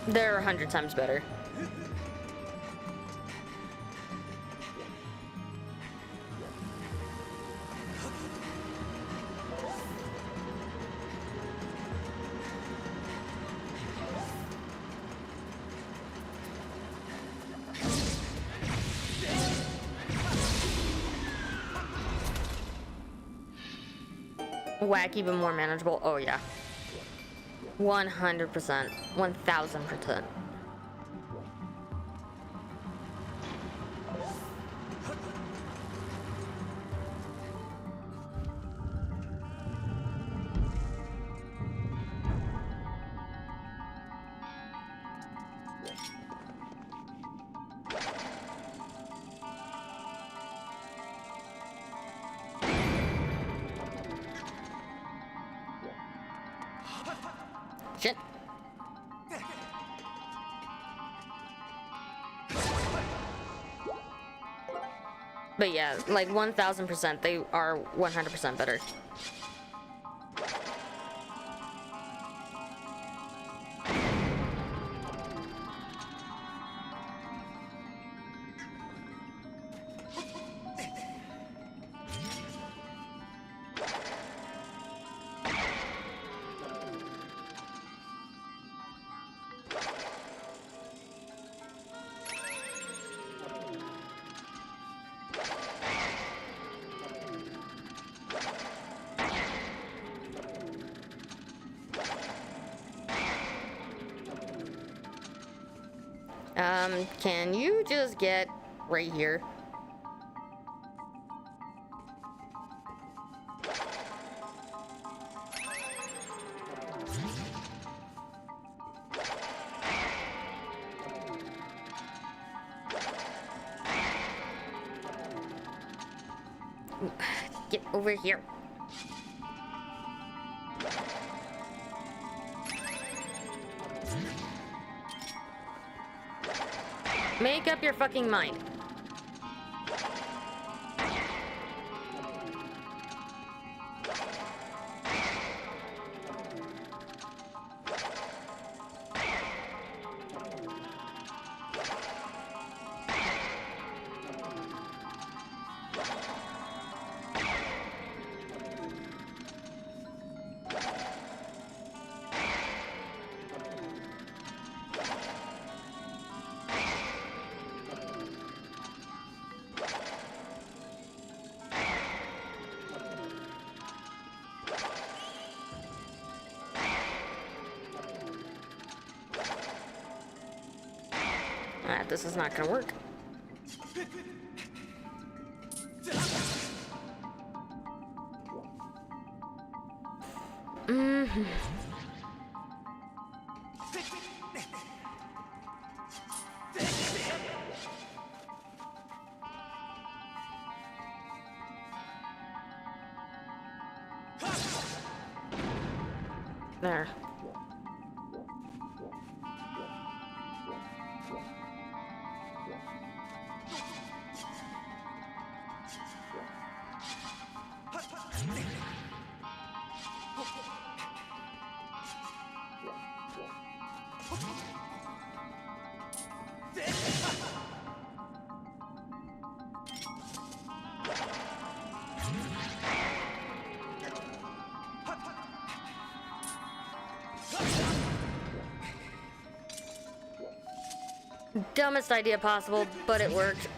S1: they're 100 times better. Wacky but more manageable. Oh yeah. 100%. 1000%. Shit. But yeah, like 1000%, they are 100% better. Can you just get right here? Get over here. Make up your fucking mind. This is not gonna work. There. Dumbest idea possible, but it worked.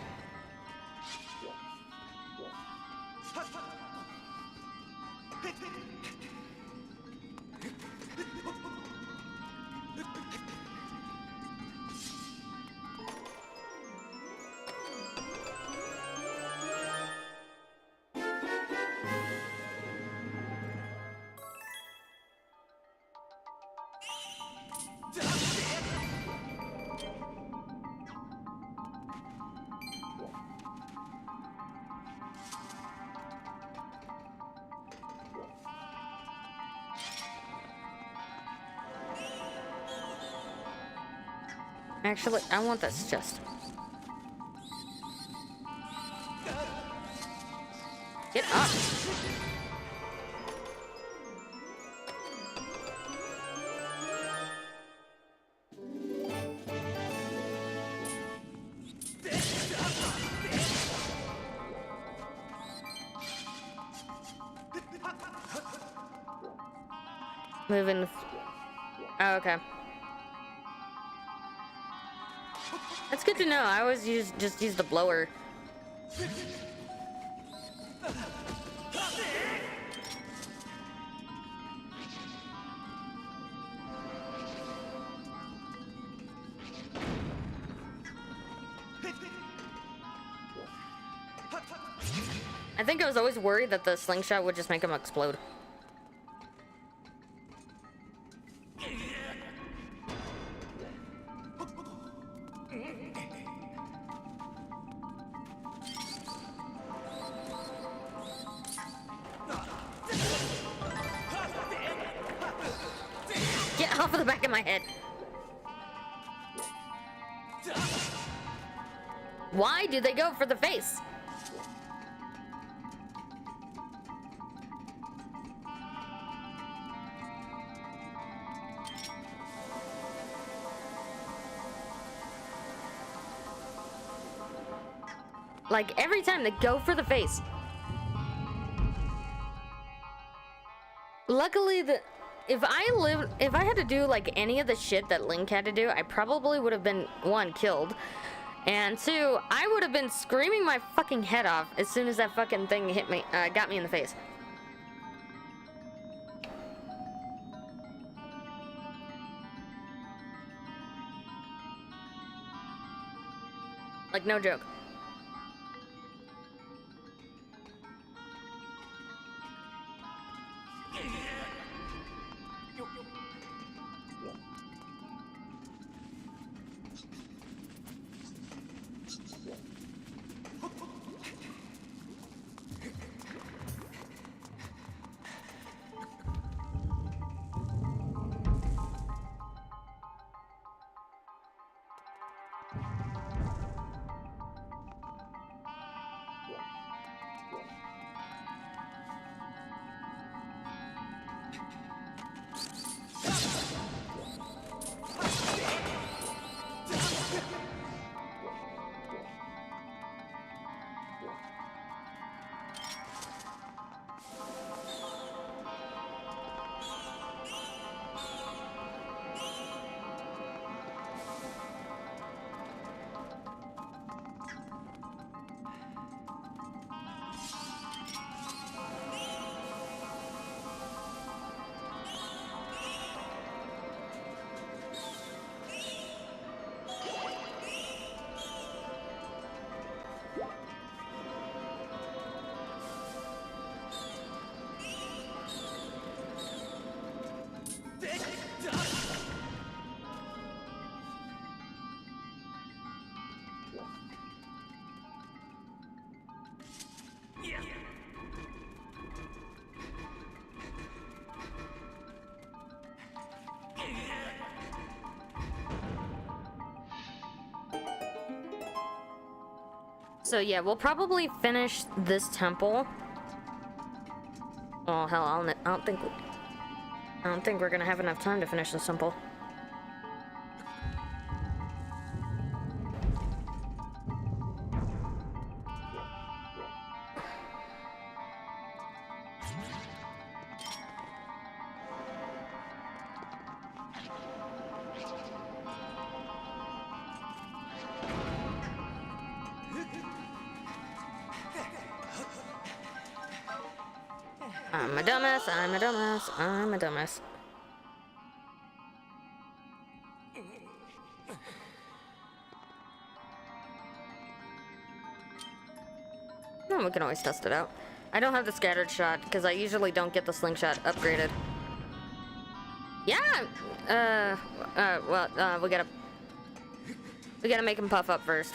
S1: Actually, I want this chest. Get up. Moving. Oh, okay. That's good to know. I always just use the blower. I think I was always worried that the slingshot would just make him explode. Get off of the back of my head. Why do they go for the face? Like, every time they go for the face. Luckily, if I had to do, like, any of the shit that Link had to do, I probably would have been, 1, killed. And 2, I would have been screaming my fucking head off as soon as that fucking thing hit me, got me in the face. Like, no joke. So yeah, we'll probably finish this temple. Oh hell, I don't think we're gonna have enough time to finish this temple. I'm a dumbass, I'm a dumbass, I'm a dumbass. No, we can always test it out. I don't have the scattered shot, because I usually don't get the slingshot upgraded. Yeah! We gotta make him puff up first.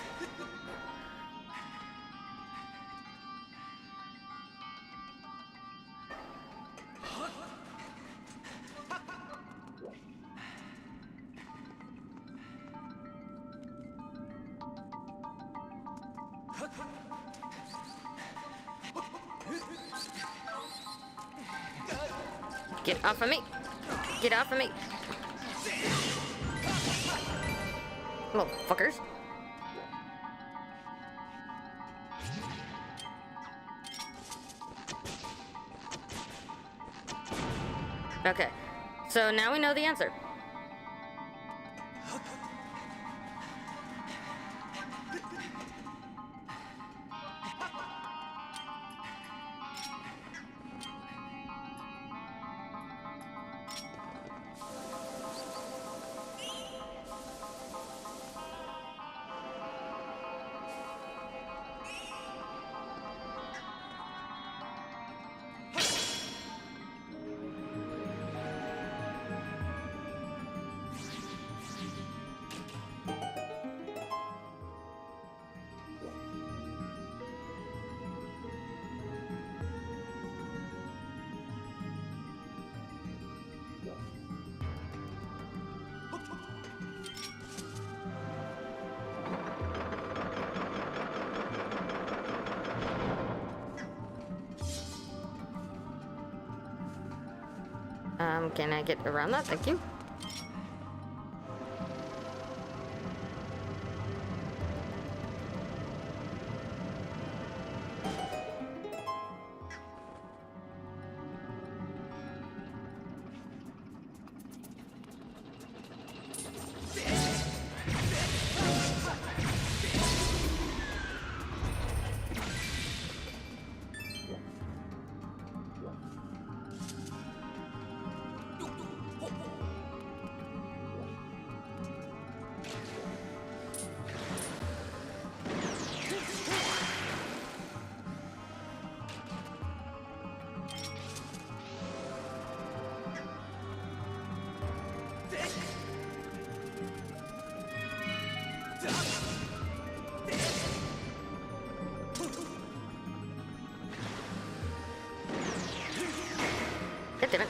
S1: Get off of me! Get off of me! Little fuckers. Okay, so now we know the answer. Can I get around that? Thank you. God damn it.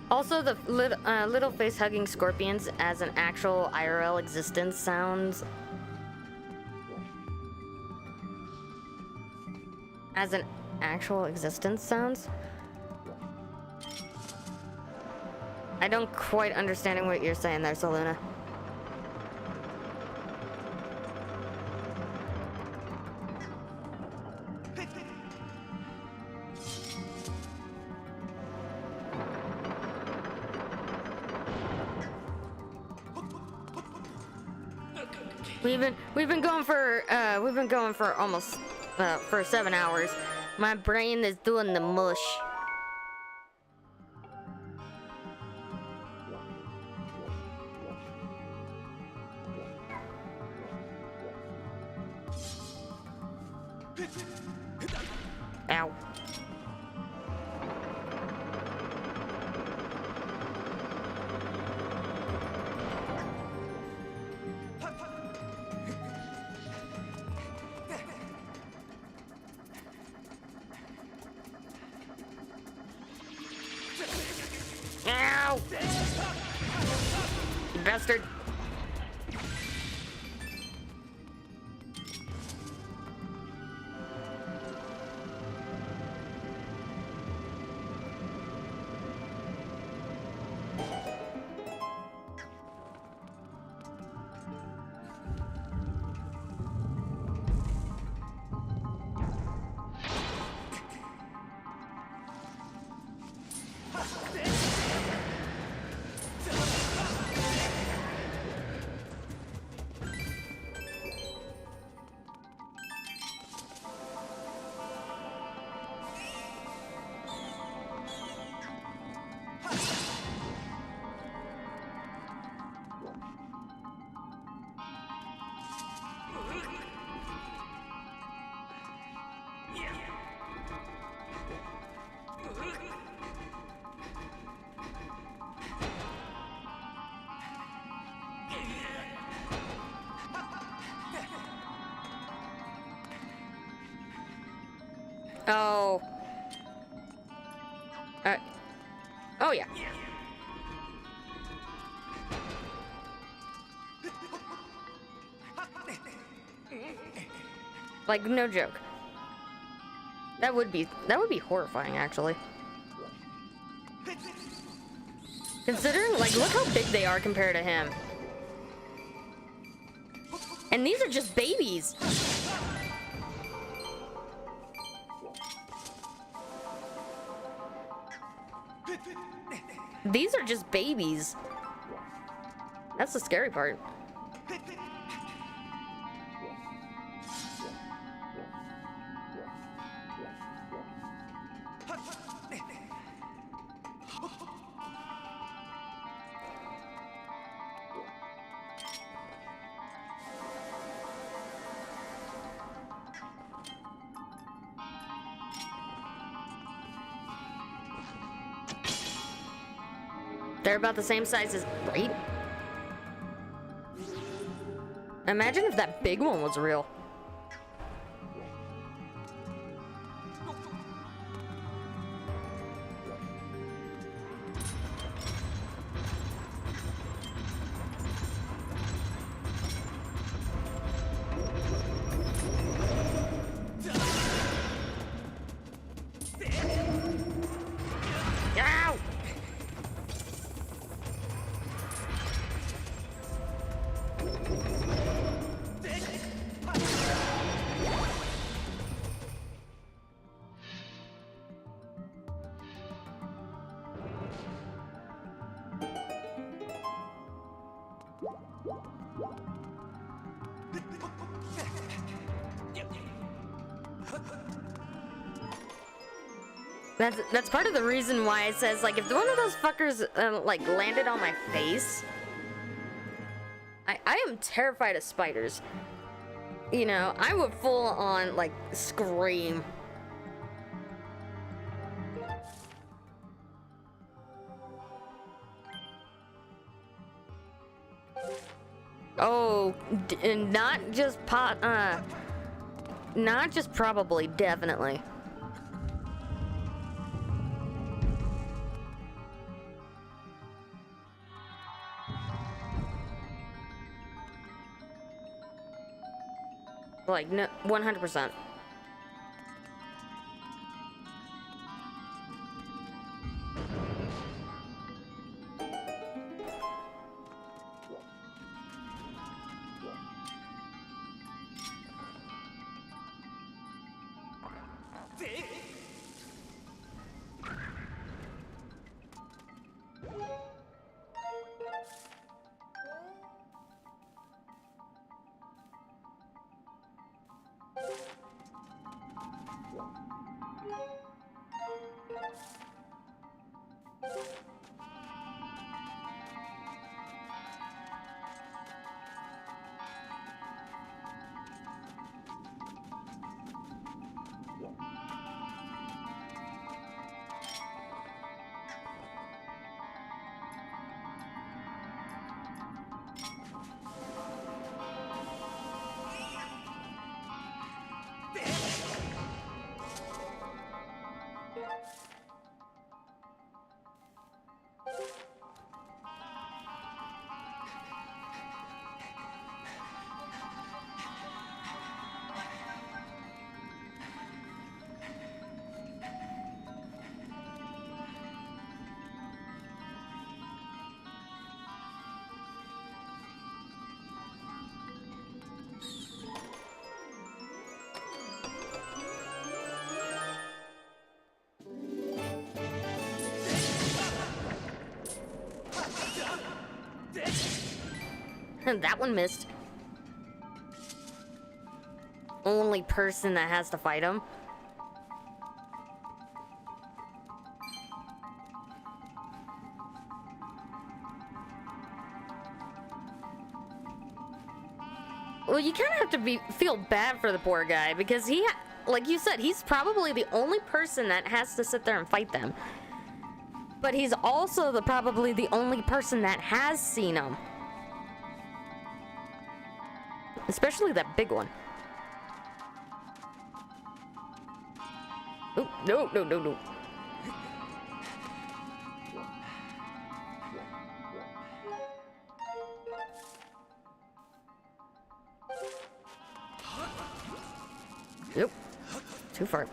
S1: Also, the little face-hugging scorpions as an actual IRL existence sounds... As an actual existence sounds? I don't quite understand what you're saying there, Saluna. We've been going for almost for 7 hours. My brain is doing the mush. Ow. Ow! You bastard. Oh. Oh yeah. Like, no joke. That would be horrifying, actually. Considering, like, look how big they are compared to him. And these are just babies. These are just babies. That's the scary part. They're about the same size as, right? Imagine if that big one was real. Ow! That's part of the reason why it says, like, if one of those fuckers like landed on my face, I am terrified of spiders. You know, I would full on like scream. Oh, not just not just probably, definitely. Like, no, 100%. That one missed. Only person that has to fight him. Well, you kind of have to feel bad for the poor guy because he, like you said, he's probably the only person that has to sit there and fight them. But he's also probably the only person that has seen them. Especially that big one. Oh, no, no, no, no. Yep. Too far.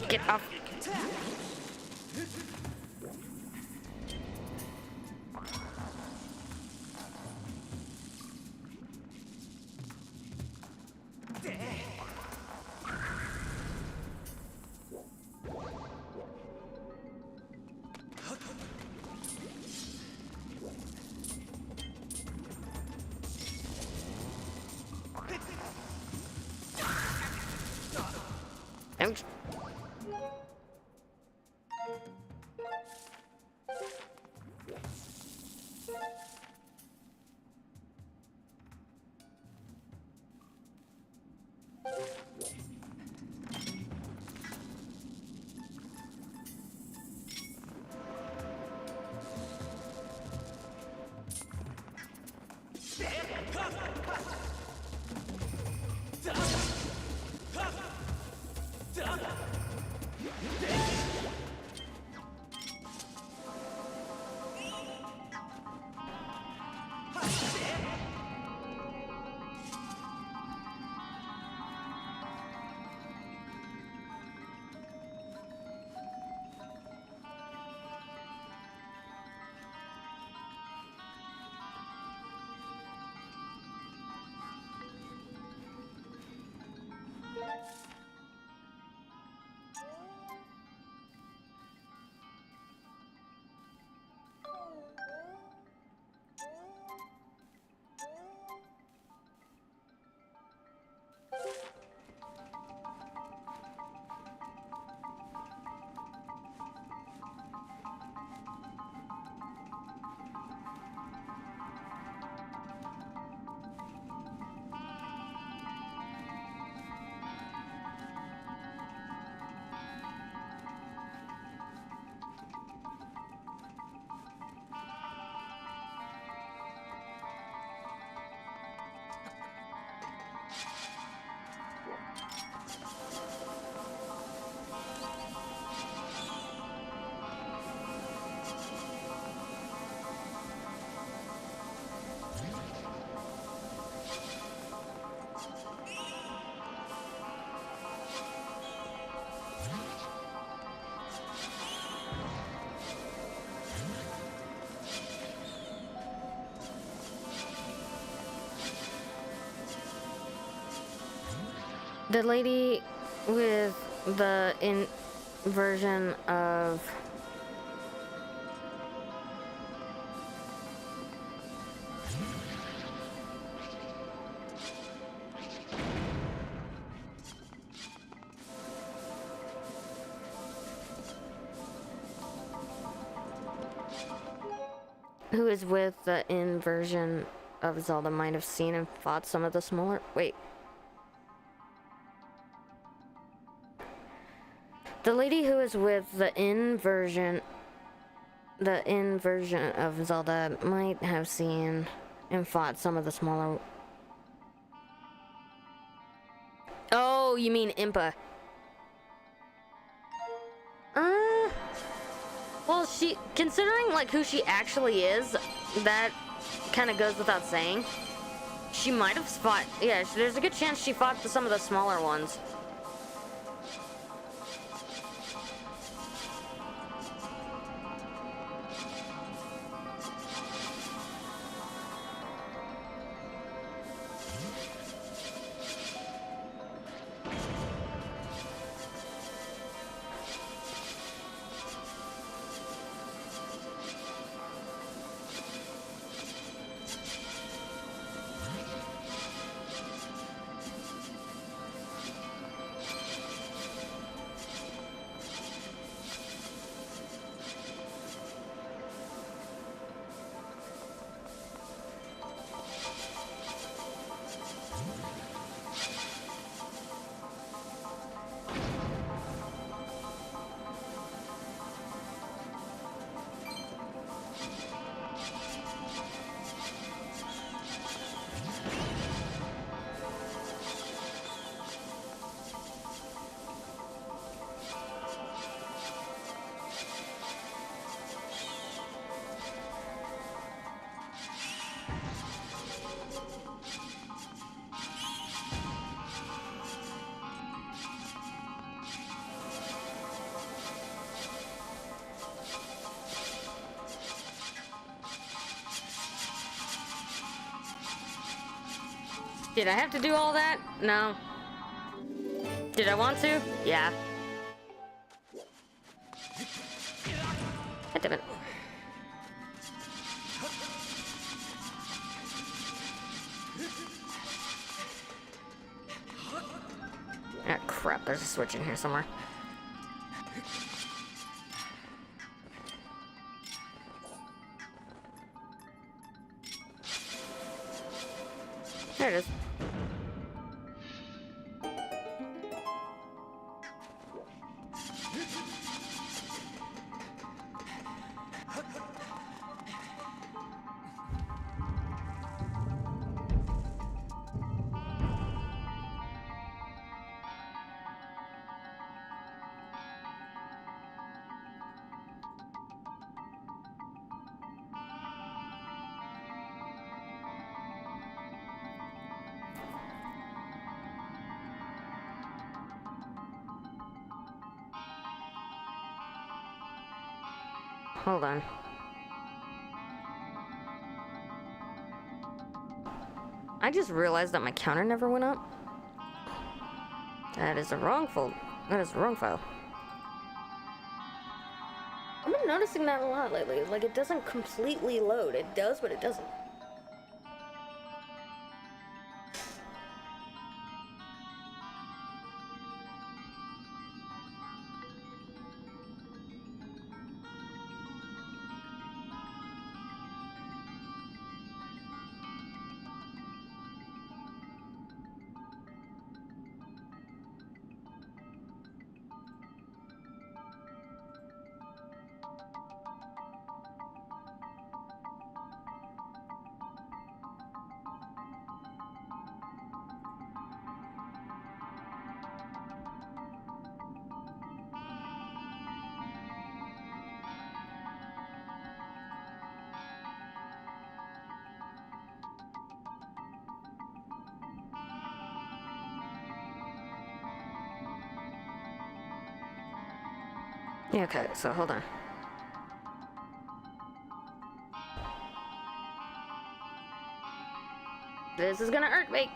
S1: Get off. Ouch. The lady with the inversion of who is with the inversion of Zelda might have seen and fought some of the smaller. Wait. The lady who is with the inversion of Zelda might have seen and fought some of the smaller. Oh, you mean Impa? Well, considering like who she actually is, that kind of goes without saying. She might have fought. Yeah, there's a good chance she fought some of the smaller ones. Did I have to do all that? No. Did I want to? Yeah. God damn it. Ah, crap. There's a switch in here somewhere. There it is. Hold on. I just realized that my counter never went up. That is the wrong file. That is the wrong file. I've been noticing that a lot lately. Like, it doesn't completely load. It does, but it doesn't. Yeah, okay, so hold on. This is gonna hurt me.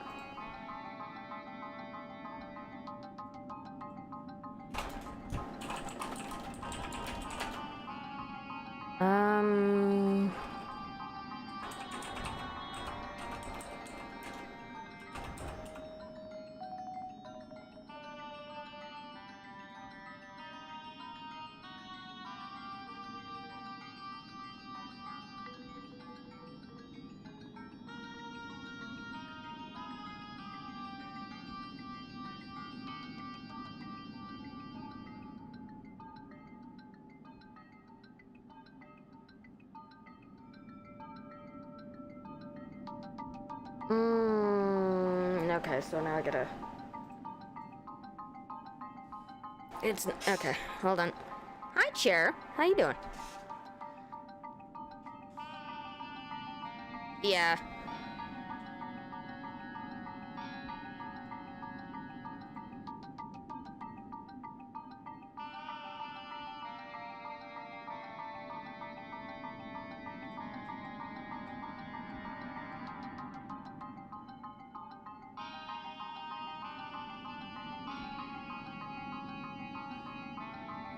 S1: Okay, so now I gotta... It's... Okay, hold on. Hi, Chair. How you doing? Yeah.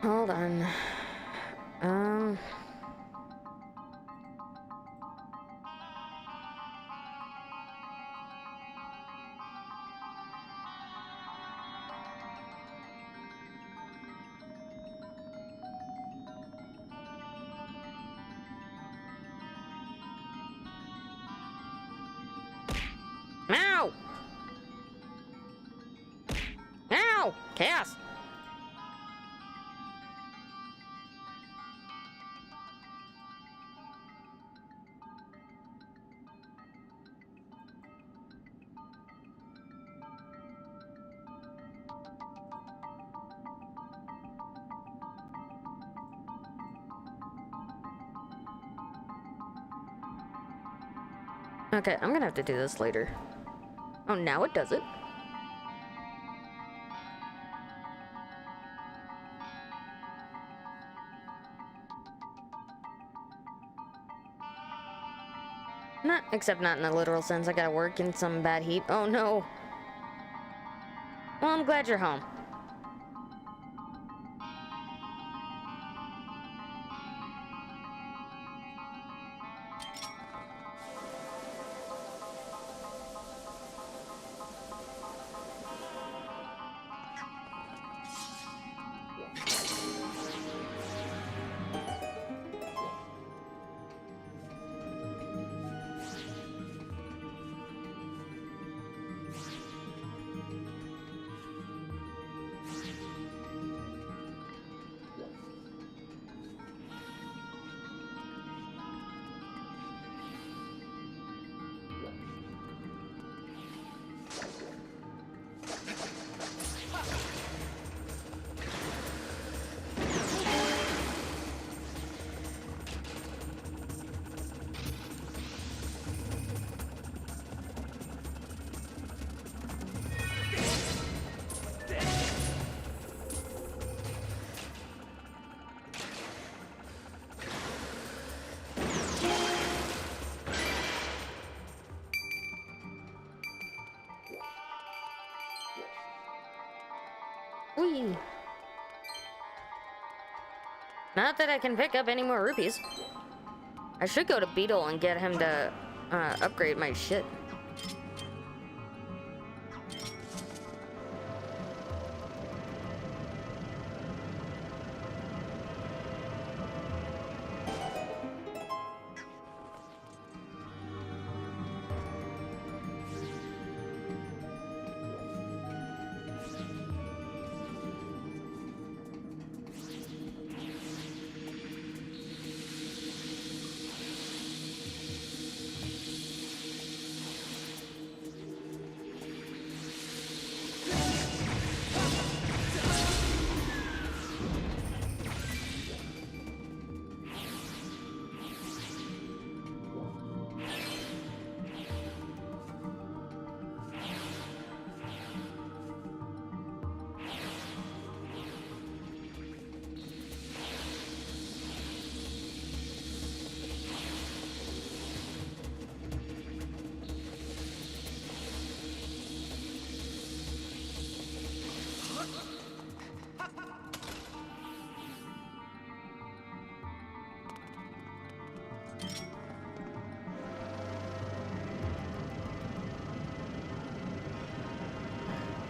S1: Hold on. Ow! Ow! Chaos! Okay, I'm gonna have to do this later. Oh, now it does it. Not, except not in a literal sense. I gotta work in some bad heat. Oh no. Well, I'm glad you're home. Whee! Not that I can pick up any more rupees. I should go to Beetle and get him to upgrade my shit.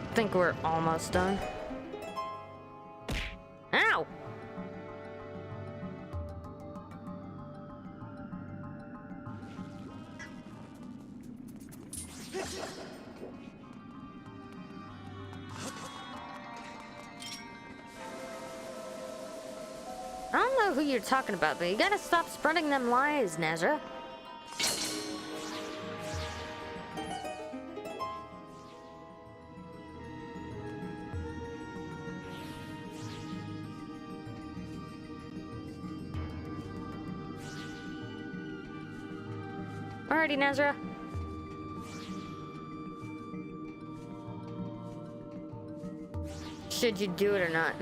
S1: I think we're almost done. Ow! I don't know who you're talking about, but you gotta stop spreading them lies, Nazra. Alrighty, Nazra. Should you do it or not?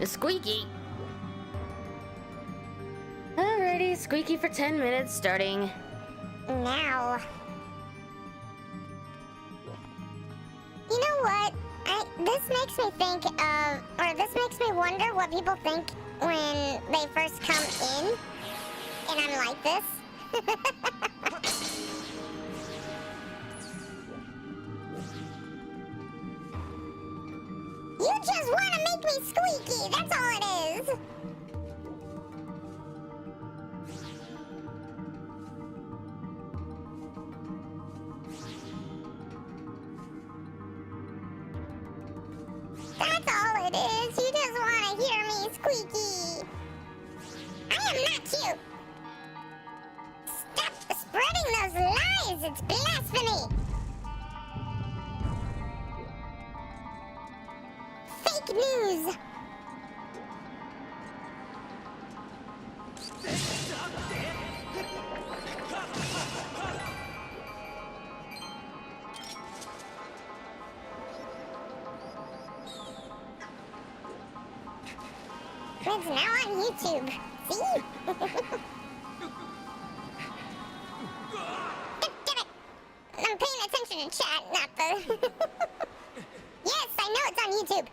S1: Squeaky. Alrighty, squeaky for 10 minutes starting
S2: now. You know what? This makes me think of, or this makes me wonder what people think when they first come in, and I'm like this. You just want to make me squeaky, that's all it is. it's blasphemy! Fake news! It's now on YouTube. See? Get it! I'm paying attention to chat, not the... Yes, I know it's on YouTube.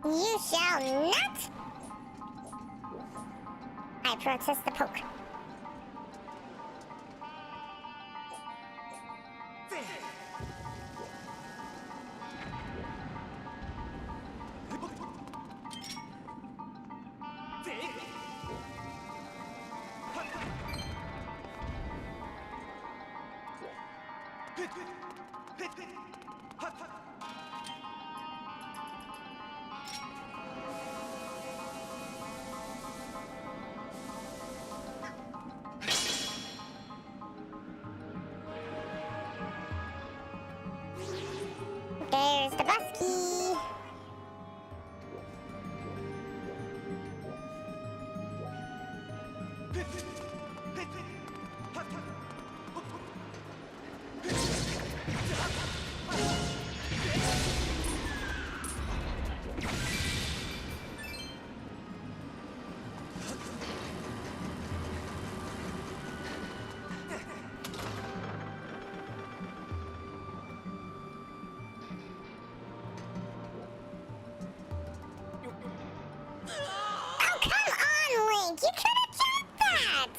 S2: You shall not! I protest the poke. There's the bus key. Oh, come on, Link! You could have jumped that!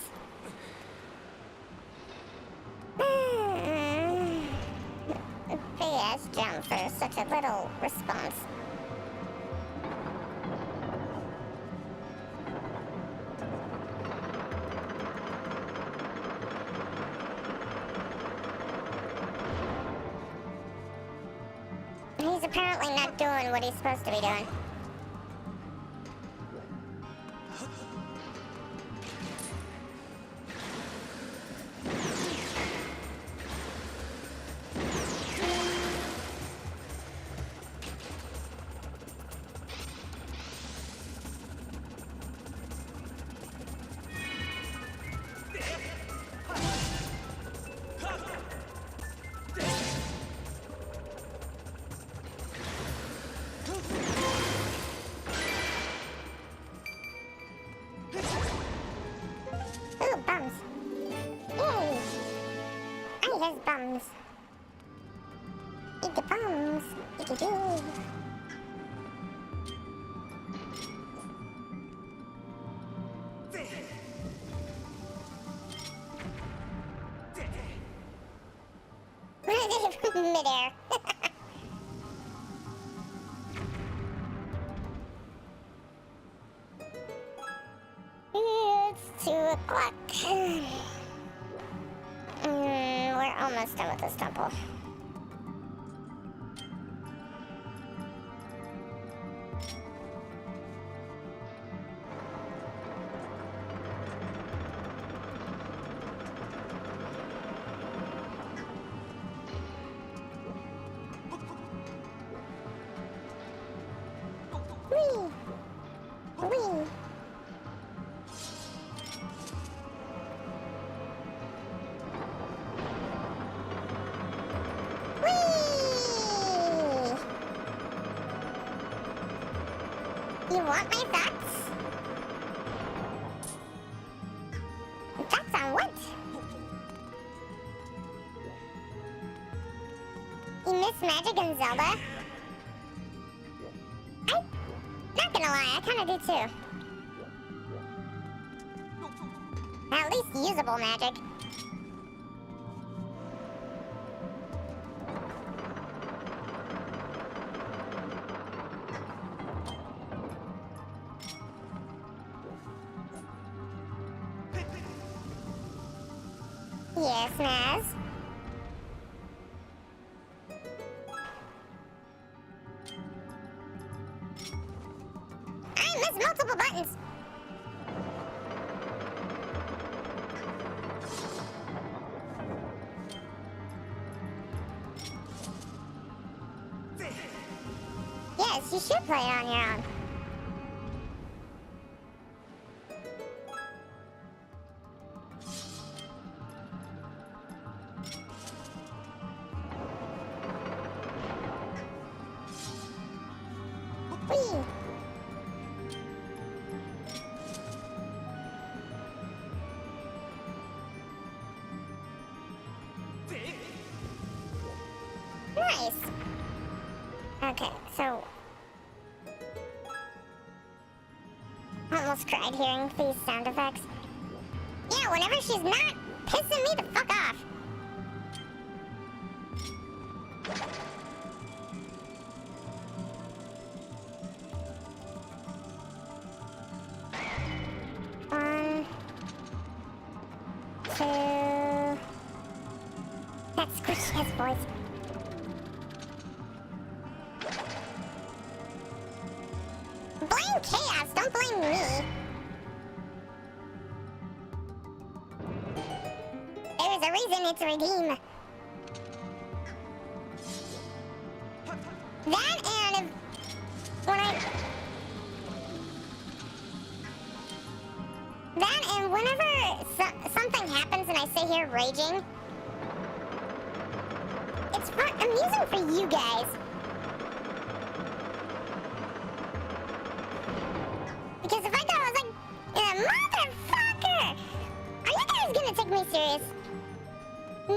S2: Big ass jump for such a little response. He's apparently not doing what he's supposed to be doing. Ooh, bums. Yay! I love bums. Eat the bums. Eat the do. Midair. It's 2 o'clock. We're almost done with this temple. Whee! Whee! Whee! You want my thoughts? Thoughts on what? You miss Magic and Zelda? Not gonna lie, I kinda do too. At least usable magic. Yes, Naz. I missed multiple buttons. Yes, you should play it on your own. Whee! Nice. Okay, so I almost cried hearing these sound effects. Yeah, whenever she's not pissing me the fuck off. One, two. That squishy ass voice. Blame Chaos, don't blame me. There is a reason it's redeem. That and if when I that and whenever something happens and I sit here raging, it's fun, amusing for you guys. Because if I thought I was like, motherfucker, are you guys gonna take me serious? No.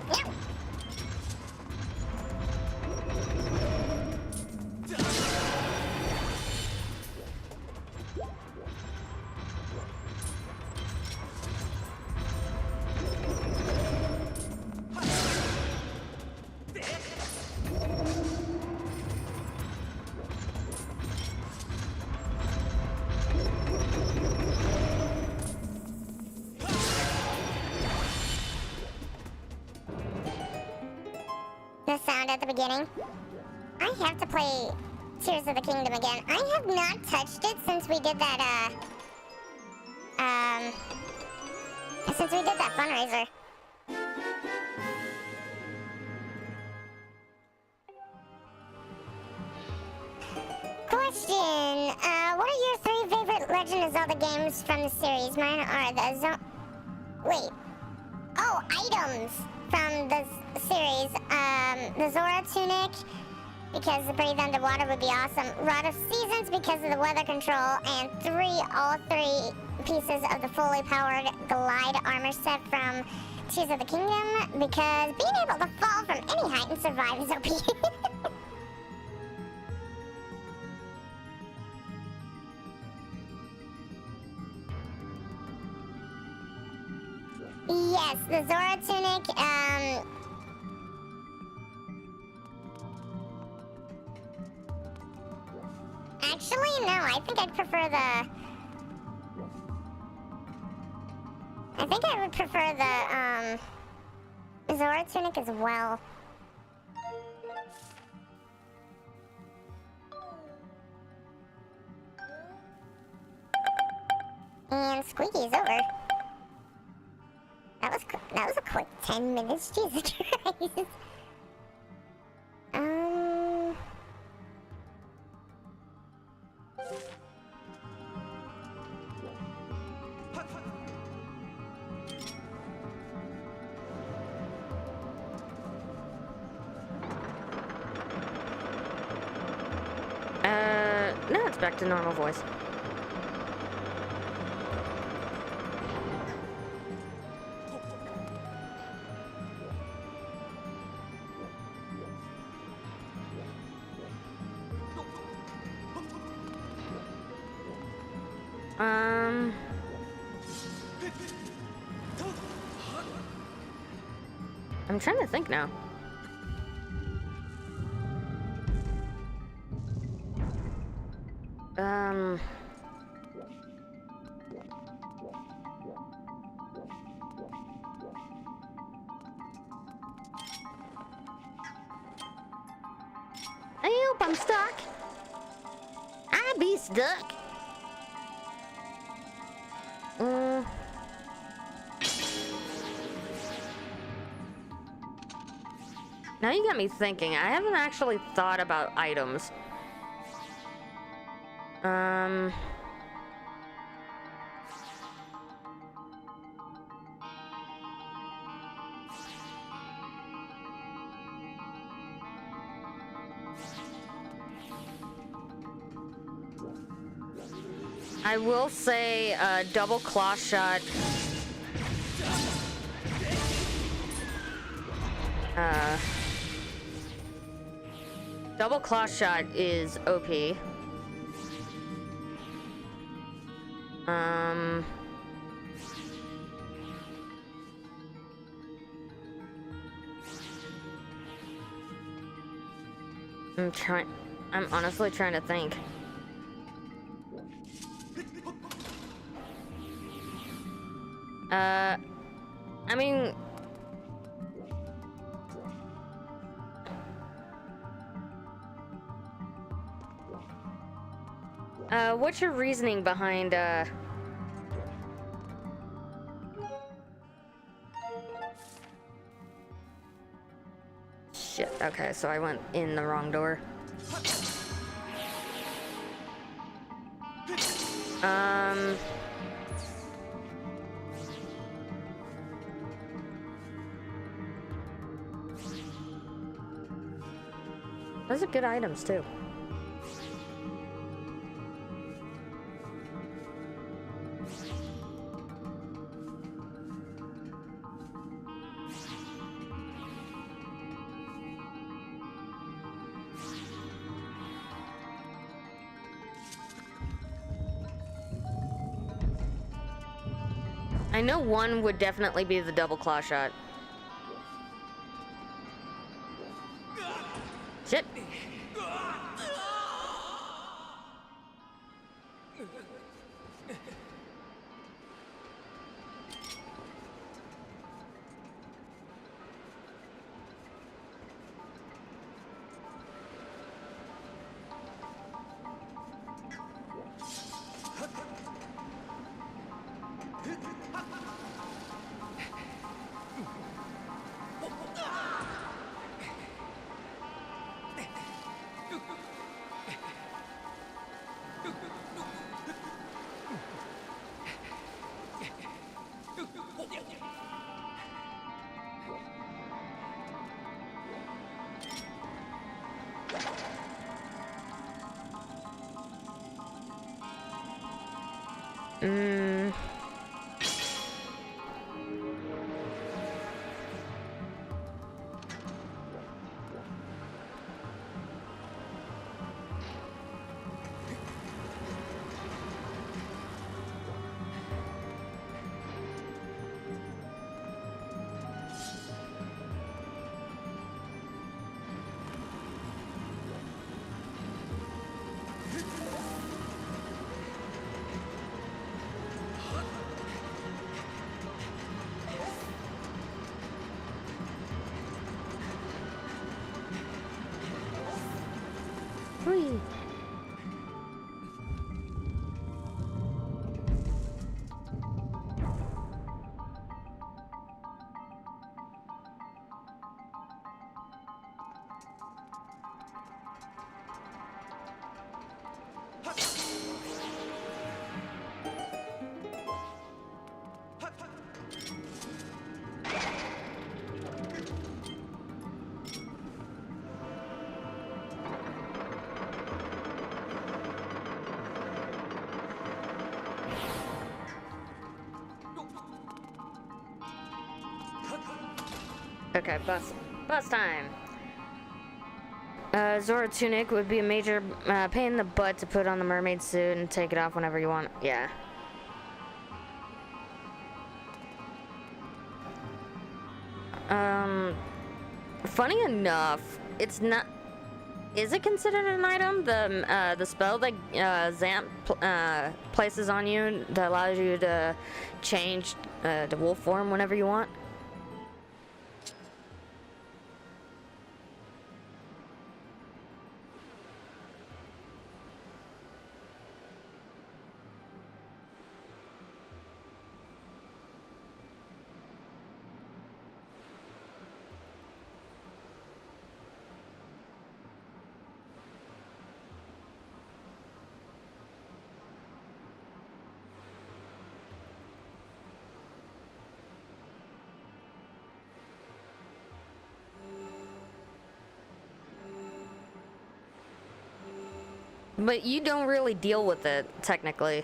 S2: No. The sound at the beginning. I have to play Tears of the Kingdom again. I have not touched it since we did that, fundraiser. Question, what are your 3 favorite Legend of Zelda games from the series? Mine are the items from the series. The Zora Tunic, because the Breathe Underwater would be awesome. Rod of Seasons, because of the weather control. And all three pieces of the fully powered Glide armor set from Tears of the Kingdom, because being able to fall from any height and survive is OP. Yes, the Zora Tunic, actually, no, I think I'd prefer I think I would prefer the Zora Tunic as well. And Squeaky's over. That was a quick 10 minutes, Jesus Christ.
S1: Now it's back to normal voice. I'm trying to think now. Um... Help, I'm stuck. I be stuck. Now you got me thinking. I haven't actually thought about items. I will say double claw shot. Double claw shot is OP. I'm honestly trying to think. I mean, what's your reasoning behind, Shit, okay, so I went in the wrong door. Those are good items, too. I know one would definitely be the double claw shot. Shit. Whee. Okay, bus time. Zora tunic would be a major pain in the butt to put on the mermaid suit and take it off whenever you want. Yeah. Funny enough, it's not. is it considered an item? The spell that Zamp places on you that allows you to change to wolf form whenever you want? But you don't really deal with it, technically.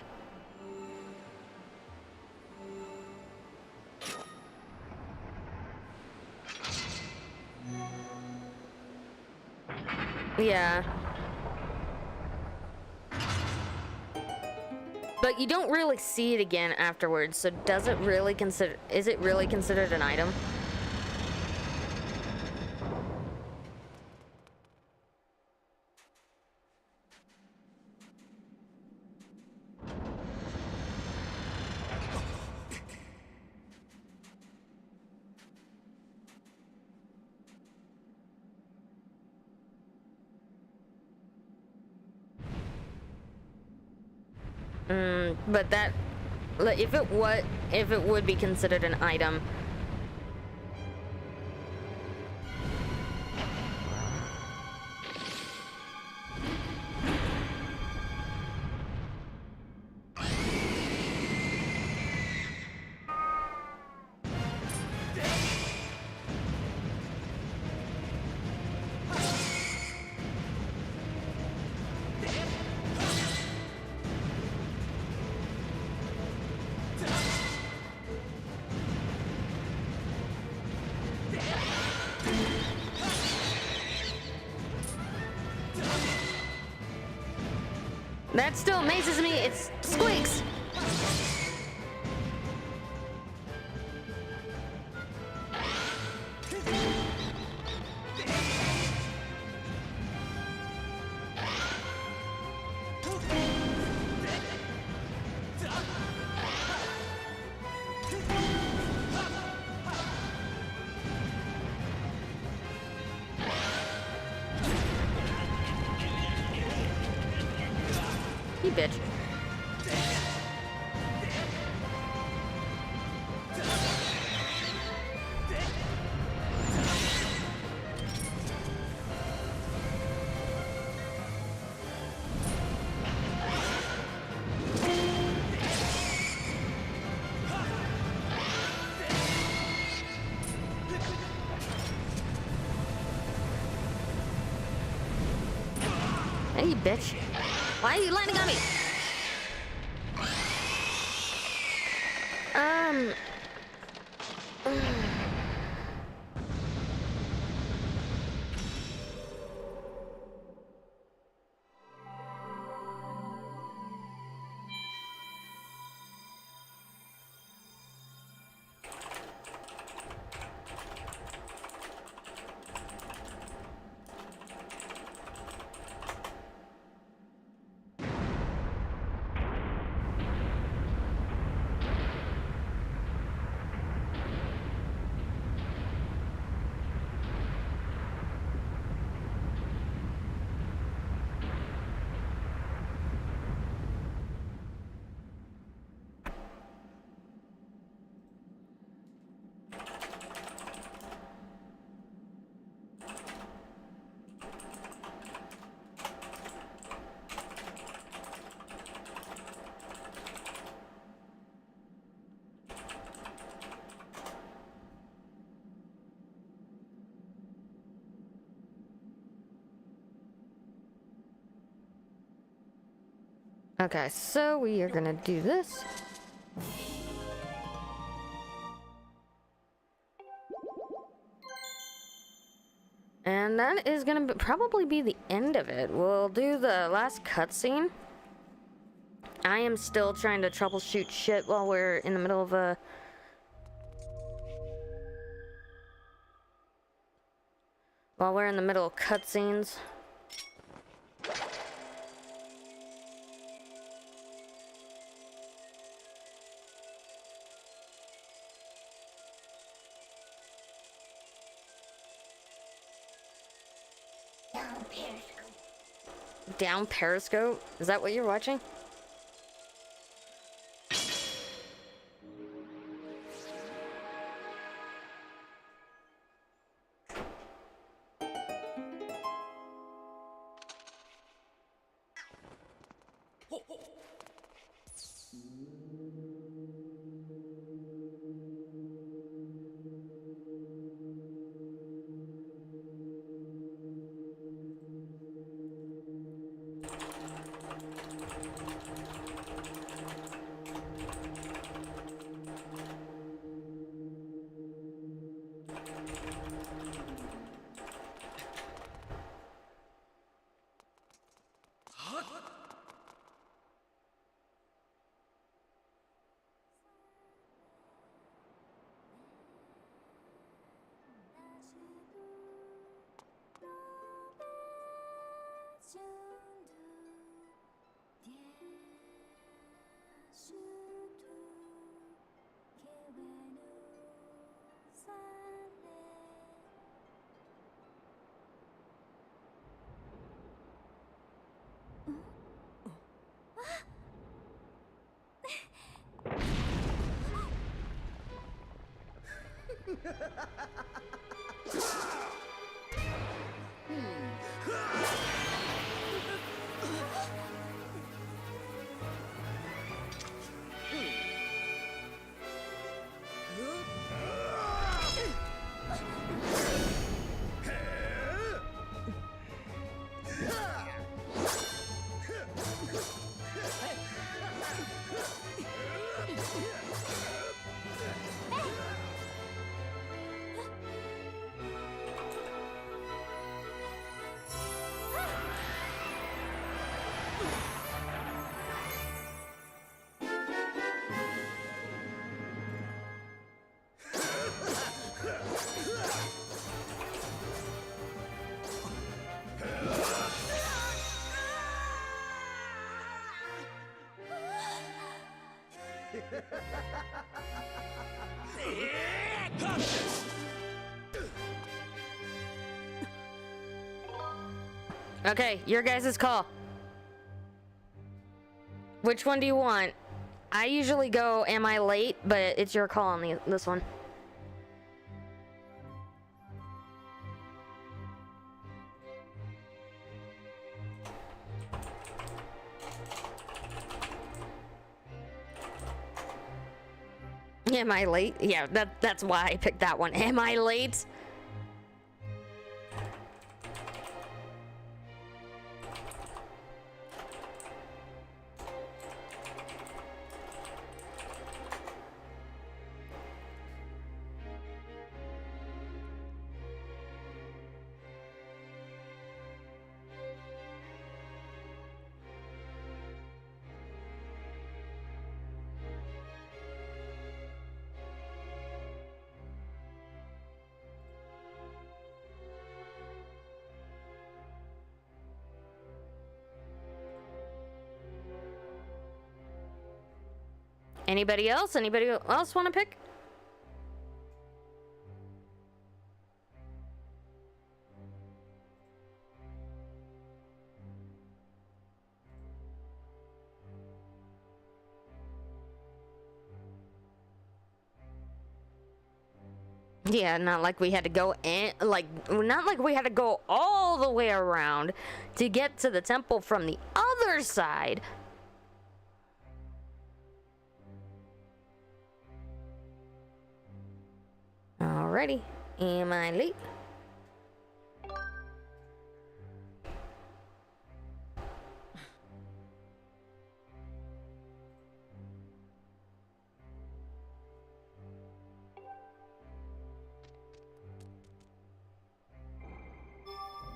S1: Yeah. But you don't really see it again afterwards, so does it really is it really considered an item? But that, if it would be considered an item. That still amazes me. It's squeaks. You bitch. Hey, you bitch. Why are you landing on me? Okay, so we are gonna do this. And that is gonna probably be the end of it. We'll do the last cutscene. I am still trying to troubleshoot shit while we're in the middle of a... While we're in the middle of cutscenes. Down Periscope? Is that what you're watching? Okay, your guys' call. Which one do you want? I usually go, am I late? But it's your call on this one. Am I late? Yeah, that's why I picked that one. Am I late? Anybody else? Anybody else want to pick? Yeah, not like we had to go in, not like we had to go all the way around to get to the temple from the other side. Alrighty, am I late?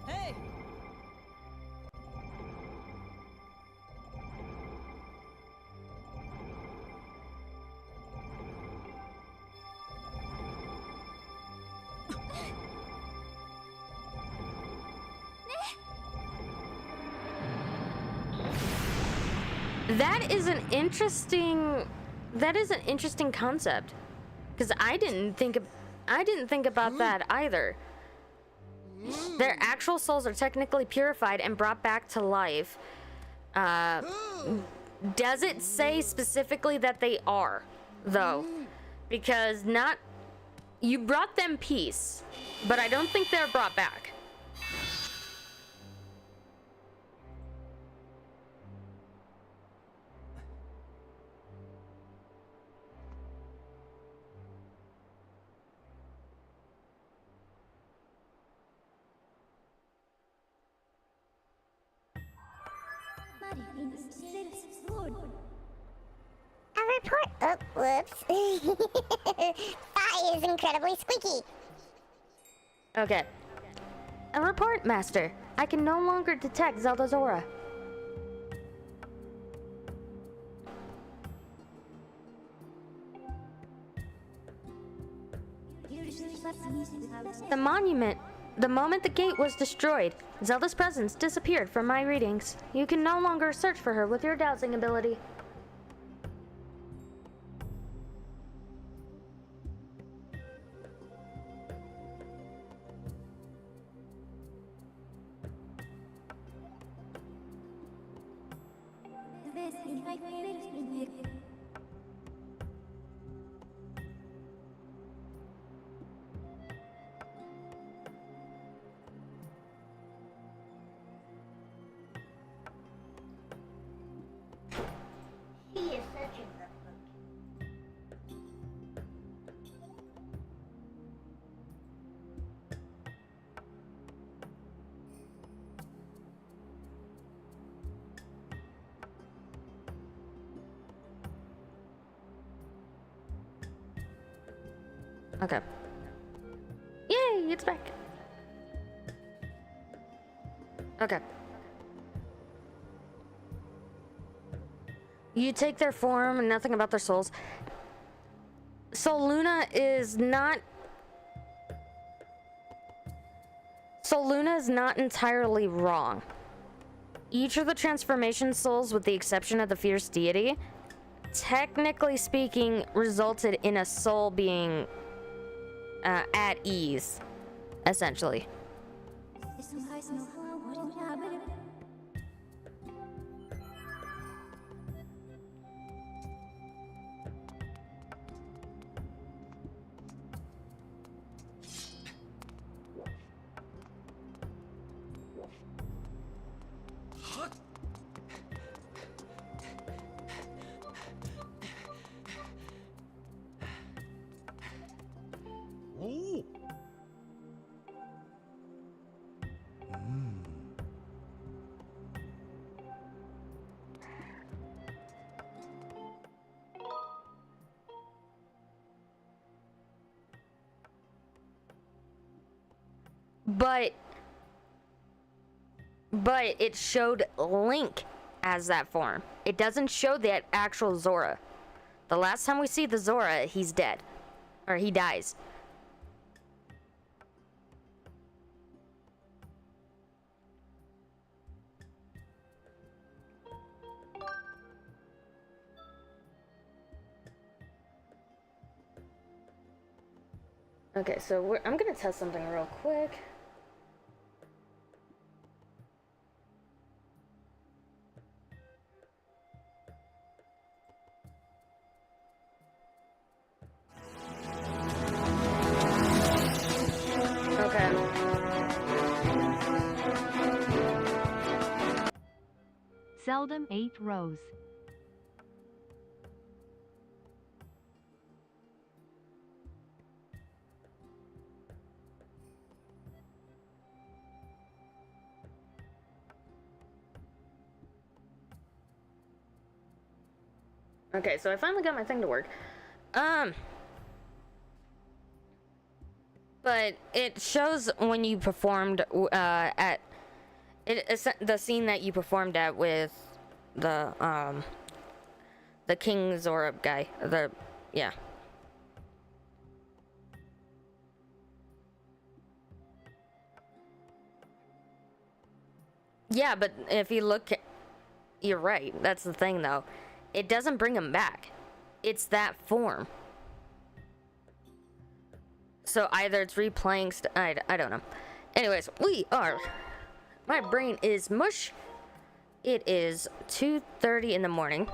S12: Hey!
S1: That is an interesting concept, because I didn't think about that either. Their actual souls are technically purified and brought back to life. Does it say specifically that they are, though? Because you brought them peace, but I don't think they're brought back.
S2: A report. Oh, whoops. That is incredibly squeaky.
S1: Okay. A report, Master. I can no longer detect Zelda's aura. The monument. The moment the gate was destroyed, Zelda's presence disappeared from my readings. You can no longer search for her with your dowsing ability.
S2: He is such a good book.
S1: Okay. Yay, it's back. Okay. You take their form and nothing about their souls. Soul Luna is not entirely wrong. Each of the transformation souls, with the exception of the fierce deity, technically speaking, resulted in a soul being at ease, essentially. But it showed Link as that form. It doesn't show that actual Zora. The last time we see the Zora, he's dead. Or he dies. Okay, so I'm gonna test something real quick. Okay.
S11: Seldom 8 rows.
S1: Okay, so I finally got my thing to work. But it shows when you performed the scene that you performed at with the King Zora guy. Yeah. Yeah, but if you look, you're right. That's the thing, though. It doesn't bring him back. It's that form. So either it's replaying. I don't know. Anyways, we are. My brain is mush. It is 2:30 in the morning.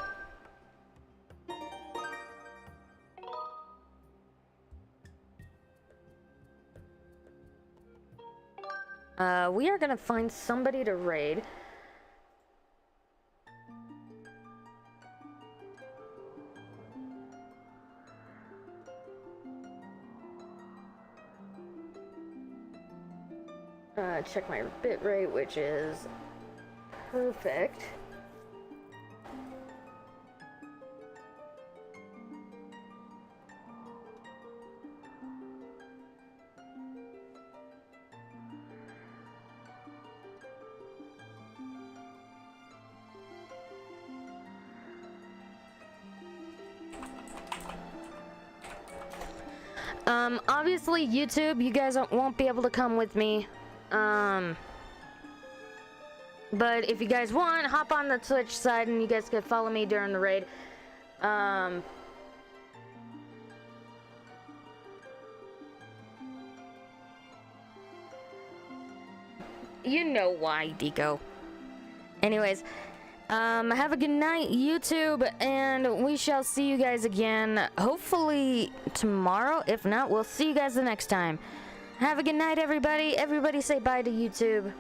S1: We are gonna find somebody to raid. Check my bit rate, which is perfect. Obviously YouTube, you guys won't be able to come with me. But if you guys want, hop on the Twitch side and you guys can follow me during the raid. You know why, Deco. Anyways, have a good night, YouTube, and we shall see you guys again, hopefully tomorrow. If not, we'll see you guys the next time. Have a good night, everybody. Everybody say bye to YouTube.